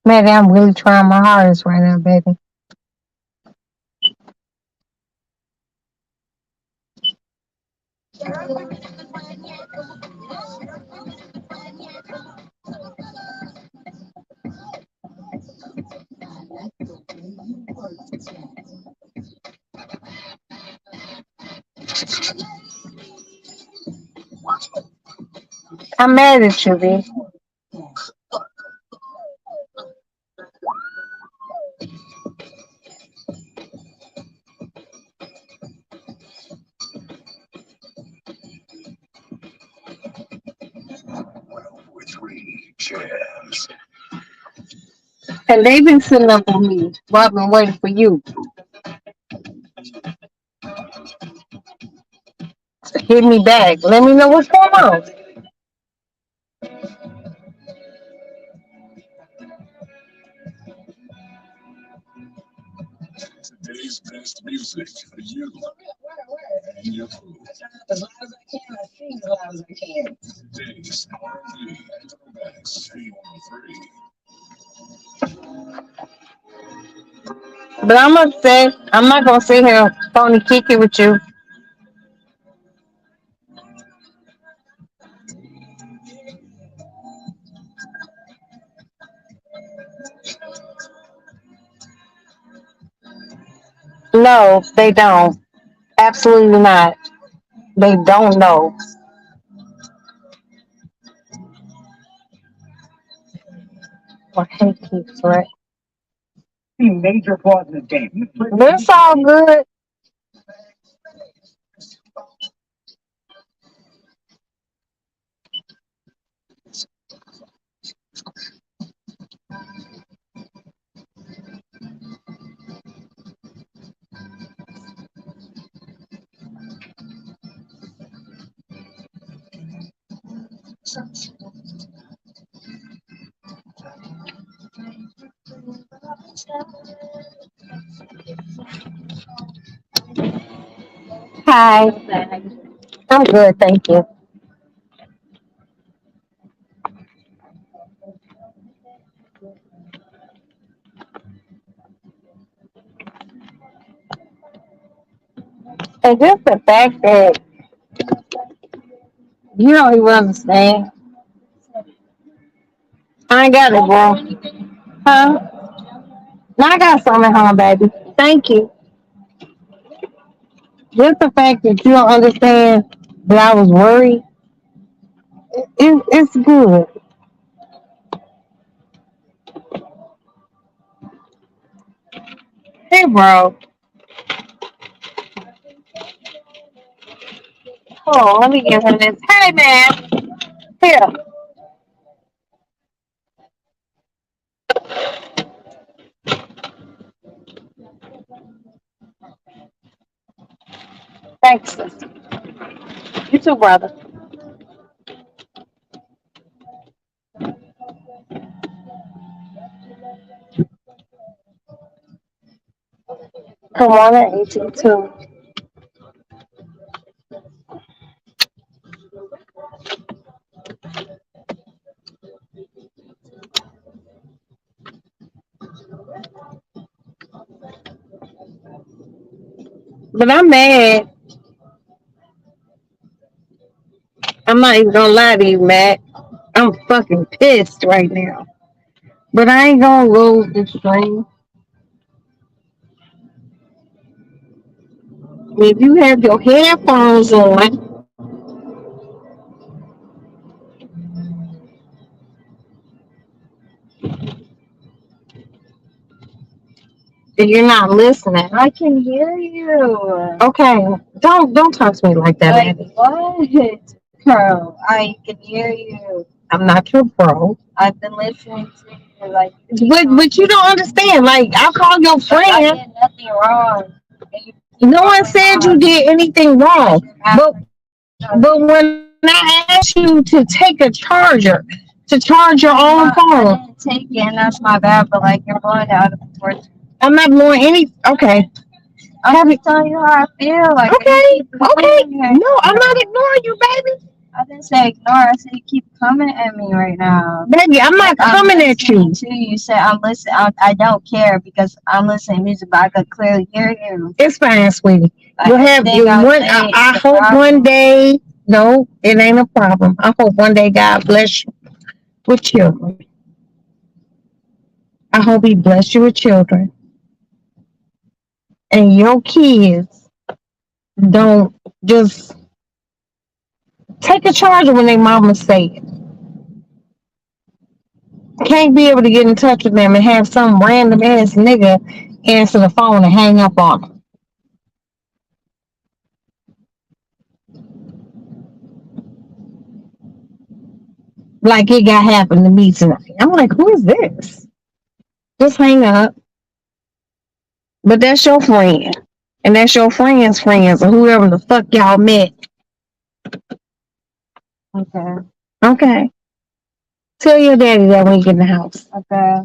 Maddie, I'm really trying my hardest right now, baby. I'm mad at you, B. And they've been sitting up on me while I've been waiting for you to hit me back. Let me know what's going on. Today's best music for you and your food. As loud as I can, I sing as loud as I can. Today's R&B throwbacks, C103. But I'm upset. I'm not gonna sit here and phony kick it with you. No, they don't. Absolutely not. They don't know. Or hate keeps right. Major flaws in the game. That's all good. Hi. I'm good, thank you. And just the fact that you don't even understand. I ain't got it, bro. Huh? Now I got something at home, baby. Thank you. Just the fact that you don't understand that I was worried, it's good. Hey, bro. Hold on, let me give him this. Hey, man. Here. Thanks, sister. You too, brother. Come on, at 82. But I'm mad. I'm not even gonna lie to you, Matt. I'm fucking pissed right now. But I ain't gonna lose this stream. If you have your headphones on and you're not listening, I can hear you. okay, don't talk to me like that, Like Andy. what? Bro, I can hear you. I'm not your bro. I've been listening to you. Like, But you don't understand. Like I call your I friend. did nothing wrong. And you No one going said you on. did anything I wrong. just asked But when I asked you to take a charger to charge your own I phone, didn't take it, and that's my bad. But like, you're blowing it out of proportion. I'm not blowing any. Okay. I'm just telling you how I feel. Like, Okay. you keep Okay. coming at me No, I'm right not now. ignoring you, baby. I didn't say ignore. I said you keep coming at me right now. Baby, I'm not Like, I'm coming at you. listening to you. You said I'm listening. I don't care because I'm listening to music, but I could clearly hear you. It's fine, sweetie. Like, You'll have everything you I one. say I is a hope one problem. day. No, it ain't a problem. I hope one day God bless you with children. I hope He bless you with children, and your kids don't just take a charger when they mama say it. Can't be able to get in touch with them and have some random ass nigga answer the phone and hang up on them. Like it got happened to me tonight. I'm like, who is this? Just hang up. But that's your friend. And that's your friend's friends or whoever the fuck y'all met. Okay. Okay. Tell your daddy that when you get in the house. Okay.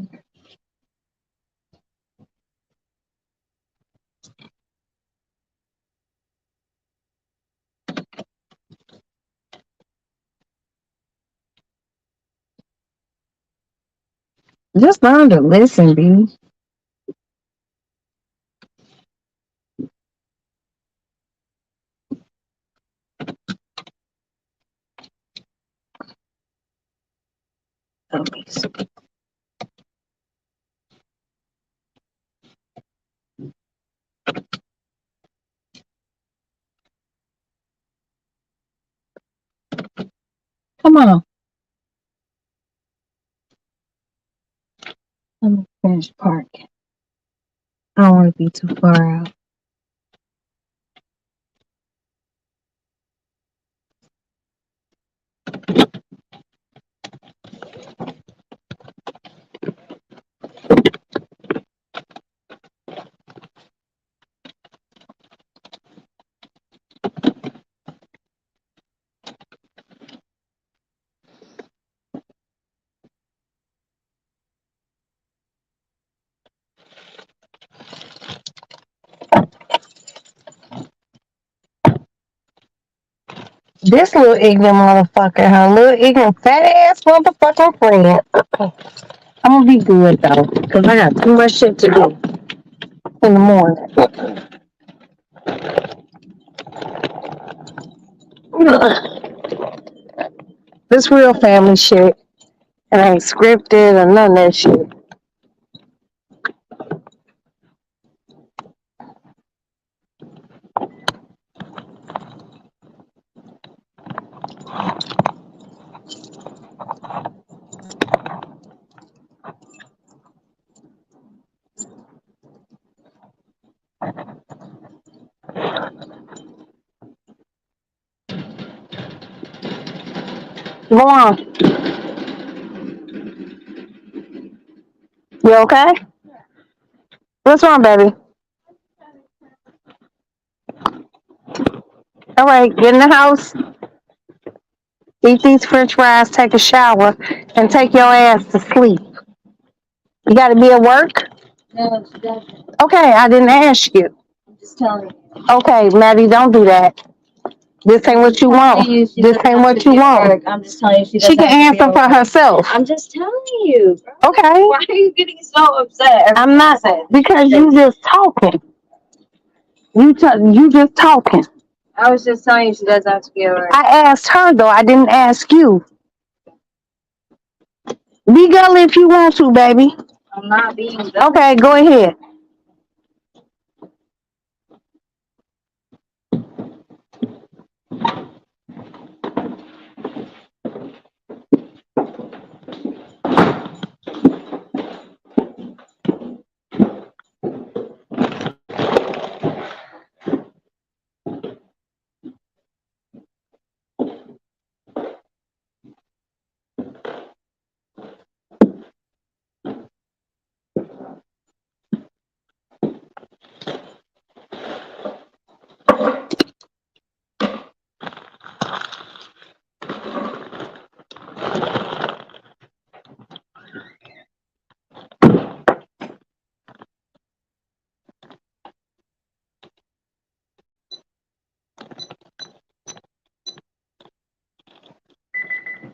Just learn to listen, B. Come on. Let me finish parking. I don't want to be too far out. This little ignorant motherfucker, her little ignorant fat ass motherfucking friend. I'm gonna be good though, cause I got too much shit to do in the morning. This real family shit. It ain't scripted or none of that shit. Go on. You okay? What's wrong, baby? All right, get in the house, eat these french fries, take a shower, and take your ass to sleep. You gotta be at work? No, she doesn't. Okay, I didn't ask you. I'm just telling you. Okay, Maddie, don't do that. This ain't what you want. This ain't what you want. I'm just telling you she She doesn't can have to be answer at for work. herself. I'm just telling you, bro. Okay. Why are you getting so upset? I'm not, because you just talking. You just talking. I was just telling you she doesn't have to be at work. I asked her though. I didn't ask you. Be girly if you want to, baby. I'm not being dumb. Okay, go ahead.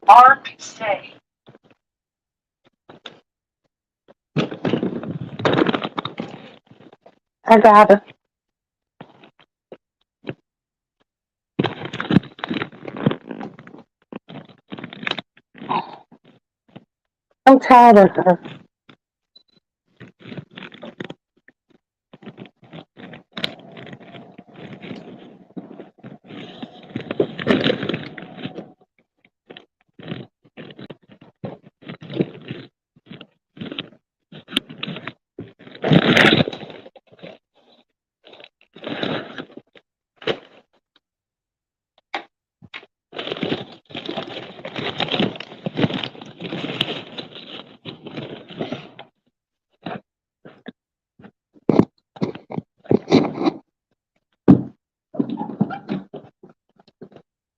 Mark, stay. I got her. I'm tired of her.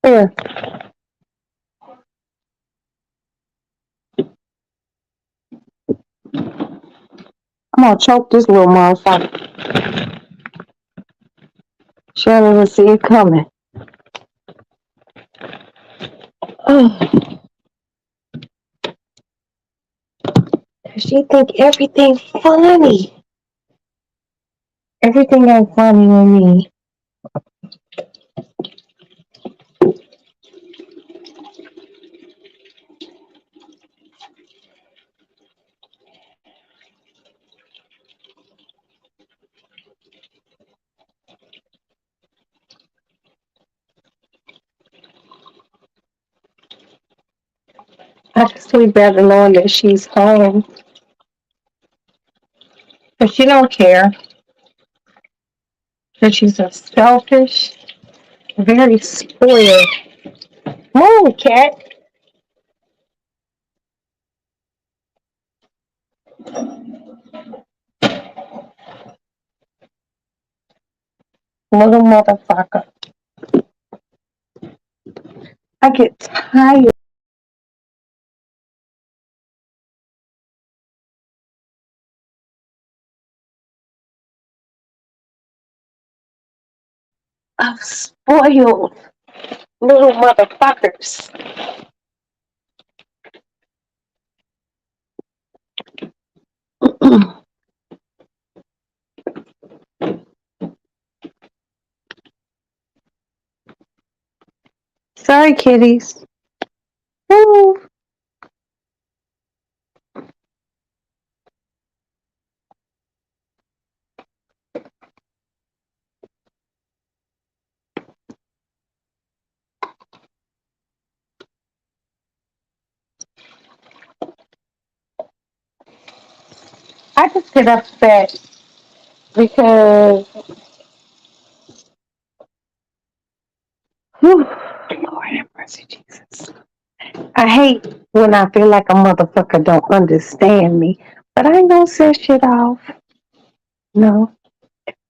Here, I'm gonna choke this little motherfucker. She don't even see it coming. She think everything funny. Everything ain't funny with me. I can sleep better knowing that she's home. But she don't care. That she's a selfish, very spoiled. Move, cat. Little motherfucker. I get tired of spoiled little motherfuckers. Sorry, kitties. Move. I just get upset because, whew, Lord have mercy, Jesus. I hate when I feel like a motherfucker don't understand me, but I ain't gonna set shit off. No,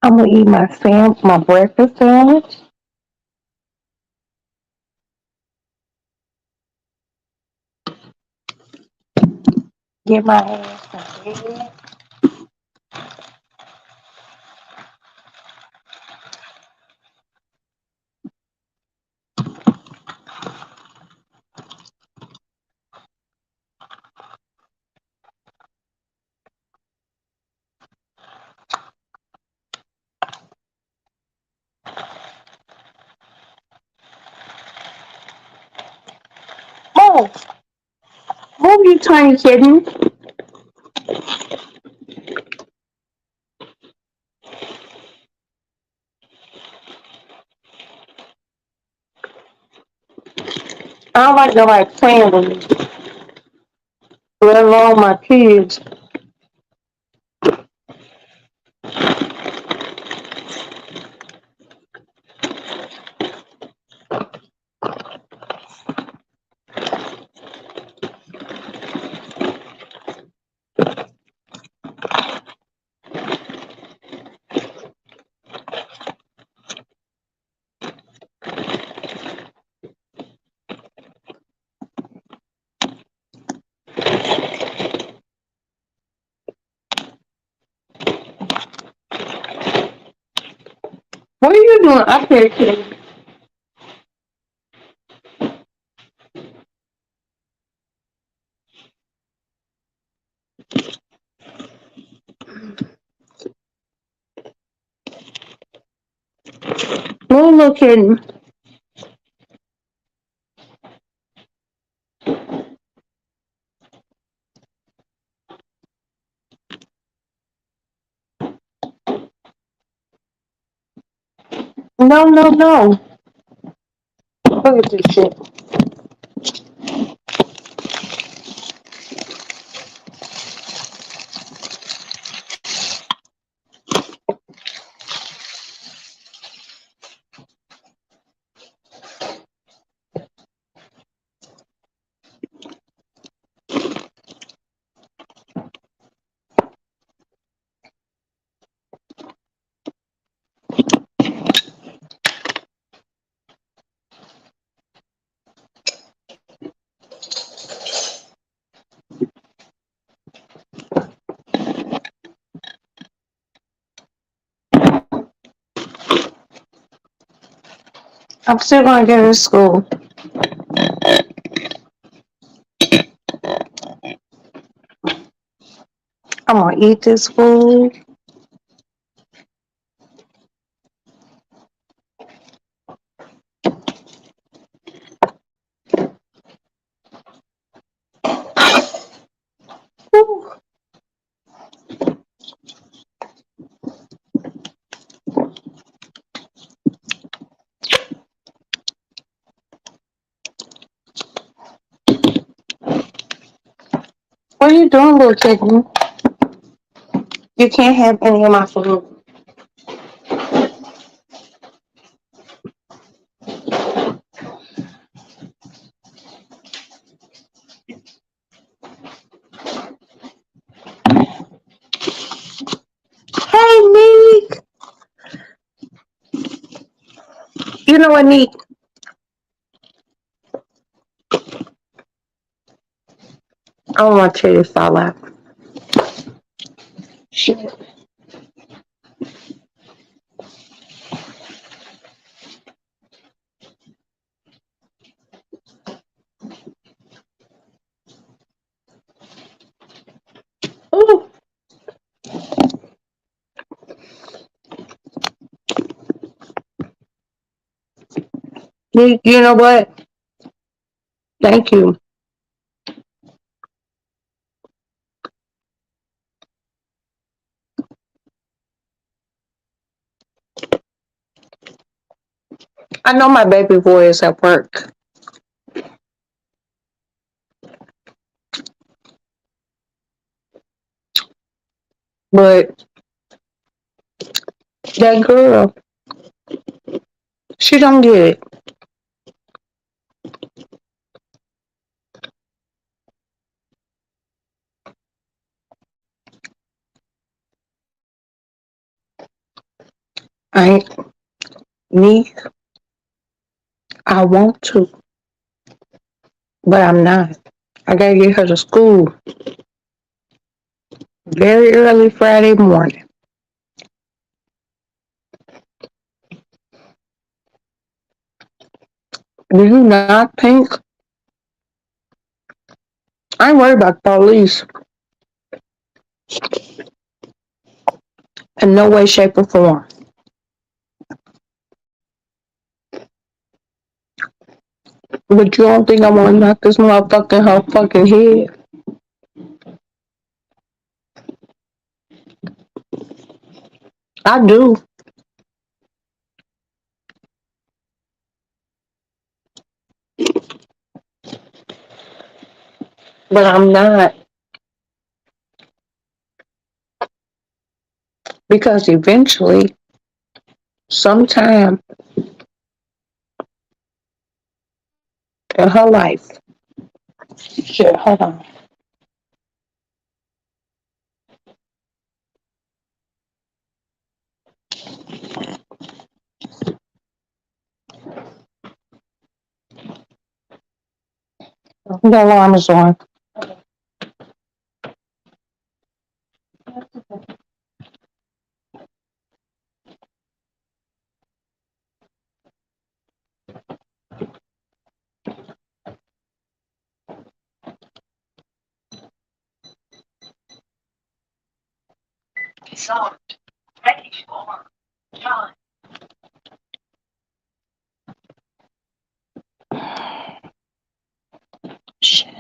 I'm gonna eat my breakfast sandwich. Get my ass some bed. Move, move, you tiny kitten. I don't like nobody playing with me, let alone my kids. What are you doing up here, kitty? Move, little kitten. No, no, no. Look at this shit. I'm still gonna get her to school. I'm gonna eat this food. Whew. you doing, little chicken? You can't have any of my food. Hey, Neek. You know what, Neek? I don't want to tell you this all out. Shit. Ooh. Neek, you know what? Thank you. I know my baby boy is at work, but that girl, she don't get it. I ain't Neek. I want to, but I'm not. I gotta get her to school very early Friday morning. Do you not think? I ain't worried about the police in no way, shape, or form. But you don't think I want to knock this motherfucker in her fucking head? I do, but I'm not because eventually, sometime in her life, shit, hold on. The alarm is on. Shit.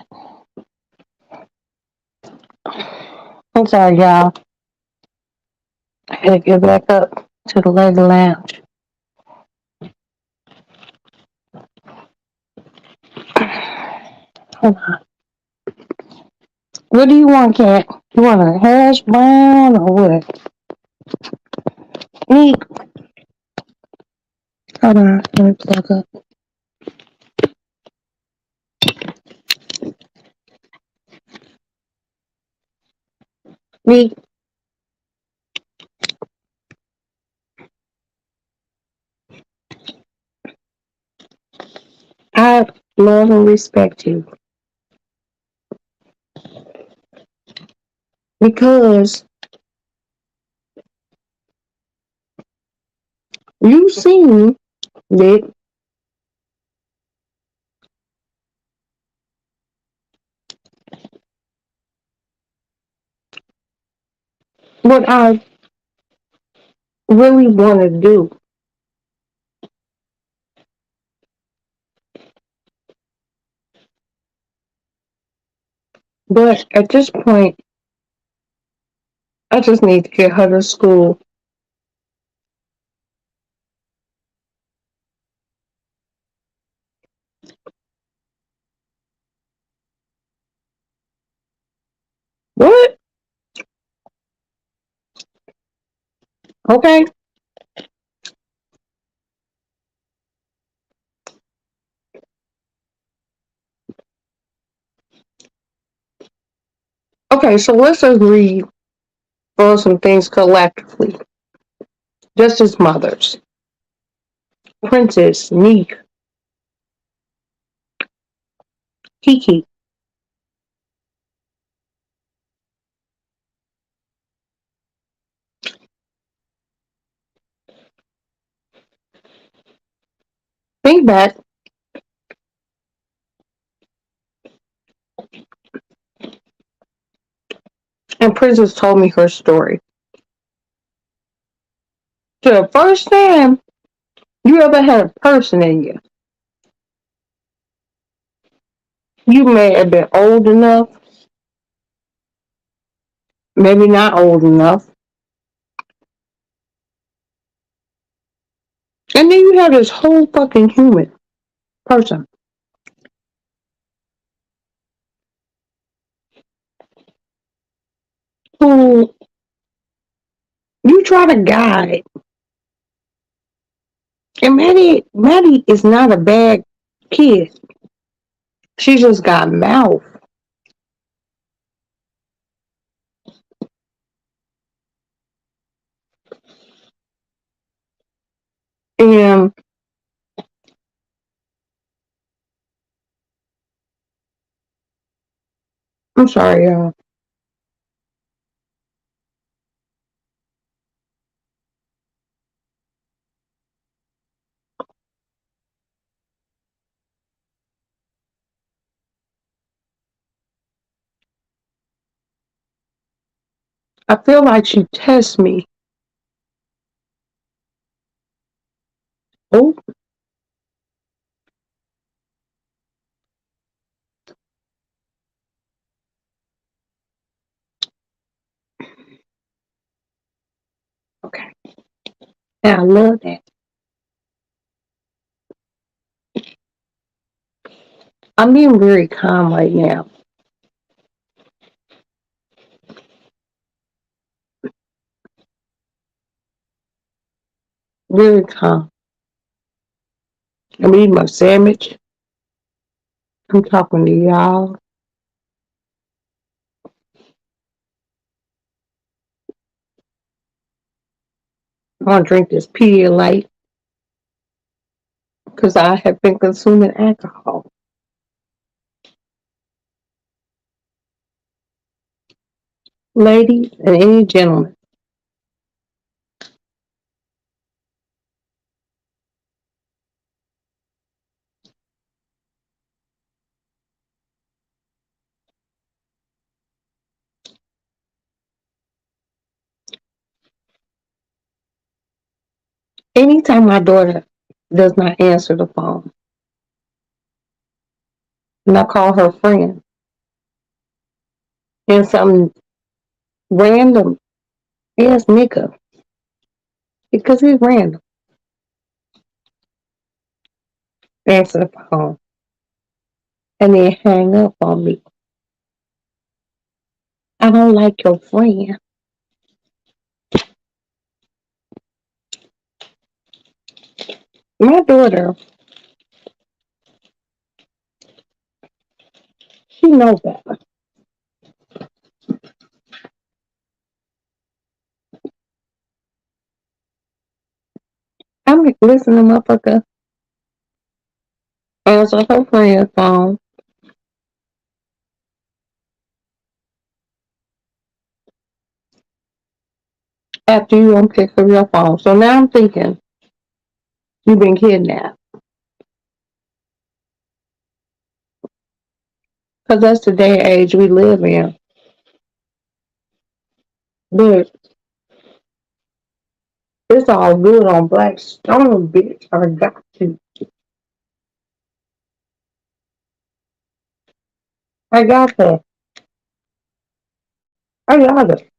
I'm sorry, y'all. I gotta get back up to the lady lounge. Hold on. What do you want, Cat? You want a hash brown or what? Neek. Hold on. Let me plug up. Neek. I love and respect you because you seen that what I really want to do. But at this point, I just need to get her to school. What? Okay. Okay, so let's agree on some things collectively. Just as mothers. Princess, Neek, Kiki. Think back. And Princess told me her story. So the first time you ever had a person in you, you may have been old enough, maybe not old enough. And then you have this whole fucking human person who you try to guide. And Maddie is not a bad kid. She just got mouth. And I'm sorry, y'all. I feel like she tests me. Oh, okay. And I love that. I'm being very calm right now. Very calm. I'm eating my sandwich. I'm talking to y'all. I'm gonna drink this Pedialyte because I have been consuming alcohol. Ladies and any gentlemen, anytime my daughter does not answer the phone and I call her friend and some random ass nigga, because he's random, answer the phone and then hang up on me. I don't like your friend. My daughter, she knows better. I'm listening, motherfucker. Answer her friend's phone after you don't pick up your phone. So now I'm thinking you've been kidnapped. Because that's the day and age we live in. But it's all good on Black Stone, bitch. I got to. I got that. I got it.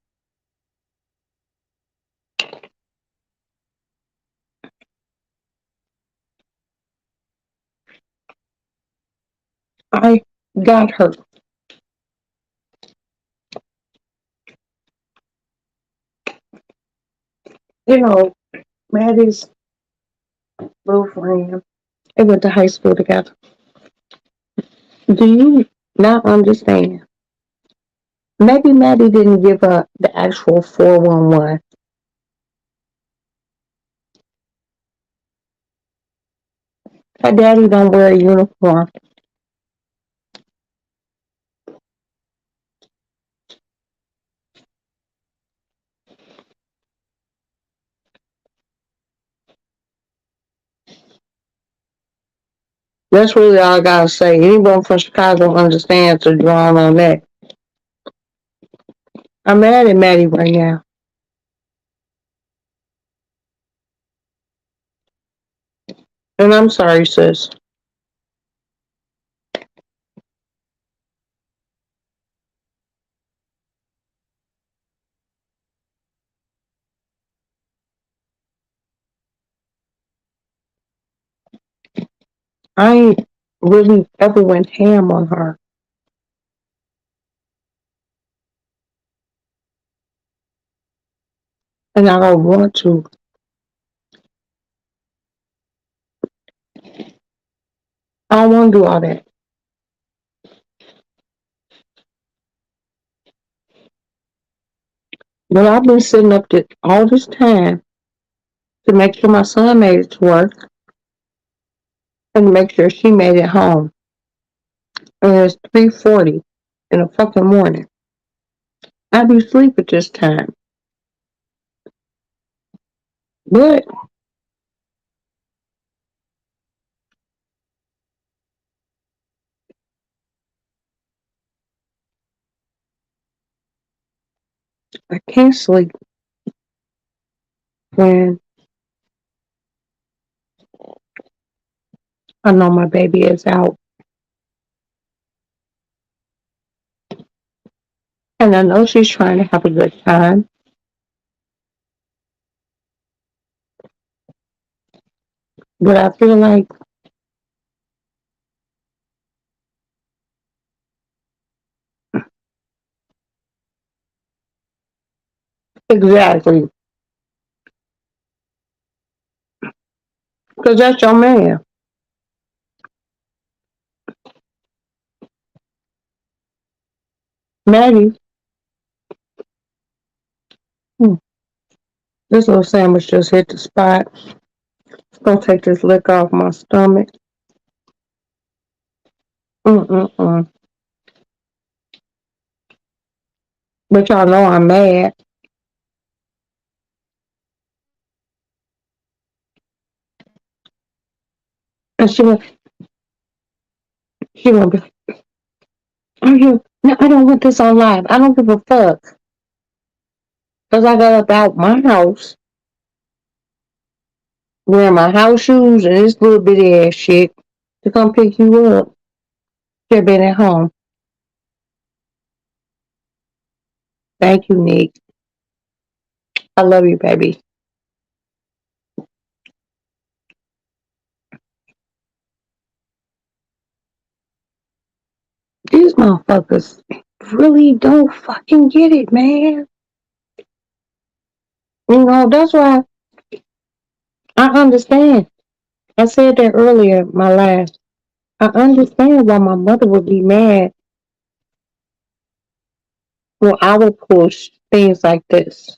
I got her. You know, Maddie's little friend. They went to high school together. Do you not understand? Maybe Maddie didn't give up the actual 411. Her daddy don't wear a uniform. That's really all I gotta say. Anyone from Chicago understands the drawing on that. I'm mad at Maddie right now. And I'm sorry, sis. I ain't really ever went ham on her. And I don't want to. I don't want to do all that. But I've been sitting up all this time to make sure my son made it to work and to make sure she made it home. And it's 3:40 in the fucking morning. I be asleep at this time. But I can't sleep when I know my baby is out. And I know she's trying to have a good time. But I feel like exactly. Because that's your man. Maggie, hmm, this little sandwich just hit the spot. It's gonna take this lick off my stomach. Mm-mm-mm. But y'all know I'm mad. And she won't be like, are you? No, I don't want this on live. I don't give a fuck. Because I got up out my house, wearing my house shoes and this little bitty ass shit to come pick you up. Should have been at home. Thank you, Nick. I love you, baby. These motherfuckers really don't fucking get it, man. You know, that's why I understand. I said that earlier, my last. I understand why my mother would be mad when I would push things like this.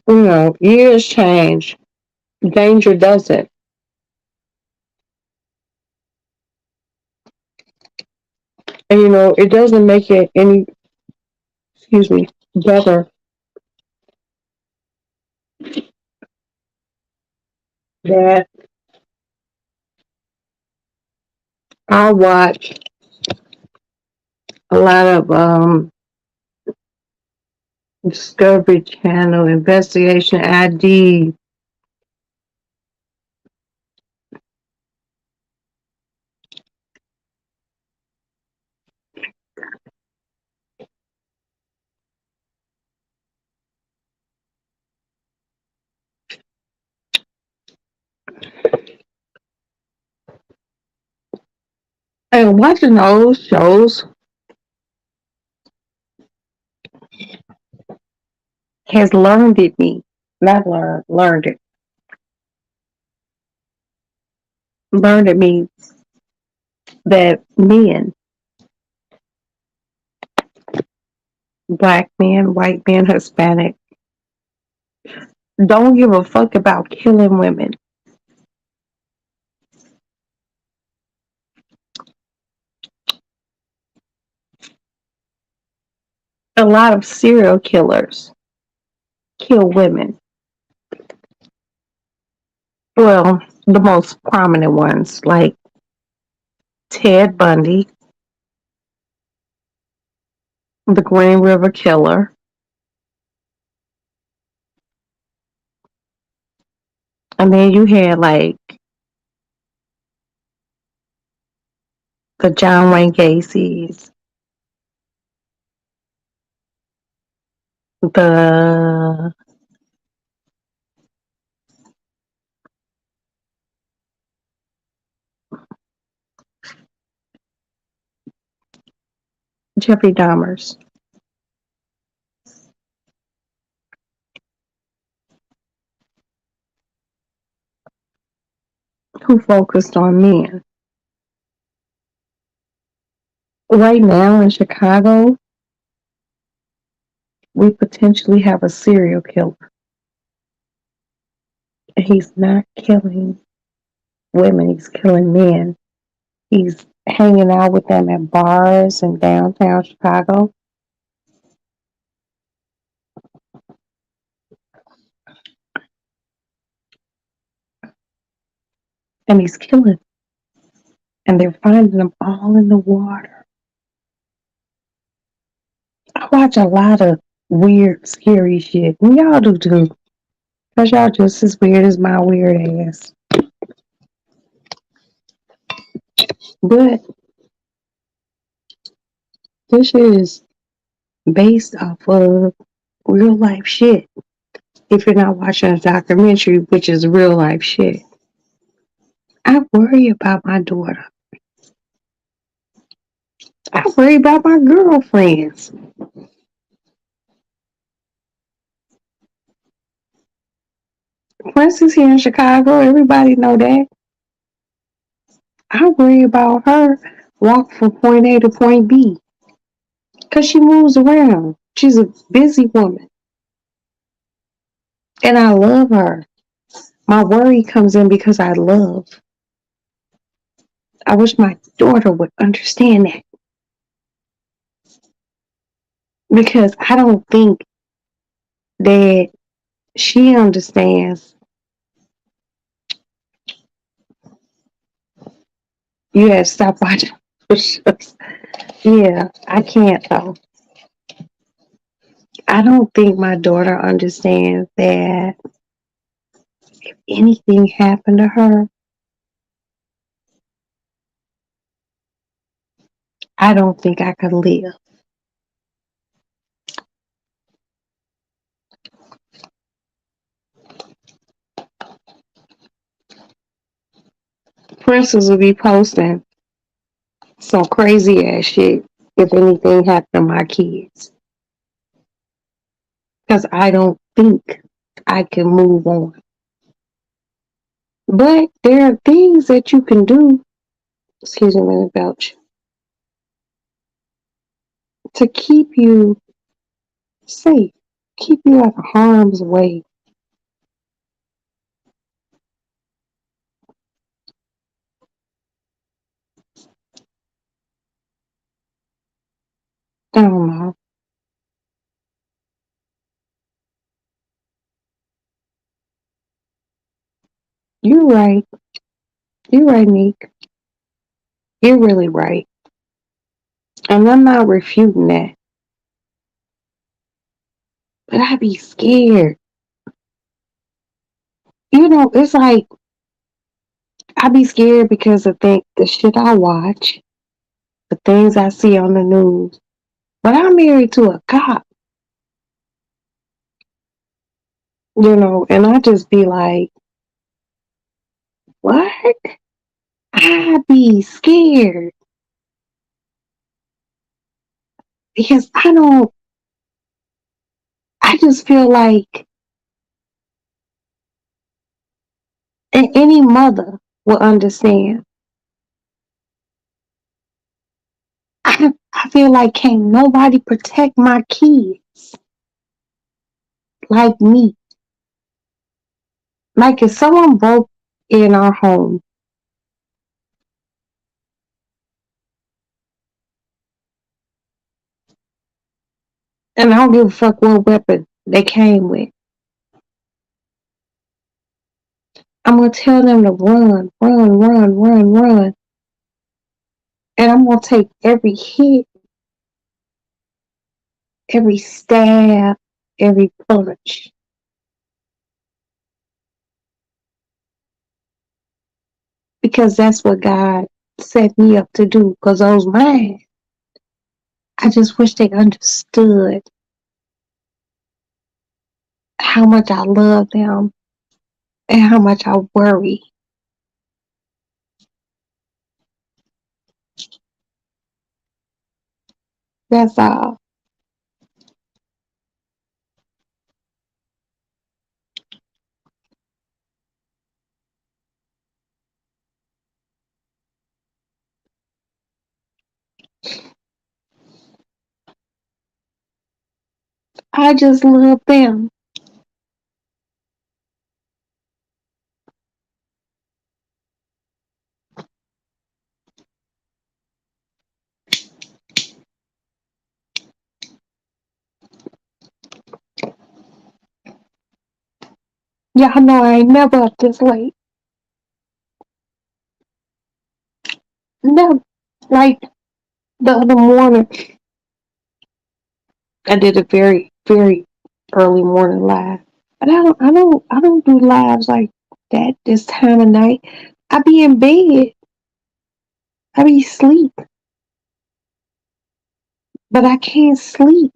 You know, years change, danger doesn't. And you know, it doesn't make it any, excuse me, better that I watch a lot of Discovery Channel, Investigation ID. And watching those shows, has learned it me. Not learned it. Learned it me that men, black men, white men, Hispanic, don't give a fuck about killing women. A lot of serial killers kill women. Well, the most prominent ones, like Ted Bundy, the Green River Killer, and then you had like the John Wayne Gacy's, the Jeffrey Dahmers, who focused on men. Right now in Chicago, we potentially have a serial killer. And he's not killing women, he's killing men. He's hanging out with them at bars in downtown Chicago. And he's killing. And they're finding them all in the water. I watch a lot of weird, scary shit. And y'all do too. Because y'all just as weird as my weird ass. But this shit is based off of real life shit. If you're not watching a documentary, which is real life shit. I worry about my daughter. I worry about my girlfriends. Princess here in Chicago, everybody know that. I worry about her walk from point A to point B. Because she moves around. She's a busy woman. And I love her. My worry comes in because I love. I wish my daughter would understand that. Because I don't think that she understands. You have to stop watching push-ups. Yeah, I can't though. I don't think my daughter understands that if anything happened to her, I don't think I could live. Princess will be posting some crazy ass shit if anything happened to my kids. Because I don't think I can move on. But there are things that you can do, excuse me, let me belch, to keep you safe, keep you out of harm's way. I don't know. You're right. You're right, Nick. You're really right. And I'm not refuting that. But I be scared. You know, it's like I be scared because of the shit I watch, the things I see on the news. But I'm married to a cop, you know, and I just be like, what? I be scared because I I just feel like any mother will understand. I feel like can't nobody protect my kids like me. Like if someone broke in our home and I don't give a fuck what weapon they came with, I'm gonna tell them to run, run, run, run, run. And I'm gonna take every hit, every stab, every punch. Because that's what God set me up to do. Because those mine, I just wish they understood how much I love them and how much I worry. That's all. I just love them. Y'all know I ain't never up this late. Never. Like the other morning, I did a very, very early morning live. But I don't do lives like that this time of night. I be in bed. I be asleep. But I can't sleep.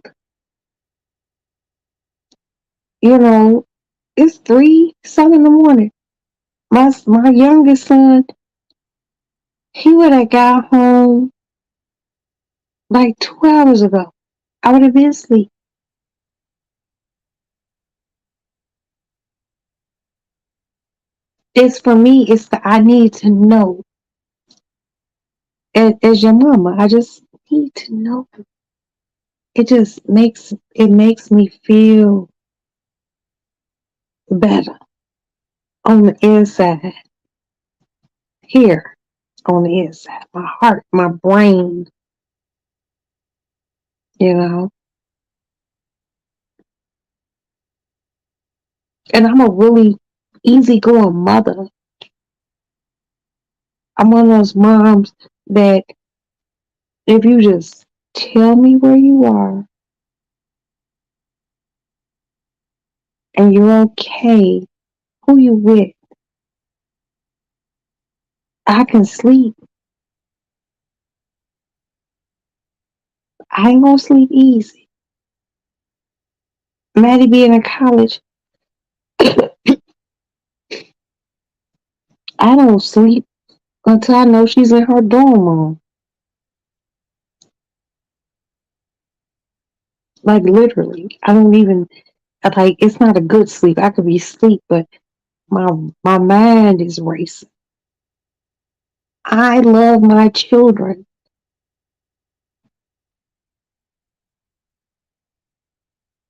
You know, it's 3 some in the morning. My youngest son, he would have got home like 2 hours ago. I would have been asleep. It's for me, it's the I need to know. As your mama, I just need to know. It makes me feel better on the inside. Here on the inside. My heart, my brain, you know. And I'm a really easygoing mother. I'm one of those moms that if you just tell me where you are and you're okay, who you with, I can sleep. I ain't gonna sleep easy. Maddie being in college, I don't sleep until I know she's in her dorm room. Like literally. I don't even like it's not a good sleep. I could be asleep, but my my mind is racing. I love my children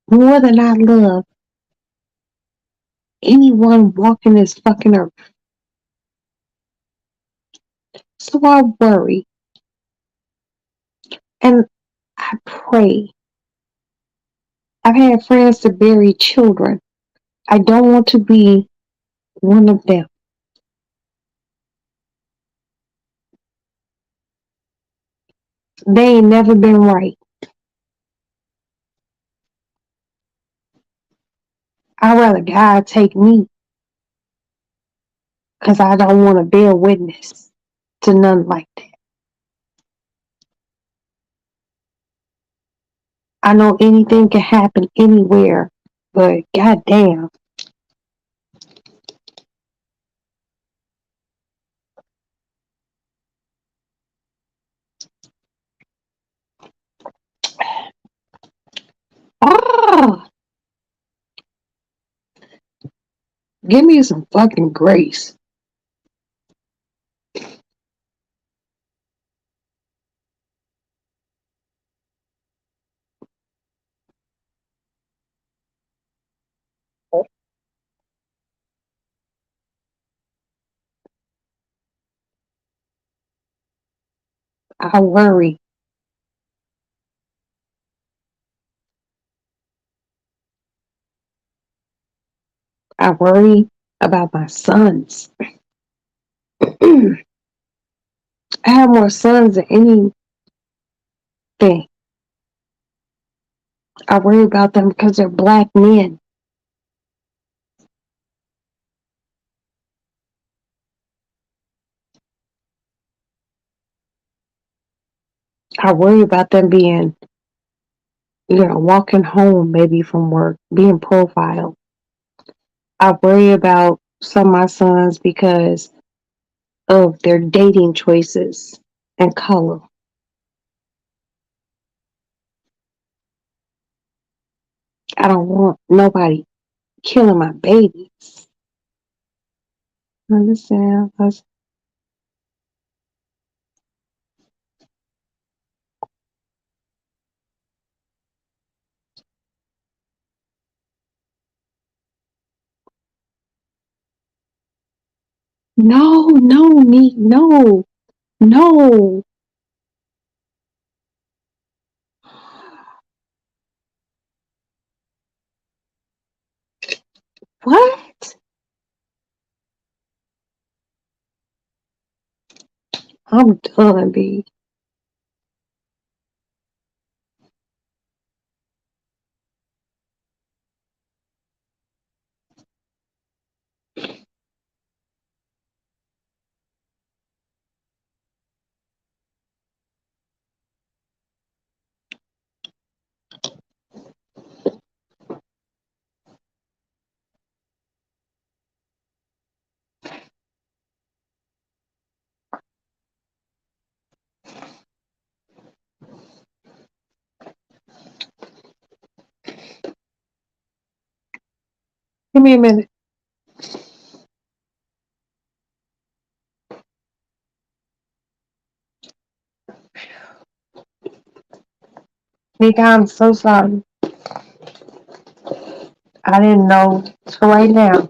more than I love anyone walking this fucking earth. So I worry and I pray. I've had friends to bury children. I don't want to be one of them. They ain't never been right. I'd rather God take me because I don't want to bear witness to none like that. I know anything can happen anywhere, but goddamn, ah, Give me some fucking grace. I worry. I worry about my sons. I have more sons than anything. I worry about them because they're black men. I worry about them being, walking home maybe from work, being profiled. I worry about some of my sons because of their dating choices and color. I don't want nobody killing my babies. Understand? No, no, me, no, no. What? I'm done, B. Give me a minute. Nika, I'm so sorry. I didn't know till right now.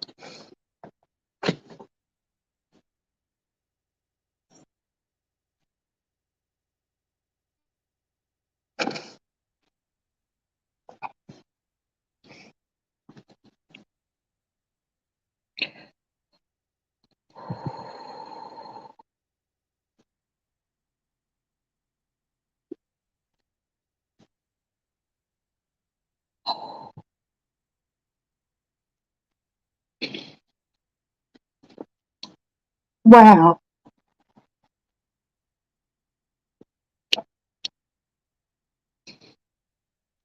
Wow.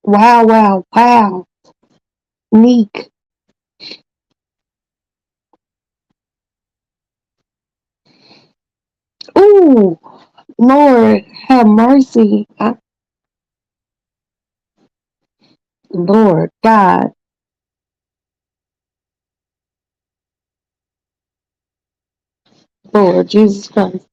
Wow, wow, wow. Neek. Ooh, Lord, have mercy. Lord God. Lord Jesus Christ.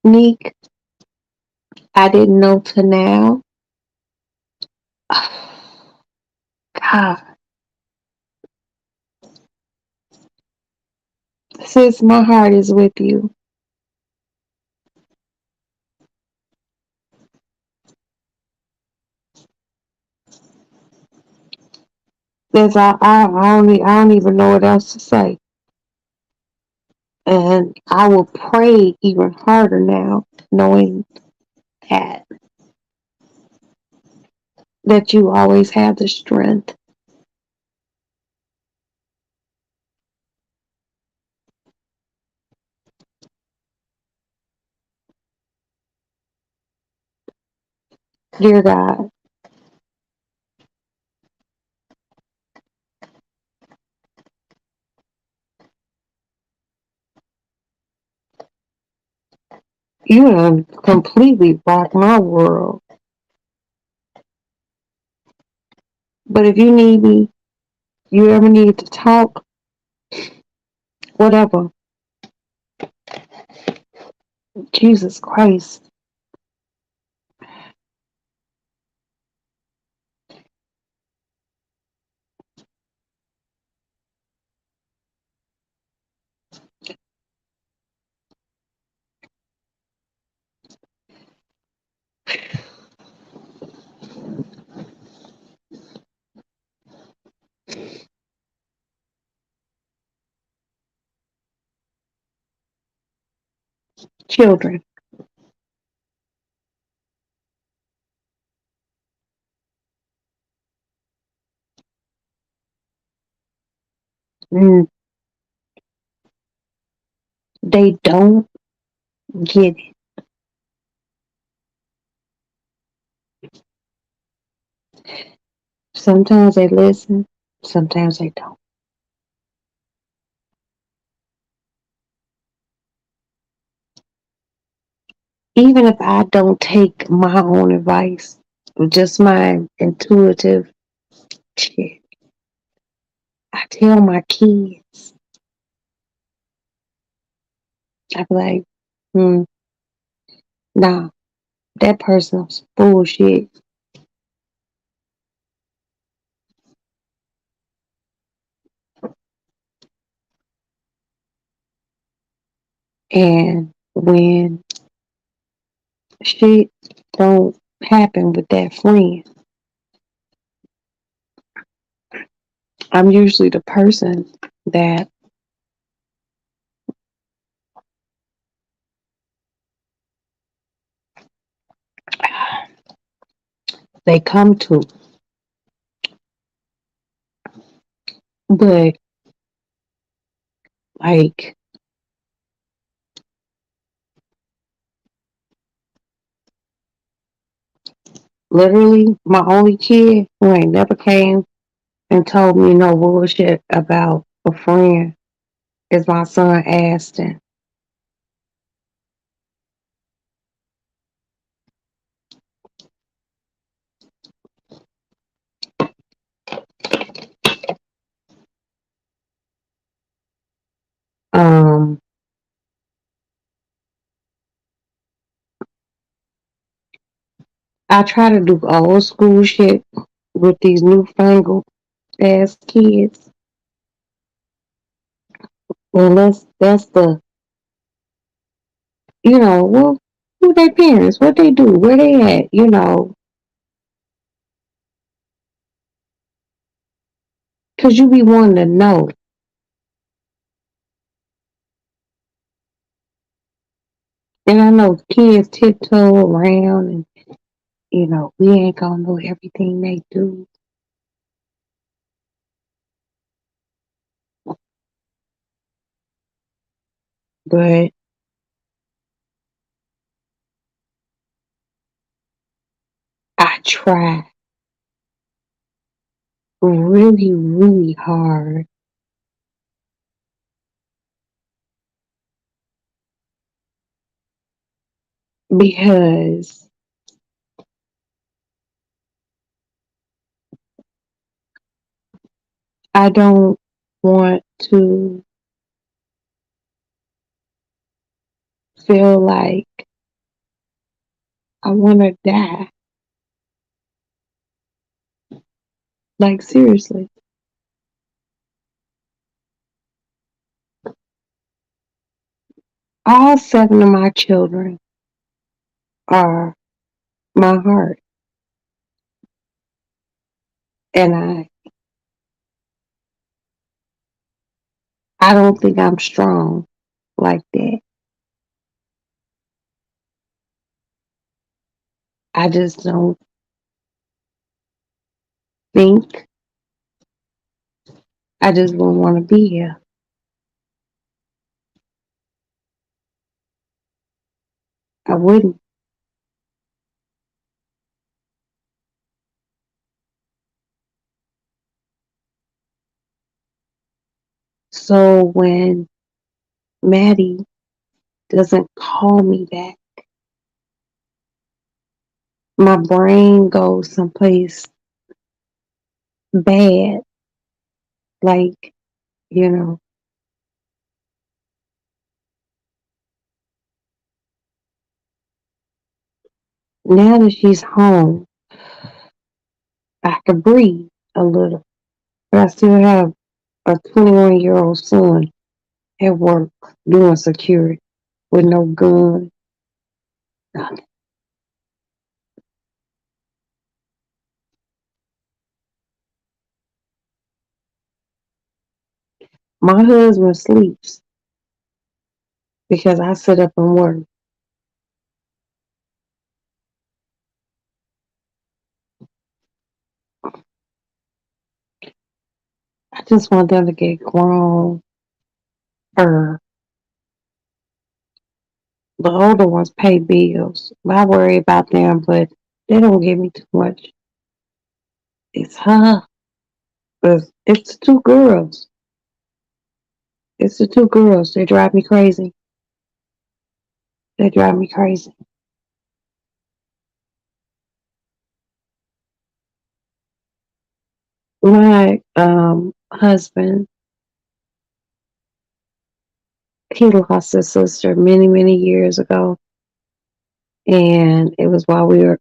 Neek, I didn't know till now. God. Sis, my heart is with you. I don't even know what else to say. And I will pray even harder now, knowing that you always have the strength. Dear God, you have completely rocked my world. But if you need me, you ever need to talk, whatever, Jesus Christ, children. Mm, they don't get it. Sometimes they listen, sometimes they don't. Even if I don't take my own advice, just my intuitive shit, I tell my kids, I be like, nah, that person's bullshit. And when shit don't happen with that friend, I'm usually the person that they come to. But like literally my only kid who ain't never came and told me no bullshit about a friend is my son Aston. Um I try to do old school shit with these newfangled ass kids. And that's the well, who they parents, what they do, where they at, cause you be wanting to know. And I know kids tiptoe around and we ain't gonna know everything they do. But I try really, really hard because I don't want to feel like I want to die. Like, seriously. All seven of my children are my heart. And I don't think I'm strong like that. I just don't think. I just don't want to be here. I wouldn't. So when Maddie doesn't call me back, my brain goes someplace bad. Like, you know, now that she's home, I can breathe a little. But I still have a 21-year-old son at work doing security with no gun, nothing. My husband sleeps because I sit up and work. I just want them to get grown. Or the older ones pay bills. I worry about them, but they don't give me too much. It's her. It's the two girls. It's the two girls. They drive me crazy. They drive me crazy. My husband, he lost his sister many, many years ago. And it was while we were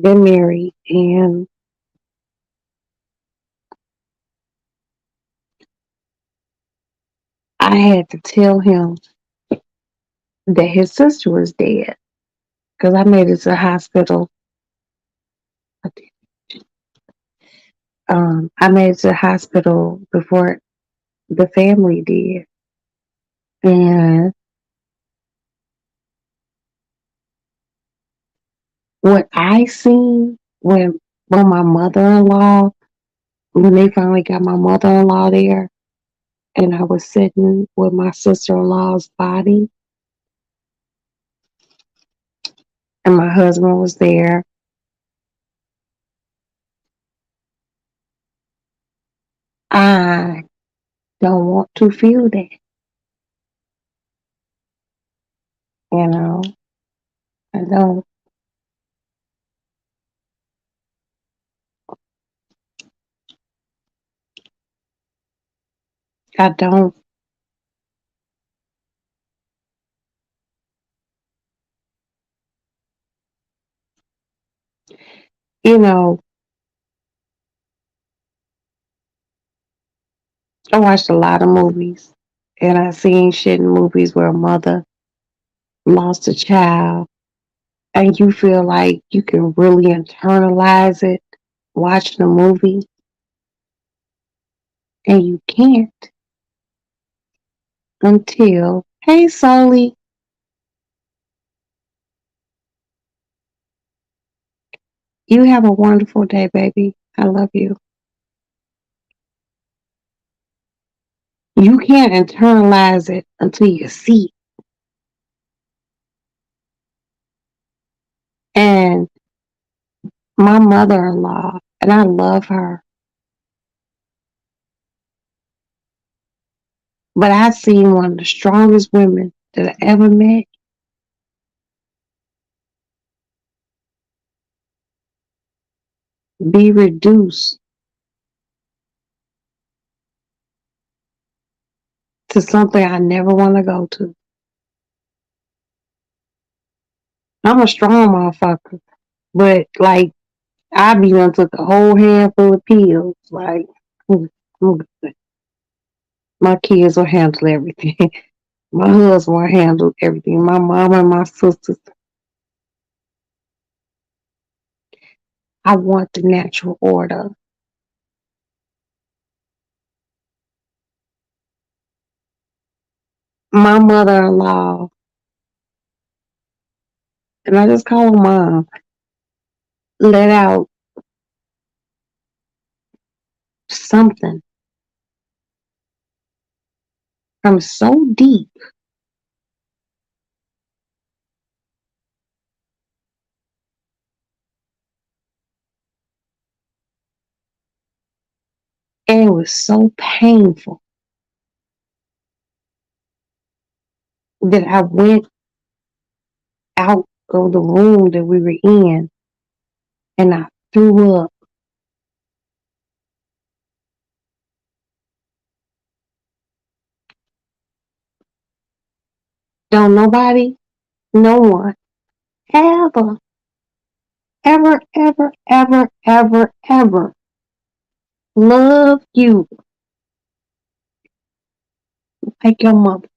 been married. And I had to tell him that his sister was dead. Because I made it to the hospital. I made it to the hospital before the family did. And what I seen when my mother-in-law, when they finally got my mother-in-law there, and I was sitting with my sister-in-law's body, and my husband was there, I don't want to feel that, you know. I don't. I don't. You know, I watched a lot of movies, and I seen shit in movies where a mother lost a child, and you feel like you can really internalize it watching the movie, and you can't until, hey, Sully, you have a wonderful day, baby. I love you. You can't internalize it until you see it. And my mother-in-law, and I love her, but I seen one of the strongest women that I ever met be reduced to something I never want to go to. I'm a strong motherfucker, but like I be done took a whole handful of pills. Like I'm good. My kids will handle everything. My husband will handle everything. My mom and my sisters. I want the natural order. My mother-in-law, and I just call her mom, let out something from so deep. And it was so painful. that I went out of the room that we were in and I threw up. Don't nobody, no one, ever, ever love you like your mother.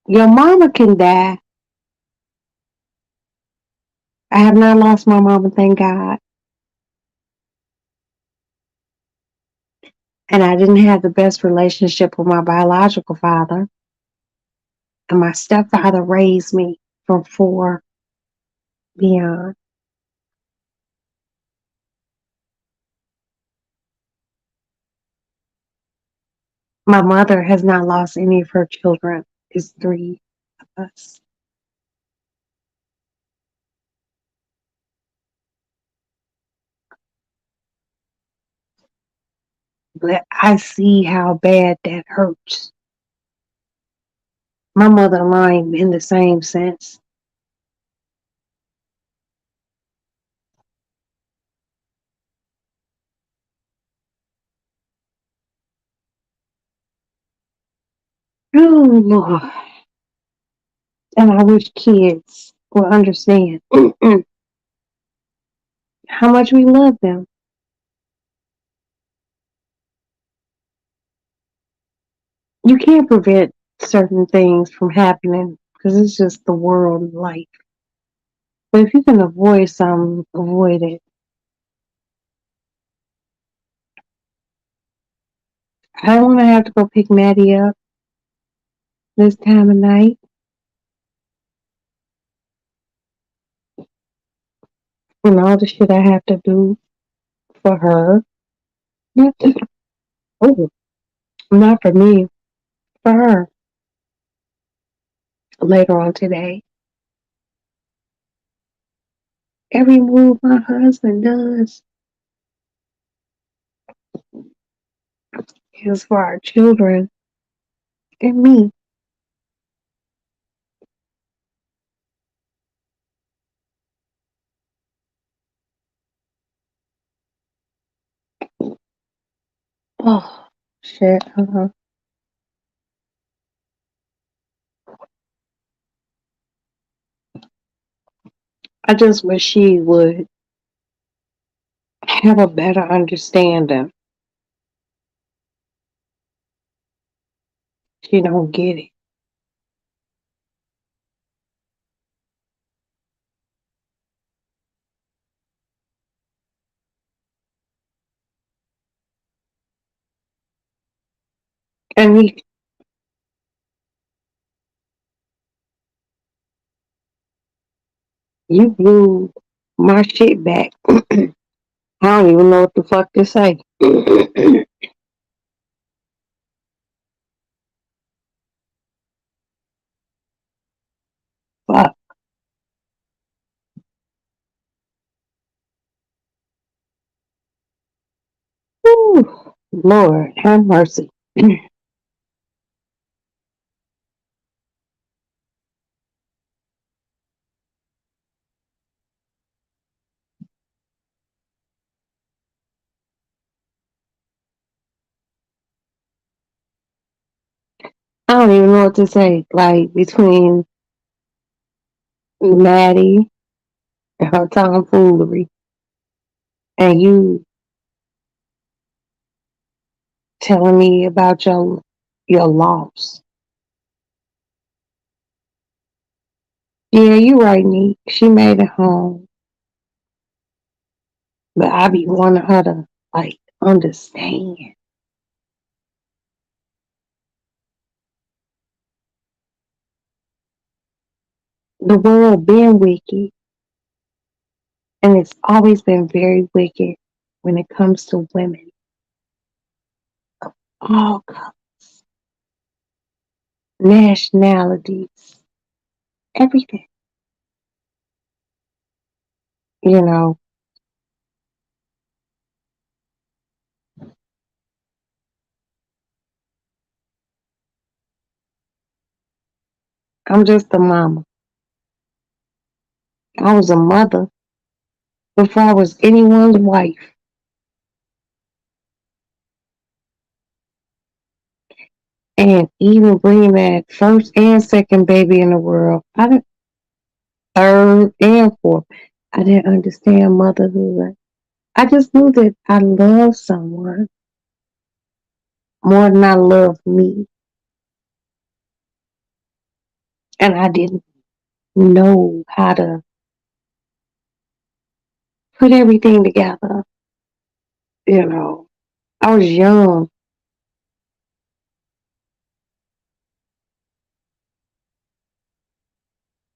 Your mama can die. I have not lost my mama, thank God. And I didn't have the best relationship with my biological father. And my stepfather raised me from 4 beyond. My mother has not lost any of her children. It's 3 of us. But I see how bad that hurts. My mother and I in the same sense. Oh Lord. And I wish kids will understand how much we love them. You can't prevent certain things from happening because it's just the world of life. But if you can avoid some, avoid it. I don't want to have to go pick Maddie up this time of night. And all the shit I have to do for her. Oh, not for me, for her. Later on today. Every move my husband does is for our children and me. Oh, shit. I just wish she would have a better understanding. She don't get it. And you blew my shit back. I don't even know what the fuck to say. Fuck. Whew. Lord, have mercy. I don't even know what to say. Like, between Maddie and her tomfoolery and you telling me about your loss. Yeah, you right, Neek. She made it home. But I be wanting her to, like, understand. The world been wicked, and it's always been very wicked when it comes to women. All nationalities, everything. You know, I'm just a mama. I was a mother before I was anyone's wife. And even bringing that first and second baby in the world, I didn't, third and fourth, I didn't understand motherhood. I just knew that I loved someone more than I loved me. And I didn't know how to put everything together. You know, I was young,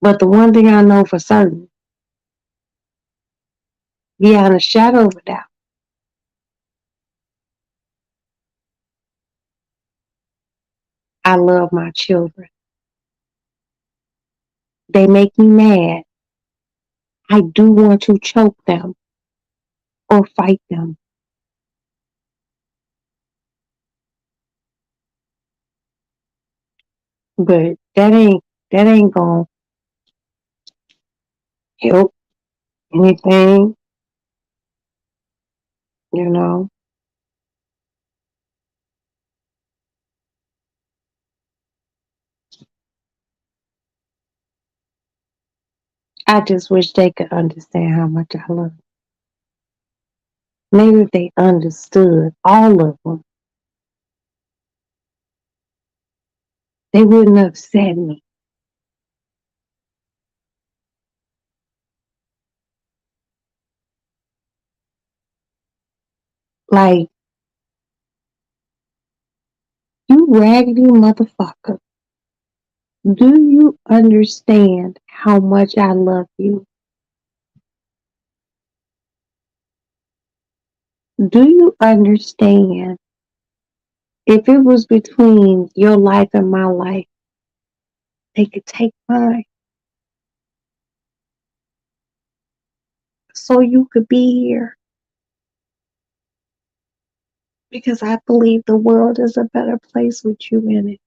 but the one thing I know for certain, beyond a shadow of a doubt, I love my children. They make me mad. I do want to choke them or fight them. But that ain't gonna help anything, you know. I just wish they could understand how much I love them. Maybe if they understood all of them, they wouldn't upset me. Like, you raggedy motherfucker. Do you understand how much I love you? Do you understand if it was between your life and my life, they could take mine so you could be here? Because I believe the world is a better place with you in it.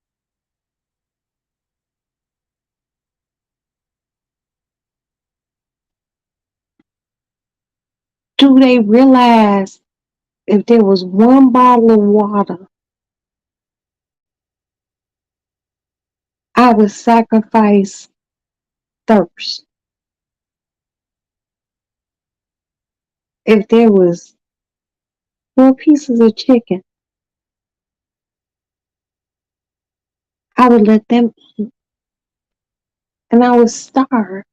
Do they realize if there was one bottle of water, I would sacrifice thirst? If there was 4 pieces of chicken, I would let them eat and I would starve.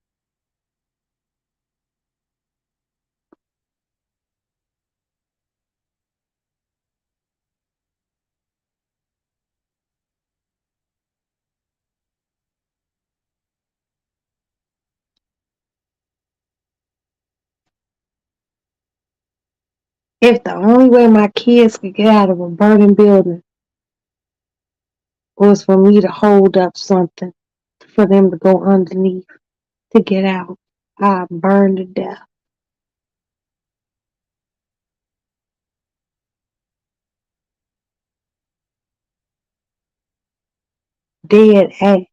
If the only way my kids could get out of a burning building was for me to hold up something for them to go underneath to get out, I'd burn to death. Dead ass.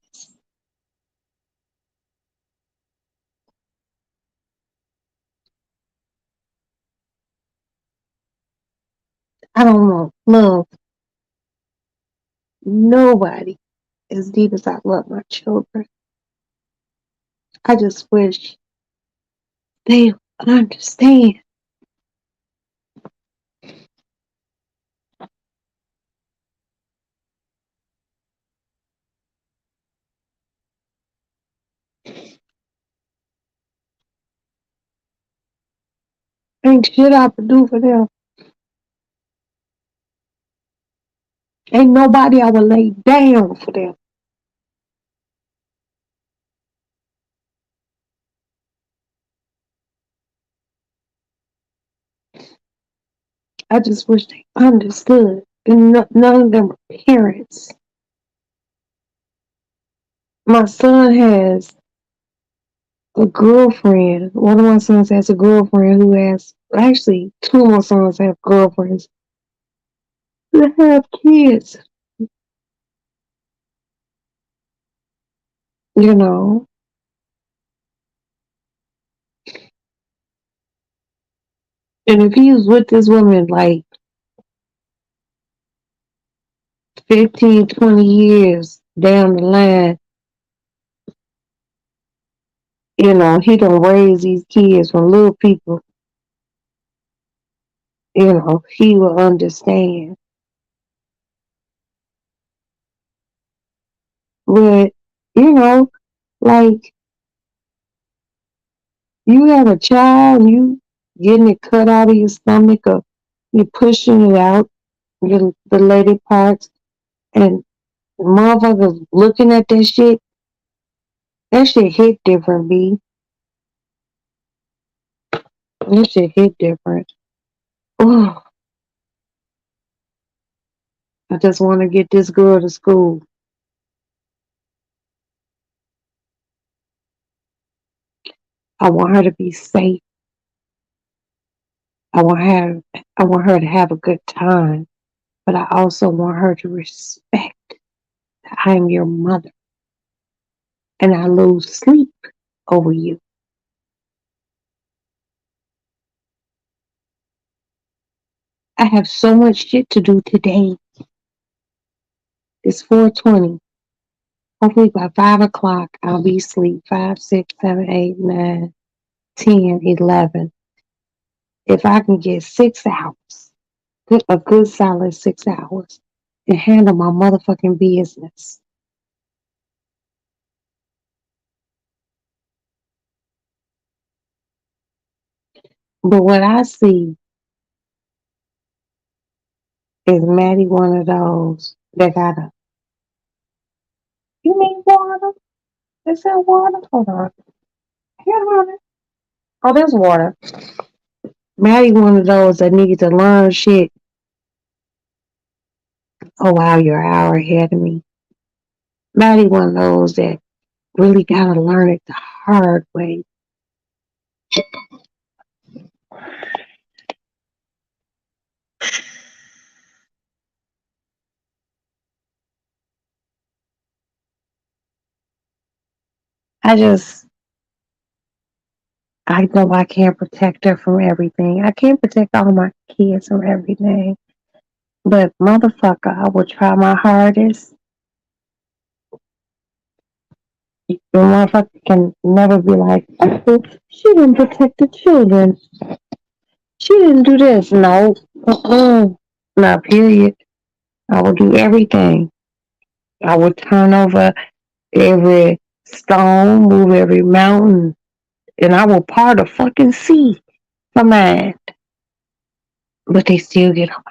I don't want love nobody as deep as I love my children. I just wish they would understand. Ain't shit I could do for them. Ain't nobody I would lay down for them. I just wish they understood. And none of them are parents. My son has a girlfriend. One of my sons has a girlfriend who has, actually, two of my sons have girlfriends that have kids, you know. And if he was with this woman like 15, 20 years down the line, he don't raise these kids from little people, he will understand. But, you know, like you have a child, you getting it cut out of your stomach or you pushing it out, the lady parts, and motherfuckers looking at that shit hit different, B. That shit hit different. Oh, I just want to get this girl to school. I want her to be safe. I want her I want her to have a good time, but I also want her to respect that I'm your mother and I lose sleep over you. I have so much shit to do today. It's 4:20. Hopefully by 5 o'clock I'll be asleep. 5, 6, 7, 8, 9, 10, 11. If I can get 6 hours, a good solid 6 hours, and handle my motherfucking business. But what I see is Maddie one of those that gotta, you need water? Is there water? Hold on. Here, honey. Oh, there's water. Maddie one of those that need to learn shit. Oh wow, you're an hour ahead of me. Maddie one of those that really gotta learn it the hard way. I just, I know I can't protect her from everything. I can't protect all my kids from everything. But motherfucker, I will try my hardest. The motherfucker can never be like, oh, she didn't protect the children. She didn't do this. No. No, period. I will do everything. I will turn over every stone, move every mountain, and I will part a fucking sea for mine. But they still get on.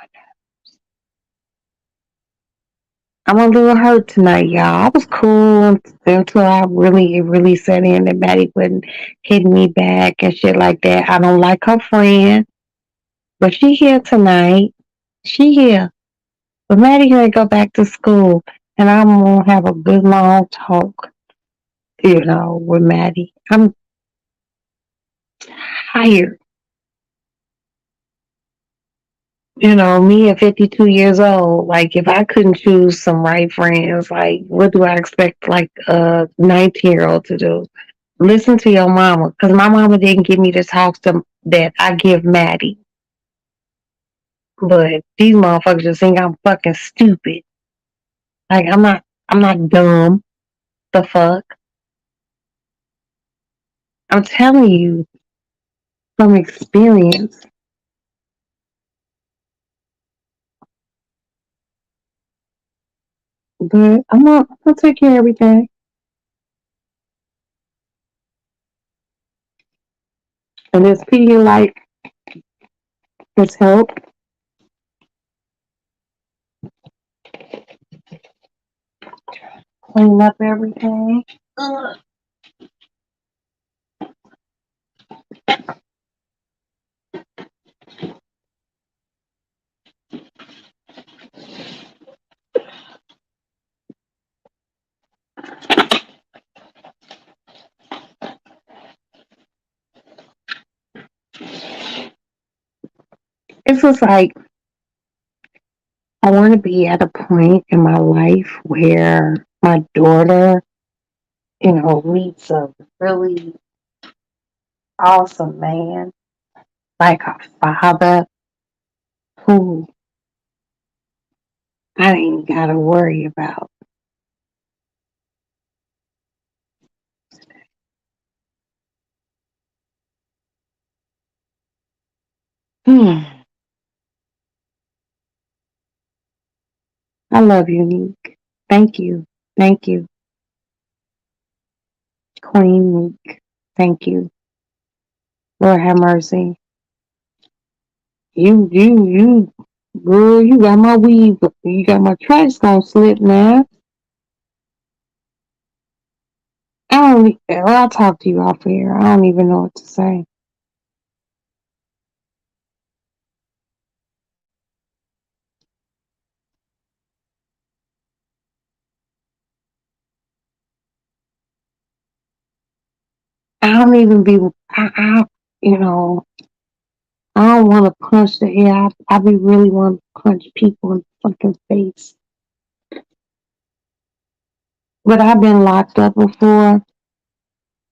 I'm a little hurt tonight, y'all. I was cool until it really set in that Maddie wouldn't hit me back and shit like that. I don't like her friend, but she here tonight. She here. But Maddie gonna go back to school, and I'm gonna have a good long talk, with Maddie. I'm tired. Me at 52 years old, like if I couldn't choose some right friends, like what do I expect like a 19-year-old to do? Listen to your mama, because my mama didn't give me the talks that I give Maddie. But these motherfuckers just think I'm fucking stupid. Like I'm not dumb. The fuck? I'm telling you from experience. But I'm gonna take care of everything. And this Pedialyte has helped. Clean up everything. was like, I want to be at a point in my life where my daughter, meets a really awesome man, like her father, who I ain't got to worry about. I love you, Neek. Thank you. Thank you, Queen Neek. Thank you. Lord have mercy. Girl, you got my weave. You got my tracks gonna slip now. I'll talk to you off air. I don't even know what to say. I don't even be, you know, I don't want to punch the air. I be really want to punch people in the fucking face. But I've been locked up before.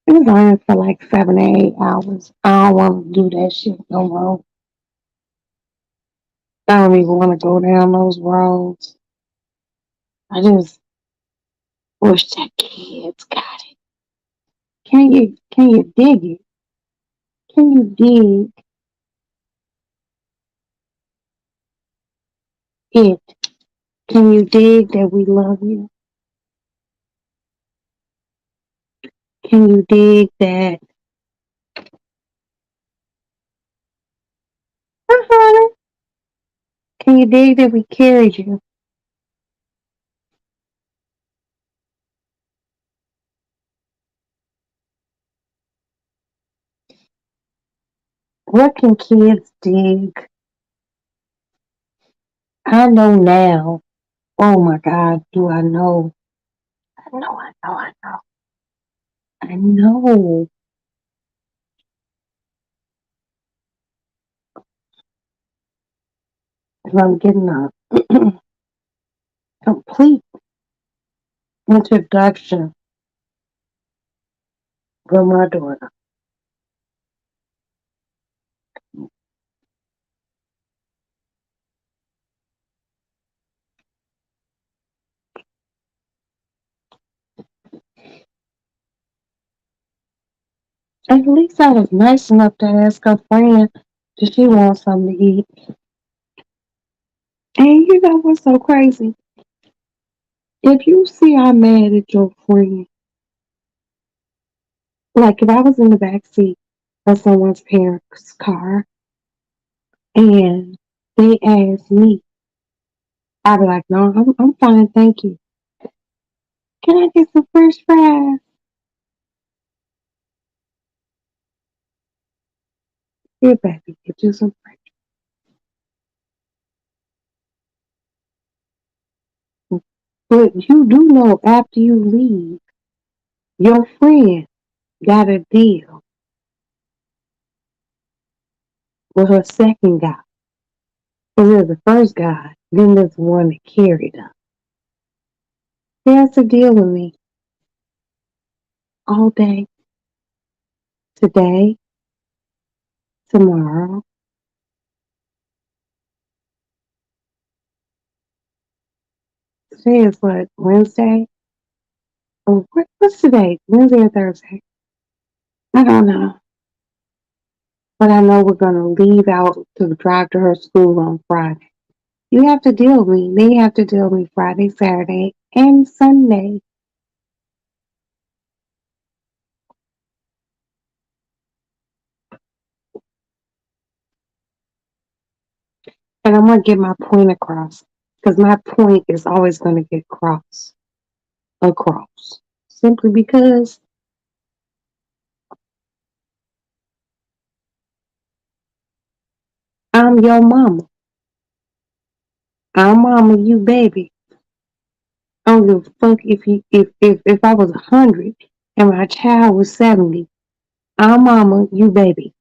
It was only for like 7 to 8 hours. I don't want to do that shit no more. I don't even want to go down those roads. I just wish that kids got it. Can you dig it? Can you dig it? Can you dig that we love you? Can you dig that? Honey, can you dig that we carried you? What can kids dig? I know now. Oh my God, do I know? I know. I know. And I'm getting a complete introduction from my daughter. At least I was nice enough to ask her friend, does she want something to eat? And you know what's so crazy? If you see I'm mad at your friend, like if I was in the back seat of someone's parents' car and they asked me, I'd be like, no, I'm fine, thank you. Can I get some French fries? Here, baby, get you some French fries. But you do know after you leave, your friend got a deal with her second guy. So there's the first guy, then there's the one that carried her. He has to deal with me all day, today, tomorrow. Today is what, Wednesday? Oh, what's today? Wednesday or Thursday? I don't know. But I know we're going to leave out to drive to her school on Friday. You have to deal with me. They have to deal with me Friday, Saturday, and Sunday. And I'm going to get my point across. Because my point is always going to get across. Simply because I'm your mama. I'm mama, you baby. I don't give a fuck if I was 100 and my child was 70. I'm mama, you baby.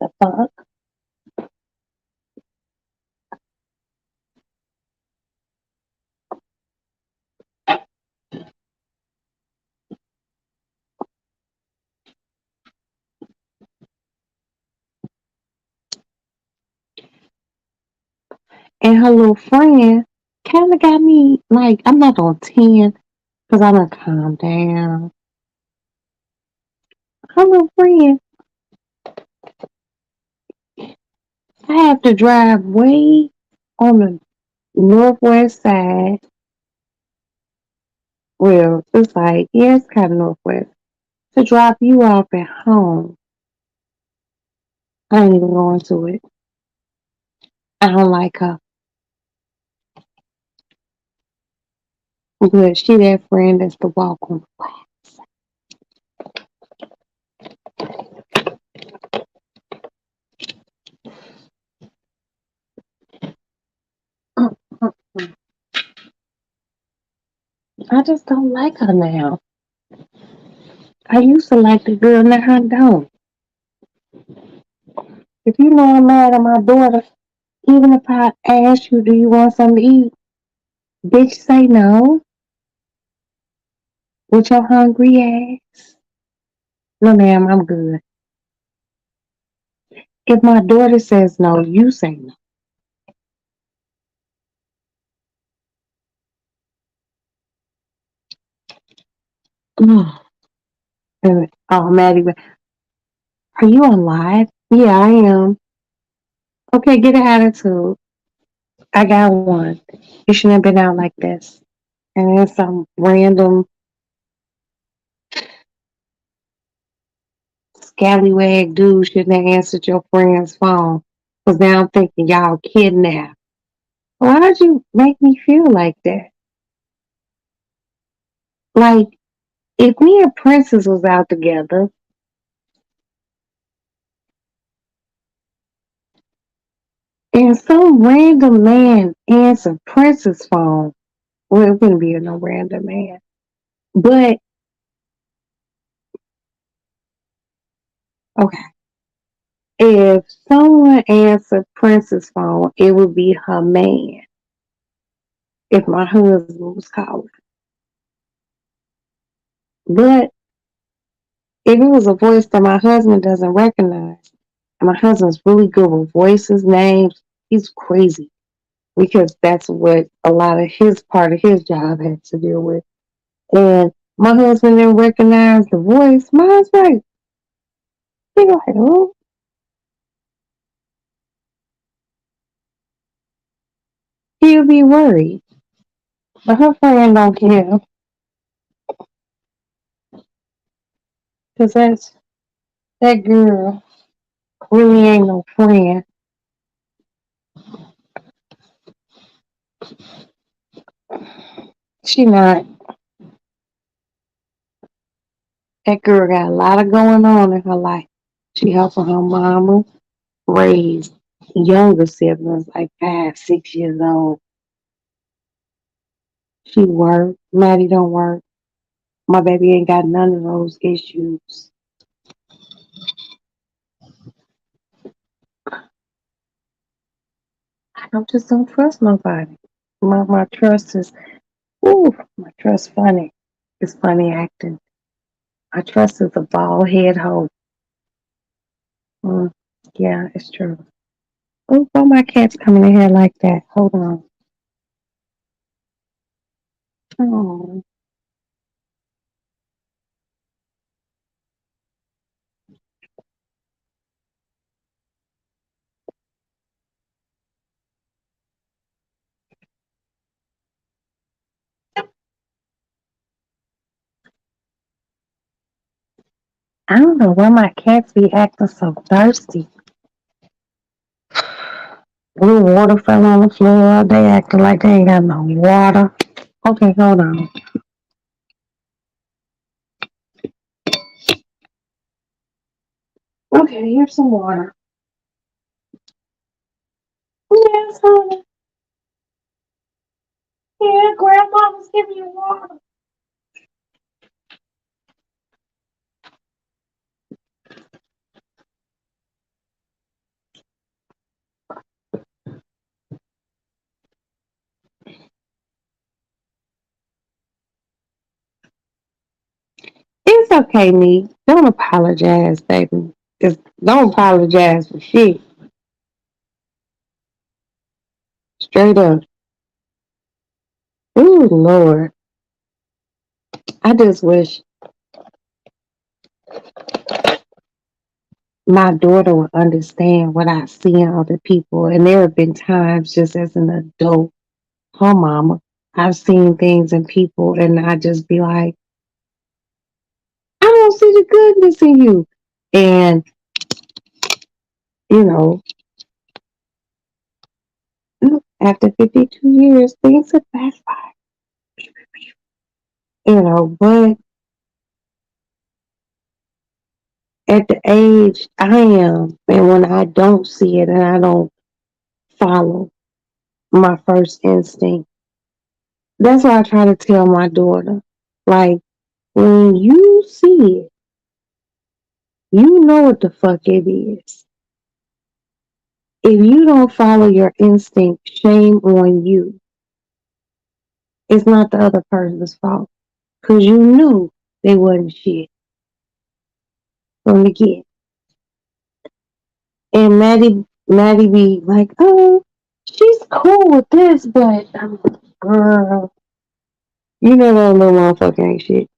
The fuck? And her little friend kind of got me like, I'm not on 10 because I done calm down. Her little friend, I have to drive way on the northwest side. Well, it's like, yeah, it's kind of northwest. To drop you off at home. I ain't even going to it. I don't like her. But she that friend that's the walk on. I just don't like her now. I used to like the girl, now I don't. If you know I'm mad at my daughter, even if I ask you, do you want something to eat? Bitch, say no with your hungry ass. No, ma'am, I'm good. If my daughter says no, you say no. Oh, Maddie, are you on live? Yeah, I am. Okay, get an attitude. I got one. You shouldn't have been out like this. And then some random scallywag dude shouldn't have answered your friend's phone. Because now I'm thinking y'all kidnapped. Why did you make me feel like that? Like, if me and Princess was out together, and some random man answered Princess' phone, well, it wouldn't be no random man. But, okay, if someone answered Princess' phone, it would be her man. If my husband was calling. But if it was a voice that my husband doesn't recognize, and my husband's really good with voices, names, he's crazy because that's what a lot of his part of his job had to deal with. And my husband didn't recognize the voice. Mine's like, he like, oh, he'll be worried. But her friend don't care because that girl really ain't no friend. She not. That girl got a lot of going on in her life. She helping her mama raise younger siblings, like 5, 6 years old. She work. Maddie don't work. My baby ain't got none of those issues. I just don't trust nobody. My trust is, ooh, my trust funny. It's funny acting. My trust is a bald head hoe. Mm, yeah, it's true. Oh, why my cat's coming in here like that? Hold on. Oh, I don't know why my cats be acting so thirsty. Blue water fell on the floor. They acting like they ain't got no water. Okay, hold on. Okay, here's some water. Yes, honey. Yeah, Grandma was giving you water. okay, me. Don't apologize, baby. Just don't apologize for shit. Straight up. Ooh, Lord. I just wish my daughter would understand what I see in other people. And there have been times just as an adult, her mama, I've seen things in people and I just be like, I don't see the goodness in you. And, you know, after 52 years, things have backfired, but at the age I am, and when I don't see it and I don't follow my first instinct, that's why I try to tell my daughter, like, when you see it, you know what the fuck it is. If you don't follow your instinct, shame on you. It's not the other person's fault. Because you knew they wasn't shit from the get. And Maddie be like, oh, she's cool with this, but girl, you know that little motherfucker ain't shit.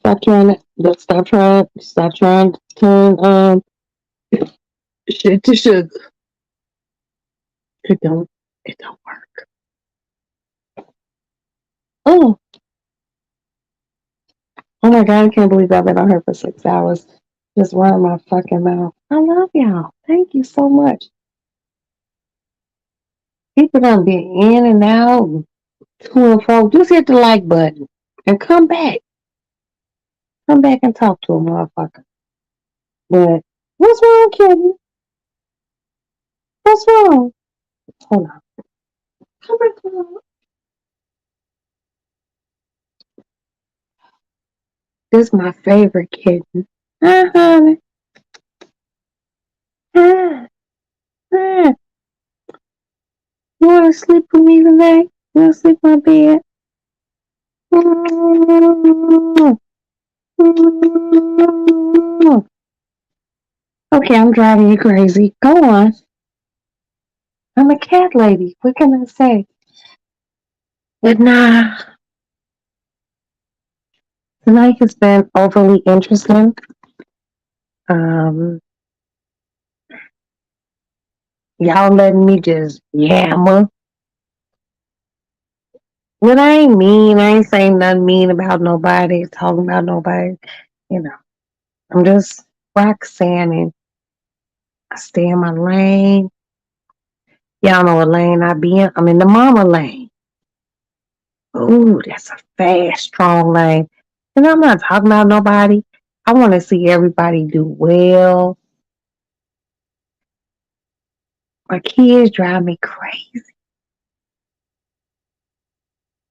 Stop trying to turn shit to sugar. It don't work. Oh, oh my God, I can't believe I've been on here for 6 hours. Just running my fucking mouth. I love y'all. Thank you so much. People done been in and out, to and fro. Just hit the like button and come back. Come back and talk to a motherfucker. But what's wrong, Kevin? What's wrong? Hold on. Come back. This is my favorite kitten. Hi, honey. Hi. Hi. You want to sleep with me tonight? You want to sleep in my bed? Okay, I'm driving you crazy. Go on. I'm a cat lady. What can I say? But nah, tonight has been overly interesting. Um, y'all letting me just yammer. What I ain't mean, I ain't saying nothing mean about nobody, talking about nobody. You know, I'm just Roxanne and I stay in my lane. Y'all know what lane I be in. I'm in the mama lane. Ooh, that's a fast, strong lane. And I'm not talking about nobody. I want to see everybody do well. My kids drive me crazy.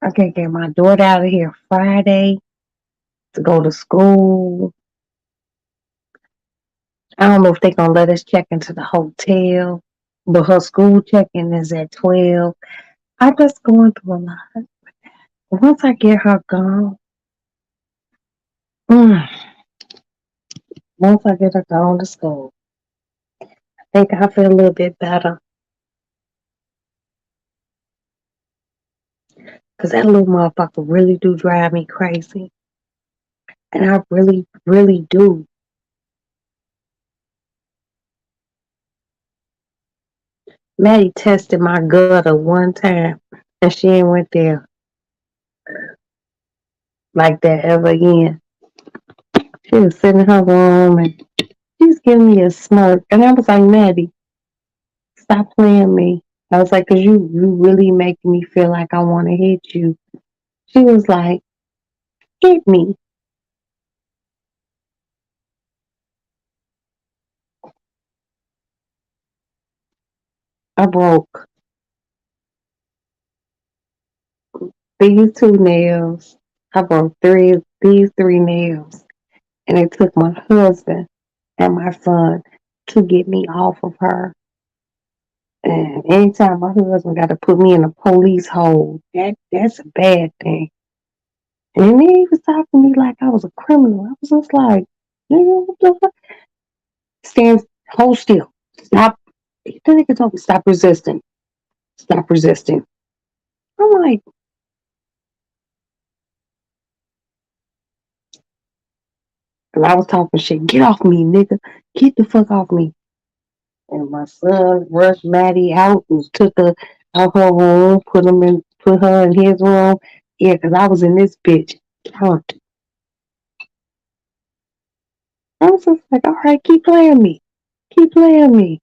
I can get my daughter out of here Friday to go to school. I don't know if they're going to let us check into the hotel, but her school check-in is at 12. I'm just going through a lot. Once I get her gone, once I get her gone to school, I think I feel a little bit better. Because that little motherfucker really do drive me crazy. And I really, really do. Maddie tested my gutter one time, and she ain't went there like that ever again. She was sitting in her room, and she's giving me a smirk. And I was like, Maddie, stop playing me. I was like, because you really make me feel like I want to hit you. She was like, hit me. I broke these 2 nails. I broke these 3 nails. And it took my husband and my son to get me off of her. And anytime my husband got to put me in a police hold, that's a bad thing. And then he was talking to me like I was a criminal. I was just like, nigga, what the fuck? Stand, hold still. Stop. The nigga told me, stop resisting. Stop resisting. I'm like, and I was talking shit. Get off me, nigga. Get the fuck off me. And my son rushed Maddie out and took her out her room, put her in his room. Yeah, because I was in this bitch turned. I was just like, all right, keep playing me. Keep playing me.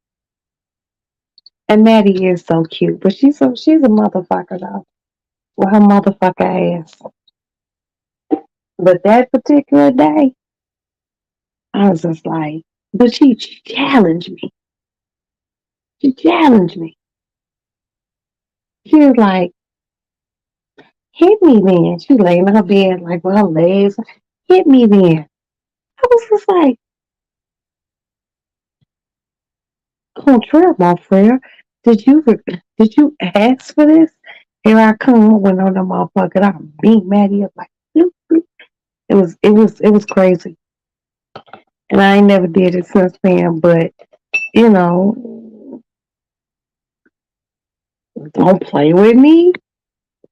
And Maddie is so cute, but she's a motherfucker though. With her motherfucker ass. But that particular day, I was just like, but she challenged me. She challenged me. She was like, hit me then. She laying in her bed like with her legs. Hit me then. I was just like, contraire, mon frere. Did you ask for this? Here I come, went on the motherfucker. I beat Maddie up like bloop, bloop. It was crazy. And I ain't never did it since then, but you know, don't play with me.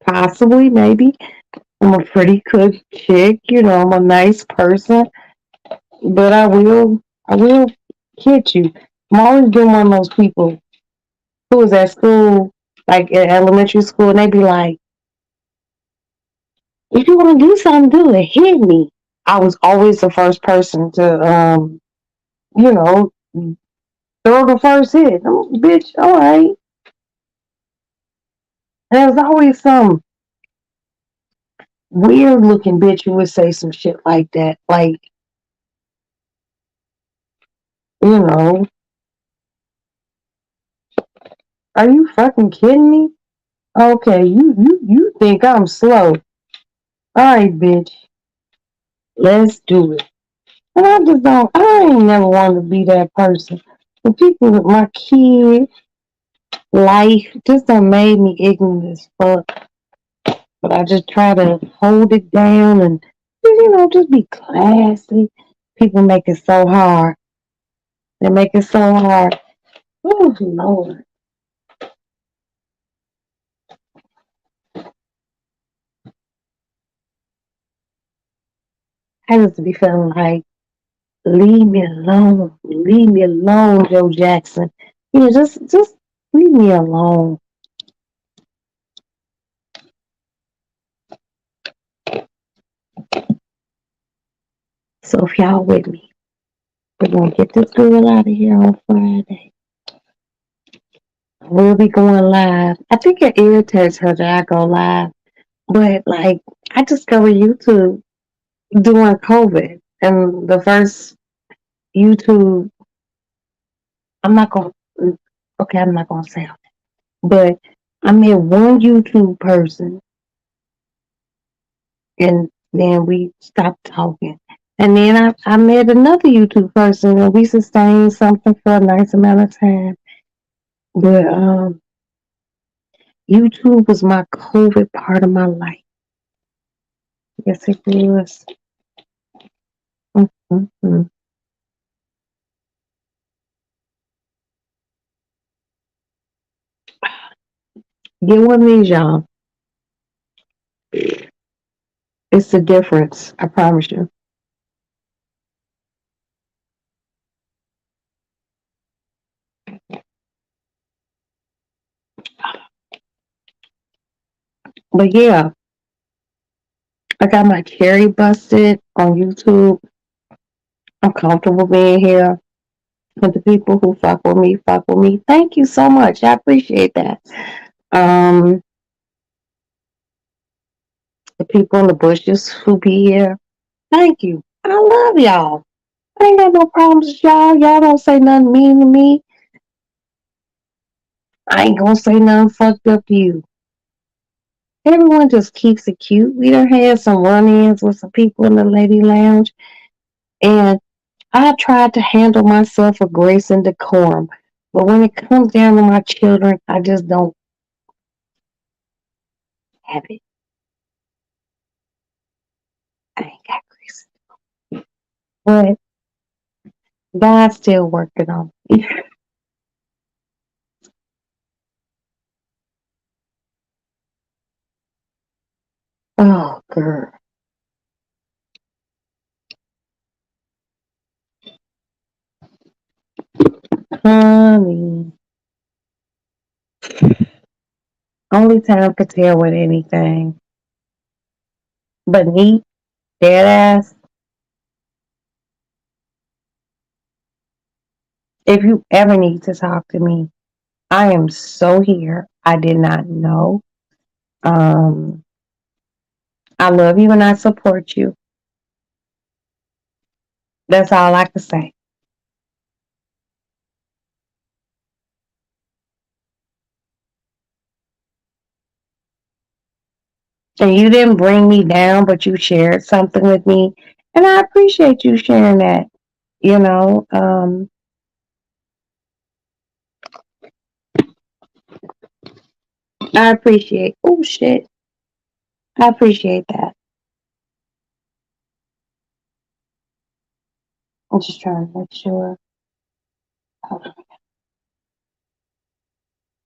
Possibly, maybe. I'm a pretty good chick, I'm a nice person, but I will hit you. I'm always been one of those people who was at school, like in elementary school, and they be like, if you want to do something, do it. Hit me. I was always the first person to, you know, throw the first hit. Oh, bitch, all right. And there was always some weird looking bitch who would say some shit like that. Like, you know, are you fucking kidding me? Okay, you think I'm slow. All right, bitch. Let's do it. And I just don't, I ain't never wanted to be that person. The people with my kid life just done made me ignorant as fuck. But I just try to hold it down and, just be classy. People make it so hard. They make it so hard. Oh, Lord. I used to be feeling like, leave me alone. Leave me alone, Joe Jackson. Just leave me alone. So if y'all with me, we're gonna get this girl out of here on Friday. We'll be going live. I think it irritates her that I go live. But like I discovered YouTube during COVID. And the first YouTube I'm not gonna okay, I'm not gonna say it. But I met one YouTube person and then we stopped talking. And then I met another YouTube person and we sustained something for a nice amount of time. But YouTube was my COVID part of my life. Yes, it was. Mm-hmm. Get with me, y'all. It's the difference. I promise you. But yeah, I got my cherry busted on YouTube. I'm comfortable being here. But the people who fuck with me, fuck with me. Thank you so much. I appreciate that. Um, the people in the bushes who be here, thank you. I love y'all. I ain't got no problems with y'all. Y'all don't say nothing mean to me. I ain't gonna say nothing fucked up to you. Everyone just keeps it cute. We done had some run-ins with some people in the lady lounge, and I tried to handle myself with grace and decorum. But when it comes down to my children, I just don't have it. I ain't got grease. But God's still working on me. Oh, girl. Honey. Only time could tell with anything. But he, dead ass, if you ever need to talk to me, I am so here. I did not know. Um, I love you and I support you. That's all I can say. And you didn't bring me down, but you shared something with me. And I appreciate you sharing that. You know, I appreciate, oh shit, I appreciate that. I'm just trying to make sure of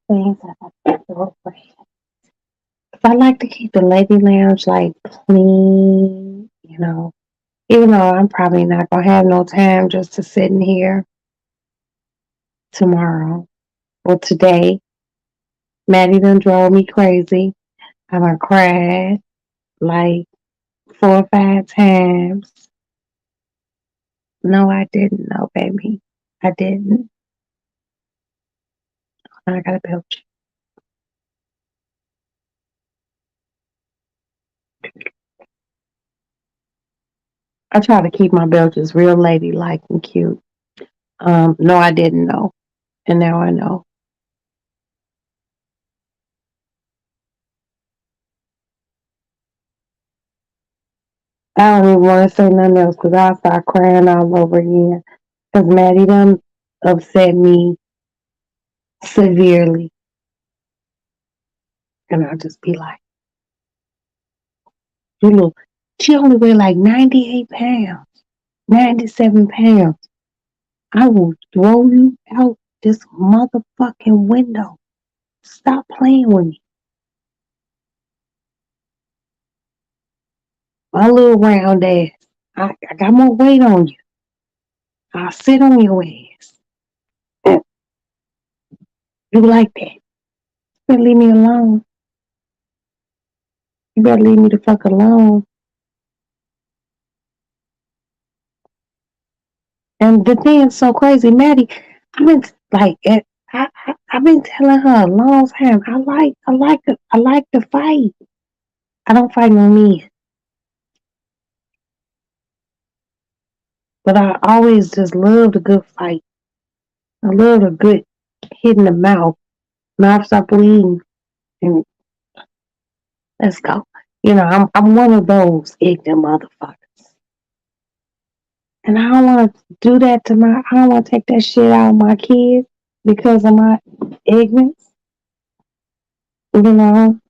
things that I have to look for. 'Cause I like to keep the lady lounge like clean, you know, even though I'm probably not going to have no time just to sit in here tomorrow or today. Maddie done drove me crazy. I done cried like 4 or 5 times. No, I didn't know, baby. I didn't. I got a belch. I try to keep my belches real ladylike and cute. No, I didn't know. And now I know. I don't even want to say nothing else because I'll start crying all over again. Because Maddie done upset me severely. And I'll just be like, you know, she only weighed like 98 pounds, 97 pounds. I will throw you out this motherfucking window. Stop playing with me. My little round ass. I got more weight on you. I'll sit on your ass. You like that. You better leave me alone. You better leave me the fuck alone. And the thing is so crazy, Maddie. I've been like, I've been telling her a long time. I like to fight. I don't fight no men, but I always just loved a good fight. I love a good hit in the mouth. Mouth stop bleeding, and let's go. You know, I'm one of those ignorant motherfuckers, and I don't want to do that to my. I don't want to take that shit out of my kids because of my ignorance. You know,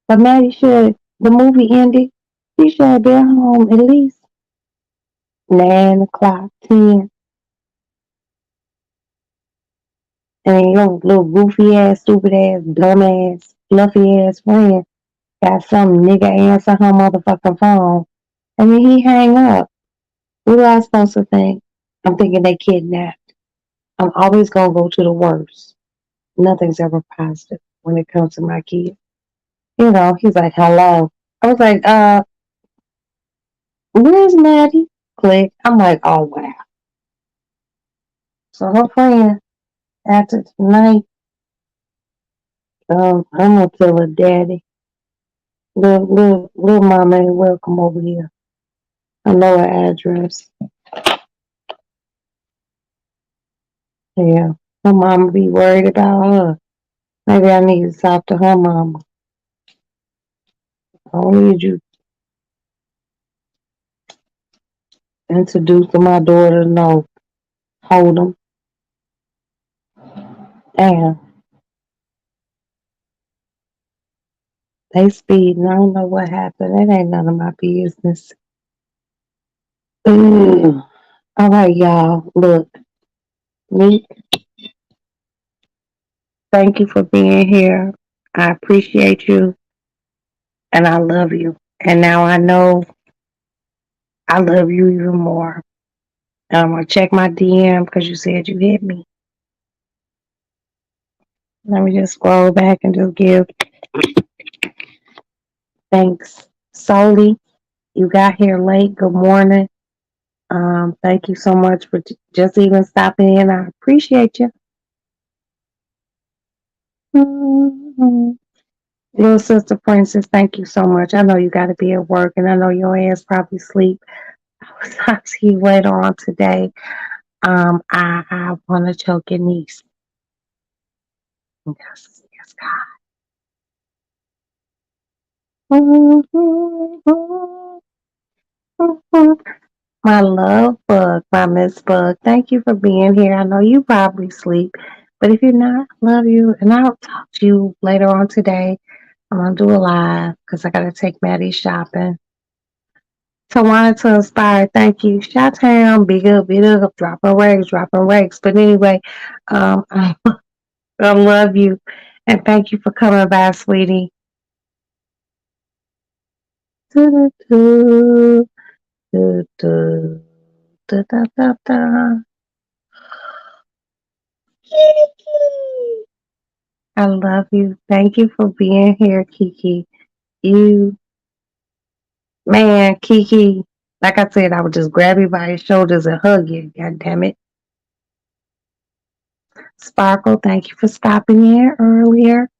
but Maddie should. The movie ended. She should have been home at least 9 o'clock, 10. And your little goofy ass, stupid ass, dumb ass, fluffy ass friend got some nigga answer her motherfucking phone. And then he hang up. What am I supposed to think? I'm thinking they kidnapped. I'm always gonna go to the worst. Nothing's ever positive when it comes to my kid. You know, he's like, hello. I was like, where's Maddie? Click. I'm like, oh wow. So her friend, after tonight, I'm gonna tell her daddy. Little mama ain't welcome over here. I know her address. Yeah. Her mama be worried about her. Maybe I need to talk to her mama. I don't need you introducing my daughter. No. Hold them. Damn. They speeding. I don't know what happened. It ain't none of my business. Ooh. All right, y'all. Look, Meek, thank you for being here. I appreciate you and I love you. And now I know I love you even more. I'm gonna check my DM because you said you hit me. Let me just scroll back and just give thanks. Solely, you got here late. Good morning. Thank you so much for just even stopping in. I appreciate you. Mhm. Little sister Princess, thank you so much. I know you got to be at work, and I know your ass probably sleep. I will talk to you later on today. I want to choke your niece. Yes, yes, God. My love bug, my Miss Bug. Thank you for being here. I know you probably sleep, but if you're not, love you, and I'll talk to you later on today. I'm gonna do a live because I gotta take Maddie shopping. Tawana to inspire, thank you. Shot town, big up, dropping rags, dropping rakes. But anyway, I love you and thank you for coming by, sweetie. Do, do, do, do, da, da, da. I love you. Thank you for being here, Kiki. You, man, Kiki, like I said, I would just grab you by your shoulders and hug you. God damn it. Sparkle, thank you for stopping in earlier.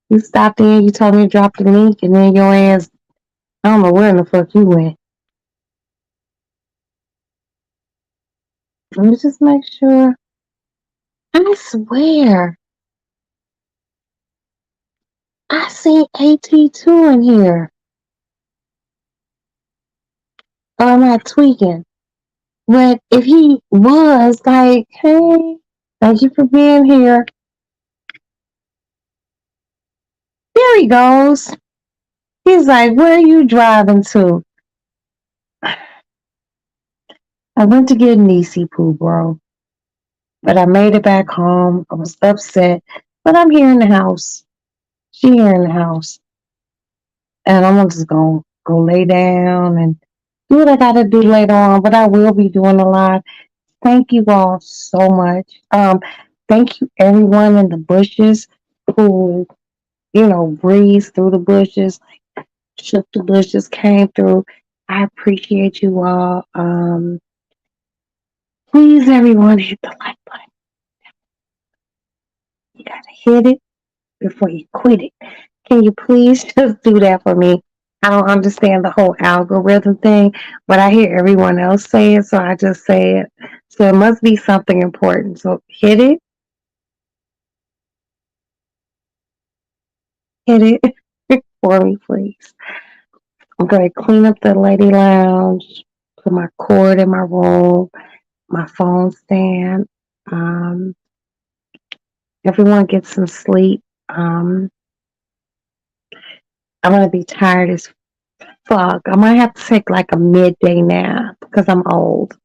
You stopped in, you told me to drop the link, and then your ass, I don't know where in the fuck you went. Let me just make sure. I swear, I seen AT2 in here. Oh, I'm not tweaking. But if he was like, hey, thank you for being here. There he goes. He's like, where are you driving to? I went to get Niecy Poo, bro. But I made it back home. I was upset. But I'm here in the house. She here in the house. And I'm just gonna go lay down and do what I gotta do later on. But I will be doing a lot. Thank you all so much. Thank you everyone in the bushes who, breezed through the bushes, shook the bushes, came through. I appreciate you all. Please, everyone, hit the like button. You gotta hit it before you quit it. Can you please just do that for me? I don't understand the whole algorithm thing, but I hear everyone else say it, so I just say it. So it must be something important. So hit it for me, please. I'm going to clean up the lady lounge, put my cord in my room, my phone stand. Um, Everyone get some sleep. I'm going to be tired as fuck. I might have to take like a midday nap because I'm old.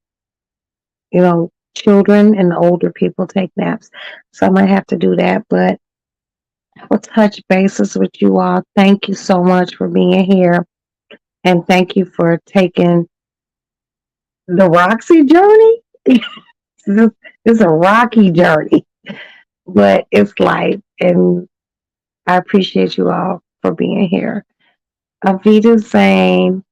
Children and older people take naps. So I might have to do that, but I will touch bases with you all. Thank you so much for being here. And thank you for taking the Roxy journey. It's a rocky journey, but it's life. And I appreciate you all for being here. Avita Zane,